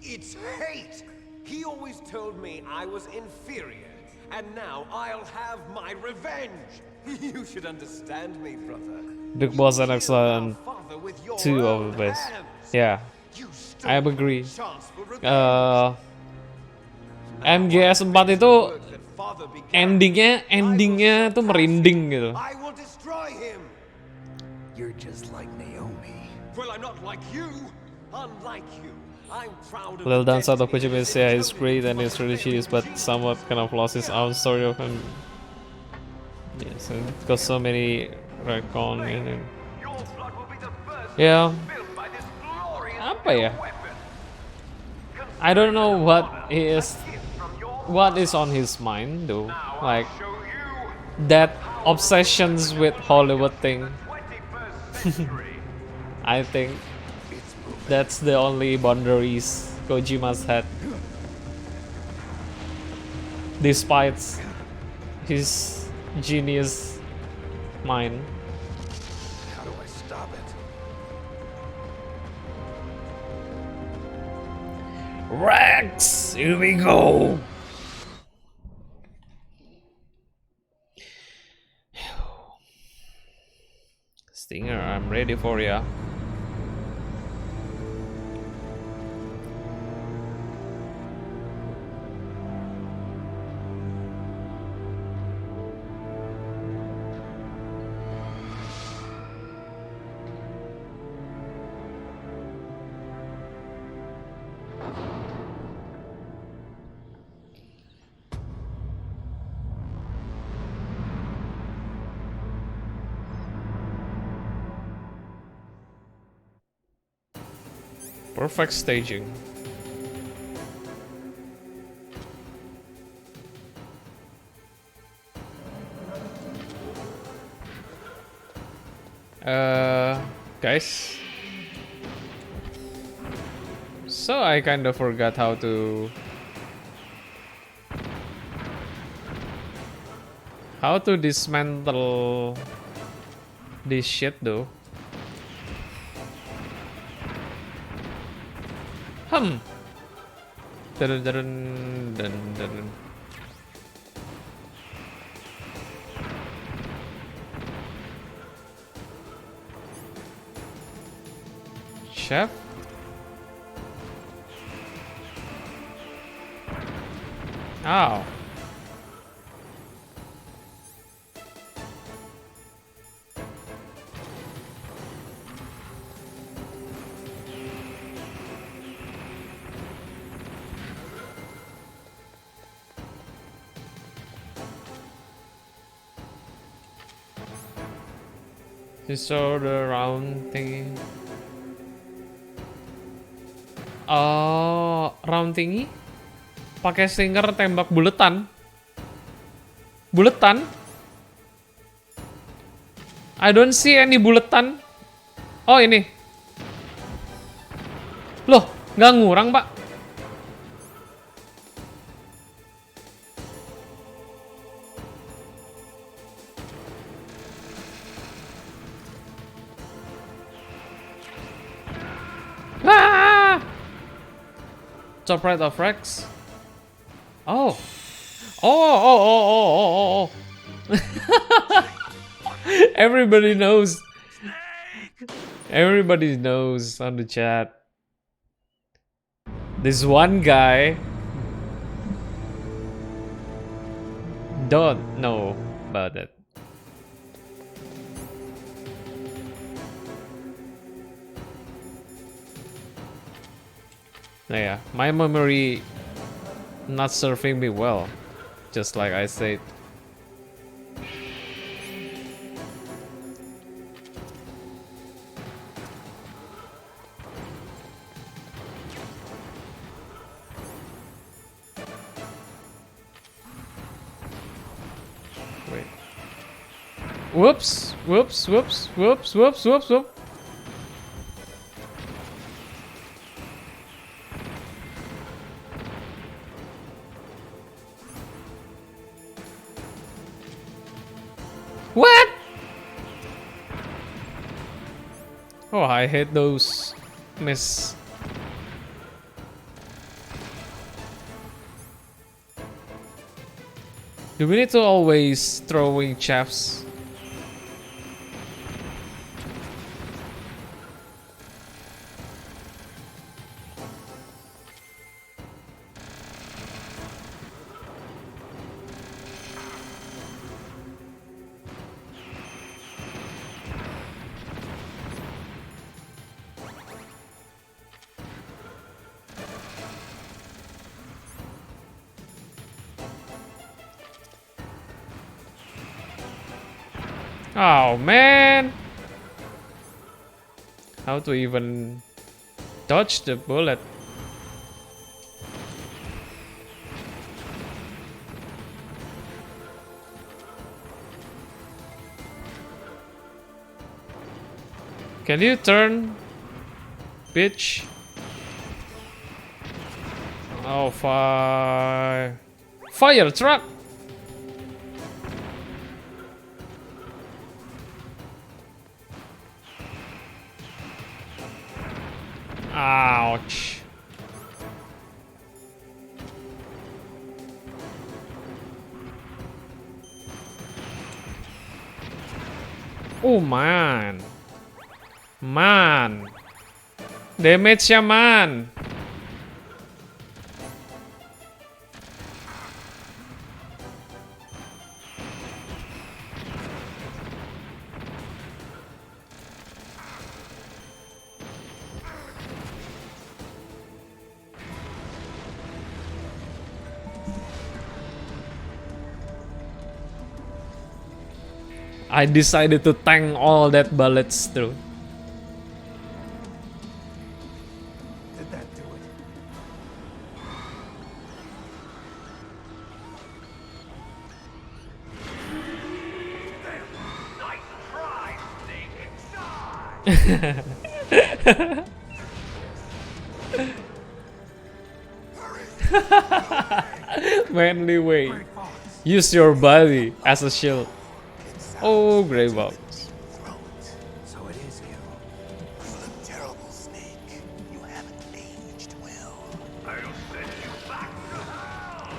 It's hate! He always told me I was inferior, and now I'll have my revenge! You should understand me, brother. Big Boss and You killed our excellent father with your 2 own of the best. hands. Yeah, You stole I agree. the chance for revenge. MGS 4 itu Work that father began. endingnya tuh merinding gitu. I will destroy him! You're just like Naomi. Well, I'm not like you. Unlike you, I'm proud of Well the done, Sato destiny Kojima. that Yeah, he's encoded great and into his my strategy is, but genes. somewhat kind of lost his own story of him. Yes, and got so many retcon in him. Your blood will be the first Yeah, spilled by this glorious apa ya? weapon. I don't know what is on his mind though. Like Show you that obsessions with Hollywood thing. 21st century. I think that's the only boundaries Kojima's had. Despite his genius mind. How do I stop it? Rex, here we go. Stinger, I'm ready for ya. Perfect staging. Guys. So I kind of forgot how to dismantle this shit though. Dun dun dun dun dun. Chef? Ow. This sort of round thingy. Oh, round thingy? Pakai stinger tembak buletan. Buletan? I don't see any buletan. Oh, ini. Loh, nggak ngurang, Pak. Ah! Top right of Rex. Oh. Oh. Everybody knows. Everybody knows on the chat. This one guy don't know about it. Yeah, my memory not serving me well, just like I said. Wait. Whoops! Whoops! Whoops! Whoops! Whoops! Whoops! Whoops! What? Oh, I hate those miss. Do we need to always throwing chaffs? Oh man! How to even dodge the bullet? Can you turn, bitch? Oh, fire truck! Ouch. Oh man. Man. Damage-nya man. I decided to tank all that bullets through. Manly way. Use your body as a shield. Oh, Grey Box. So it is you. You look terrible, Snake. You haven't aged well. I'll send you back to hell!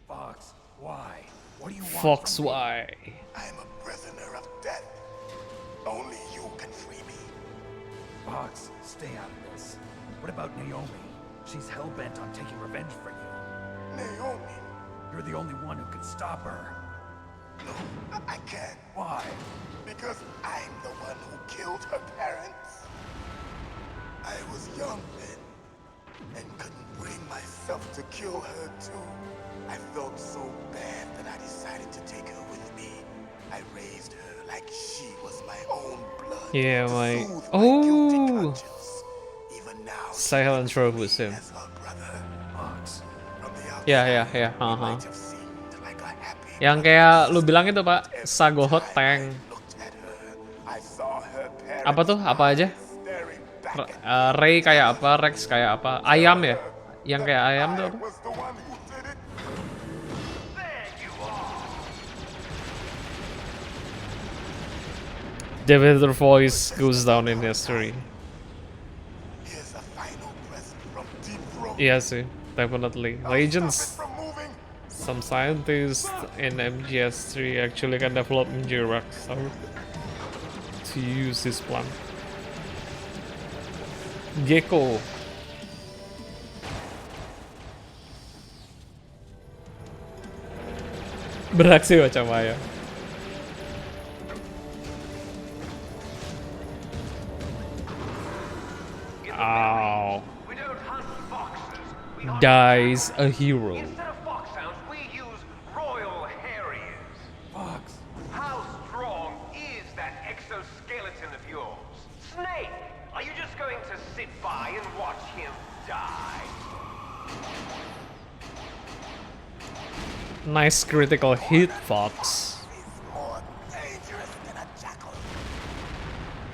Fox, why? What do you want Fox from me? Y. I am a prisoner of death. Only you can free me. Fox, stay out of this. What about Naomi? She's hell-bent on taking revenge for you. Naomi. You're the only one who can stop her. No, I can't. Why? Because I'm the one who killed her parents. I was young then, and couldn't bring myself to kill her too. I felt so bad that I decided to take her with me. I raised her like she was my own blood. Yeah, to my... soothe my guilty Oh! conscience. Even now, she Silent treats Rogue was me him. as her brother. Fox. From the outside, Yeah. he might have seemed like a happy Yang brother. kayak lu bilang itu, Pak, Sagohot Tank. Looked at her, I saw her parents' Apa tuh? Apa aja? staring back at Ray kayak apa, Rex kayak apa, ayam ya? Yang kayak ayam tuh apa? was the one who did it. There you are! David voice goes down in history. Here's a final present from Deep Throat. Iya sih, definitely. Stop Legends. it from moving. Some scientists in MGS3 actually can develop Mjirax to use this plant. Gecko. Beraksi macam Maya. Ow. We don't hunt foxes. We hunt Dies a hero. Instead of foxhounds, we use royal harriers. Fox. How strong is that exoskeleton of yours? Snake, are you just going to sit by and watch him die? Nice critical hit, Fox. He's more dangerous than a jackal.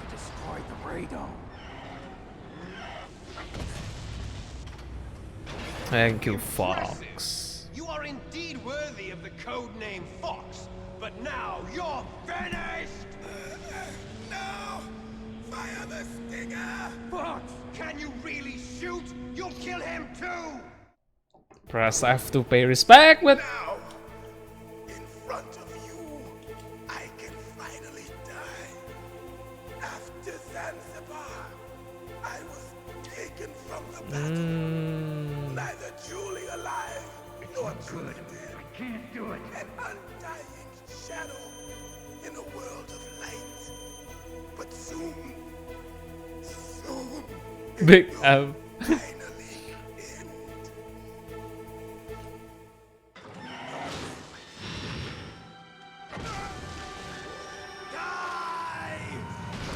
Destroyed the radome. Thank you, Fox. You are indeed worthy of the codename Fox, but now you're finished! No! Fire the stinger! Fox, can you really shoot? You'll kill him too! Press F to pay respect, but Now, in front of you, I can finally die. After Zanzibar, I was taken from the battle. Neither Julie alive nor Julie dead. I can't do it. An undying shadow in a world of light. But soon, Big it will F. finally end.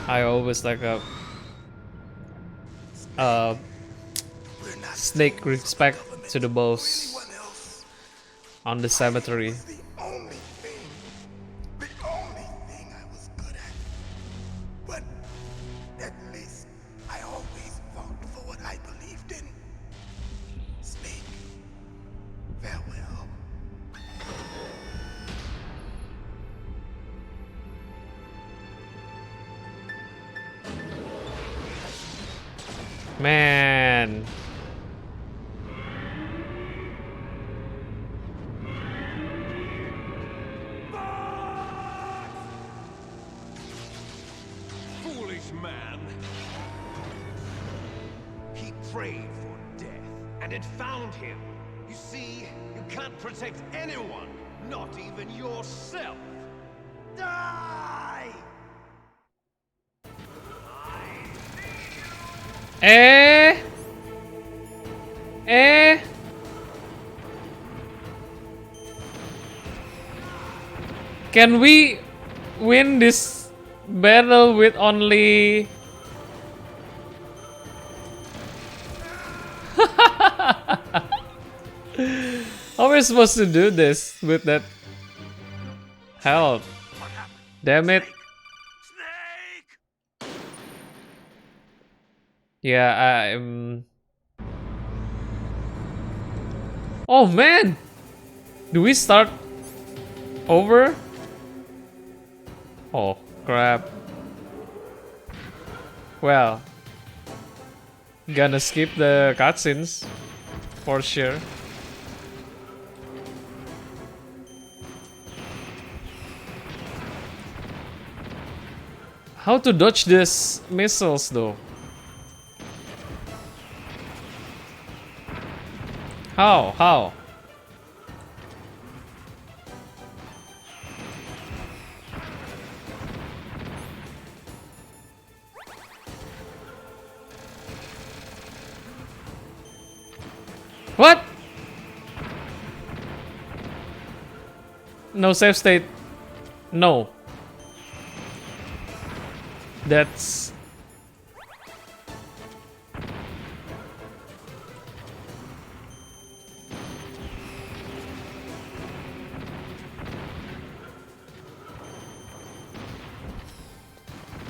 I always like a We're not snake respect to the boss anyone else. on the cemetery. The only thing I was good at. But at least I always fought for what I believed in. Snake, farewell. Man. Foolish man. He prayed for death, and it found him. You see, you can't protect anyone, not even yourself. Die! Eh? Can we win this Battle with only... How are we supposed to do this with that health? Damn it. Yeah, I'm... Oh man! Do we start over? Oh crap. Well, gonna skip the cutscenes for sure. How to dodge these missiles though? How? How? What? No save state. No. That's...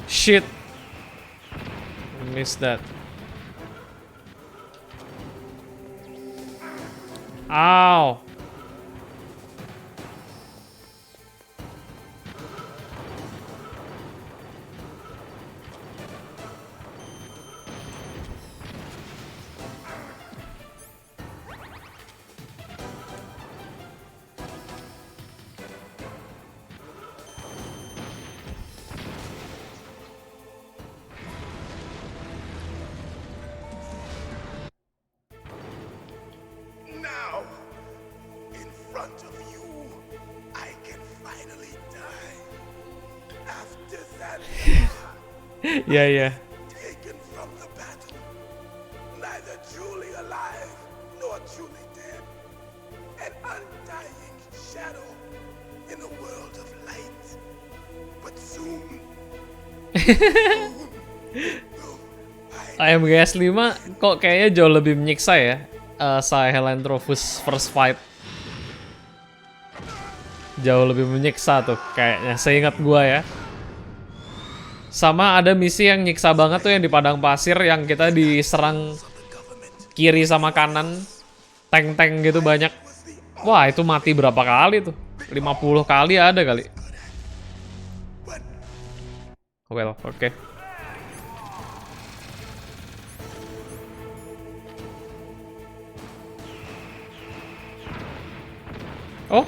Shit. Missed that. Ow. Now, in front of you, I can finally die. After that, Yeah. taken from the battle, neither truly alive nor truly dead, an undying shadow in a world of light. But soon, AMGS 5 kok kayaknya jauh lebih menyiksa ya. Sahelanthropus first fight jauh lebih menyiksa tuh kayaknya, seingat gua ya. Sama ada misi yang nyiksa banget tuh yang di padang pasir, yang kita diserang kiri sama kanan tank-tank gitu banyak. Wah, itu mati berapa kali tuh? 50 kali ada kali. Well, oke. Oh,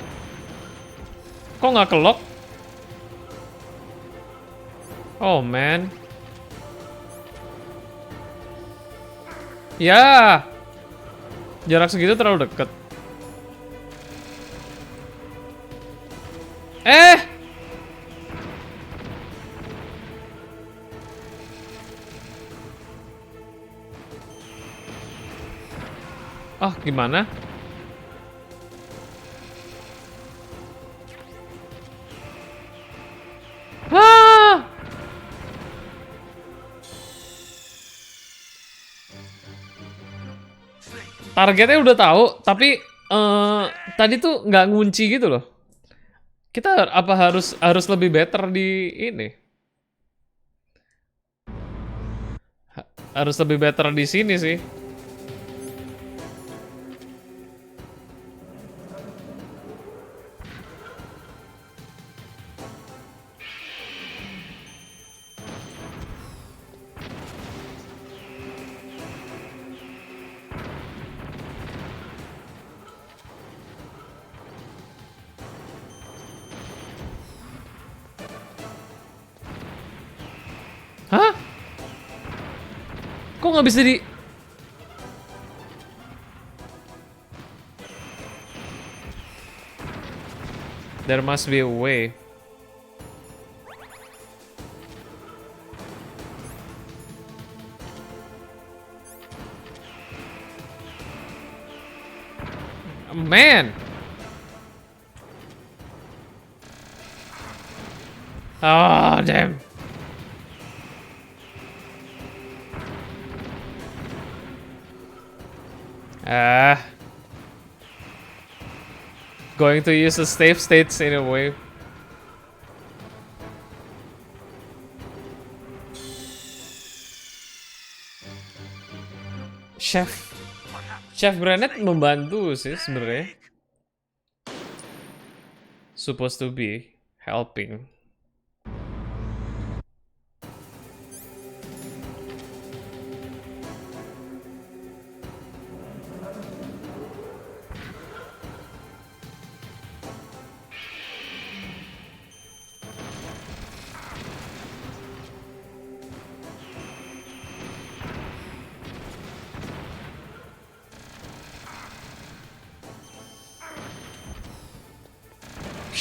kok nggak kelok? Oh man, ya, jarak segitu terlalu deket. Ah, gimana? Ah! Targetnya udah tahu, tapi tadi tuh nggak ngunci gitu loh. Kita apa harus lebih better di ini? Harus lebih better di sini sih. Hah? Kok nggak bisa di... There must be a way. Man! Oh, damn. Ah. Going to use the safe states in a way. Chef Granite membantu sih sebenarnya. Supposed to be helping.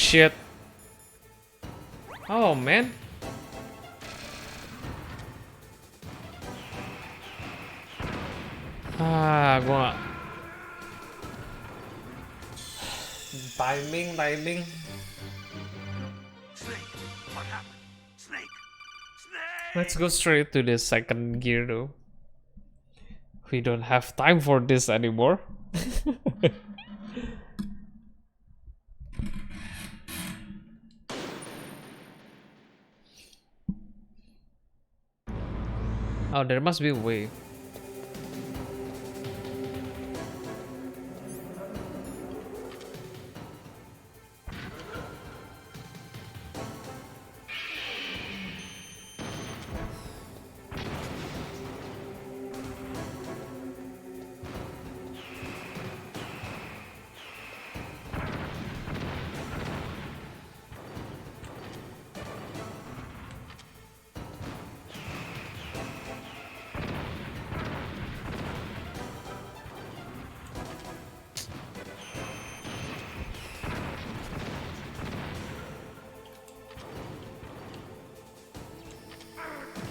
Shit. Oh man. Gua gak... Timing. Let's go straight to the second gear though. We don't have time for this anymore. Oh, there must be a way.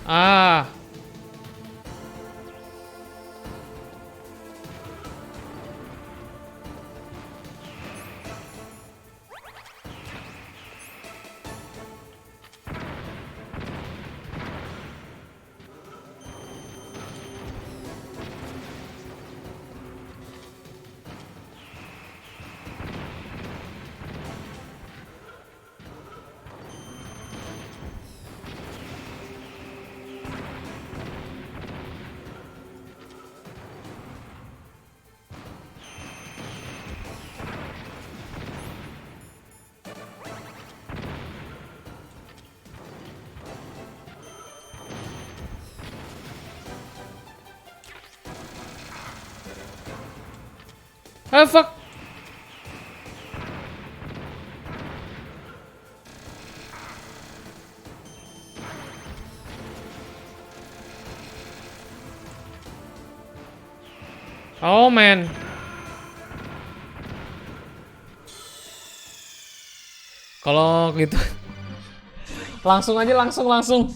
Ah. Oh fuck. Oh man. Kalau gitu langsung aja langsung. Langsung.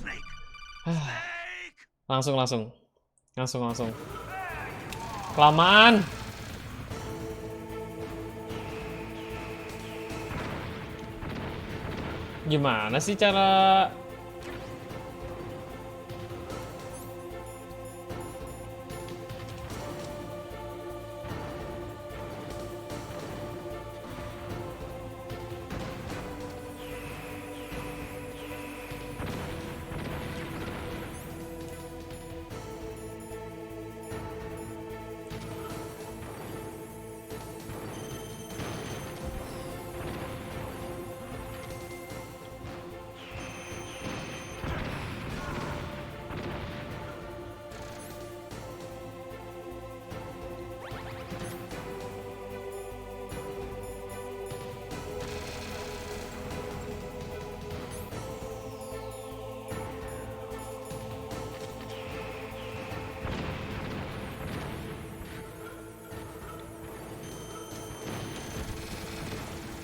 Kelamaan. Gimana sih cara...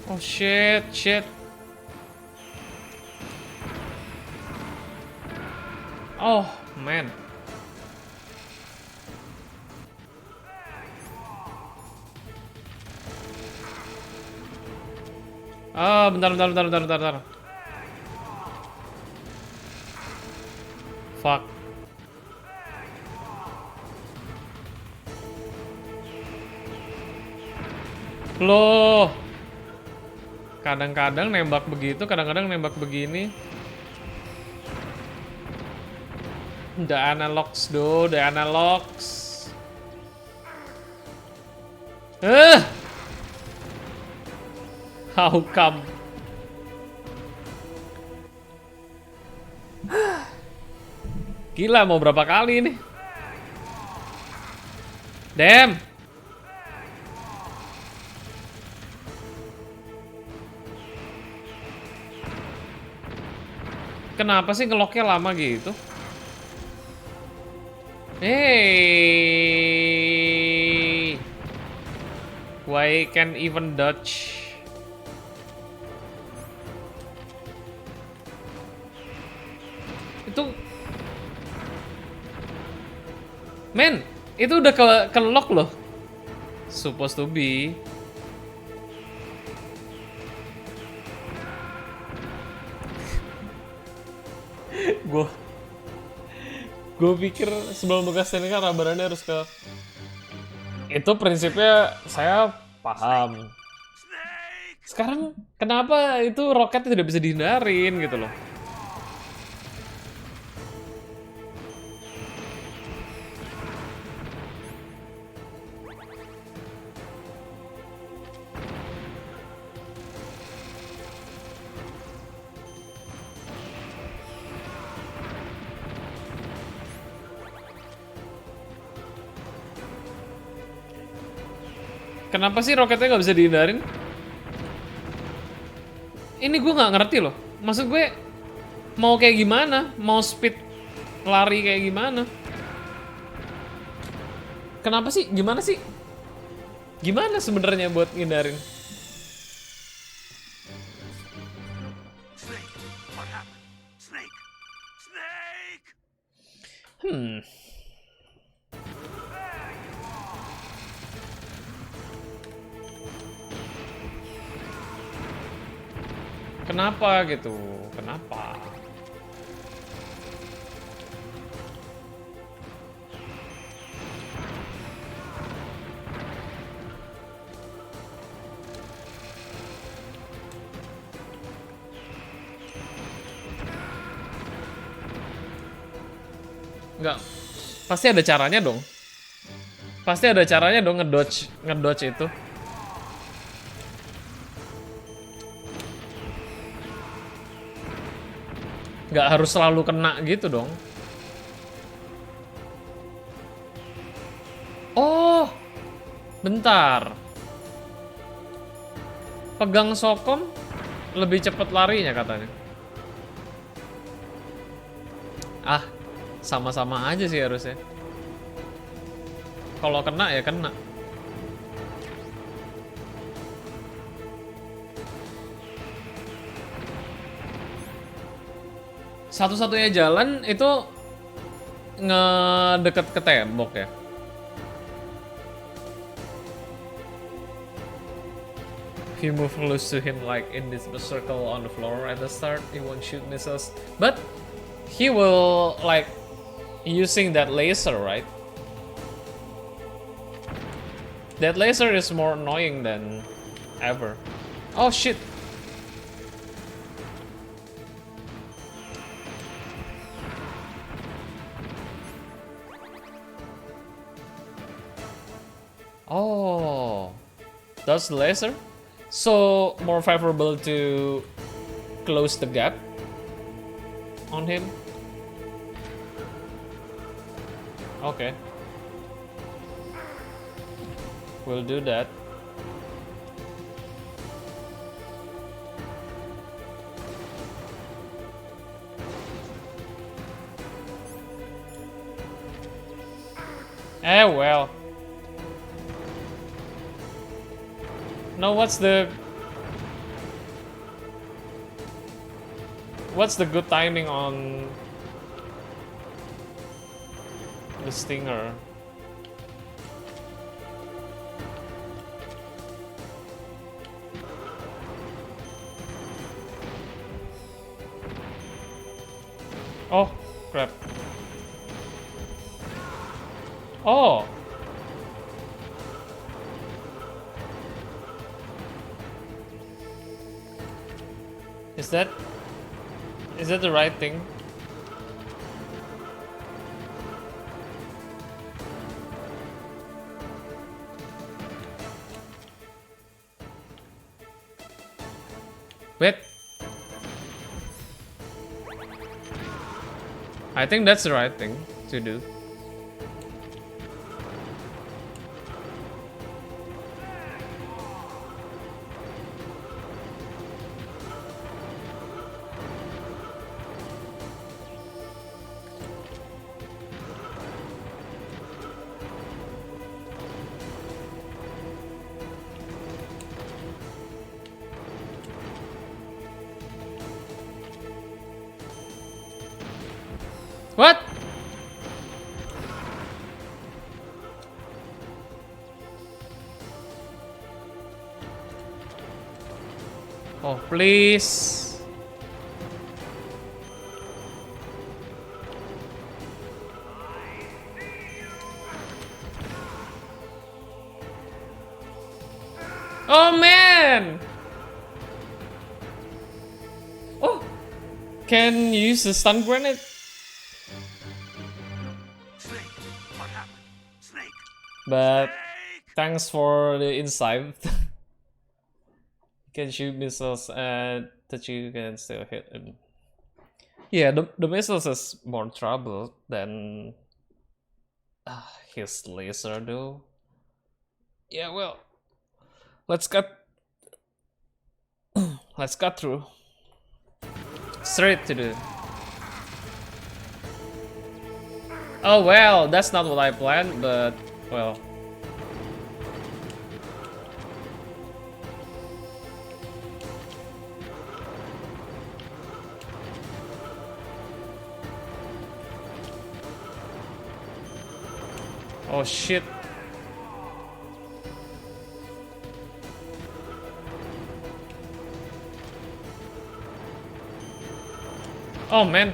Oh shit. Oh man. Ah, bentar. Fuck. Loh. Kadang-kadang nembak begitu, kadang-kadang nembak begini. The analogs, do, the analogs. How come? Gila, mau berapa kali ini? Damn. Kenapa sih ngeloknya lama gitu? Hey, why can't even dodge? Itu, men, itu udah ke lock loh. Supposed to be. Gue pikir sebelum tugas ini kan raba-rabannya harus ke... Itu prinsipnya saya paham. Sekarang kenapa itu roket tidak bisa dihindarin gitu loh? Kenapa sih roketnya nggak bisa dihindarin? Ini gue nggak ngerti loh. Maksud gue mau kayak gimana? Mau speed lari kayak gimana? Kenapa sih? Gimana sih? Gimana sebenarnya buat ngindarin? Snake, what happened? Snake! Snake! Kenapa gitu? Kenapa? Enggak. Pasti ada caranya dong. Pasti ada caranya dong ngedodge itu. Nggak harus selalu kena gitu dong. Oh, bentar. Pegang sokong lebih cepat larinya katanya. Ah, sama-sama aja sih harusnya. Kalau kena ya kena. Satu-satunya jalan itu ngedeket ke tembok ya. If you move close to him like in this circle on the floor at the start, he won't shoot missiles. But he will like using that laser, right? That laser is more annoying than ever. Oh shit. Oh, that's the laser? So, more favorable to close the gap on him? Okay. We'll do that. Eh, well. No, what's the good timing on the Stinger? Oh, crap. Oh. Is that the right thing? Wait. I think that's the right thing to do. What? Oh, please. Oh man! Oh, can you use the stun grenade? But thanks for the insight. You can shoot missiles and that you can still hit him. Yeah, the missiles is more trouble than his laser though. Yeah, well, let's cut through. Straight to the. Oh well, that's not what I planned, but well. Oh shit. Oh man.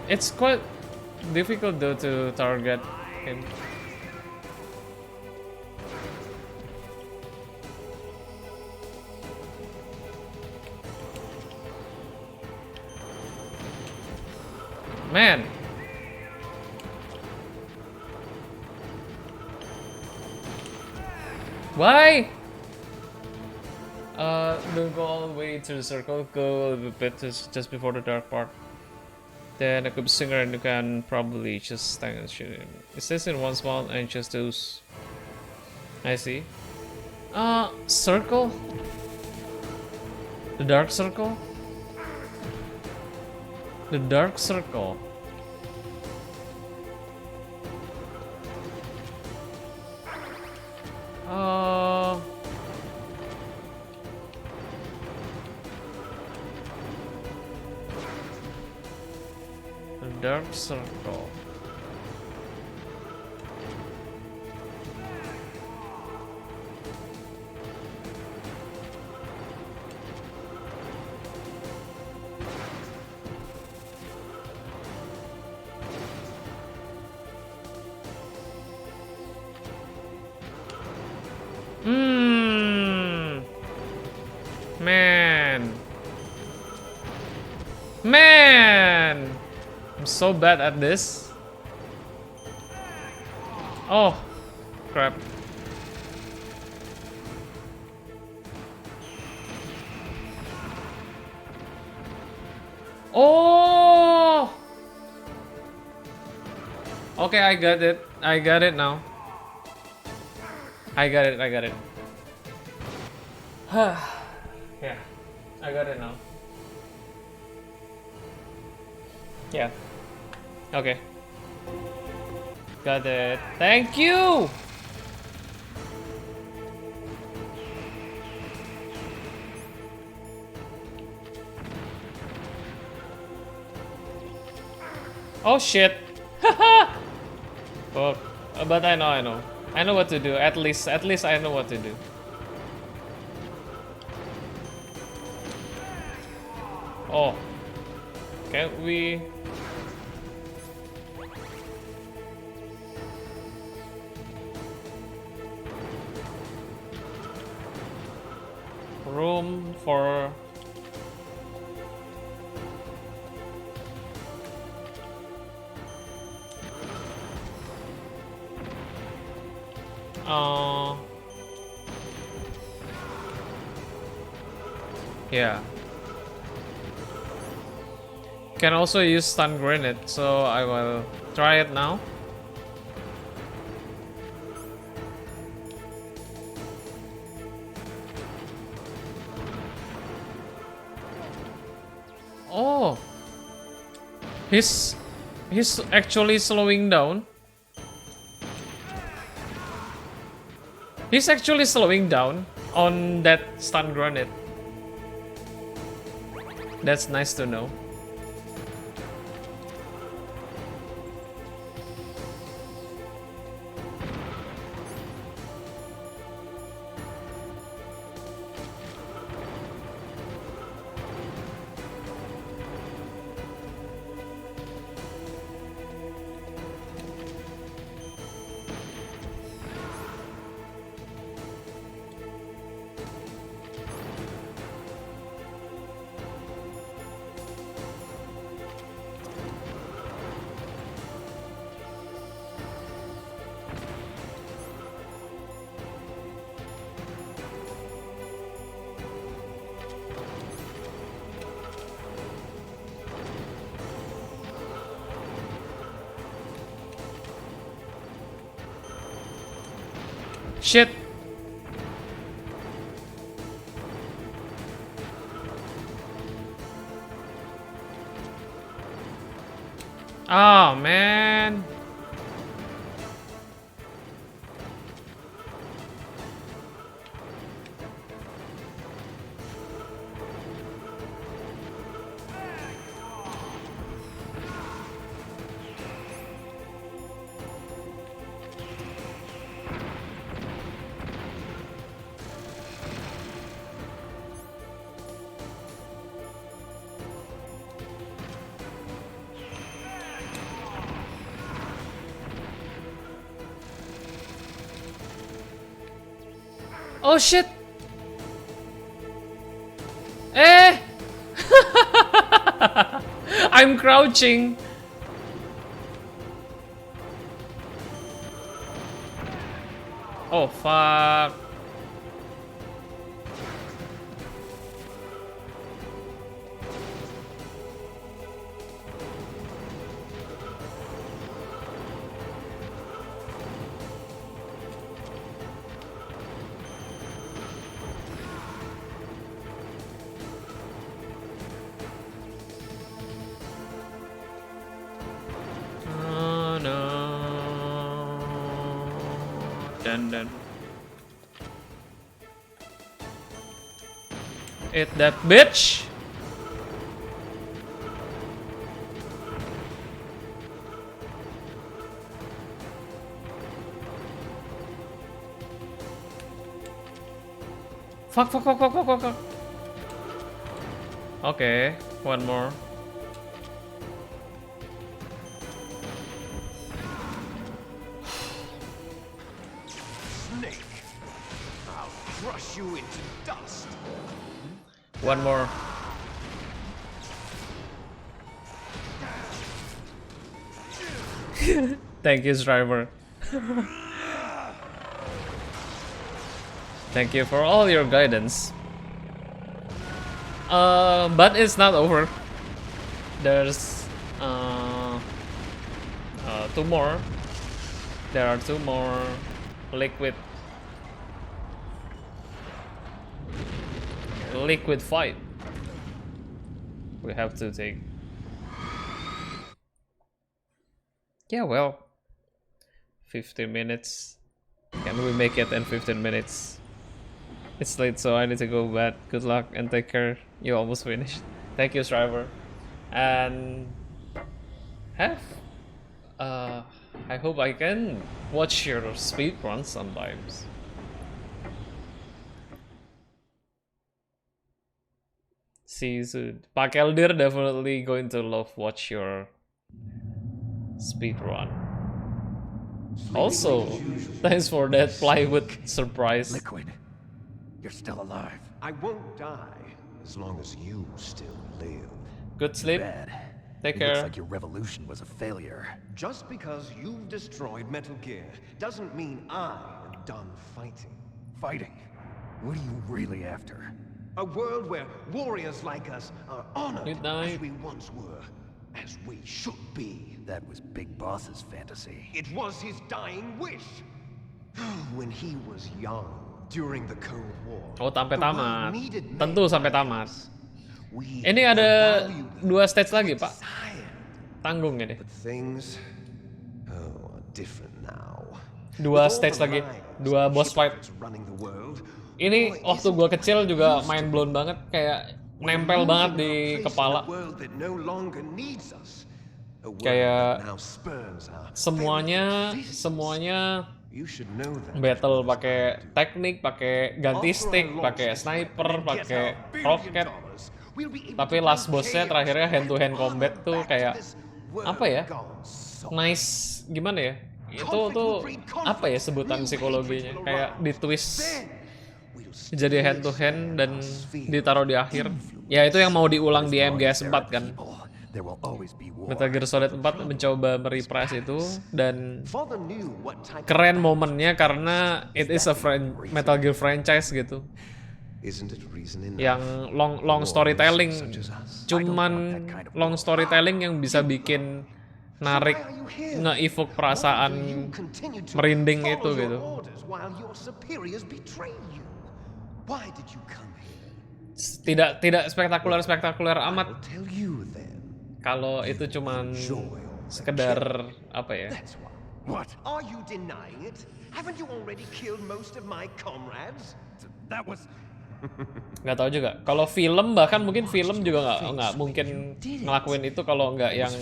It's quite difficult though to target him. Man. Why? Don't go all the way to the circle, go a little bit just before the dark part. Then a good singer and you can probably just stand and shoot him. It says in one spot and just those. I see. Circle? The dark circle? The dark circle. The dark circle. Man. Man. I'm so bad at this. Oh, crap. Oh. Okay, I got it. I got it now. I got it. I got it. Yeah, I got it now. Yeah. Okay. Got it. Thank you! Oh shit! Fuck. But I know. I know what to do. At least I know what to do. Oh. Can't we? room for... yeah. Can also use stun grenade, so I will try it now. Oh, he's actually slowing down. He's actually slowing down on that stun grenade. That's nice to know. Shit. Oh man. Oh shit! Eh! I'm crouching. Oh fuck. Oh no. Dun. Eat that bitch. Fuck. Okay, one more. Snake, I'll crush you into dust. One more. Thank you, driver. Thank you for all your guidance. But it's not over. There's two more. There are two more liquid fight we have to take. Yeah, well, 15 minutes. Can we make it in 15 minutes? It's late, so I need to go bed. Good luck and take care. You almost finished. Thank you, driver. And I hope I can watch your speed run sometimes. See you soon. Pak Eldir definitely going to love watch your speed run. Also, thanks for that plywood surprise. Liquid, you're still alive. I won't die as long as you still live. Good sleep. Bad. Take It looks care. like your revolution was a failure. Just because you've destroyed Metal Gear doesn't mean I am done fighting. Fighting? What are you really after? A world where warriors like us are honored Good night. as we once were, as we should be. That was Big Boss's fantasy. It was his dying wish. When he was young, during the Cold War. Oh, sampai the world tamat. needed Tentu men sampai like tamat. us. We Ini ada valued 2 stage lagi, Pak. desire. Tanggung ini. But things are different now. 2 With all stage the lagi. lions 2 and boss fight. shepherds running the world, Ini waktu gua kecil juga mind blown banget, kayak nempel banget di kepala. Kayak semuanya battle pakai teknik, pakai ganti stick, pakai sniper, pakai roket. Tapi last bossnya terakhirnya hand to hand combat tuh kayak apa ya? Nice gimana ya? Itu tuh apa ya sebutan psikologinya? Kayak di twist jadi hand to hand dan ditaruh di akhir. Ya itu yang mau diulang di MGS 4 kan. Metal Gear Solid 4 mencoba mereprise itu dan keren momennya karena it is a Metal Gear franchise gitu. Yang long storytelling, cuman long storytelling yang bisa bikin narik, nge-evoke perasaan merinding itu gitu. Tidak spektakuler amat. Kalau itu cuman sekedar apa ya? What? Are you denying it? Haven't you already killed most of my comrades? That was Nggak tahu juga. Kalau film bahkan mungkin film juga nggak mungkin ngelakuin itu kalau nggak yang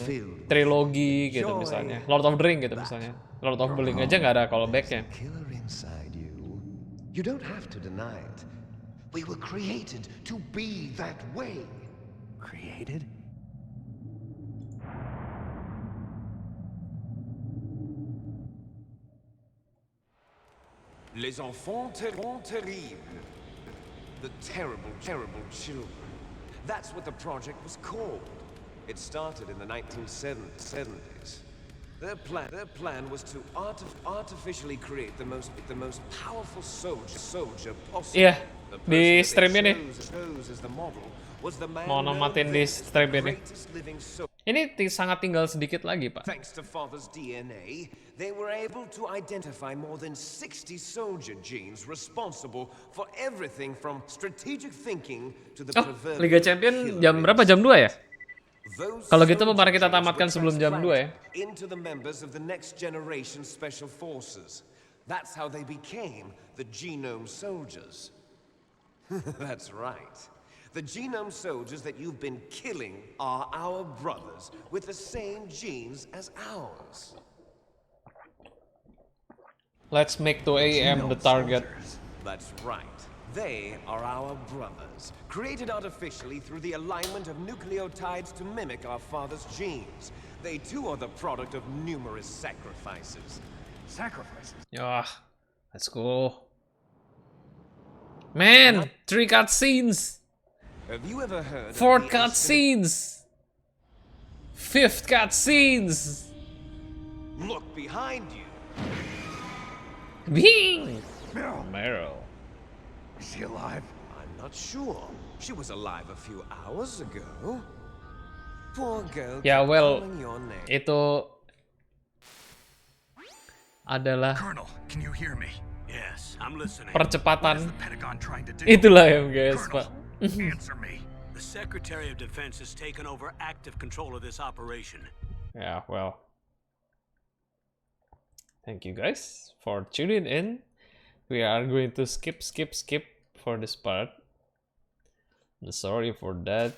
trilogi gitu misalnya. Lord of the Ring gitu misalnya. Lord of the Ring aja nggak ada callbacknya. You don't have to deny it. We were created to be that way. created? Les enfants terribles. The terrible, terrible children. That's what the project was called. It started in the 1970s. Their plan was to artificially create the most powerful soldier possible. Iya, di stream ini. Mau Mau namatin di stream ini. Ini sangat tinggal sedikit lagi, Pak. Thanks to Father's DNA, they were able to identify more than 60 soldier genes responsible for everything from strategic thinking to the Oh, proverbial Liga Champion jam berapa? Jam 2 ya? Kalau gitu mari kita tamatkan sebelum jam 2 ya. Into the members of the next generation special forces. That's how they became the Genome Soldiers. That's right. The Genome Soldiers that you've been killing are our brothers with the same genes as ours. Let's make 2 AM the target. That's right. They are our brothers, created artificially through the alignment of nucleotides to mimic our father's genes. They too are the product of numerous sacrifices. Sacrifices? Yah, let's go. Man, 3 cutscenes. Have you ever heard of 4 the cutscenes. 5th cutscenes. Look behind you. Bing. Meryl. Is she alive? I'm not sure. She was alive a few hours ago. Poor girl. Ya, kept well, calling your name. itu adalah Colonel, can you hear me? Yes, I'm listening. percepatan. The Pentagon trying to do? Itulah MGS, Pak. Answer me. The Secretary of Defense has taken over active control of this operation. Yeah, well. Thank you guys for tuning in. We are going to skip for this part. I'm sorry for that.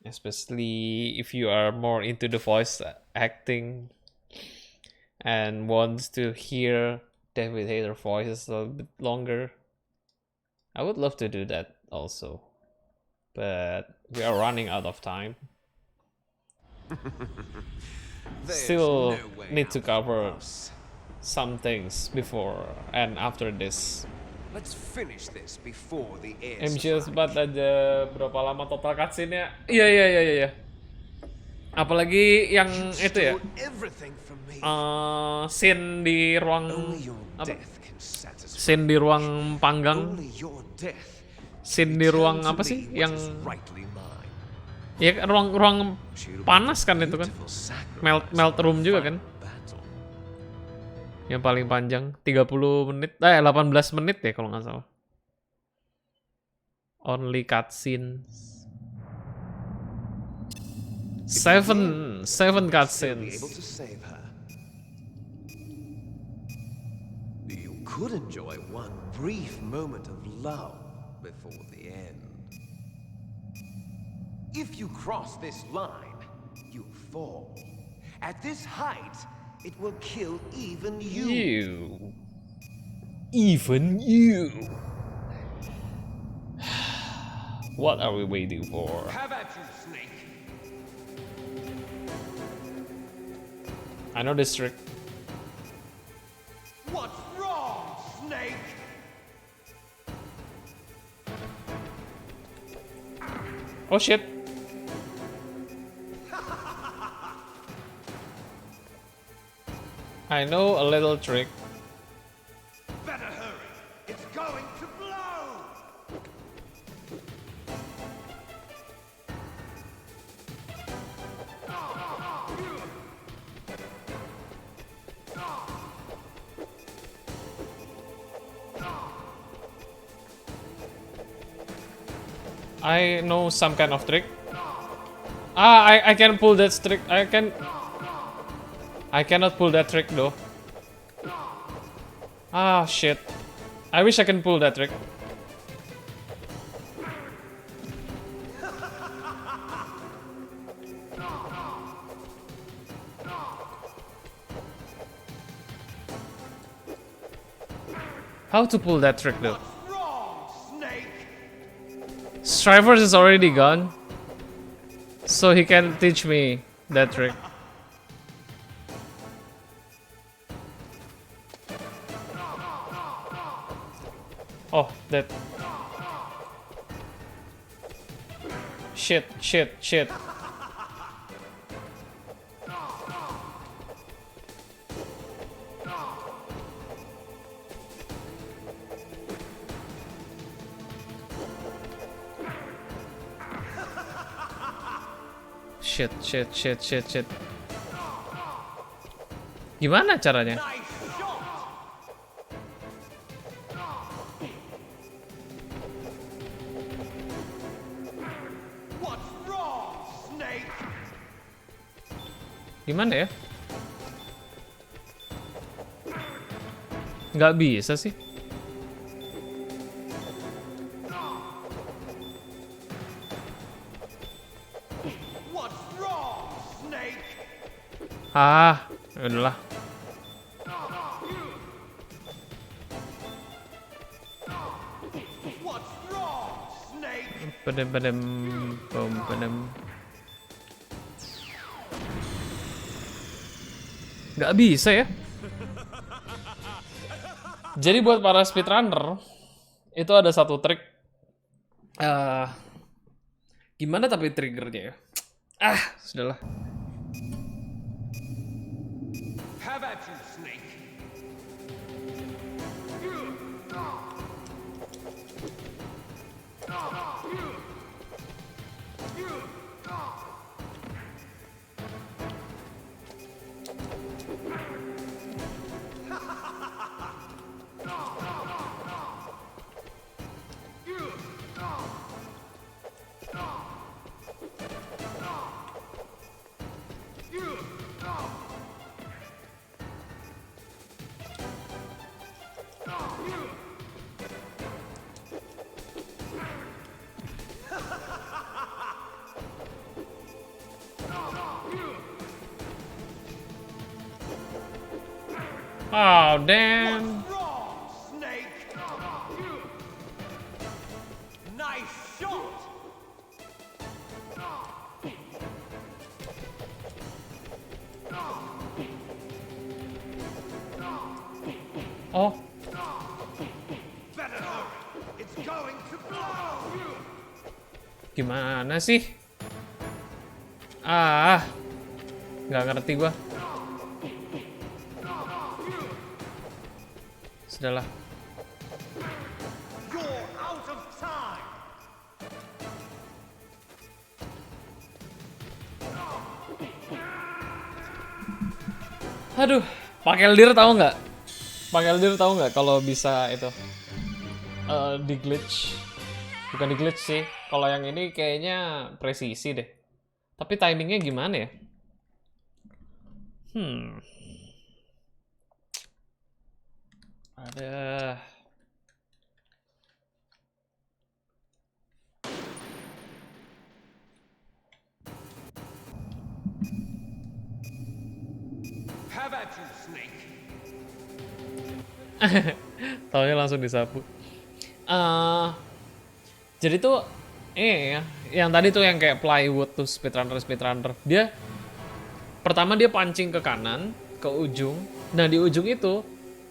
Especially if you are more into the voice acting and wants to hear David Hayter voices a little bit longer. I would love to do that also. But we are running out of time. Still no way need to out cover for us. some things before and after this. Let's finish this before the air ambitious strike. banget aja. Berapa lama total cutscene-nya? Iya. Apalagi yang itu ya. Everything from me. Scene di ruang Only your apa? death can satisfy. Scene di ruang panggang. Only your death. Scene di ruang apa sih? Yang Rightly mine. ya ruang panas kan itu kan. Melt room juga kan. Yang paling panjang 30 menit, 18 menit ya kalau nggak salah. Only cutscenes. Seven Be able cutscenes. to save her. You could enjoy one brief moment of love before the end. If you cross this line, you fall. At this height, it will kill even you. Even you. What are we waiting for? Have at you, Snake. I know this trick. What's wrong, Snake? Oh shit. I know a little trick. Better hurry. It's going to blow. I know some kind of trick. I can pull that trick. I cannot pull that trick though. Ah shit. I wish I can pull that trick. How to pull that trick though? Strivers is already gone, so he can teach me that trick. Oh, that. Shit. Shit. Gimana caranya? Gimana ya? Nggak bisa sih. Ah, udahlah. Padam. Nggak bisa ya. Jadi buat para speedrunner itu ada satu trik. Gimana tapi triggernya ya? Sudahlah. Have at you, Snake. Oh, damn. Nice shot. Oh. Better Gimana sih? Ah, nggak ngerti gua. Sudahlah. Aduh, Pak Keldir tahu nggak? Pak Keldir tahu nggak kalau bisa itu di glitch? Bukan di glitch sih. Kalau yang ini kayaknya presisi deh. Tapi timingnya gimana ya? Ada. Have at you, Snake. Taunya langsung disapu. Jadi tuh ya, yang tadi tuh yang kayak plywood tuh speedrunner. Dia pertama dia pancing ke kanan, ke ujung. Nah, di ujung itu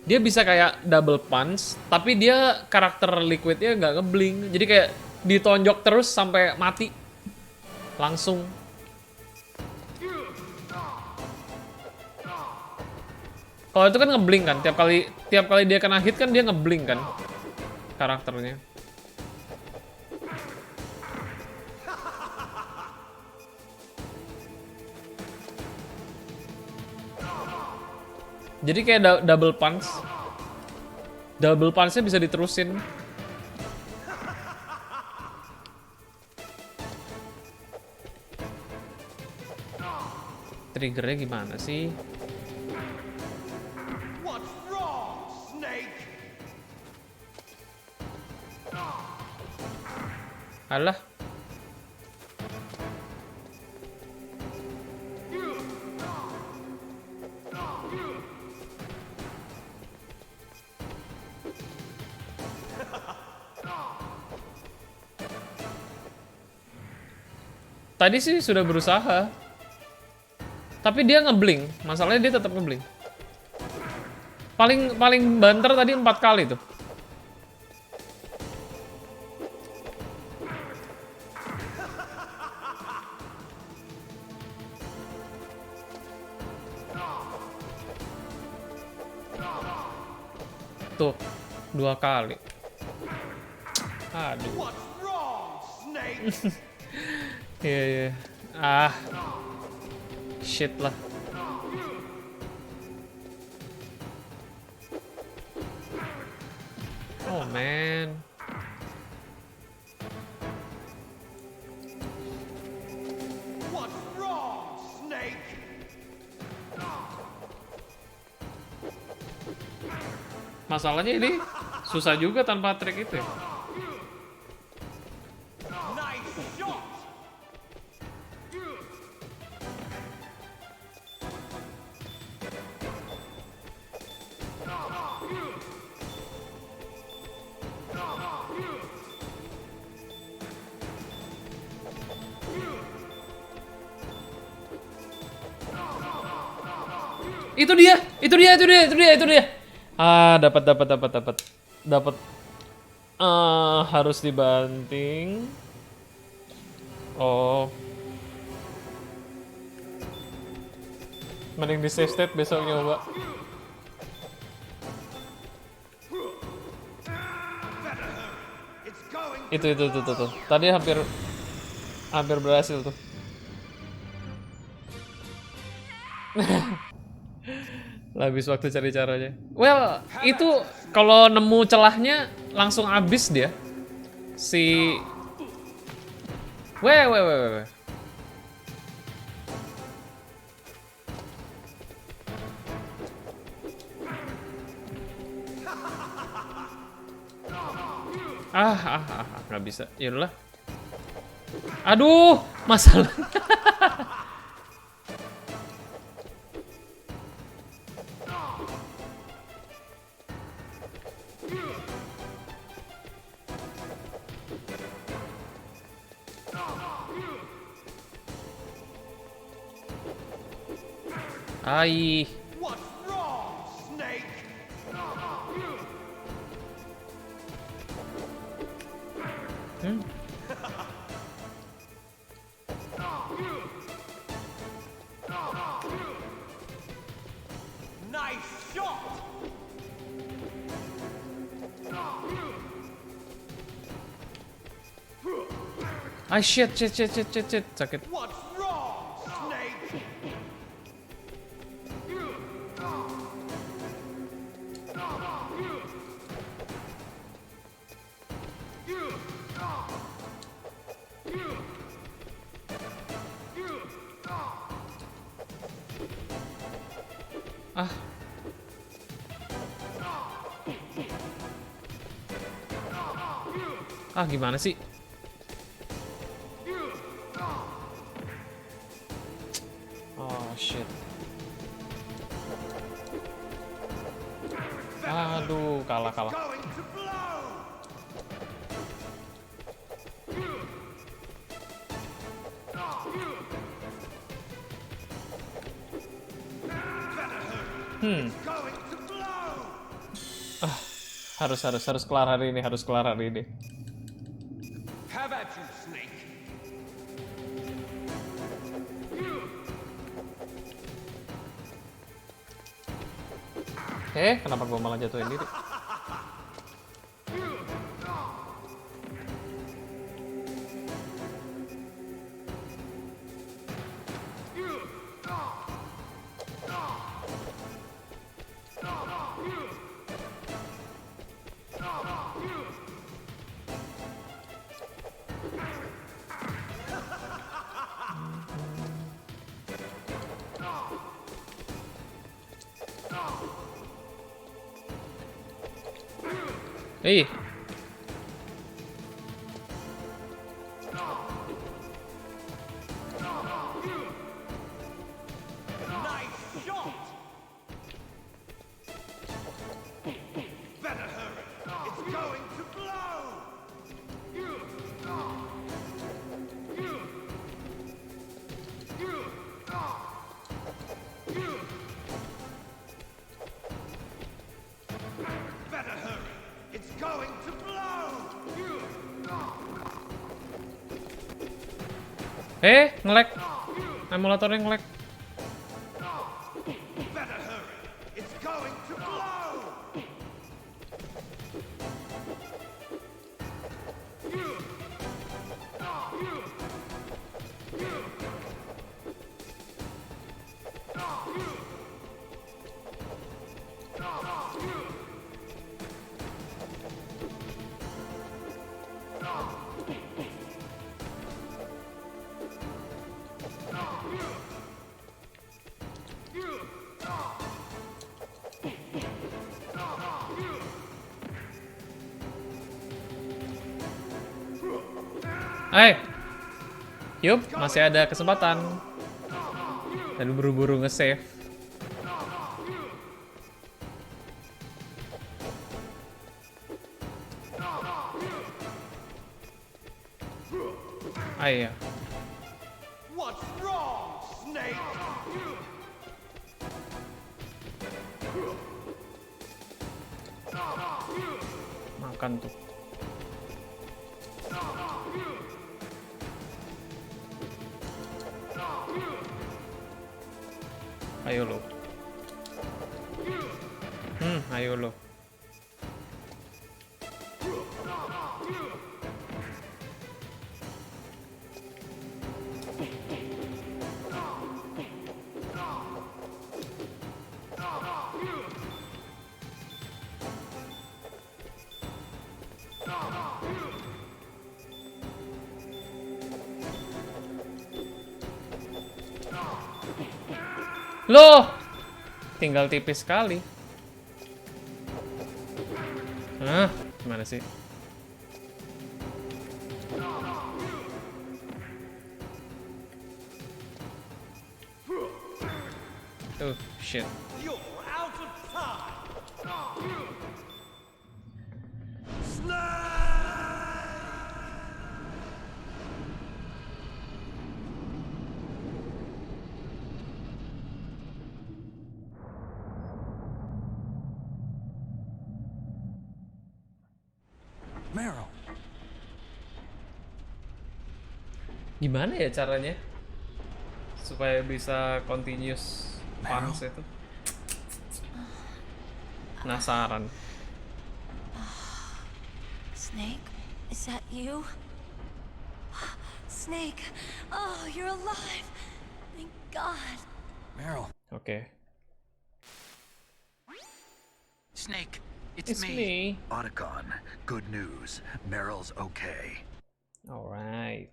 dia bisa kayak double punch, tapi dia karakter liquidnya nggak ngeblink. Jadi kayak ditonjok terus sampai mati. Langsung. Kalau itu kan ngeblink kan, tiap kali dia kena hit kan dia ngeblink kan karakternya. Jadi kayak double punch. Double punch-nya bisa diterusin. Triggernya gimana sih? Alah. Tadi sih sudah berusaha. Tapi dia ngeblink. Masalahnya dia tetap ngeblink. Paling banter tadi 4 kali tuh. Tuh, 2 kali. Aduh. Iya. Ah. Shit lah. Oh man. Masalahnya ini susah juga tanpa trik itu ya. Itu dia. Ah, dapat. Harus dibanting. Oh. Mending di save state besok nyoba. Itu. Tadi hampir berhasil tuh. Habis waktu cari caranya. Well, itu kalau nemu celahnya langsung habis dia. Si Weh. Nggak bisa. Yaudahlah. Aduh, masalah. Ai. Nice shot! Ah shit, sakit. What's wrong, Snake? Ah. Ah, gimana sih? Oh shit. Aduh, kalah. Going to blow! Going to blow! Harus kelar hari ini, Have at you, Snake. Kenapa gua malah jatuhin diri? Ih. Nice shot! Better hurry. It's going to blow! Better hurry. It's going to blow! Nge-lag. Emulatornya nge-lag. Better hurry. It's going to blow! Yup, masih ada kesempatan. Dan buru-buru nge-save. Iya. What's wrong, Snake? Makan tuh. Ayo lo. Ayo lo. Loh, tinggal tipis sekali. Gimana sih? Oh, shit. You're out of time! Meryl. Gimana ya caranya supaya bisa continuous punch itu? Penasaran. Snake, is that you? Snake, oh, you're alive. Thank God. Meryl. Oke. Snake, It's me. Otacon, good news. Meryl's okay. Alright.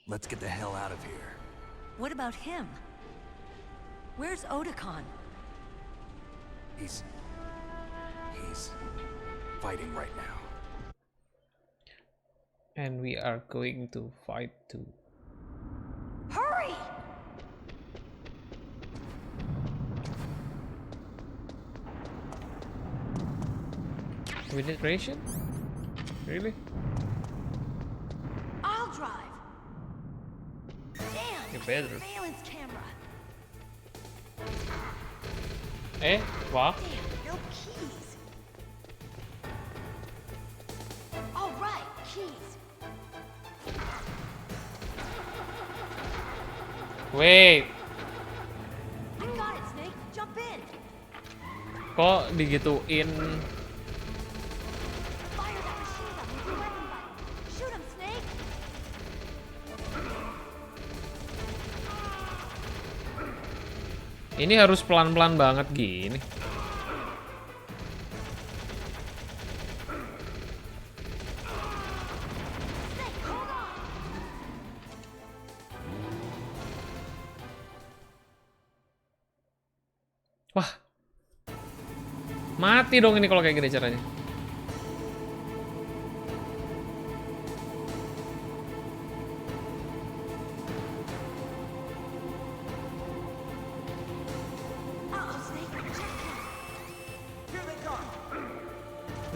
Let's get the hell out of here. What about him? Where's Otacon? He's fighting right now. And we are going to fight too. Hurry! We need ration? Really? I'll drive. Damn! You better. Surveillance camera. Wah? Damn, no keys. All right, keys. Wait, I got it, Snake. Jump in. kok digituin? Fire that machine gun with your weapon light. Shoot him, Snake. Ini harus pelan-pelan banget gini. Snake, hold on. Wah. Mati dong ini kalau kayak gini caranya. Uh-oh, Snake. Checkpoint. Here they come.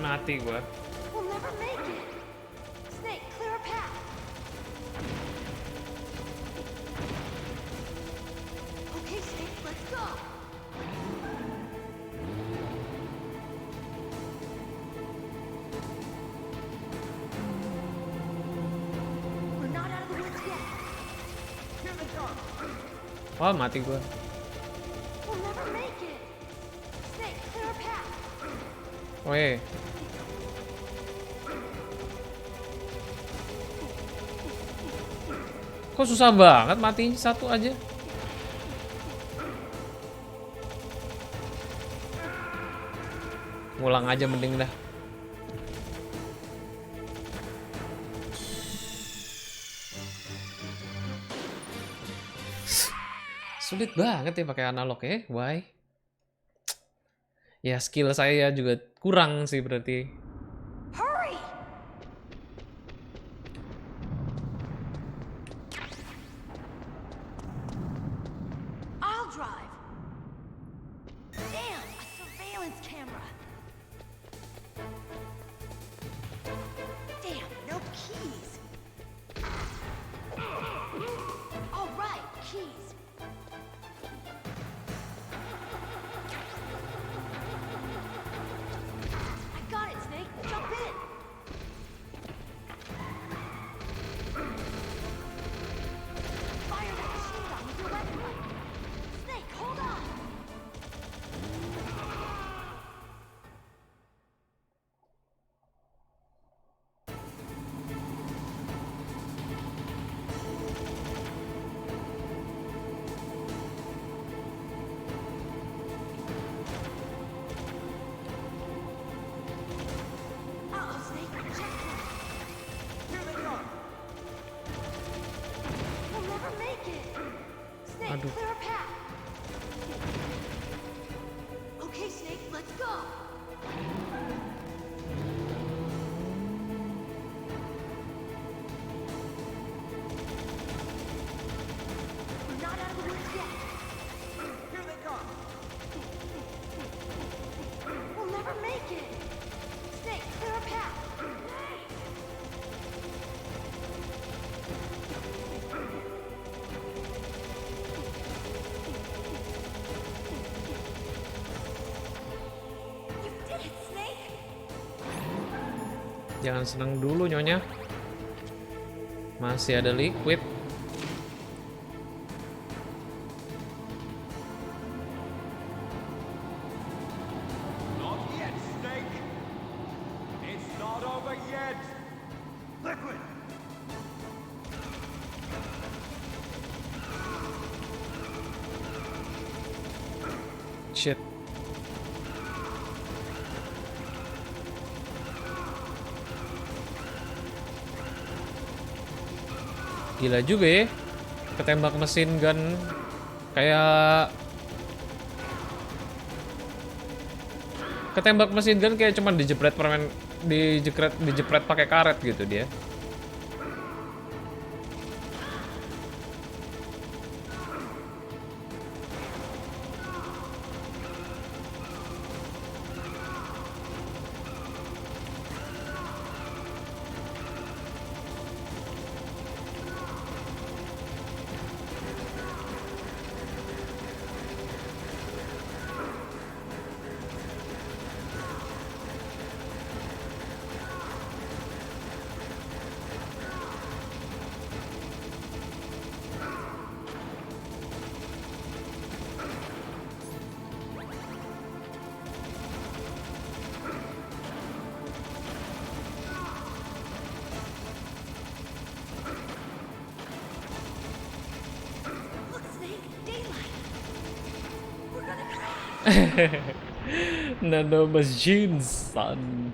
Mati gua. We'll never make it. Snake, clear a path. Okay, Snake, let's go. We're not out of the woods yet. Here they come. Wah, mati gua. We'll never make it. Snake, clear a path. Weh. Kok susah banget matiin satu aja? Ngulang aja mending dah. Sulit banget ya pakai analog ya, why? Ya skill saya juga kurang sih berarti. Hurry! I'll drive. Damn, a surveillance camera. Damn, no keys. All right, keys. I got it, Snake. Jangan senang dulu nyonya. Masih ada liquid. Not yet, Snake. It's not over yet. Liquid. Shit. Gila juga ya. Ketembak mesin gun kayak cuman dijepret permen, dijepret pakai karet gitu dia. Look, Snake, daylight. We're gonna crash. Nano machines, son.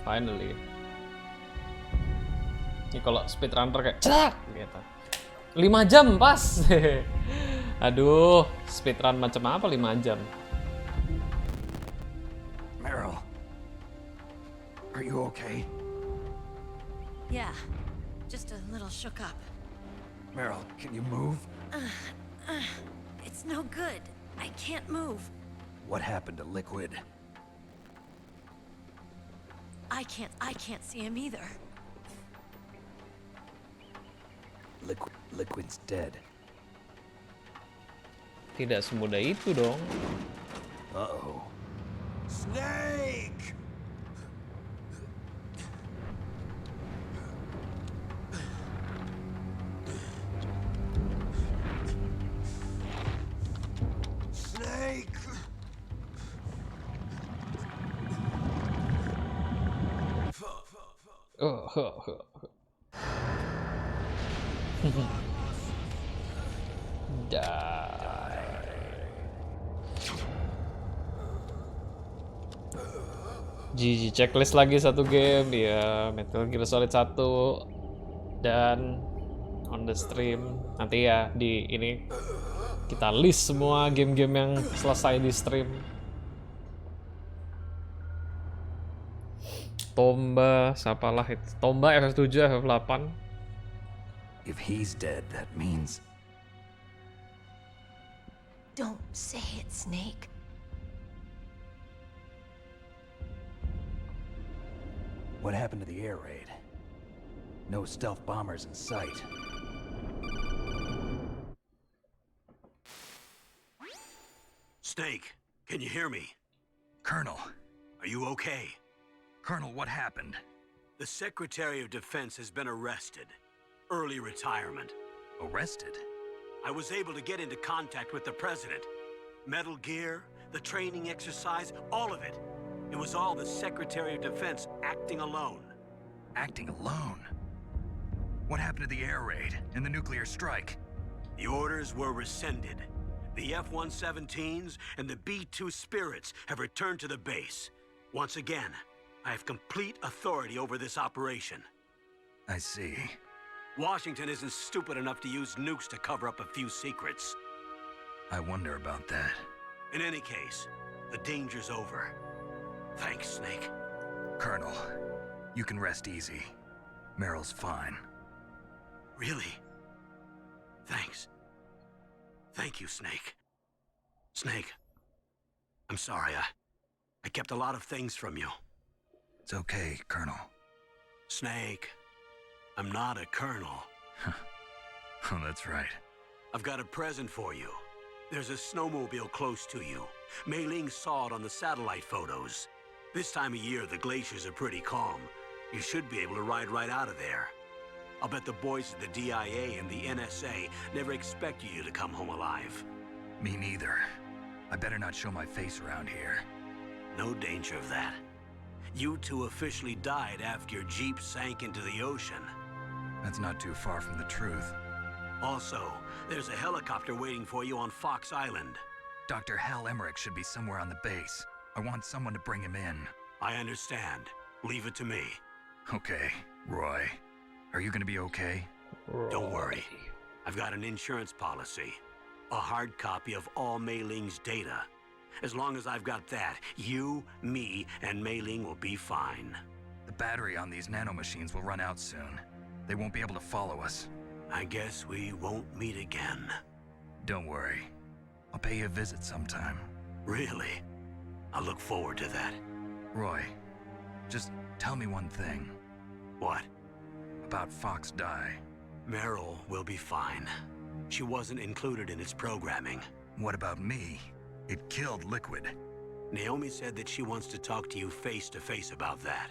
Finally. Ini kalau speedrunner kayak cerak gitu. 5 jam pas. Aduh, speedrun macam apa 5 jam? Meryl, are you okay? Yeah, just a little shook up. Meryl, can you move? It's no good. I can't move. What happened to Liquid? I can't see him either. Liquid's dead. Tidak semudah itu dong. Uh-oh. Snake! Snake! GG, checklist lagi satu game ya, Metal Gear Solid 1 dan on the stream nanti ya di ini kita list semua game-game yang selesai di stream. Tomba, siapalah itu? Tomba FF7, FF8. If he's dead, that means... Don't say it, Snake. What happened to the air raid? No stealth bombers in sight. Snake, can you hear me? Colonel. Are you okay? Colonel, what happened? The Secretary of Defense has been arrested. Early retirement. Arrested? I was able to get into contact with the President. Metal Gear, the training exercise, all of it. It was all the Secretary of Defense acting alone. Acting alone? What happened to the air raid and the nuclear strike? The orders were rescinded. The F-117s and the B-2 Spirits have returned to the base. Once again, I have complete authority over this operation. I see. Washington isn't stupid enough to use nukes to cover up a few secrets. I wonder about that. In any case, the danger's over. Thanks, Snake. Colonel, you can rest easy. Meryl's fine. Really? Thanks. Thank you, Snake. Snake, I'm sorry. I kept a lot of things from you. It's okay, Colonel. Snake, I'm not a colonel. Oh, that's right. I've got a present for you. There's a snowmobile close to you. Mei Ling saw it on the satellite photos. This time of year, the glaciers are pretty calm. You should be able to ride right out of there. I'll bet the boys at the DIA and the NSA never expected you to come home alive. Me neither. I better not show my face around here. No danger of that. You two officially died after your Jeep sank into the ocean. That's not too far from the truth. Also, there's a helicopter waiting for you on Fox Island. Dr. Hal Emmerich should be somewhere on the base. I want someone to bring him in. I understand. Leave it to me. Okay, Roy. Are you gonna be okay? Don't worry. I've got an insurance policy. A hard copy of all Mei Ling's data. As long as I've got that, you, me, and Mei Ling will be fine. The battery on these nanomachines will run out soon. They won't be able to follow us. I guess we won't meet again. Don't worry. I'll pay you a visit sometime. Really? I look forward to that. Roy, just tell me one thing. What? About Fox Die. Meryl will be fine. She wasn't included in its programming. What about me? It killed Liquid. Naomi said that she wants to talk to you face to face about that.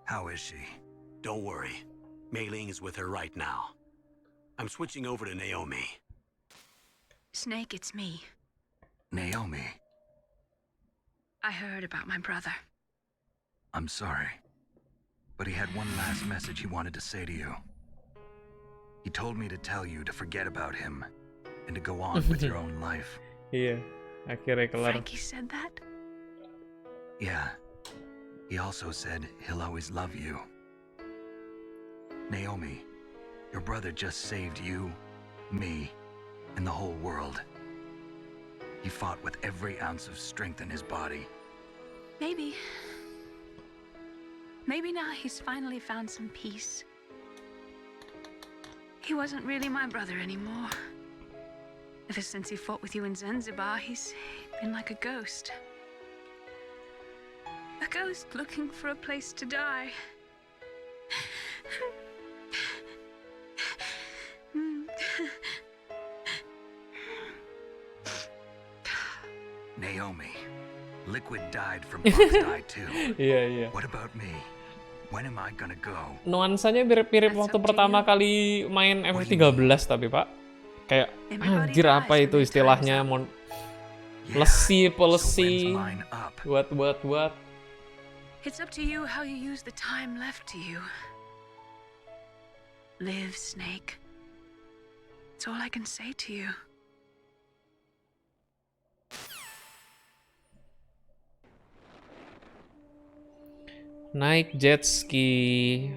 How is she? Don't worry. Mei Ling is with her right now. I'm switching over to Naomi. Snake, it's me. Naomi. I heard about my brother. I'm sorry. But he had one last message he wanted to say to you. He told me to tell you to forget about him and to go on with your own life. Iya, akhirnya kelar. Frankie said that? Yeah. He also said he'll always love you. Naomi, your brother just saved you, me, and the whole world. He fought with every ounce of strength in his body. Maybe. Maybe now he's finally found some peace. He wasn't really my brother anymore. Ever since he fought with you in Zanzibar, he's been like a ghost. A ghost looking for a place to die. Naomi, Liquid died from Fox Die too. Iya. What about me? When am I gonna go? Nuansanya mirip-mirip waktu pertama kali main FF13 tapi Pak. Kayak anjir apa itu istilahnya lesi policy buat. It's up to you how you use the time left to you. Live, Snake. That's all I can say to you. Naik jet ski.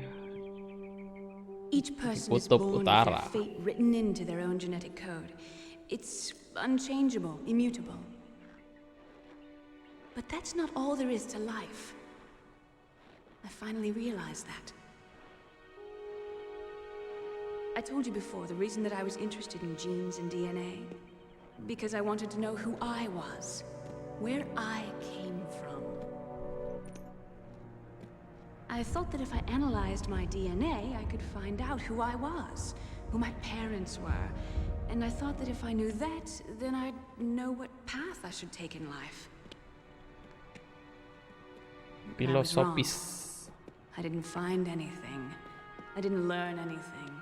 Each person is Kutub born with Utara. their fate written into their own genetic code. It's unchangeable, immutable. But that's not all there is to life. I finally realized that. I told you before the reason that I was interested in genes and DNA. Because I wanted to know who I was, where I came from. I thought that if I analyzed my DNA, I could find out who I was, who my parents were. And I thought that if I knew that, then I'd know what path I should take in life. But I was wrong. Filosofis. I didn't find anything. I didn't learn anything.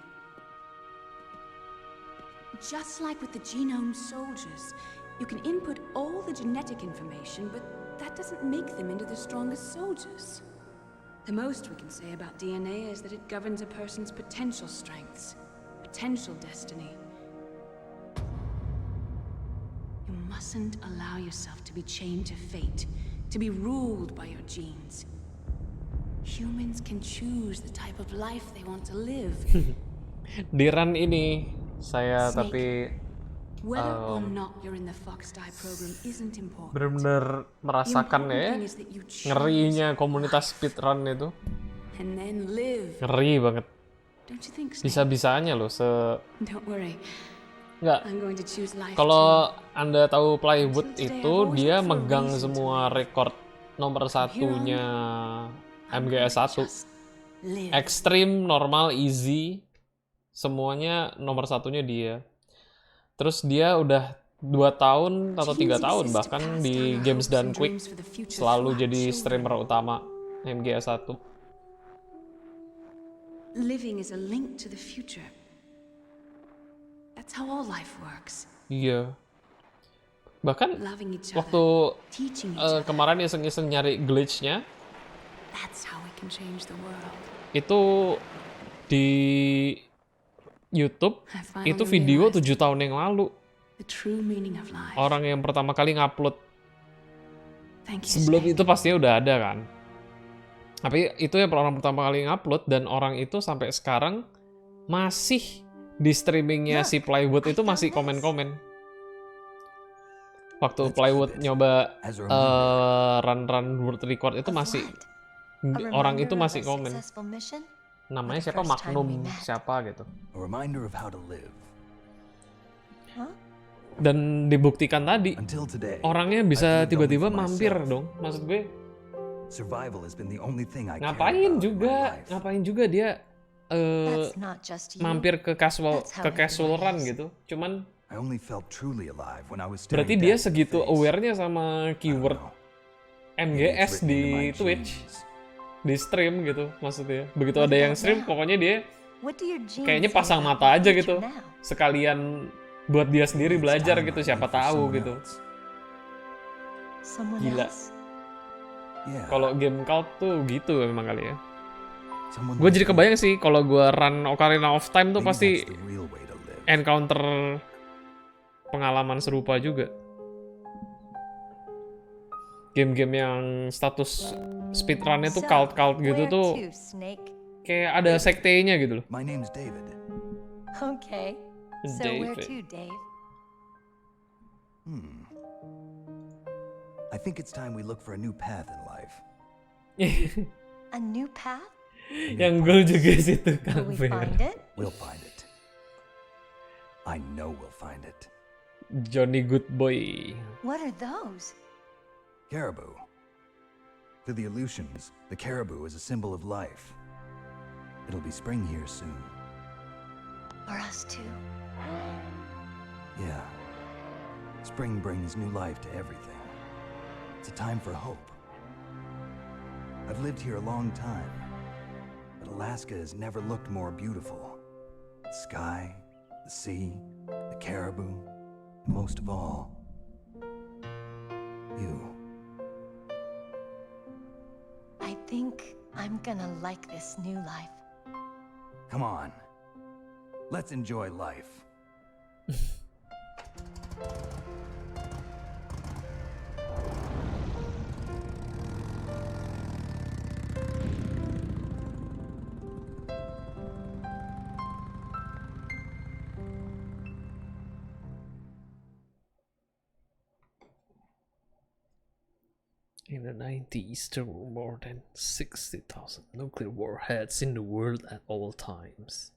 Just like with the genome soldiers, you can input all the genetic information, but that doesn't make them into the strongest soldiers. The most we can say about DNA is that it governs a person's potential strengths, potential destiny. You mustn't allow yourself to be chained to fate, to be ruled by your genes. Humans can choose the type of life they want to live. Di run ini saya Snake, tapi whether or not you're in the Fox Die program isn't important. benar-benar merasakan ya ngerinya komunitas speedrun itu. And then live. Ngeri banget. Don't you think, Snake? Bisa-bisanya loh Don't worry. Nggak. I'm going to choose life Kalau Anda tahu Plywood itu dia megang semua rekor nomor satunya MGS1. Extreme, normal, easy, semuanya nomor satunya dia. Terus dia udah 2 tahun atau 3 tahun bahkan di Games Done Quick selalu jadi streamer utama MGS 1. Living is a link to the future. That's how all life works. Iya. Bahkan Loving each waktu other, teaching each other. kemarin iseng-iseng nyari glitch-nya, That's how we can change the world. itu di YouTube, I finally itu video realized 7 tahun yang lalu. the true meaning of life. Orang yang pertama kali ngupload. Thank you, Sebelum Snake. itu pastinya udah ada kan. Tapi itu yang orang pertama kali ngupload, dan orang itu sampai sekarang masih di streamingnya si Plywood itu masih komen-komen. Waktu Plywood nyoba run world record itu masih orang itu masih komen. Namanya siapa? Magnum siapa gitu. A reminder of how to live. Dan dibuktikan tadi Until today, orangnya I bisa lived only tiba-tiba for mampir myself. dong. Maksud gue Survival has been the only thing I care ngapain about in my juga life. ngapain juga dia That's not just you. mampir ke That's how casual everyone run is. gitu. Cuman I only felt truly alive when I was staring berarti dia death in the segitu face. aware-nya sama keyword MGS Maybe it's written di into my Twitch, genes. di stream gitu maksudnya. Begitu ada yang stream, pokoknya dia What do your genes kayaknya say pasang about mata your aja future gitu. now? Sekalian buat dia sendiri It's belajar time gitu, I siapa live for tahu someone gitu. else. Someone Gila. else? Yeah, Kalau game cult tuh gitu memang kali ya. someone Gue like jadi me. kebayang sih kalau gue run Ocarina of Time tuh Maybe pasti that's the real way to live. encounter pengalaman serupa juga. Game-game yang status speedrunnya tuh So, cult-cult gitu where tuh to, Snake? kayak ada sektenya gitu loh. My name's David. Okay. So where David. to, Dave? I think it's time we look for a new path in life. A new path? Yang gol juga situ Kang Will we Fer. find it? We'll find it. I know we'll find it. Johnny Goodboy. What are those? Caribou. To the Aleutians, the caribou is a symbol of life. It'll be spring here soon. For us too. Yeah. Spring brings new life to everything. It's a time for hope. I've lived here a long time, but Alaska has never looked more beautiful. The sky, the sea, the caribou, and most of all, you. I think I'm gonna like this new life. Come on. Let's enjoy life. In the 90s, there were more than 60,000 nuclear warheads in the world at all times.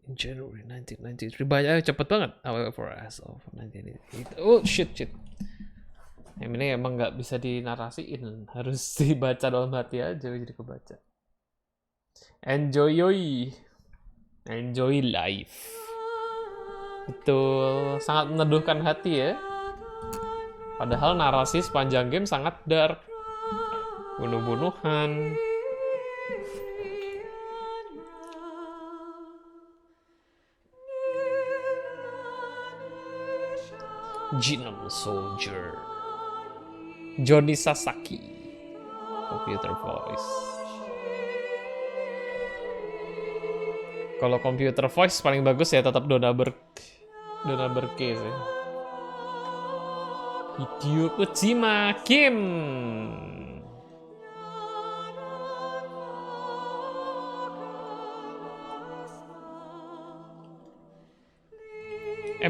In January 1993, banyak cepet banget. However, as of 1988, oh shit. Yang ini emang nggak bisa dinarasiin, harus dibaca dalam hati aja, jadi kebaca. Enjoy life. Betul, sangat meneduhkan hati ya. Padahal narasi sepanjang game sangat dark. Bunuh-bunuhan. Genome Soldier. Johnny Sasaki. Computer voice. Kalau computer voice paling bagus ya tetap Donna Burke sih. Hideo Kojima Kim.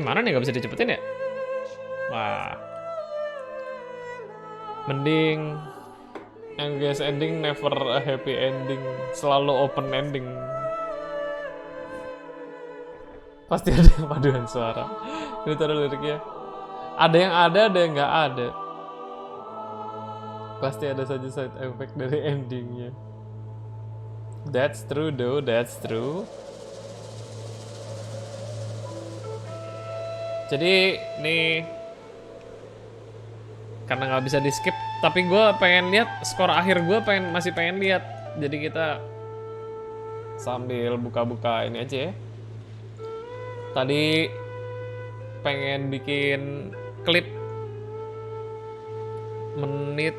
Mana nih, nggak bisa dicepetin ya? Wah. Mending MGS ending never a happy ending, selalu open ending. Pasti ada paduan suara. Ini taruh liriknya. Ada yang nggak ada. Pasti ada saja side effect dari endingnya. That's true though, that's true. Jadi nih karena nggak bisa di skip, tapi gue pengen lihat skor akhir, gue masih pengen lihat. Jadi kita sambil buka-buka ini aja ya. Tadi pengen bikin klip menit.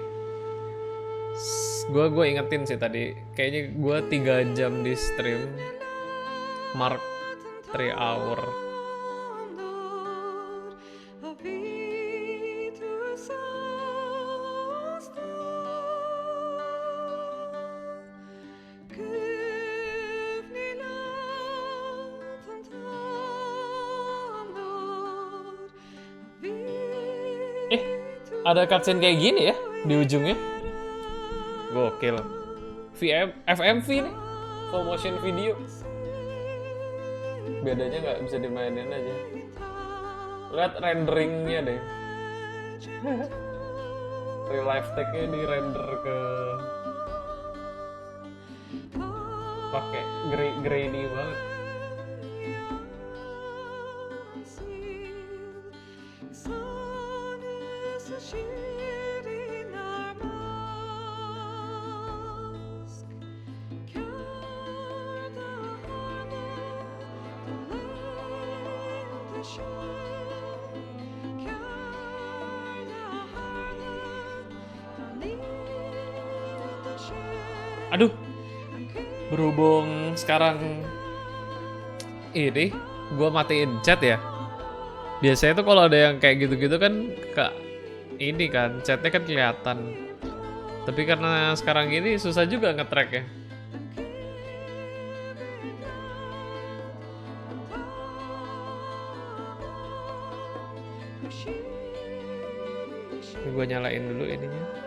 Gue ingetin sih tadi, kayaknya gue 3 jam di stream, mark 3 hour. Ada cutscene kayak gini ya di ujungnya. Gokil. FMV nih, full motion video. Bedanya nggak bisa dimainin aja. Lihat renderingnya deh. Real life tag-nya di render ke pakai grainy banget. Aduh, berhubung sekarang ini gue matiin chat ya. Biasanya tuh kalau ada yang kayak gitu-gitu kan ini kan chatnya kan kelihatan. Tapi karena sekarang ini susah juga nge-track ya. Ini gue nyalain dulu ininya.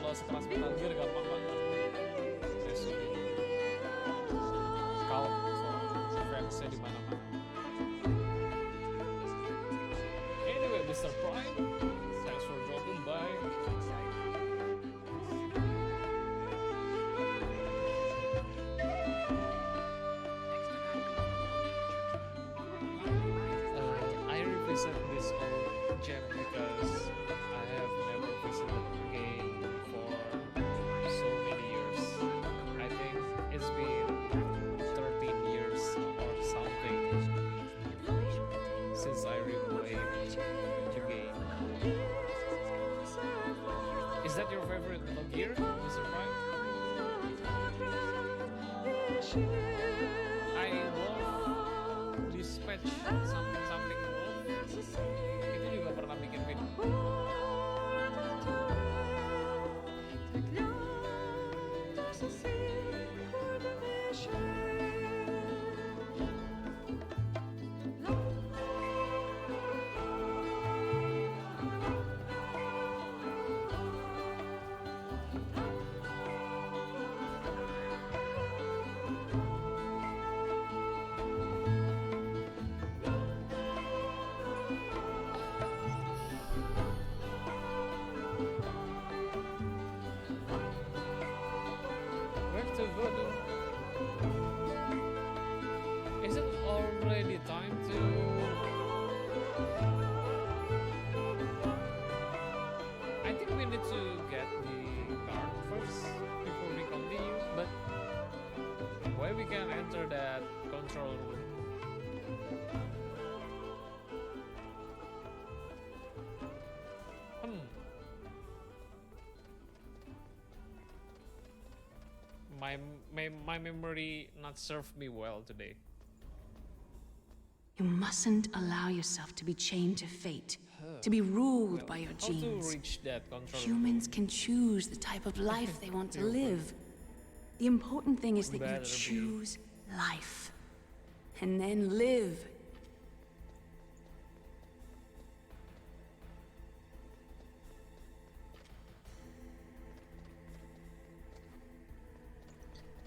Sekeras Metal Gear gampang banget. Kalau fansnya di mana-mana. Anyway, Mr. Prime, thanks for dropping by. I revisit this old gem because I have never visited the game for so many years. I think it's been 13 years or something since I replayed the game. Is that your favorite Metal Gear, Mr. Prime? I love Dispatch something Wolf. Itu juga pernah bikin video. Where to go though? Is it already time to? I think we need to get the card first before we continue, but where we can enter that control room? My memory not served me well today. You mustn't allow yourself to be chained to fate, to be ruled by your How to genes. reach that control room? Humans can choose the type of life they want to live. The important thing is that you Better be. choose life. And then live.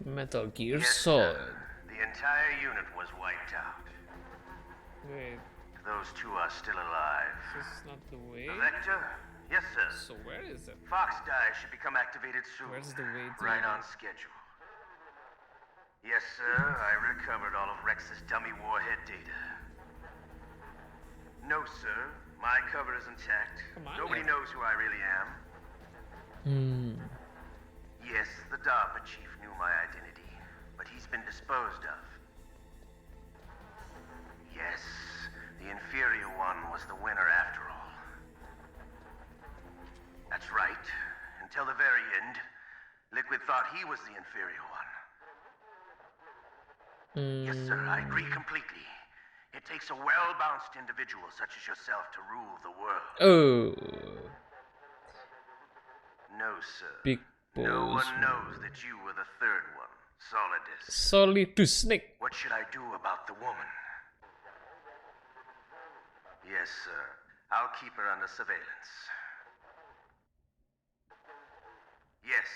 Metal Gear Yes, Solid. sir. The entire unit was wiped out. Wait, Those two are still alive. this is not the way. The Vector? Yes, sir. So where is it? Fox Die should become activated soon. Where's the way to Right on schedule. Yes, sir. I recovered all of Rex's dummy warhead data. No, sir. My cover is intact. Come on, Nobody man. knows who I really am. Yes, the DARPA chief knew my identity, but he's been disposed of. Yes, the inferior one was the winner after all. That's right. Until the very end, Liquid thought he was the inferior one. Yes, sir, I agree completely. It takes a well-balanced individual such as yourself to rule the world. Oh, No, sir. big No balls. one knows that you were the third one, Solidus. Solidus Snake. What should I do about the woman? Yes, sir. I'll keep her under surveillance. Yes.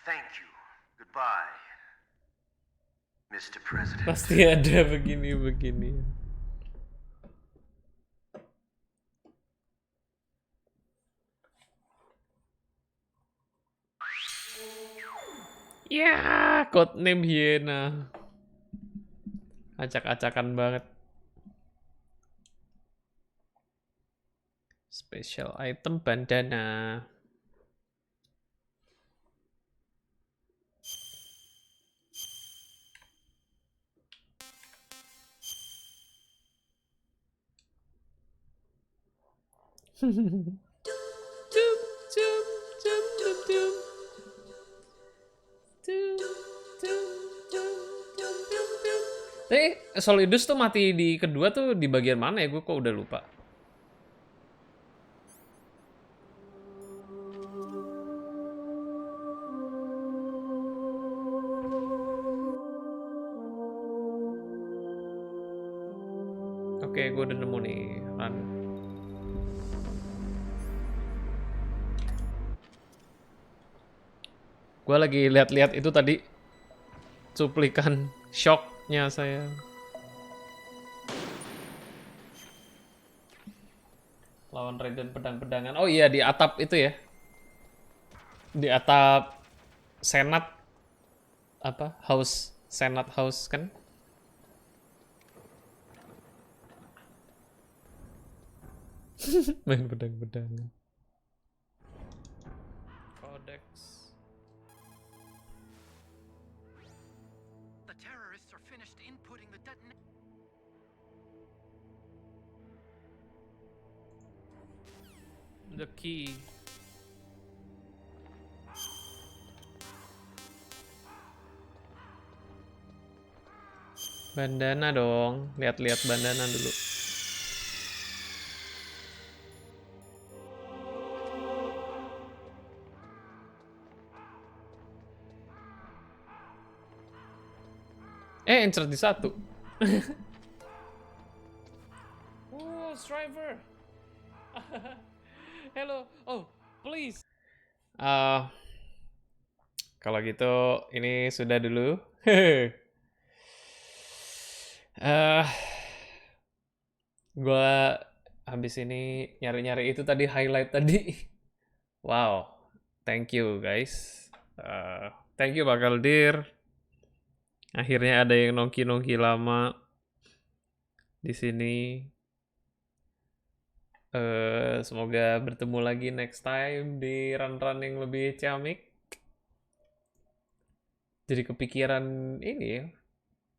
Thank you. Goodbye, Mr. President. Pasti ada begini. Ya, codename Hyena. Acak-acakan banget. Special item bandana. Tapi Solidus tuh mati di kedua tuh di bagian mana ya? Gue kok udah lupa. Oke, gue udah nemu nih. Run. Gue lagi lihat-lihat itu tadi cuplikan shocknya saya. Lawan Raiden pedang-pedangan. Oh iya, di atap itu ya. Di atap Senat apa? House, Senat House kan? Main pedang-pedangan. Codex. The terrorists are finished inputting the detonator. The key. Bandana dong. Lihat-lihat bandana dulu. Insert di satu. Oh, Striver. Hello. Oh, please. Kalau gitu ini sudah dulu. Gua habis ini nyari-nyari itu tadi highlight tadi. Wow. Thank you guys. Thank you Pak Kaldir. Akhirnya ada yang nongki-nongki lama di sini. Semoga bertemu lagi next time di run-run yang lebih ciamik. Jadi kepikiran ini ya.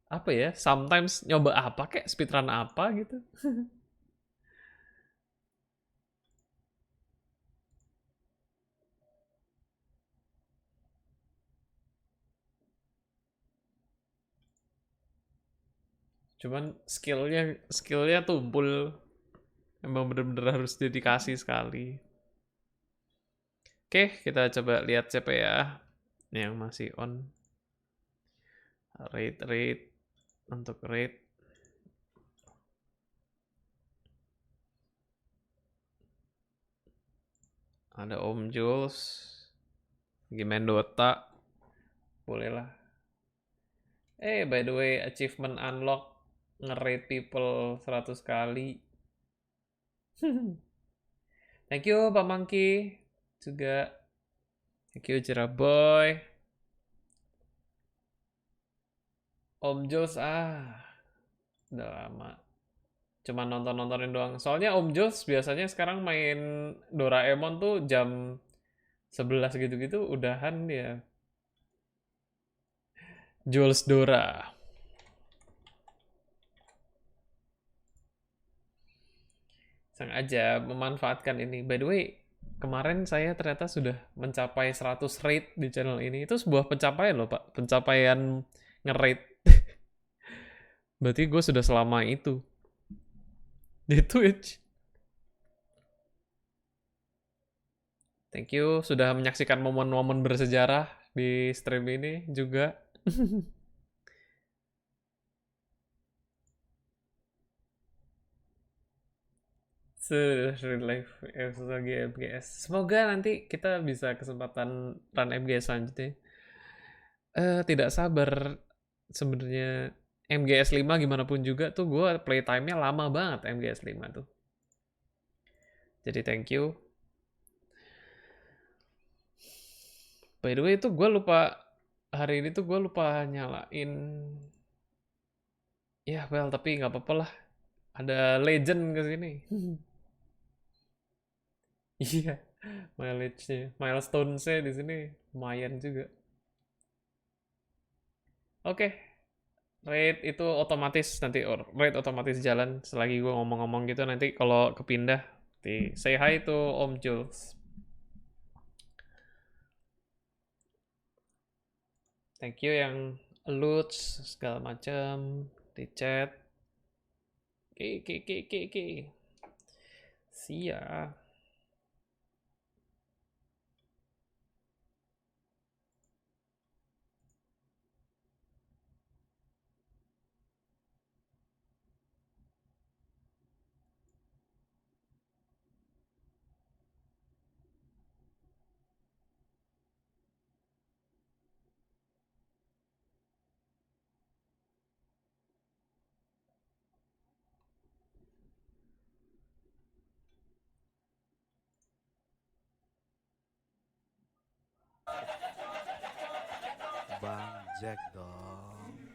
Apa ya? Sometimes nyoba apa kayak speedrun apa gitu. Cuman skillnya tumpul. Emang bener-bener harus dedikasi sekali. Oke, kita coba lihat CP ya. Yang masih on. Raid. Untuk raid. Ada Om Jules. Lagi main Dota. Boleh lah. By the way, achievement unlock nge-rate people 100 kali. Thank you Pak Mangki juga. Thank you Jeraboy. Om Jos udah lama. Cuma nonton-nontonin doang. Soalnya Om Jos biasanya sekarang main Doraemon tuh jam 11 gitu-gitu udahan dia. Jules Dora. Sengaja memanfaatkan ini. By the way, kemarin saya ternyata sudah mencapai 100 rate di channel ini. Itu sebuah pencapaian loh, Pak. Pencapaian nge-rate. Berarti gue sudah selama itu di Twitch. Thank you sudah menyaksikan momen-momen bersejarah di stream ini juga. Real life lagi MGS. Semoga nanti kita bisa kesempatan run MGS selanjutnya. Tidak sabar sebenarnya. MGS 5 gimana pun juga tuh gue playtime-nya lama banget MGS 5 tuh. Jadi thank you. By the way itu gue lupa hari ini tuh gue lupa nyalain. Ya well tapi nggak apa-apa lah. Ada legend ke sini. Iya, mileage-nya, milestone-nya di sini lumayan juga. Oke, rate itu otomatis nanti rate otomatis jalan selagi gue ngomong-ngomong gitu nanti kalau kepindah di say hi to Om Jules. Thank you yang loot segala macam di chat. Oke. See ya. Bang Jack dong.